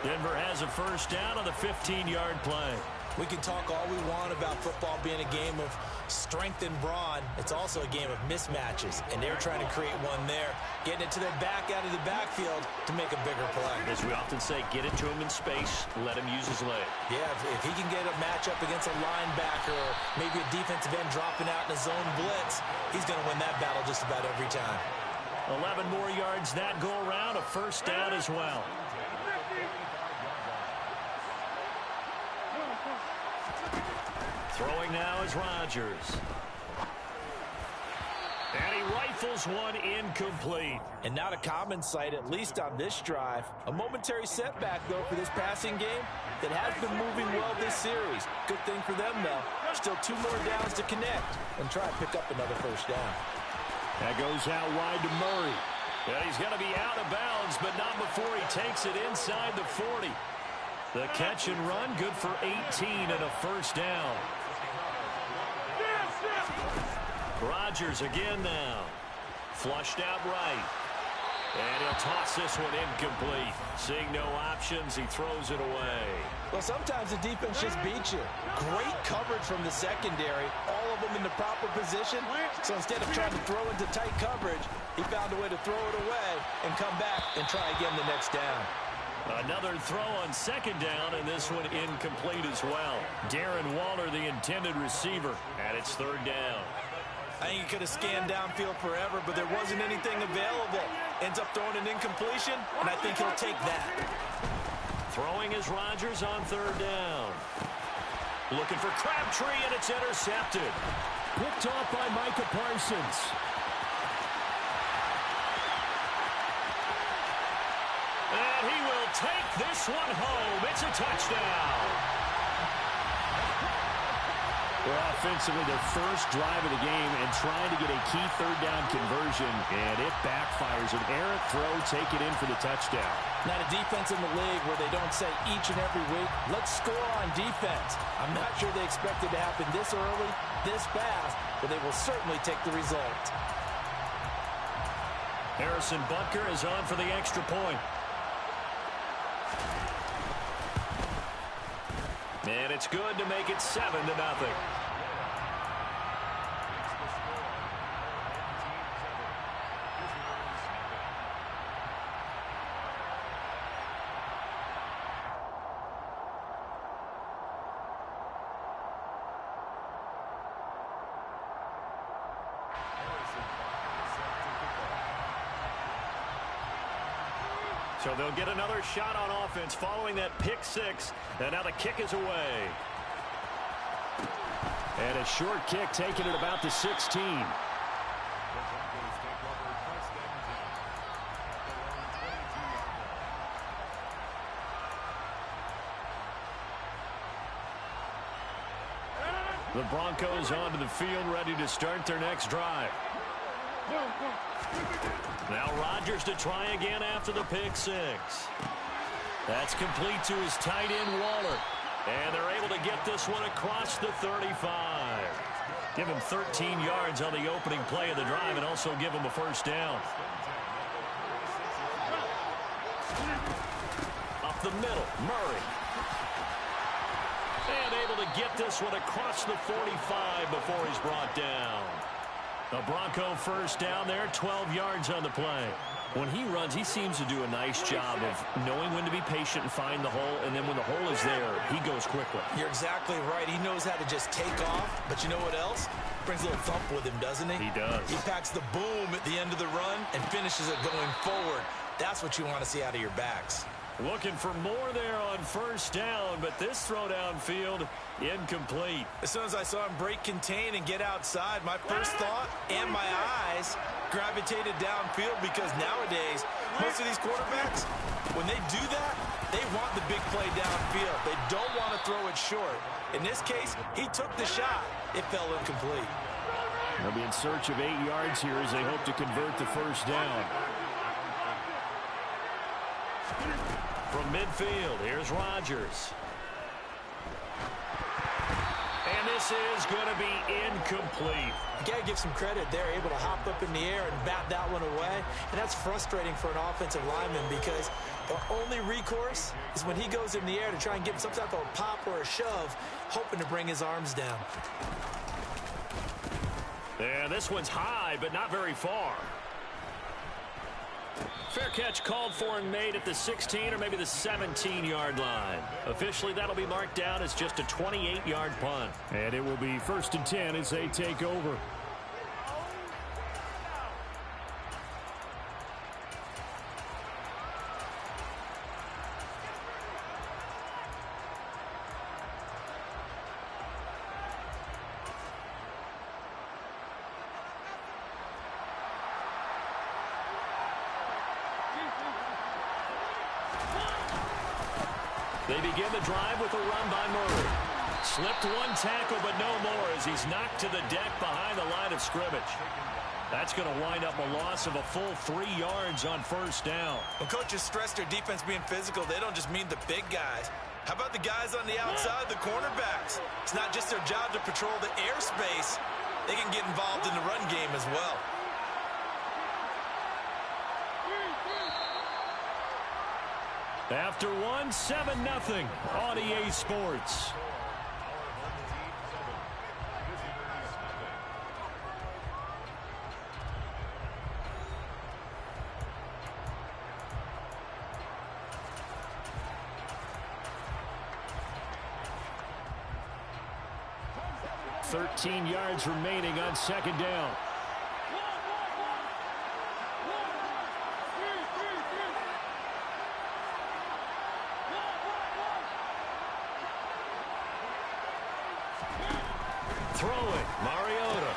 Denver has a first down on the 15-yard play. We can talk all we want about football being a game of strength and brawn. It's also a game of mismatches, and they're trying to create one there, getting it to their back out of the backfield to make a bigger play. As we often say, get it to him in space, let him use his leg. Yeah, if he can get a matchup against a linebacker or maybe a defensive end dropping out in a zone blitz, he's going to win that battle just about every time. 11 more yards that go around, a first down as well. Throwing now is Rodgers. And he rifles one incomplete. And not a common sight, at least on this drive. A momentary setback, though, for this passing game that has been moving well this series. Good thing for them, though. Still 2 more downs to connect and try to pick up another first down. That goes out wide to Murray. And he's going to be out of bounds, but not before he takes it inside the 40. The catch and run, good for 18 and a first down. Rodgers again now. Flushed out right. And he'll toss this one incomplete. Seeing no options, he throws it away. Well, sometimes the defense just beats you. Great coverage from the secondary. All of them in the proper position. So instead of trying to throw into tight coverage, he found a way to throw it away and come back and try again the next down. Another throw on second down, and this one incomplete as well. Darren Waller, the intended receiver, and it's third down. I think he could have scanned downfield forever, but there wasn't anything available. Ends up throwing an incompletion, and I think he'll take that. Throwing is Rodgers on third down. Looking for Crabtree, and it's intercepted. Picked off by Micah Parsons. And he will take this one home. It's a touchdown. Well, offensively, their first drive of the game and trying to get a key third down conversion, and it backfires. An errant throw, take it in for the touchdown. Not a defense in the league where they don't say each and every week, let's score on defense. I'm not sure they expect it to happen this early, this fast, but they will certainly take the result. Harrison Butker is on for the extra point. And it's good to make it 7-0. So they'll get another shot on offense following that pick six. And now the kick is away. And a short kick taken at about the 16. The Broncos onto the field, ready to start their next drive. Now Rodgers to try again after the pick six. That's complete to his tight end, Waller. And they're able to get this one across the 35. Give him 13 yards on the opening play of the drive and also give him a first down. Up the middle, Murray. And able to get this one across the 45 before he's brought down. The Bronco first down there, 12 yards on the play. When he runs, he seems to do a nice job of knowing when to be patient and find the hole, and then when the hole is there, he goes quickly. You're exactly right. He knows how to just take off, but you know what else? Brings a little thump with him, doesn't he? He does. He packs the boom at the end of the run and finishes it going forward. That's what you want to see out of your backs. Looking for more there on first down, but this throw downfield, incomplete. As soon as I saw him break contain and get outside, my first thought and my eyes gravitated downfield, because nowadays, most of these quarterbacks, when they do that, they want the big play downfield. They don't want to throw it short. In this case, he took the shot. It fell incomplete. They'll be in search of 8 yards here as they hope to convert the first down. From midfield, here's Rodgers. And this is going to be incomplete. You got to give some credit. They're able to hop up in the air and bat that one away. And that's frustrating for an offensive lineman, because the only recourse is when he goes in the air to try and get some type of a pop or a shove, hoping to bring his arms down. And this one's high, but not very far. Fair catch called for and made at the 16 or maybe the 17-yard line. Officially, that'll be marked down as just a 28-yard punt. And it will be 1st and 10 as they take over. They begin the drive with a run by Murray. Slipped one tackle, but no more as he's knocked to the deck behind the line of scrimmage. That's going to wind up a loss of a full 3 yards on first down. When coaches stress their defense being physical, they don't just mean the big guys. How about the guys on the outside, the cornerbacks? It's not just their job to patrol the airspace. They can get involved in the run game as well. After one, 7-0 on EA Sports. $13 yards remaining on second down. Throwing, Mariota.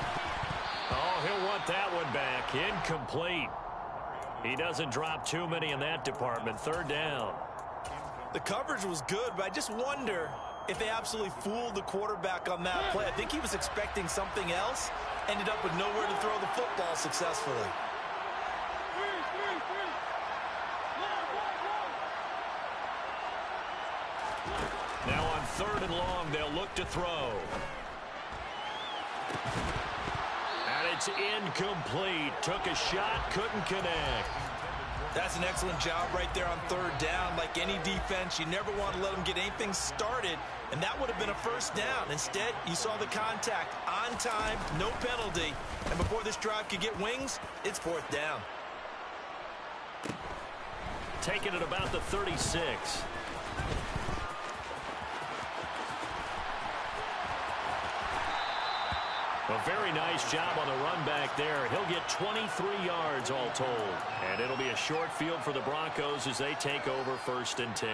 Oh, he'll want that one back. Incomplete. He doesn't drop too many in that department. Third down. The coverage was good, but I just wonder if they absolutely fooled the quarterback on that play. I think he was expecting something else. Ended up with nowhere to throw the football successfully. Now on 3rd and long, they'll look to throw. And it's incomplete. Took a shot, couldn't connect. That's an excellent job right there on 3rd down. Like any defense, you never want to let them get anything started, and that would have been a first down. Instead, you saw the contact on time, no penalty, and before this drive could get wings, it's 4th down. Taken at about the 36. A very nice job on the run back there. He'll get 23 yards all told. And it'll be a short field for the Broncos as they take over 1st and 10.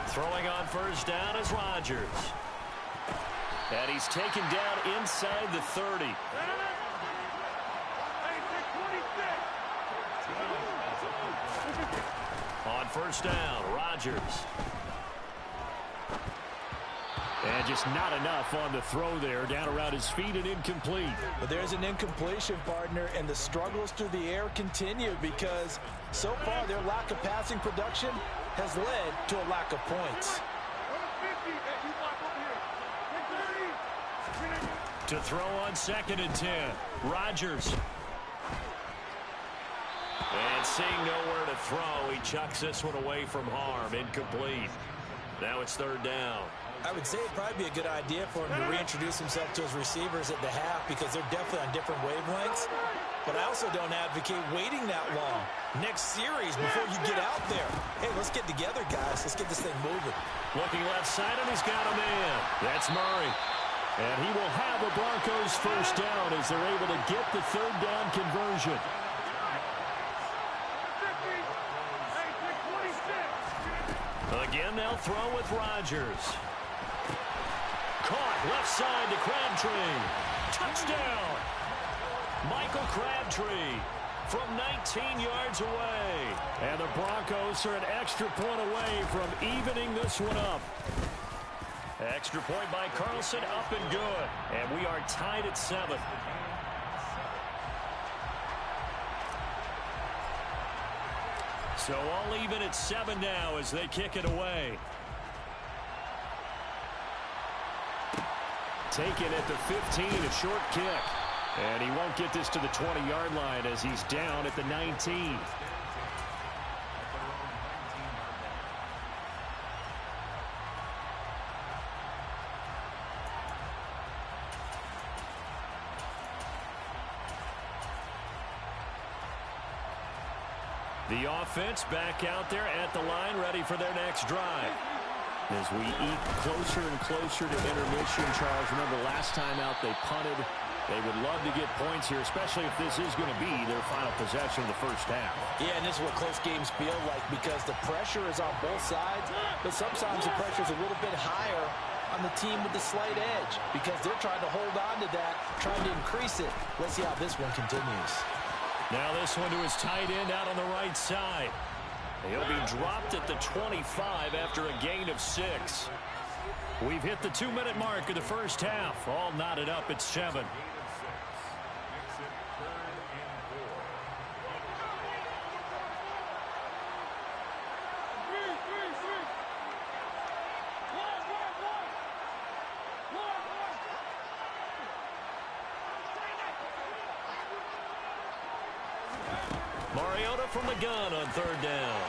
Throwing on 1st down is Rodgers. And he's taken down inside the 30. On 1st down, Rodgers. And just not enough on the throw there. Down around his feet and incomplete. But there's an incompletion, partner, and the struggles through the air continue because so far their lack of passing production has led to a lack of points. To throw on 2nd and 10, Rodgers. And seeing nowhere to throw, he chucks this one away from harm. Incomplete. Now it's 3rd down. I would say it'd probably be a good idea for him to reintroduce himself to his receivers at the half because they're definitely on different wavelengths. But I also don't advocate waiting that long. Next series, before you get out there, hey, let's get together, guys. Let's get this thing moving. Looking left side, and he's got a man. That's Murray. And he will have the Broncos 1st down as they're able to get the 3rd down conversion. Again, they'll throw with Rodgers. Caught left side to Crabtree. Touchdown! Michael Crabtree from 19 yards away. And the Broncos are an extra point away from evening this one up. Extra point by Carlson, up and good. And we are tied at 7. So all even at 7 now as they kick it away. Taken at the 15, a short kick. And he won't get this to the 20-yard line as he's down at the 19. The offense back out there at the line, ready for their next drive. As we eat closer and closer to intermission, Charles, remember last time out they punted. They would love to get points here, especially if this is going to be their final possession of the 1st half. Yeah, and this is what close games feel like because the pressure is on both sides, but sometimes the pressure is a little bit higher on the team with the slight edge because they're trying to hold on to that, trying to increase it. Let's see how this one continues. Now this one to his tight end out on the right side. He'll be dropped at the 25 after a gain of 6. We've hit the 2-minute mark of the 1st half. All knotted up at 7. Mariota from the gun on 3rd down.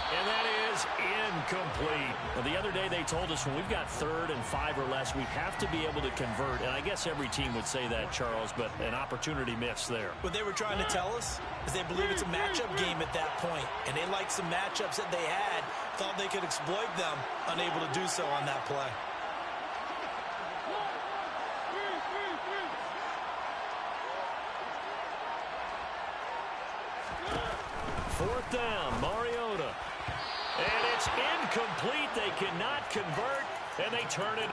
And that is incomplete. Well, the other day they told us when we've got 3rd and 5 or less, we have to be able to convert. And I guess every team would say that, Charles, but an opportunity missed there. What they were trying to tell us is they believe it's a matchup game at that point. And they liked some matchups that they had, thought they could exploit them, unable to do so on that play. Fourth down, Mariota. And it's incomplete. They cannot convert, and they turn it.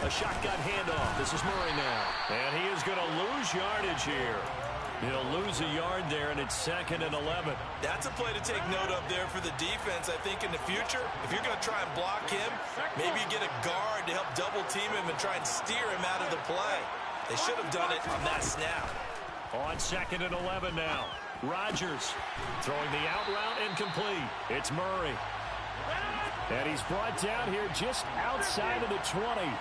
A shotgun handoff. This is Murray now. And he is going to lose yardage here. He'll lose a yard there, and it's 2nd and 11. That's a play to take note of there for the defense. I think in the future, if you're going to try and block him, maybe you get a guard to help double team him and try and steer him out of the play. They should have done it on that snap. On 2nd and 11 now. Rodgers throwing the out route incomplete. It's Murray. And he's brought down here just outside of the 20.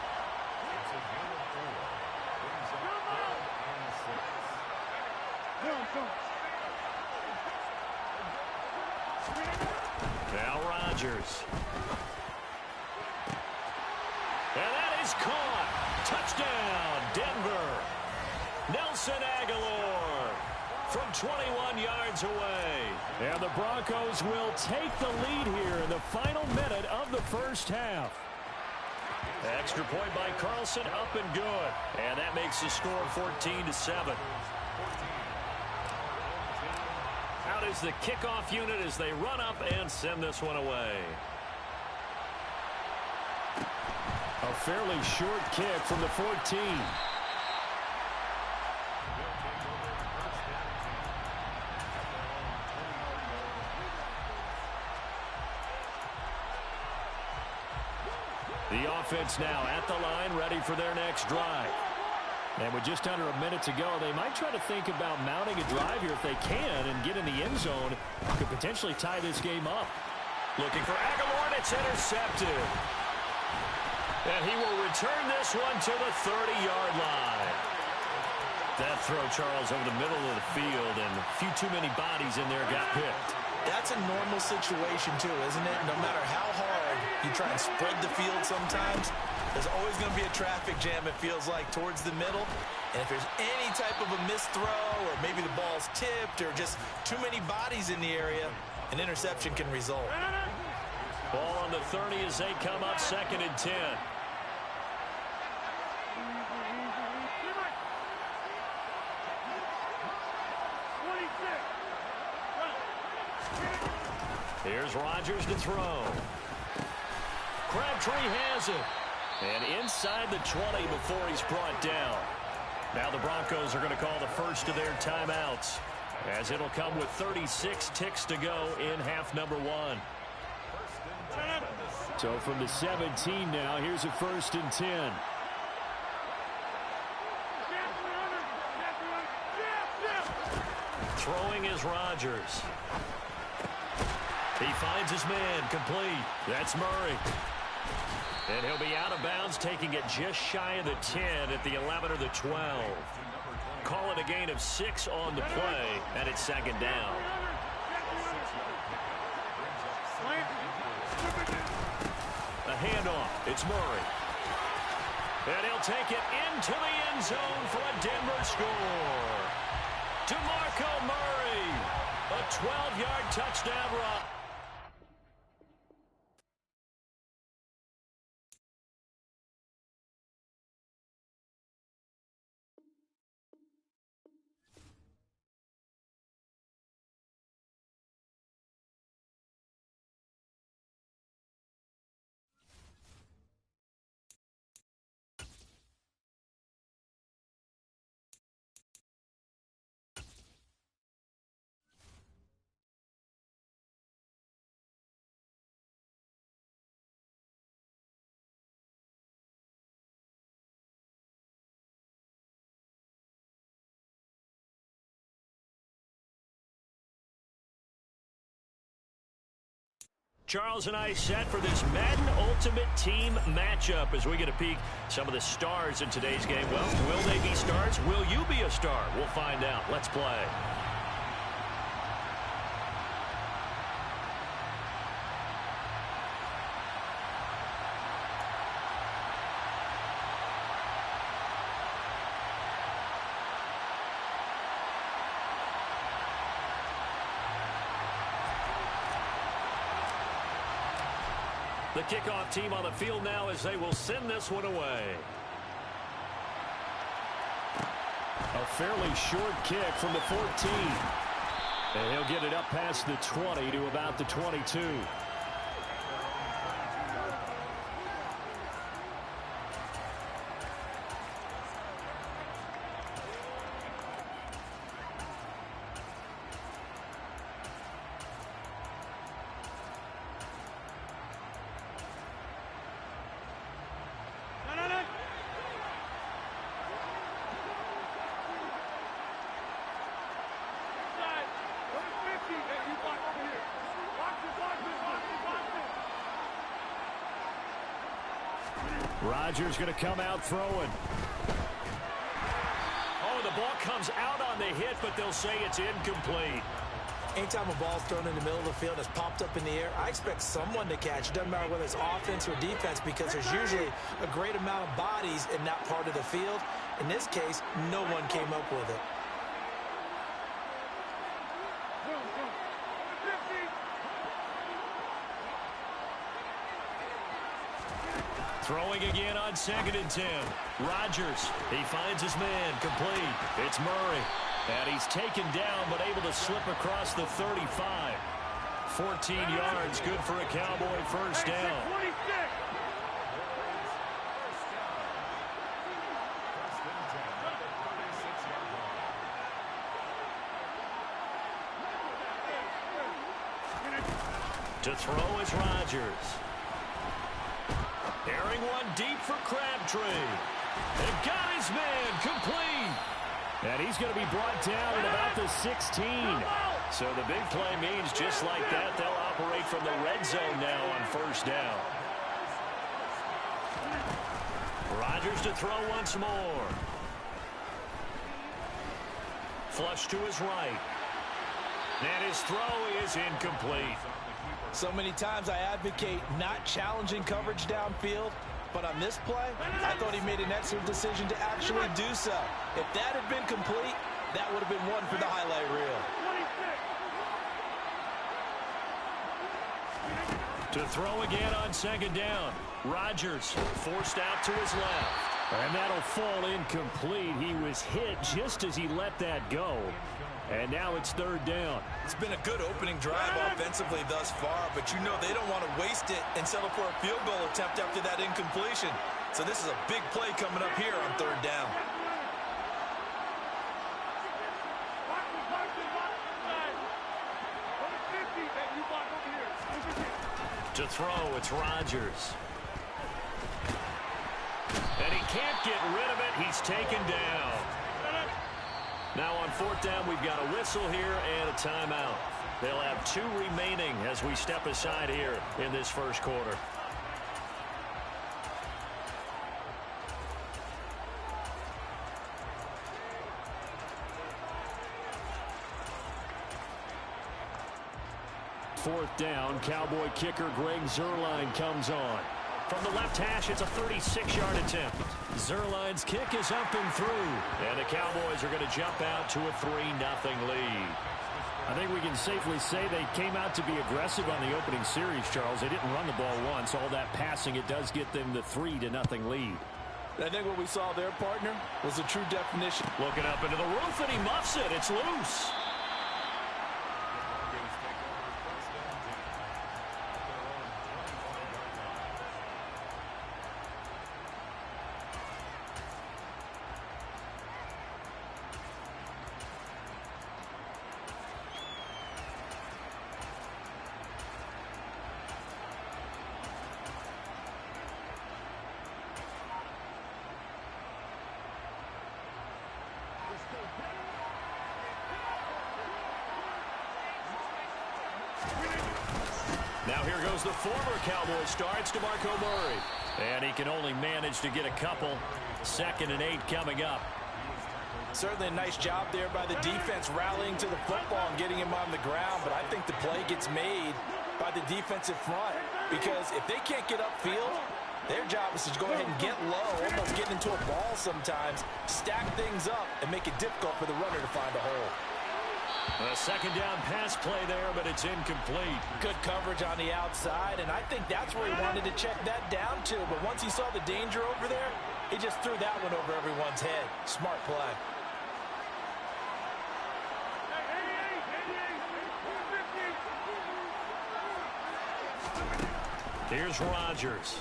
Now Rodgers. And that is caught. Touchdown, Denver. Nelson Aguilar from 21 yards away. And the Broncos will take the lead here in the final minute of the first half. Extra point by Carlson, up and good. And that makes the score 14-7. Out is the kickoff unit as they run up and send this one away. A fairly short kick from the 14. The offense now at the line, ready for their next drive. And with just under a minute to go, they might try to think about mounting a drive here if they can and get in the end zone. Could potentially tie this game up. Looking for Aguilar, and it's intercepted. And he will return this one to the 30-yard line. That throw, Charles, over the middle of the field, and a few too many bodies in there got picked. That's a normal situation, too, isn't it? No matter how hard you try and spread the field sometimes, there's always going to be a traffic jam, it feels like, towards the middle. And if there's any type of a missed throw or maybe the ball's tipped or just too many bodies in the area, an interception can result. Ball on the 30 as they come up 2nd and 10. Here's Rodgers to throw. Crabtree has it. And inside the 20 before he's brought down. Now the Broncos are going to call the first of their timeouts, as it'll come with 36 ticks to go in half number 1. So from the 17 now, here's a 1st and 10. Throwing is Rodgers. He finds his man, complete. That's Murray. And he'll be out of bounds, taking it just shy of the 10 at the 11 or the 12. Call it a gain of 6 on the play, and it's 2nd down. A handoff. It's Murray. And he'll take it into the end zone for a Denver score. DeMarco Murray, a 12-yard touchdown run. Charles and I set for this Madden Ultimate Team matchup as we get a peek some of the stars in today's game. Well, will they be stars? Will you be a star? We'll find out. Let's play. The kickoff team on the field now as they will send this one away. A fairly short kick from the 14. And he'll get it up past the 20 to about the 22. Rodgers going to come out throwing. Oh, the ball comes out on the hit, but they'll say it's incomplete. Anytime a ball's thrown in the middle of the field and it's popped up in the air, I expect someone to catch. It doesn't matter whether it's offense or defense because there's usually a great amount of bodies in that part of the field. In this case, no one came up with it. Throwing again on 2nd and 10. Rodgers, he finds his man, complete. It's Murray. And he's taken down, but able to slip across the 35. 14 yards, good for a Cowboy first down. 26. To throw is Rodgers. Airing one deep for Crabtree. And got his man complete. And he's going to be brought down at about the 16. So the big play means just like that, they'll operate from the red zone now on first down. Rodgers to throw once more. Flush to his right. And his throw is incomplete. So many times I advocate not challenging coverage downfield, but on this play, I thought he made an excellent decision to actually do so. If that had been complete, that would have been one for the highlight reel. To throw again on 2nd down. Rodgers forced out to his left. And that'll fall incomplete. He was hit just as he let that go. And now it's 3rd down. It's been a good opening drive offensively thus far, but you know they don't want to waste it and settle for a field goal attempt after that incompletion. So this is a big play coming up here on 3rd down. To throw, it's Rodgers. And he can't get rid of it. He's taken down. Now on 4th down, we've got a whistle here and a timeout. They'll have 2 remaining as we step aside here in this first quarter. Fourth down, Cowboy kicker Greg Zuerlein comes on. From the left hash, it's a 36-yard attempt. Zuerlein's kick is up and through. And the Cowboys are going to jump out to a 3-0 lead. I think we can safely say they came out to be aggressive on the opening series, Charles. They didn't run the ball once. All that passing, it does get them the 3-0 lead. I think what we saw there, partner, was a true definition. Looking up into the roof, and he muffs it. It's loose. Now here goes the former Cowboy starts, DeMarco Murray. And he can only manage to get a couple. 2nd and 8 coming up. Certainly a nice job there by the defense rallying to the football and getting him on the ground. But I think the play gets made by the defensive front. Because if they can't get upfield, their job is to go ahead and get low, almost get into a ball sometimes, stack things up, and make it difficult for the runner to find a hole. A 2nd down pass play there, but it's incomplete. Good coverage on the outside, and I think that's where he wanted to check that down to. But once he saw the danger over there, he just threw that one over everyone's head. Smart play. Here's Rodgers.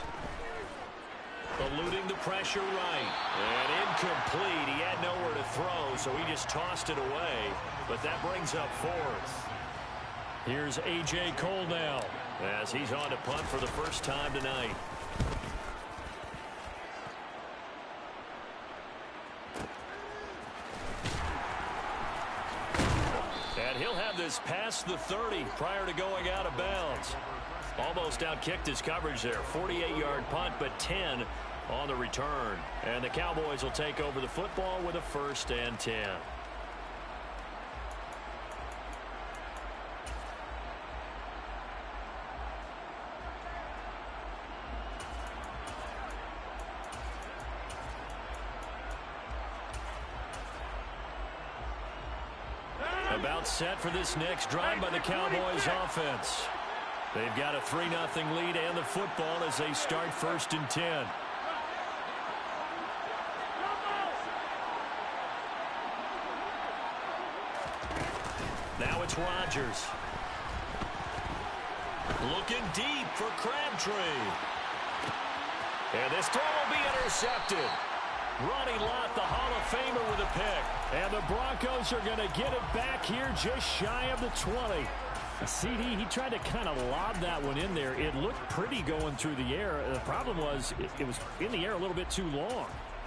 Eluding the pressure right. And incomplete. He had nowhere to throw, so he just tossed it away. But that brings up 4th. Here's A.J. Cole now as he's on to punt for the first time tonight. And he'll have this past the 30 prior to going out of bounds. Almost outkicked his coverage there. 48-yard punt, but 10 on the return. And the Cowboys will take over the football with a 1st and 10. About set for this next drive by the Cowboys offense. They've got a 3-0 lead and the football as they start 1st and 10. Now it's Rodgers. Looking deep for Crabtree. And this throw will be intercepted. Ronnie Lott, the Hall of Famer, with a pick. And the Broncos are going to get it back here just shy of the 20. CD, he tried to kind of lob that one in there. It looked pretty going through the air. The problem was it was in the air a little bit too long.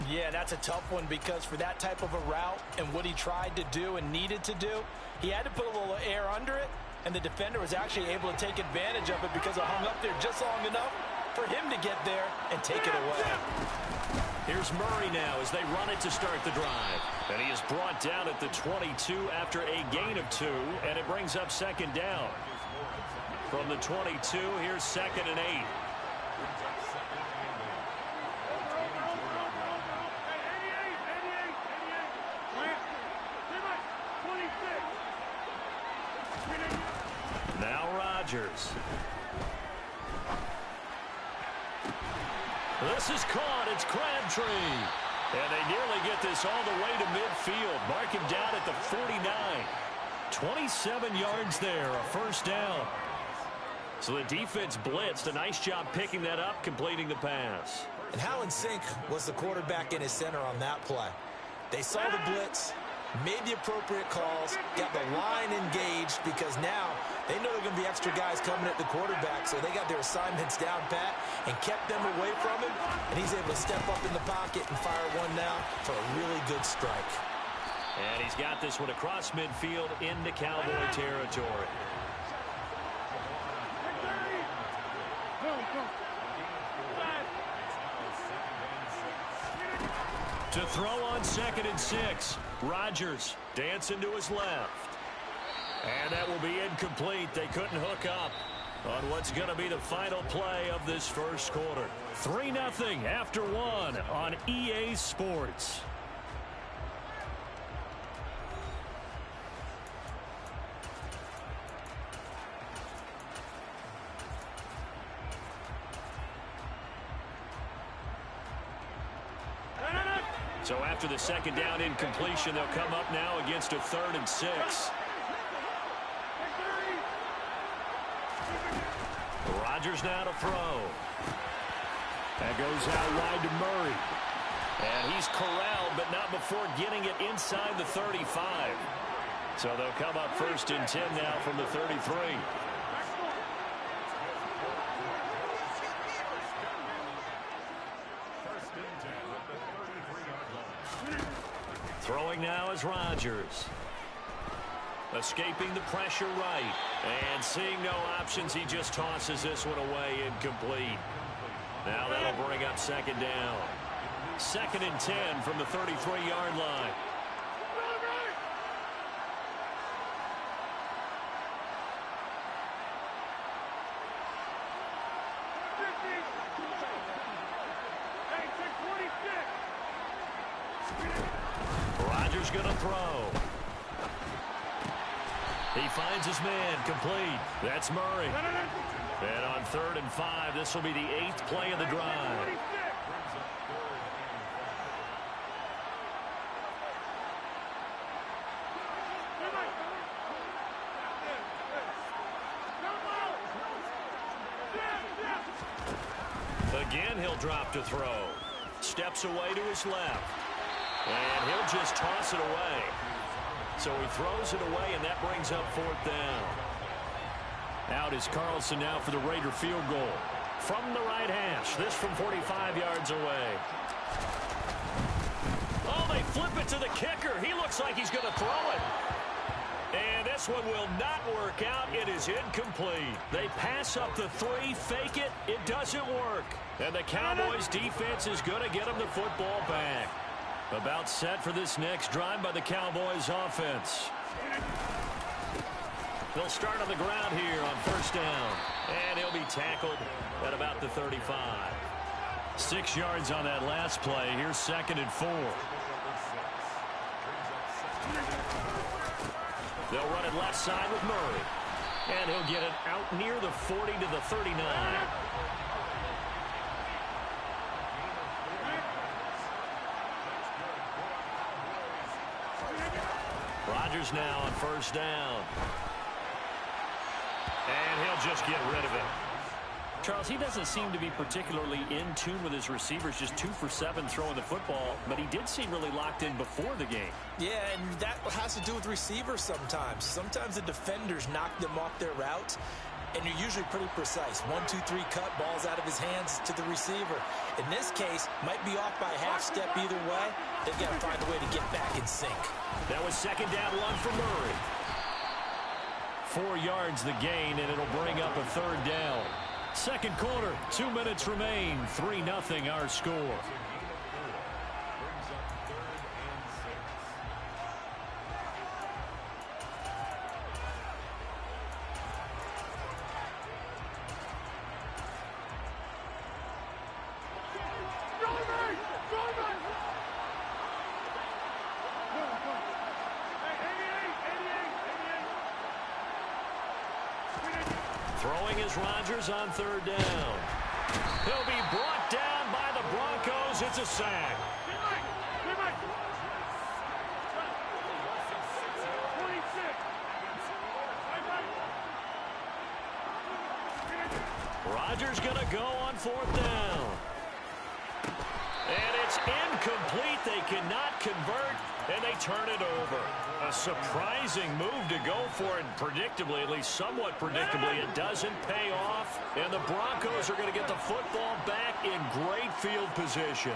Yeah, that's a tough one because for that type of a route and what he tried to do and needed to do, he had to put a little air under it, and the defender was actually able to take advantage of it because it hung up there just long enough for him to get there and take it away. Here's Murray now as they run it to start the drive. And he is brought down at the 22 after a gain of 2, and it brings up 2nd down. From the 22, here's 2nd and 8. Now Rodgers. This is caught. It's Crabtree. And they nearly get this all the way to midfield. Mark him down at the 49. 27 yards there, a 1st down. So the defense blitzed. A nice job picking that up, completing the pass. And how in sync was the quarterback in his center on that play? They saw the blitz, made the appropriate calls, got the line engaged because now they know there are going to be extra guys coming at the quarterback, so they got their assignments down pat and kept them away from him, and he's able to step up in the pocket and fire one now for a really good strike. And he's got this one across midfield into Cowboy territory. To throw on 2nd and 6. Rodgers dancing to his left. And that will be incomplete. They couldn't hook up on what's going to be the final play of this 1st quarter. 3-0 after 1 on EA Sports. So after the 2nd down incompletion, they'll come up now against a 3rd and 6. Rodgers now to throw. That goes out wide to Murray. And he's corralled, but not before getting it inside the 35. So they'll come up 1st and 10 now from the 33. Throwing now is Rodgers. Escaping the pressure right. And seeing no options, he just tosses this one away, incomplete. Now that'll bring up 2nd down. 2nd and 10 from the 33-yard line. Rodgers going to throw. He finds his man, complete. That's Murray. And on 3rd and 5, this will be the 8th play of the drive. Again, he'll drop to throw. Steps away to his left. And he'll just toss it away. So he throws it away, and that brings up 4th down. Out is Carlson now for the Raider field goal. From the right hash, this from 45 yards away. Oh, they flip it to the kicker. He looks like he's going to throw it. And this one will not work out. It is incomplete. They pass up the 3, fake it. It doesn't work. And the Cowboys defense is going to get them the football back. About set for this next drive by the Cowboys offense. They'll start on the ground here on 1st down. And he'll be tackled at about the 35. 6 yards on that last play. Here's 2nd and 4. They'll run it left side with Murray. And he'll get it out near the 40 to the 39. Rodgers now on first down. And he'll just get rid of it. Charles, he doesn't seem to be particularly in tune with his receivers, just 2 for 7 throwing the football, but he did seem really locked in before the game. Yeah, and that has to do with receivers sometimes. Sometimes the defenders knock them off their routes, and you're usually pretty precise. 1, 2, 3 cut, balls out of his hands to the receiver. In this case, might be off by a half step either way. They've got to find a way to get back in sync. That was second down run for Murray. 4 yards the gain, and it'll bring up a third down. Second quarter, 2 minutes remain. 3-0 our score. Brings up 3rd and 6. Throwing is Rodgers on third down. He'll be brought down by the Broncos. It's a sack. Rodgers going to go on 4th down. And it's incomplete. They cannot convert, and they turn it over. A surprising move to go for it. Predictably, at least somewhat predictably, it doesn't pay off. And the Broncos are going to get the football back in great field position.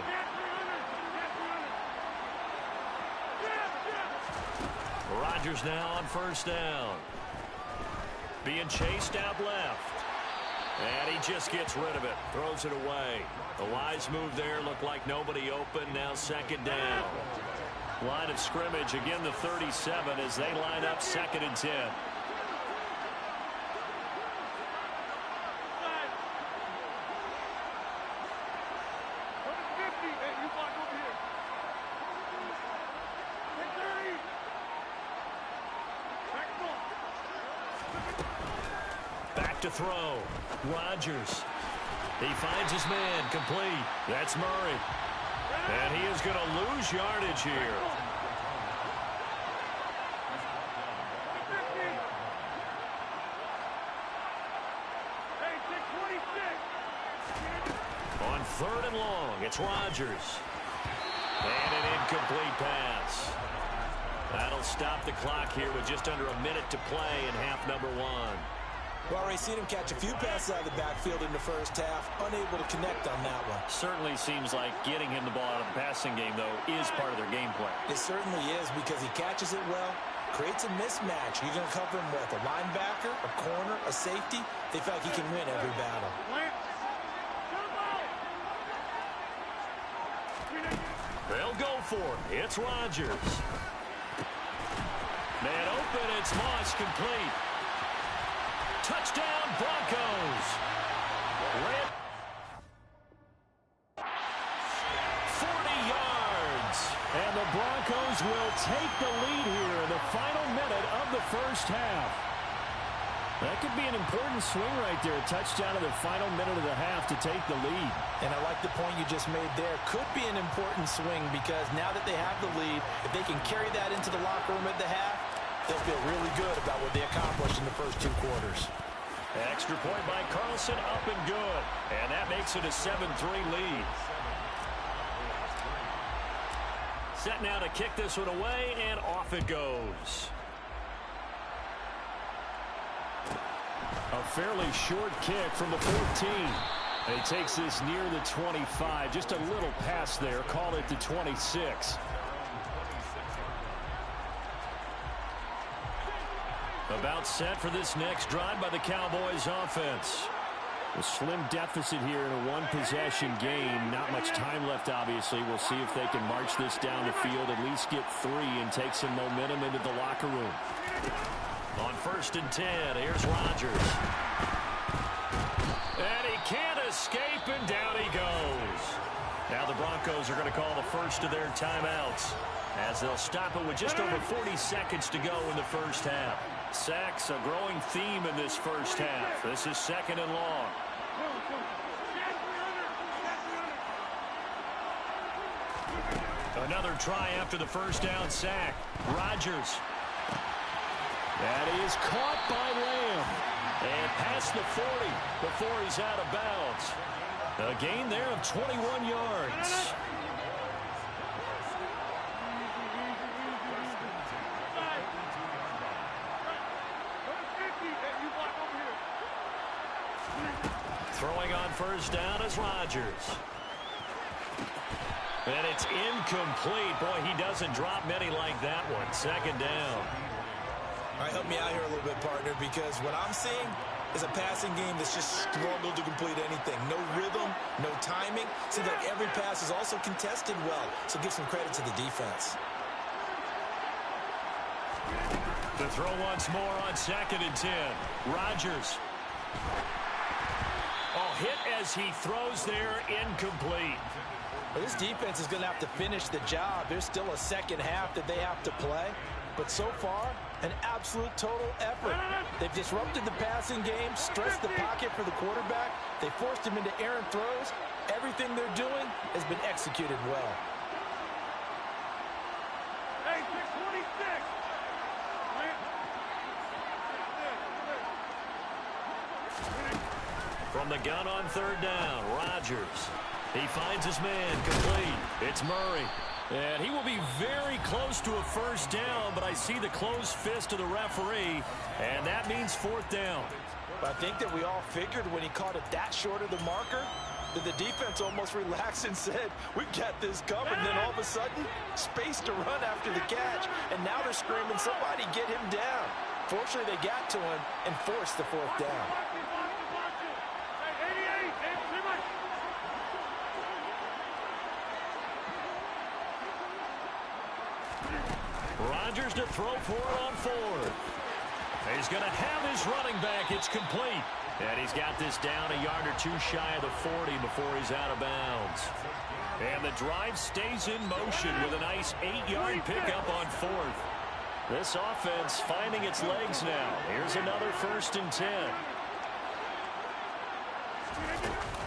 Rodgers now on first down. Being chased out left. And he just gets rid of it. Throws it away. The wise move there. Looked like nobody open. Now second down. Line of scrimmage. Again, the 37 as they line up 2nd and 10. Back to throw. Rodgers. He finds his man. Complete. That's Murray. And he is going to lose yardage here. On 3rd and long, it's Rodgers. And an incomplete pass. That'll stop the clock here with just under a minute to play in half number 1. Well, already seen him catch a few passes out of the backfield in the first half. Unable to connect on that one. Certainly seems like getting him the ball out of the passing game, though, is part of their game plan. It certainly is because he catches it well, creates a mismatch. You're going to cover him with a linebacker, a corner, a safety. They feel like he can win every battle. They'll go for it. It's Rodgers. Man open. It's Moss complete. Touchdown, Broncos. 40 yards. And the Broncos will take the lead here in the final minute of the first half. That could be an important swing right there. A touchdown in the final minute of the half to take the lead. And I like the point you just made there. Could be an important swing because now that they have the lead, if they can carry that into the locker room at the half, they'll feel really good about what they accomplished in the first 2 quarters. Extra point by Carlson, up and good. And that makes it a 7-3 lead. Set now to kick this one away, and off it goes. A fairly short kick from the 14. And he takes this near the 25. Just a little pass there. Call it the 26. About set for this next drive by the Cowboys offense. A slim deficit here in a one-possession game. Not much time left, obviously. We'll see if they can march this down the field, at least get 3, and take some momentum into the locker room. On 1st and 10, here's Rodgers. And he can't escape, and down he goes. Now the Broncos are going to call the first of their timeouts. as they'll stop it with just over 40 seconds to go in the first half. Sacks, a growing theme in this first half. This is 2nd and long. Another try after the first down sack. Rodgers. That is caught by Lamb. And past the 40 before he's out of bounds. A gain there of 21 yards. Throwing on first down is Rodgers. And it's incomplete. Boy, he doesn't drop many like that one. 2nd down. All right, help me out here a little bit, partner, because what I'm seeing is a passing game that's just struggled to complete anything. No rhythm, no timing. Seems like every pass is also contested well, so give some credit to the defense. The throw once more on 2nd and 10. Rodgers. Oh, hit as he throws there, incomplete. Well, this defense is going to have to finish the job. There's still a second half that they have to play. But so far, an absolute total effort. They've disrupted the passing game, stressed the pocket for the quarterback. They forced him into errant throws. Everything they're doing has been executed well. Hey, 626. From the gun on 3rd down, Rodgers. He finds his man, complete. It's Murray. And he will be very close to a first down, but I see the closed fist of the referee, and that means 4th down. I think that we all figured when he caught it that short of the marker that the defense almost relaxed and said, we've got this covered. And then all of a sudden, space to run after the catch, and now they're screaming, somebody get him down. Fortunately, they got to him and forced the 4th down. Rodgers to throw for it on 4th. He's going to have his running back. It's complete. And he's got this down a yard or two shy of the 40 before he's out of bounds. And the drive stays in motion with a nice 8-yard pickup on 4th. This offense finding its legs now. Here's another 1st and 10.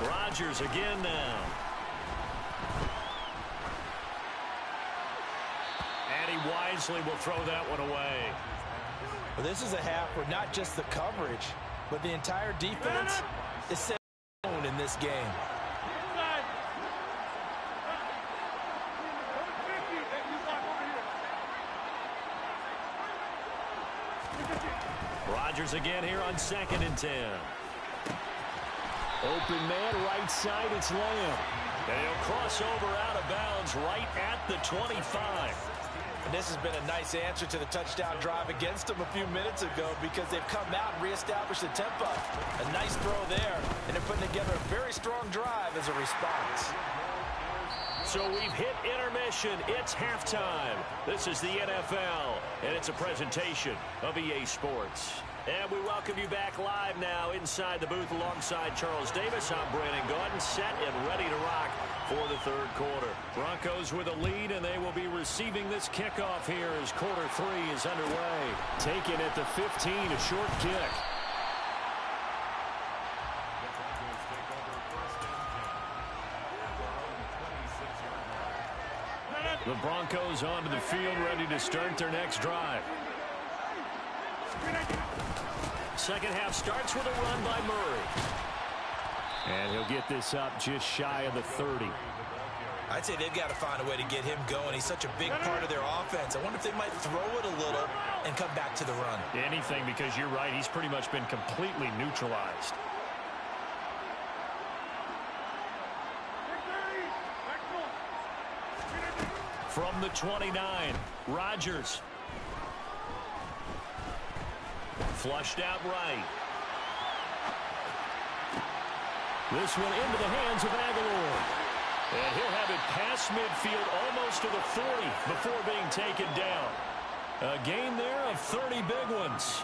Rodgers again now. And he wisely will throw that one away. Well, this is a half where not just the coverage, but the entire defense is set in this game. Rodgers again here on 2nd and 10. Open man, right side, it's Lamb. And he'll cross over out of bounds right at the 25. And this has been a nice answer to the touchdown drive against them a few minutes ago because they've come out and reestablished the tempo. A nice throw there, and they're putting together a very strong drive as a response. So we've hit intermission. It's halftime. This is the NFL, and it's a presentation of EA Sports. And we welcome you back live now inside the booth alongside Charles Davis. I'm Brandon Gaudin, set and ready to rock for the 3rd quarter. Broncos with a lead, and they will be receiving this kickoff here as quarter 3 is underway. Taken at the 15, a short kick. The Broncos onto the field, ready to start their next drive. Second half starts with a run by Murray. And he'll get this up just shy of the 30. I'd say they've got to find a way to get him going. He's such a big part of their offense. I wonder if they might throw it a little and come back to the run. Anything, because you're right, he's pretty much been completely neutralized. From the 29, Rodgers. Flushed out right. This one into the hands of Aguilar. And he'll have it past midfield almost to the 40 before being taken down. A gain there of 30 big ones.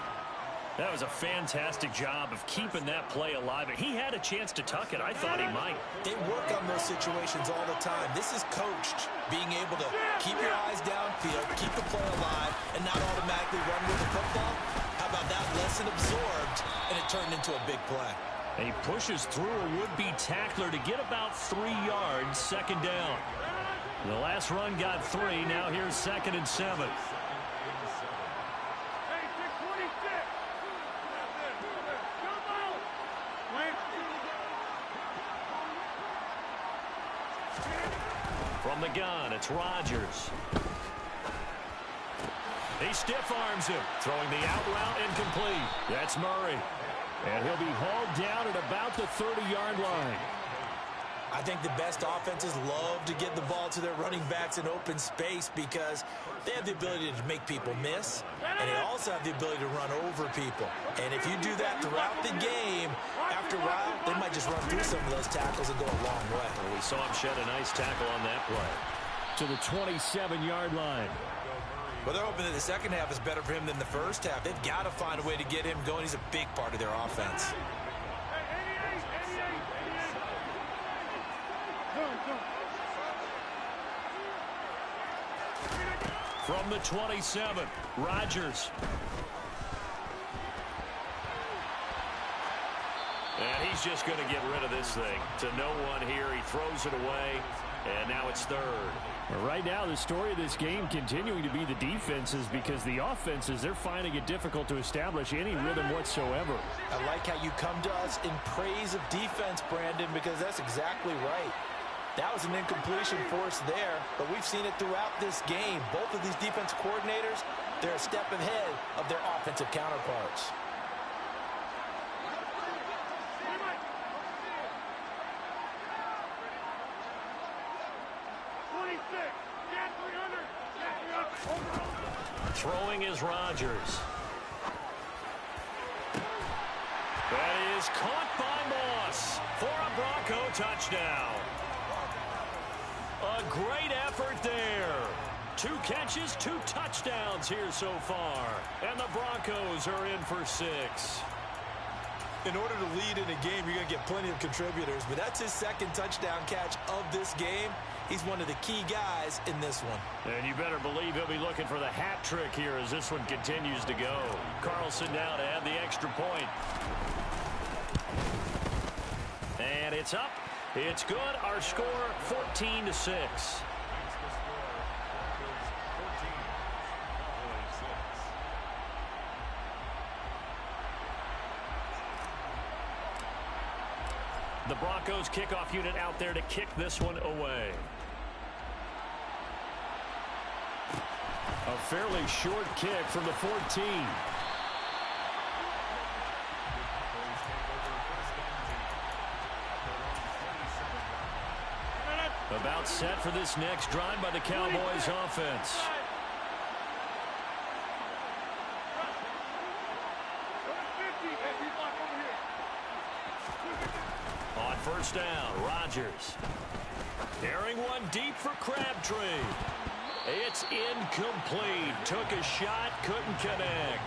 That was a fantastic job of keeping that play alive. He had a chance to tuck it. I thought he might. They work on those situations all the time. This is coached, being able to keep your eyes downfield, keep the play alive, and not automatically run with the football. How about that lesson absorbed, and it turned into a big play. And he pushes through a would-be tackler to get about 3 yards, second down. The last run got 3. Now here's 2nd and 7. From the gun, it's Rodgers. He stiff arms him, throwing the out route incomplete. That's Murray. And he'll be hauled down at about the 30-yard line. I think the best offenses love to get the ball to their running backs in open space because they have the ability to make people miss, and they also have the ability to run over people. And if you do that throughout the game, after a while, they might just run through some of those tackles and go a long way. Well, we saw him shed a nice tackle on that play. To the 27-yard line. Well, they're hoping that the second half is better for him than the first half. They've got to find a way to get him going. He's a big part of their offense. From the 27, Rodgers. And he's just going to get rid of this thing. To no one here. He throws it away, and now it's 3rd. Right now, the story of this game continuing to be the defenses because the offenses, they're finding it difficult to establish any rhythm whatsoever. I like how you come to us in praise of defense, Brandon, because that's exactly right. That was an incompletion for us there, but we've seen it throughout this game. Both of these defense coordinators, they're a step ahead of their offensive counterparts. Throwing is Rodgers. That is caught by Moss for a Bronco touchdown. A great effort there. 2 catches, 2 touchdowns here so far. And the Broncos are in for 6. In order to lead in a game, you're going to get plenty of contributors, but that's his 2nd touchdown catch of this game. He's one of the key guys in this one. And you better believe he'll be looking for the hat trick here as this one continues to go. Carlson now to add the extra point. And it's up. It's good. Our score, 14-6. The Broncos kickoff unit out there to kick this one away. A fairly short kick from the 14. About set for this next drive by the Cowboys offense. On first down, Rodgers. Carrying one deep for Crabtree. It's incomplete. Took a shot, couldn't connect.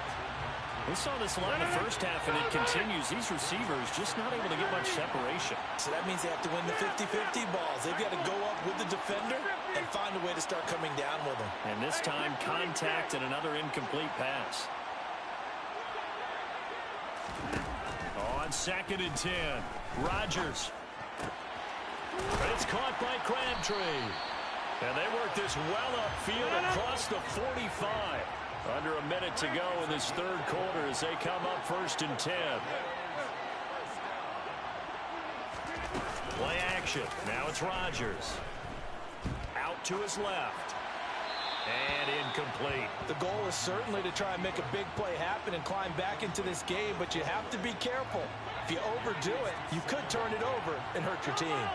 We saw this line the first half, and it continues. These receivers just not able to get much separation. So that means they have to win the 50-50 balls. They've got to go up with the defender and find a way to start coming down with them. And this time, contact and another incomplete pass. On 2nd and 10, Rodgers. It's caught by Crabtree. And they work this well upfield across the 45. Under a minute to go in this 3rd quarter as they come up 1st and 10. Play action. Now it's Rodgers. Out to his left. And incomplete. The goal is certainly to try and make a big play happen and climb back into this game, but you have to be careful. If you overdo it, you could turn it over and hurt your team.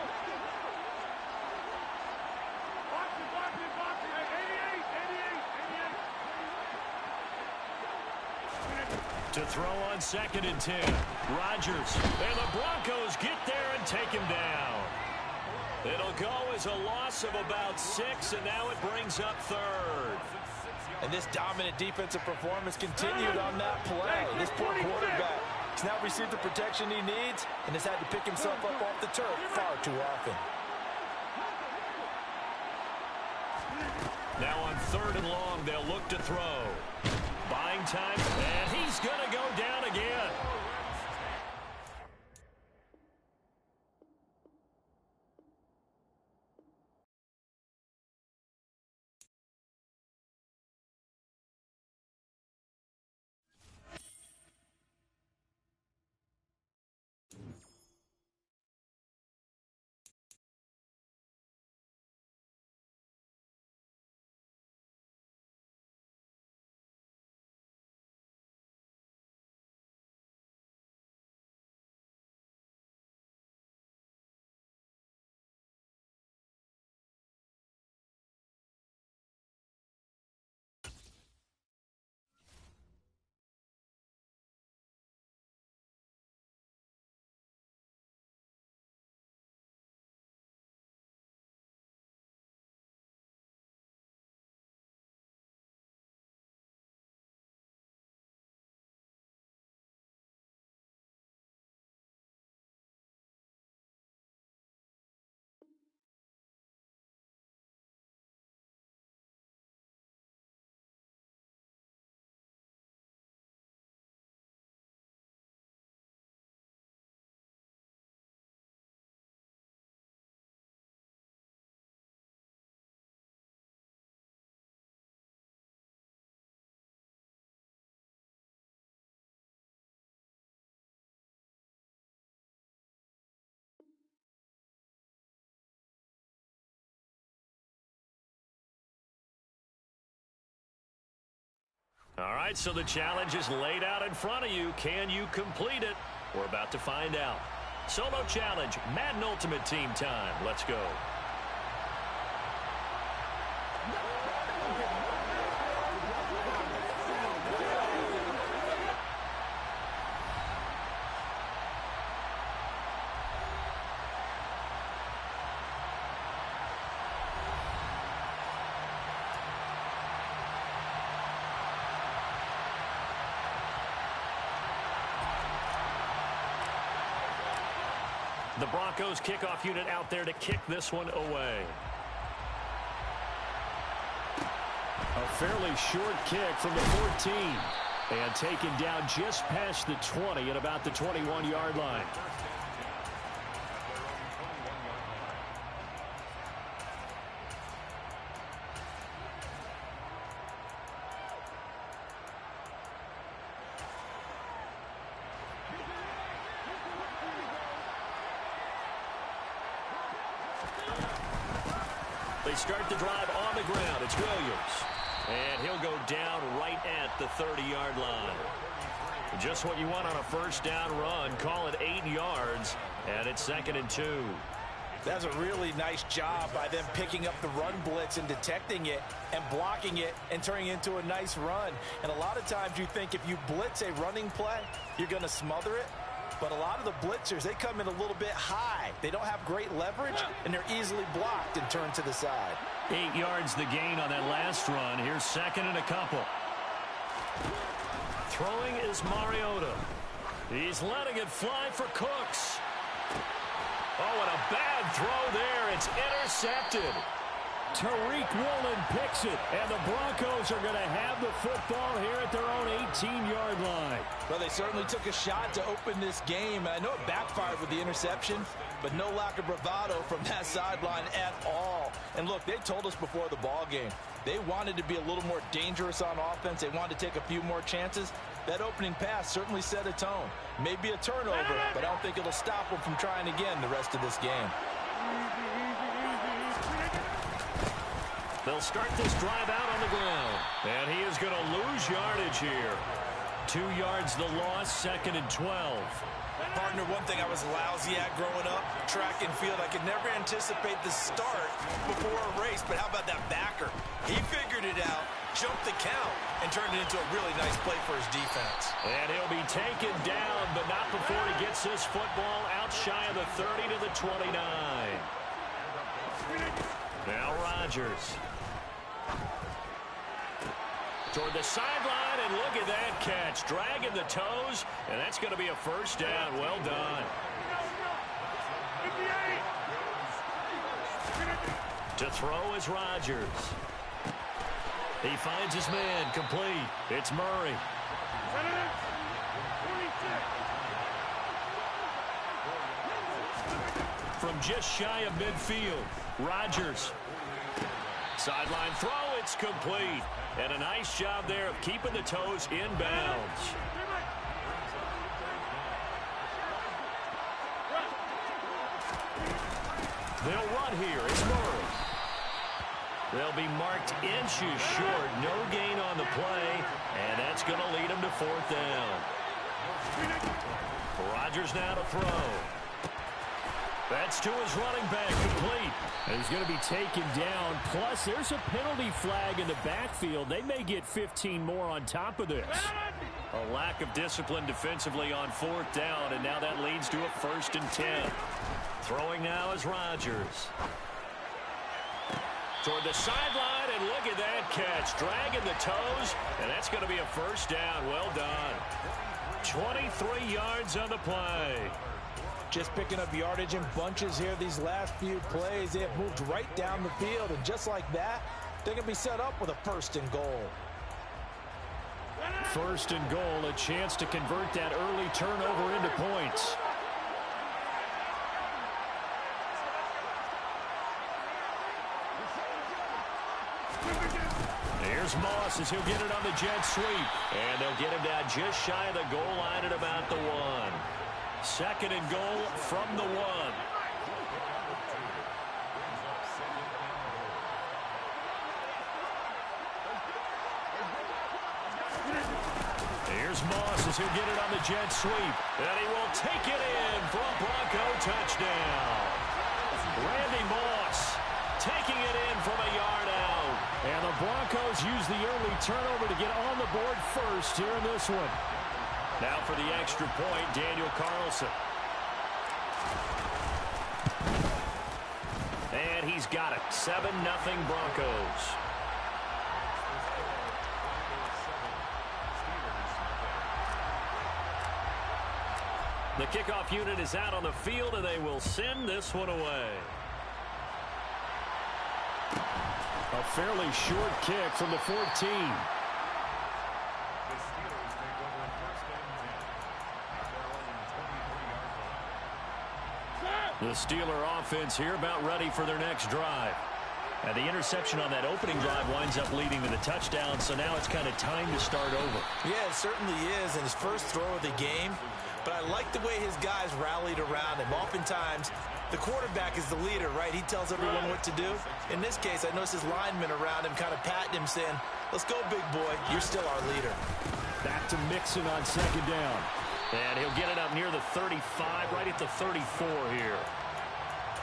To throw on 2nd and 10. Rodgers. And the Broncos get there and take him down. It'll go as a loss of about 6, and now it brings up 3rd. And this dominant defensive performance continued on that play. This poor quarterback has now received the protection he needs and has had to pick himself up off the turf far too often. Now on 3rd and long, they'll look to throw. Buying time, and he's going to go down again. All right, so the challenge is laid out in front of you. Can you complete it? We're about to find out. Solo challenge, Madden Ultimate Team time. Let's go. The Broncos kickoff unit out there to kick this one away. A fairly short kick from the 14. And taken down just past the 20 at about the 21-yard line. They start the drive on the ground. It's Williams. And he'll go down right at the 30-yard line. Just what you want on a first down run. Call it 8 yards. And it's 2nd and 2. That's a really nice job by them picking up the run blitz and detecting it and blocking it and turning it into a nice run. And a lot of times you think if you blitz a running play, you're going to smother it. But a lot of the blitzers, they come in a little bit high. They don't have great leverage, and they're easily blocked and turned to the side. 8 yards the gain on that last run. Here's 2nd and a couple. Throwing is Mariota. He's letting it fly for Cooks. Oh, and a bad throw there. It's intercepted. Tariq Woolen picks it, and the Broncos are going to have the football here at their own 18-yard line. Well, they certainly took a shot to open this game. I know it backfired with the interception, but no lack of bravado from that sideline at all. And look, they told us before the ball game, they wanted to be a little more dangerous on offense. They wanted to take a few more chances. That opening pass certainly set a tone. Maybe a turnover, but I don't think it'll stop them from trying again the rest of this game. They'll start this drive out on the ground. And he is going to lose yardage here. 2 yards the loss, 2nd and 12. Partner, one thing I was lousy at growing up, track and field, I could never anticipate the start before a race, but how about that backer? He figured it out, jumped the count, and turned it into a really nice play for his defense. And he'll be taken down, but not before he gets this football out shy of the 30 to the 29. Now Rodgers. Toward the sideline, and look at that catch. Dragging the toes, and that's going to be a first down. Well done. To throw is Rodgers. He finds his man, complete. It's Murray. From just shy of midfield, Rodgers. Sideline throw, it's complete. And a nice job there of keeping the toes inbounds. They'll run here. It's Murray. They'll be marked inches short. No gain on the play, and that's going to lead them to fourth down. Rodgers now to throw. That's to his running back, complete. And he's going to be taken down. Plus, there's a penalty flag in the backfield. They may get 15 more on top of this. A lack of discipline defensively on fourth down, and now that leads to a 1st and 10. Throwing now is Rodgers. Toward the sideline, and look at that catch. Dragging the toes, and that's going to be a first down. Well done. 23 yards on the play. Just picking up yardage in bunches here these last few plays. They have moved right down the field, and just like that, they're going to be set up with a 1st and goal. 1st and goal, a chance to convert that early turnover into points. Here's Moss as he'll get it on the jet sweep. And they'll get him down just shy of the goal line at about the 1. 2nd and goal from the 1. Here's Moss as he'll get it on the jet sweep. And he will take it in for a Bronco touchdown. Randy Moss taking it in from a yard out. And the Broncos use the early turnover to get on the board first here in this one. Now for the extra point, Daniel Carlson. And he's got it. 7-0 Broncos. The kickoff unit is out on the field, and they will send this one away. A fairly short kick from the 14. The Steeler offense here about ready for their next drive. And the interception on that opening drive winds up leading to the touchdown, so now it's kind of time to start over. Yeah, it certainly is, and his first throw of the game. But I like the way his guys rallied around him. Oftentimes, the quarterback is the leader, right? He tells everyone what to do. In this case, I noticed his linemen around him kind of patting him, saying, let's go, big boy. You're still our leader. Back to Mixon on 2nd down. And he'll get it up near the 35, right at the 34 here.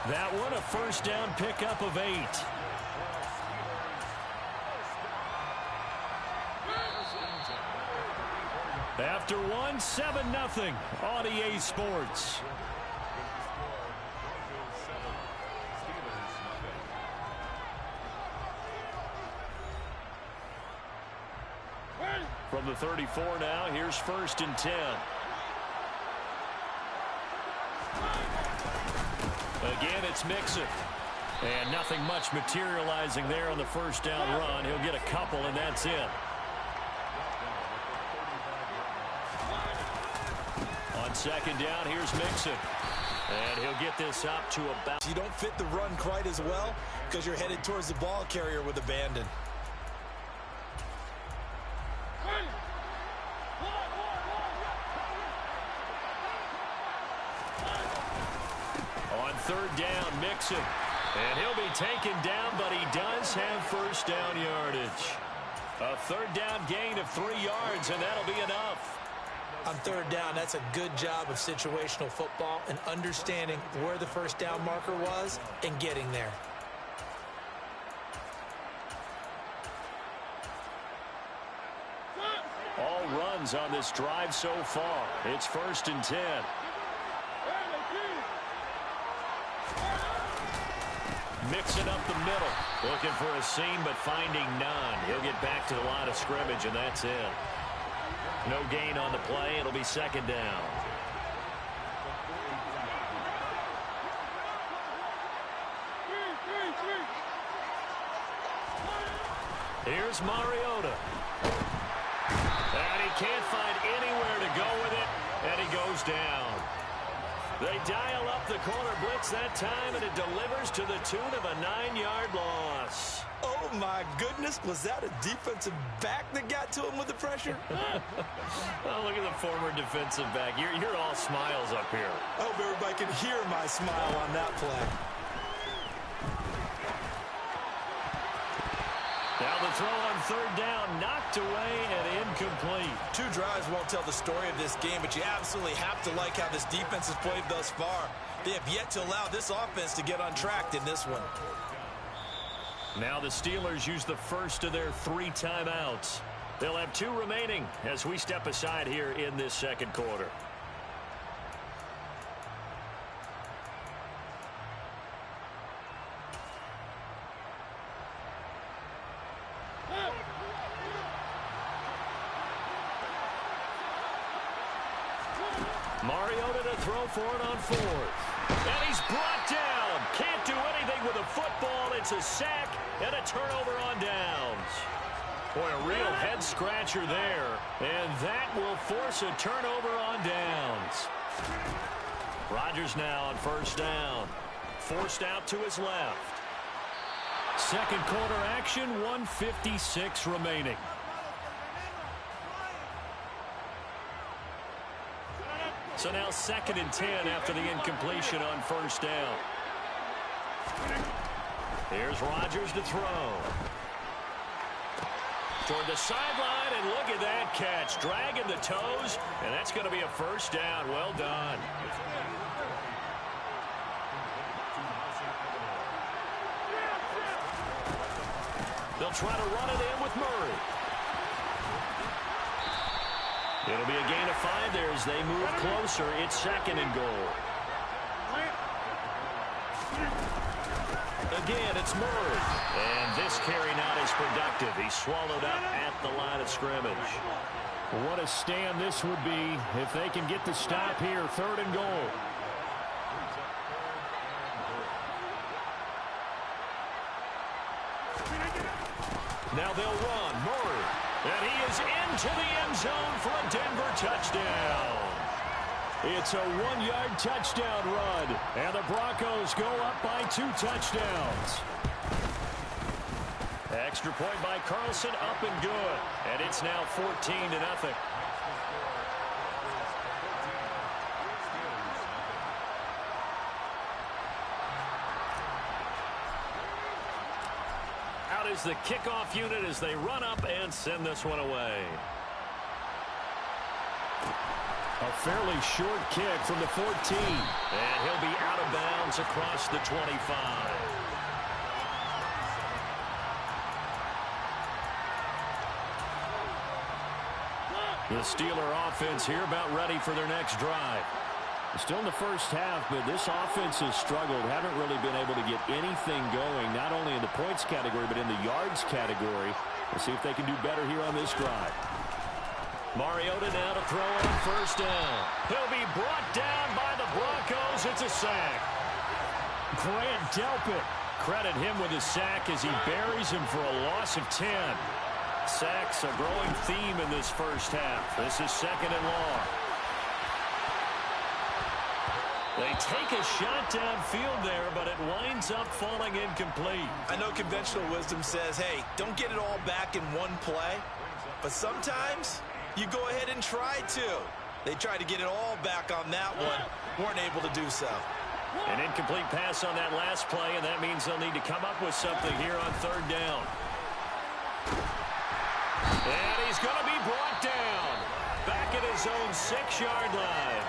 That one, a first down pickup of 8. After one, 7-0 on EA Sports. From the 34 now, here's 1st and 10. Again, it's Mixon. And nothing much materializing there on the first down run. He'll get a couple, and that's it. On 2nd down, here's Mixon. And he'll get this up to about... You don't fit the run quite as well because you're headed towards the ball carrier with abandon. On 3rd down, Mixon. And he'll be taken down, but he does have first down yardage. A 3rd down gain of 3 yards, and that'll be enough. On 3rd down, that's a good job of situational football and understanding where the first down marker was and getting there. All runs on this drive so far. It's 1st and 10. Mixing up the middle. Looking for a seam, but finding none. He'll get back to the line of scrimmage, and that's it. No gain on the play. It'll be second down. Here's Mariota. And he can't find anywhere to go with it, and he goes down. They dial up the corner blitz that time, and it delivers to the tune of a 9-yard loss. Oh, my goodness. Was that a defensive back that got to him with the pressure? Oh, look at the former defensive back. You're all smiles up here. I hope everybody can hear my smile on that play. Now the throw on third down, knocked away and incomplete. 2 drives won't tell the story of this game, but you absolutely have to like how this defense has played thus far. They have yet to allow this offense to get untracked in this one. Now the Steelers use the first of their 3 timeouts. They'll have 2 remaining as we step aside here in this second quarter. Mariota to throw for it on 4th. And he's brought down. Can't do anything with a football. It's a sack and a turnover on downs. Boy, a real head-scratcher there. And that will force a turnover on downs. Rodgers now on first down. Forced out to his left. Second quarter action, 1:56 remaining. So now 2nd and 10 after the incompletion on first down. Here's Rodgers to throw. Toward the sideline, and look at that catch. Dragging the toes, and that's going to be a first down. Well done. They'll try to run it in with Murray. It'll be a gain of 5 there as they move closer. It's 2nd and goal. Again, it's Murray. And this carry not as productive. He's swallowed up at the line of scrimmage. What a stand this would be if they can get the stop here. 3rd and goal. Now they'll run. Murray. And he is into the end zone for a Denver touchdown. It's a 1-yard touchdown run. And the Broncos go up by 2 touchdowns. Extra point by Carlson, up and good. And it's now 14-0. Out is the kickoff unit as they run up and send this one away. A fairly short kick from the 14. And he'll be out of bounds across the 25. The Steeler offense here about ready for their next drive. Still in the first half, but this offense has struggled. Haven't really been able to get anything going, not only in the points category, but in the yards category. We'll see if they can do better here on this drive. Mariota now to throw on first down. He'll be brought down by the Broncos. It's a sack. Grant Delpit. Credit him with a sack as he buries him for a loss of 10. Sacks a growing theme in this first half. This is 2nd and long. They take a shot downfield there, but it winds up falling incomplete. I know conventional wisdom says, hey, don't get it all back in one play. But sometimes you go ahead and try to. They tried to get it all back on that one. Weren't able to do so. An incomplete pass on that last play, and that means they'll need to come up with something here on 3rd down. And he's going to be brought down. Back at his own 6-yard line.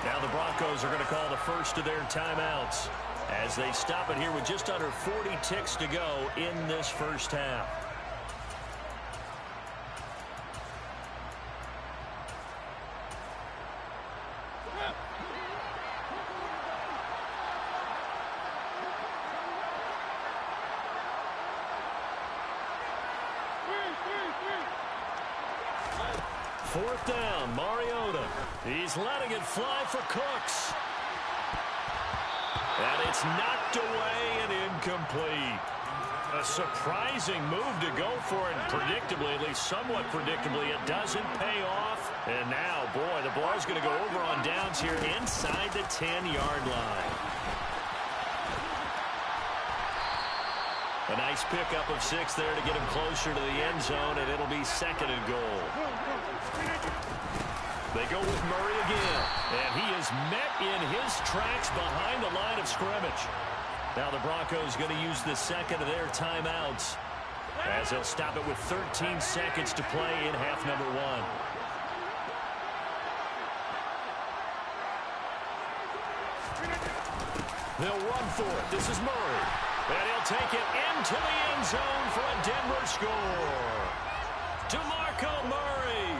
Now the Broncos are going to call the first of their timeouts as they stop it here with just under 40 ticks to go in this first half. 4th down, Mariota. He's letting it fly for Cooks. And it's knocked away and incomplete. A surprising move to go for it, and predictably, at least somewhat predictably, it doesn't pay off. And now, boy, the ball's going to go over on downs here inside the 10-yard line. A nice pickup of 6 there to get him closer to the end zone, and it'll be 2nd and goal. They go with Murray again, and he is met in his tracks behind the line of scrimmage. Now the Broncos going to use the 2nd of their timeouts as they'll stop it with 13 seconds to play in half number 1. They'll run for it. This is Murray. And he'll take it into the end zone for a Denver score. DeMarco Murray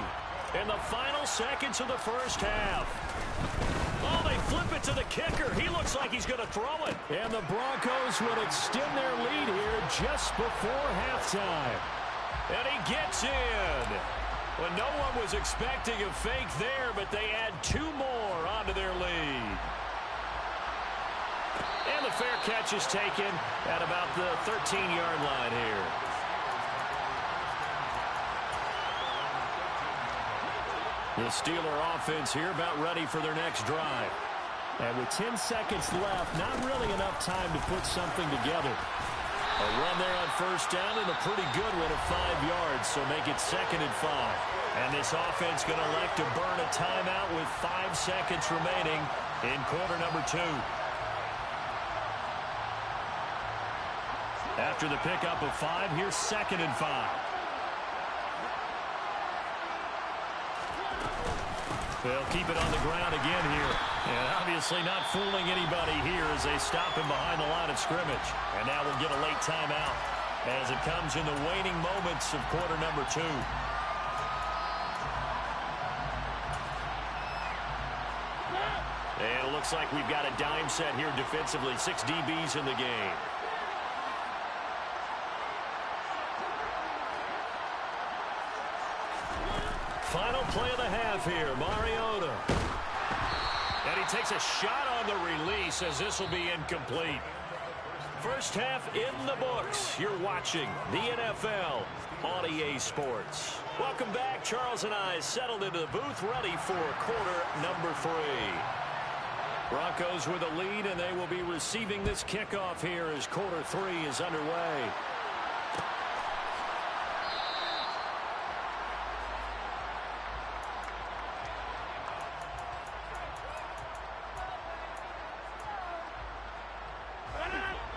in the final seconds of the first half. Oh, they flip it to the kicker. He looks like he's going to throw it. And the Broncos would extend their lead here just before halftime. And he gets in. Well, no one was expecting a fake there, but they add 2 more onto their lead. And the fair catch is taken at about the 13-yard line here. The Steeler offense here about ready for their next drive. And with 10 seconds left, not really enough time to put something together. A run there on 1st down and a pretty good one of 5 yards, so make it 2nd and 5. And this offense going to elect to burn a timeout with 5 seconds remaining in quarter number 2. After the pickup of 5, here's 2nd and 5. They'll keep it on the ground again here. And obviously not fooling anybody here as they stop him behind the line of scrimmage. And now we'll get a late timeout as it comes in the waning moments of quarter number 2. And it looks like we've got a dime set here defensively. 6 DBs in the game. Final play of the half here, Mariota. And he takes a shot on the release as this will be incomplete. First half in the books. You're watching the NFL on EA Sports. Welcome back. Charles and I settled into the booth ready for quarter number 3. Broncos with a lead, and they will be receiving this kickoff here as quarter 3 is underway.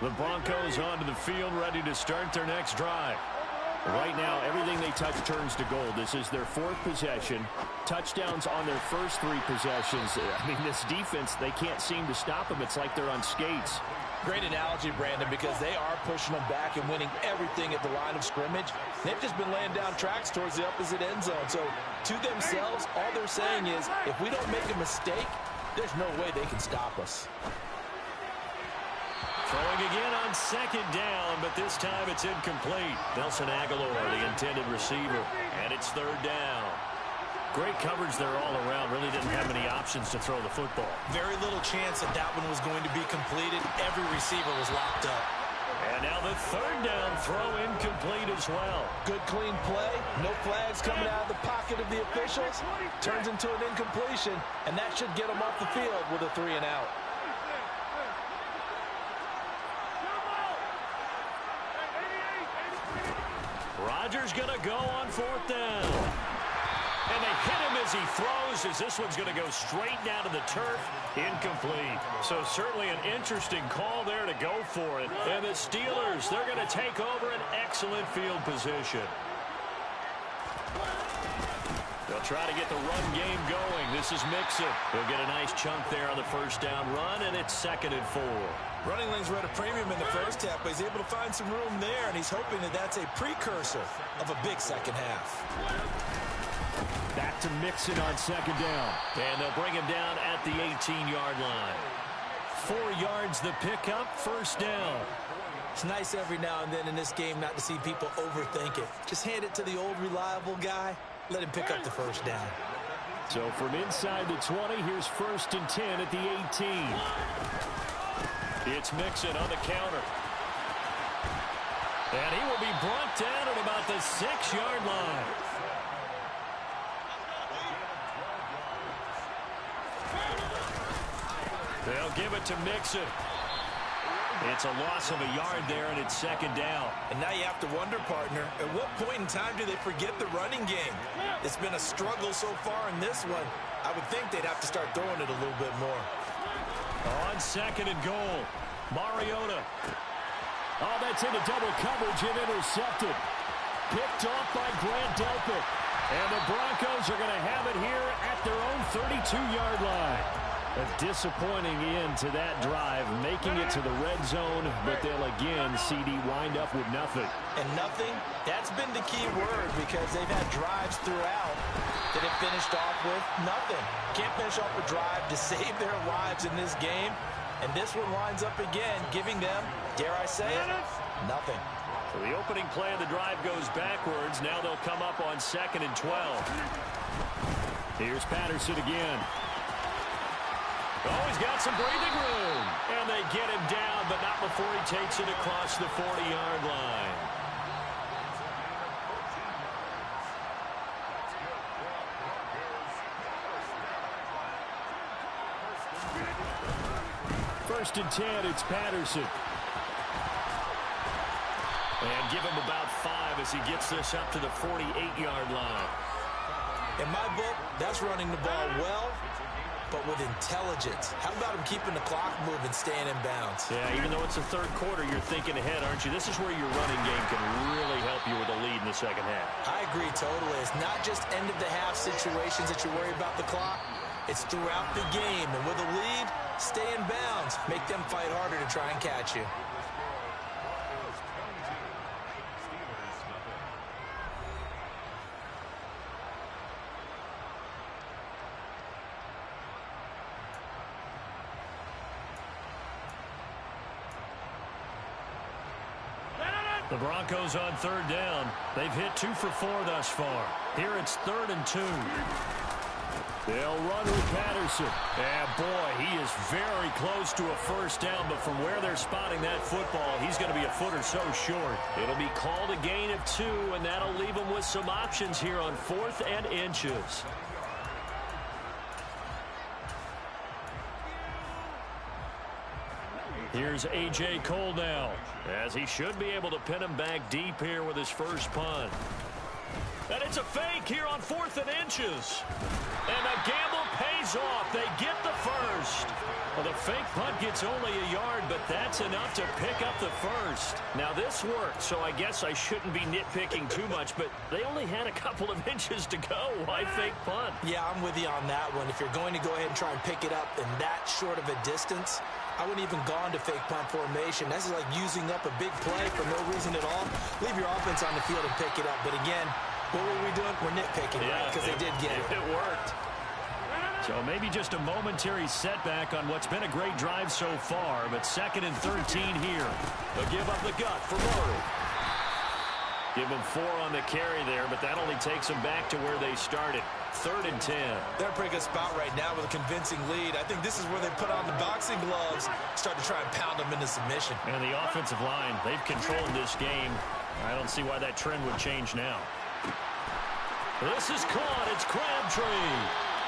The Broncos onto the field, ready to start their next drive. Right now, everything they touch turns to gold. This is their 4th possession. Touchdowns on their first 3 possessions. I mean, this defense, they can't seem to stop them. It's like they're on skates. Great analogy, Brandon, because they are pushing them back and winning everything at the line of scrimmage. They've just been laying down tracks towards the opposite end zone. So, to themselves, all they're saying is, if we don't make a mistake, there's no way they can stop us. Throwing again on 2nd down, but this time it's incomplete. Nelson Aguilar, the intended receiver, and it's 3rd down. Great coverage there all around. Really didn't have many options to throw the football. Very little chance that that one was going to be completed. Every receiver was locked up. And now the 3rd down throw incomplete as well. Good clean play. No flags coming out of the pocket of the officials. Turns into an incompletion, and that should get them off the field with a 3 and out. Rodgers going to go on 4th down. And they hit him as he throws, as this one's going to go straight down to the turf. Incomplete. So certainly an interesting call there to go for it. And the Steelers, they're going to take over an excellent field position. They'll try to get the run game going. This is Mixon. He'll get a nice chunk there on the 1st down run, and it's 2nd and 4. Running lanes were at a premium in the first half, but he's able to find some room there, and he's hoping that that's a precursor of a big second half. Back to Mixon on 2nd down. And they'll bring him down at the 18-yard line. 4 yards the pickup, 1st down. It's nice every now and then in this game not to see people overthink it. Just hand it to the old reliable guy, let him pick up the first down. So from inside the 20, here's 1st and 10 at the 18. It's Mixon on the counter. And he will be brought down at about the 6-yard line. They'll give it to Mixon. It's a loss of a yard there, and it's 2nd down. And now you have to wonder, partner, at what point in time do they forget the running game? It's been a struggle so far in this one. I would think they'd have to start throwing it a little bit more. On 2nd and goal, Mariota. Oh, that's into double coverage and intercepted. Picked off by Grant Delpit. And the Broncos are going to have it here at their own 32-yard line. A disappointing end to that drive, making it to the red zone, but they'll again, CD, wind up with nothing. And nothing, that's been the key word, because they've had drives throughout that have finished off with nothing. Can't finish off a drive to save their lives in this game. And this one winds up again, giving them, dare I say it, nothing. So the opening play of the drive goes backwards. Now they'll come up on 2nd and 12. Here's Patterson again. Oh, he's got some breathing room. And they get him down, but not before he takes it across the 40-yard line. First and 10, it's Patterson. And give him about 5 as he gets this up to the 48-yard line. In my book, that's running the ball well, but with intelligence. How about him keeping the clock moving, staying in bounds? Yeah, even though it's the 3rd quarter, you're thinking ahead, aren't you? This is where your running game can really help you with a lead in the 2nd half. I agree totally. It's not just end-of-the-half situations that you worry about the clock. It's throughout the game. And with a lead, stay in bounds. Make them fight harder to try and catch you. The Broncos on 3rd down. They've hit 2 for 4 thus far. Here it's 3rd and 2. They'll run with Patterson. And boy, he is very close to a first down, but from where they're spotting that football, he's going to be a foot or so short. It'll be called a gain of 2, and that'll leave him with some options here on 4th and inches. Here's A.J. Cole now, as he should be able to pin him back deep here with his first punt. And it's a fake here on 4th and inches. And the gamble pays off. They get the first. Well, the fake punt gets only a yard, but that's enough to pick up the first. Now, this worked, so I guess I shouldn't be nitpicking too much, but they only had a couple of inches to go. Why fake punt? Yeah, I'm with you on that one. If you're going to go ahead and try and pick it up in that short of a distance, I wouldn't even gone to fake punt formation. This is like using up a big play for no reason at all. Leave your offense on the field and pick it up. But again, what were we doing? We're nitpicking, right? Because they did get it. It worked. So maybe just a momentary setback on what's been a great drive so far, but 2nd and 13 here. They'll give up the gut for Murray. Give them 4 on the carry there, but that only takes them back to where they started. 3rd and 10. They're a pretty good spot right now with a convincing lead. I think this is where they put on the boxing gloves, start to try and pound them into submission. And the offensive line, they've controlled this game. I don't see why that trend would change now. This is caught. It's Crabtree.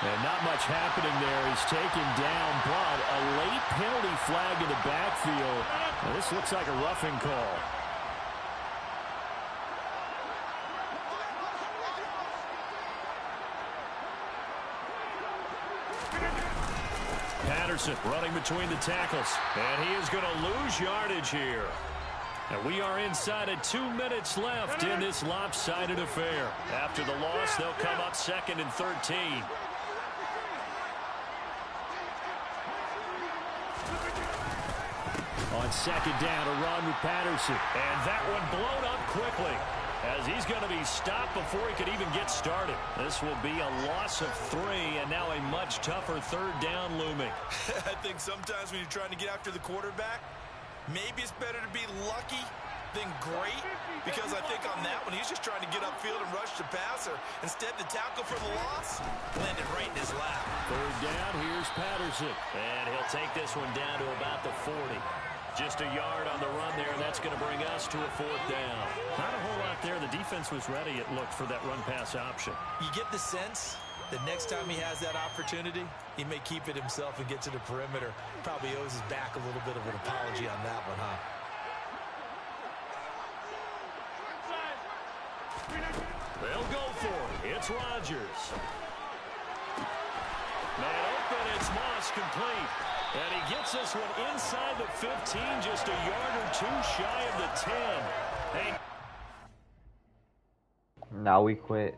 And not much happening there. He's taken down, but a late penalty flag in the backfield. Now, this looks like a roughing call. Patterson running between the tackles. And he is going to lose yardage here. And we are inside of 2 minutes left in this lopsided affair. After the loss, they'll come up 2nd and 13. On 2nd down, a run with Patterson. And that one blown up quickly, as he's going to be stopped before he could even get started. This will be a loss of 3, and now a much tougher 3rd down looming. I think sometimes when you're trying to get after the quarterback, maybe it's better to be lucky something great, because I think on that one, he's just trying to get upfield and rush the passer. Instead, the tackle for the loss landed right in his lap. Third down, here's Patterson. And he'll take this one down to about the 40. Just a yard on the run there, and that's going to bring us to a fourth down. Not a whole lot there. The defense was ready, it looked, for that run-pass option. You get the sense that next time he has that opportunity, he may keep it himself and get to the perimeter. Probably owes his back a little bit of an apology on that one, huh? They'll go for it. It's Rodgers. Man open, it's Moss, complete. And he gets this one inside the 15, just a yard or two shy of the 10. Hey. Now we quit.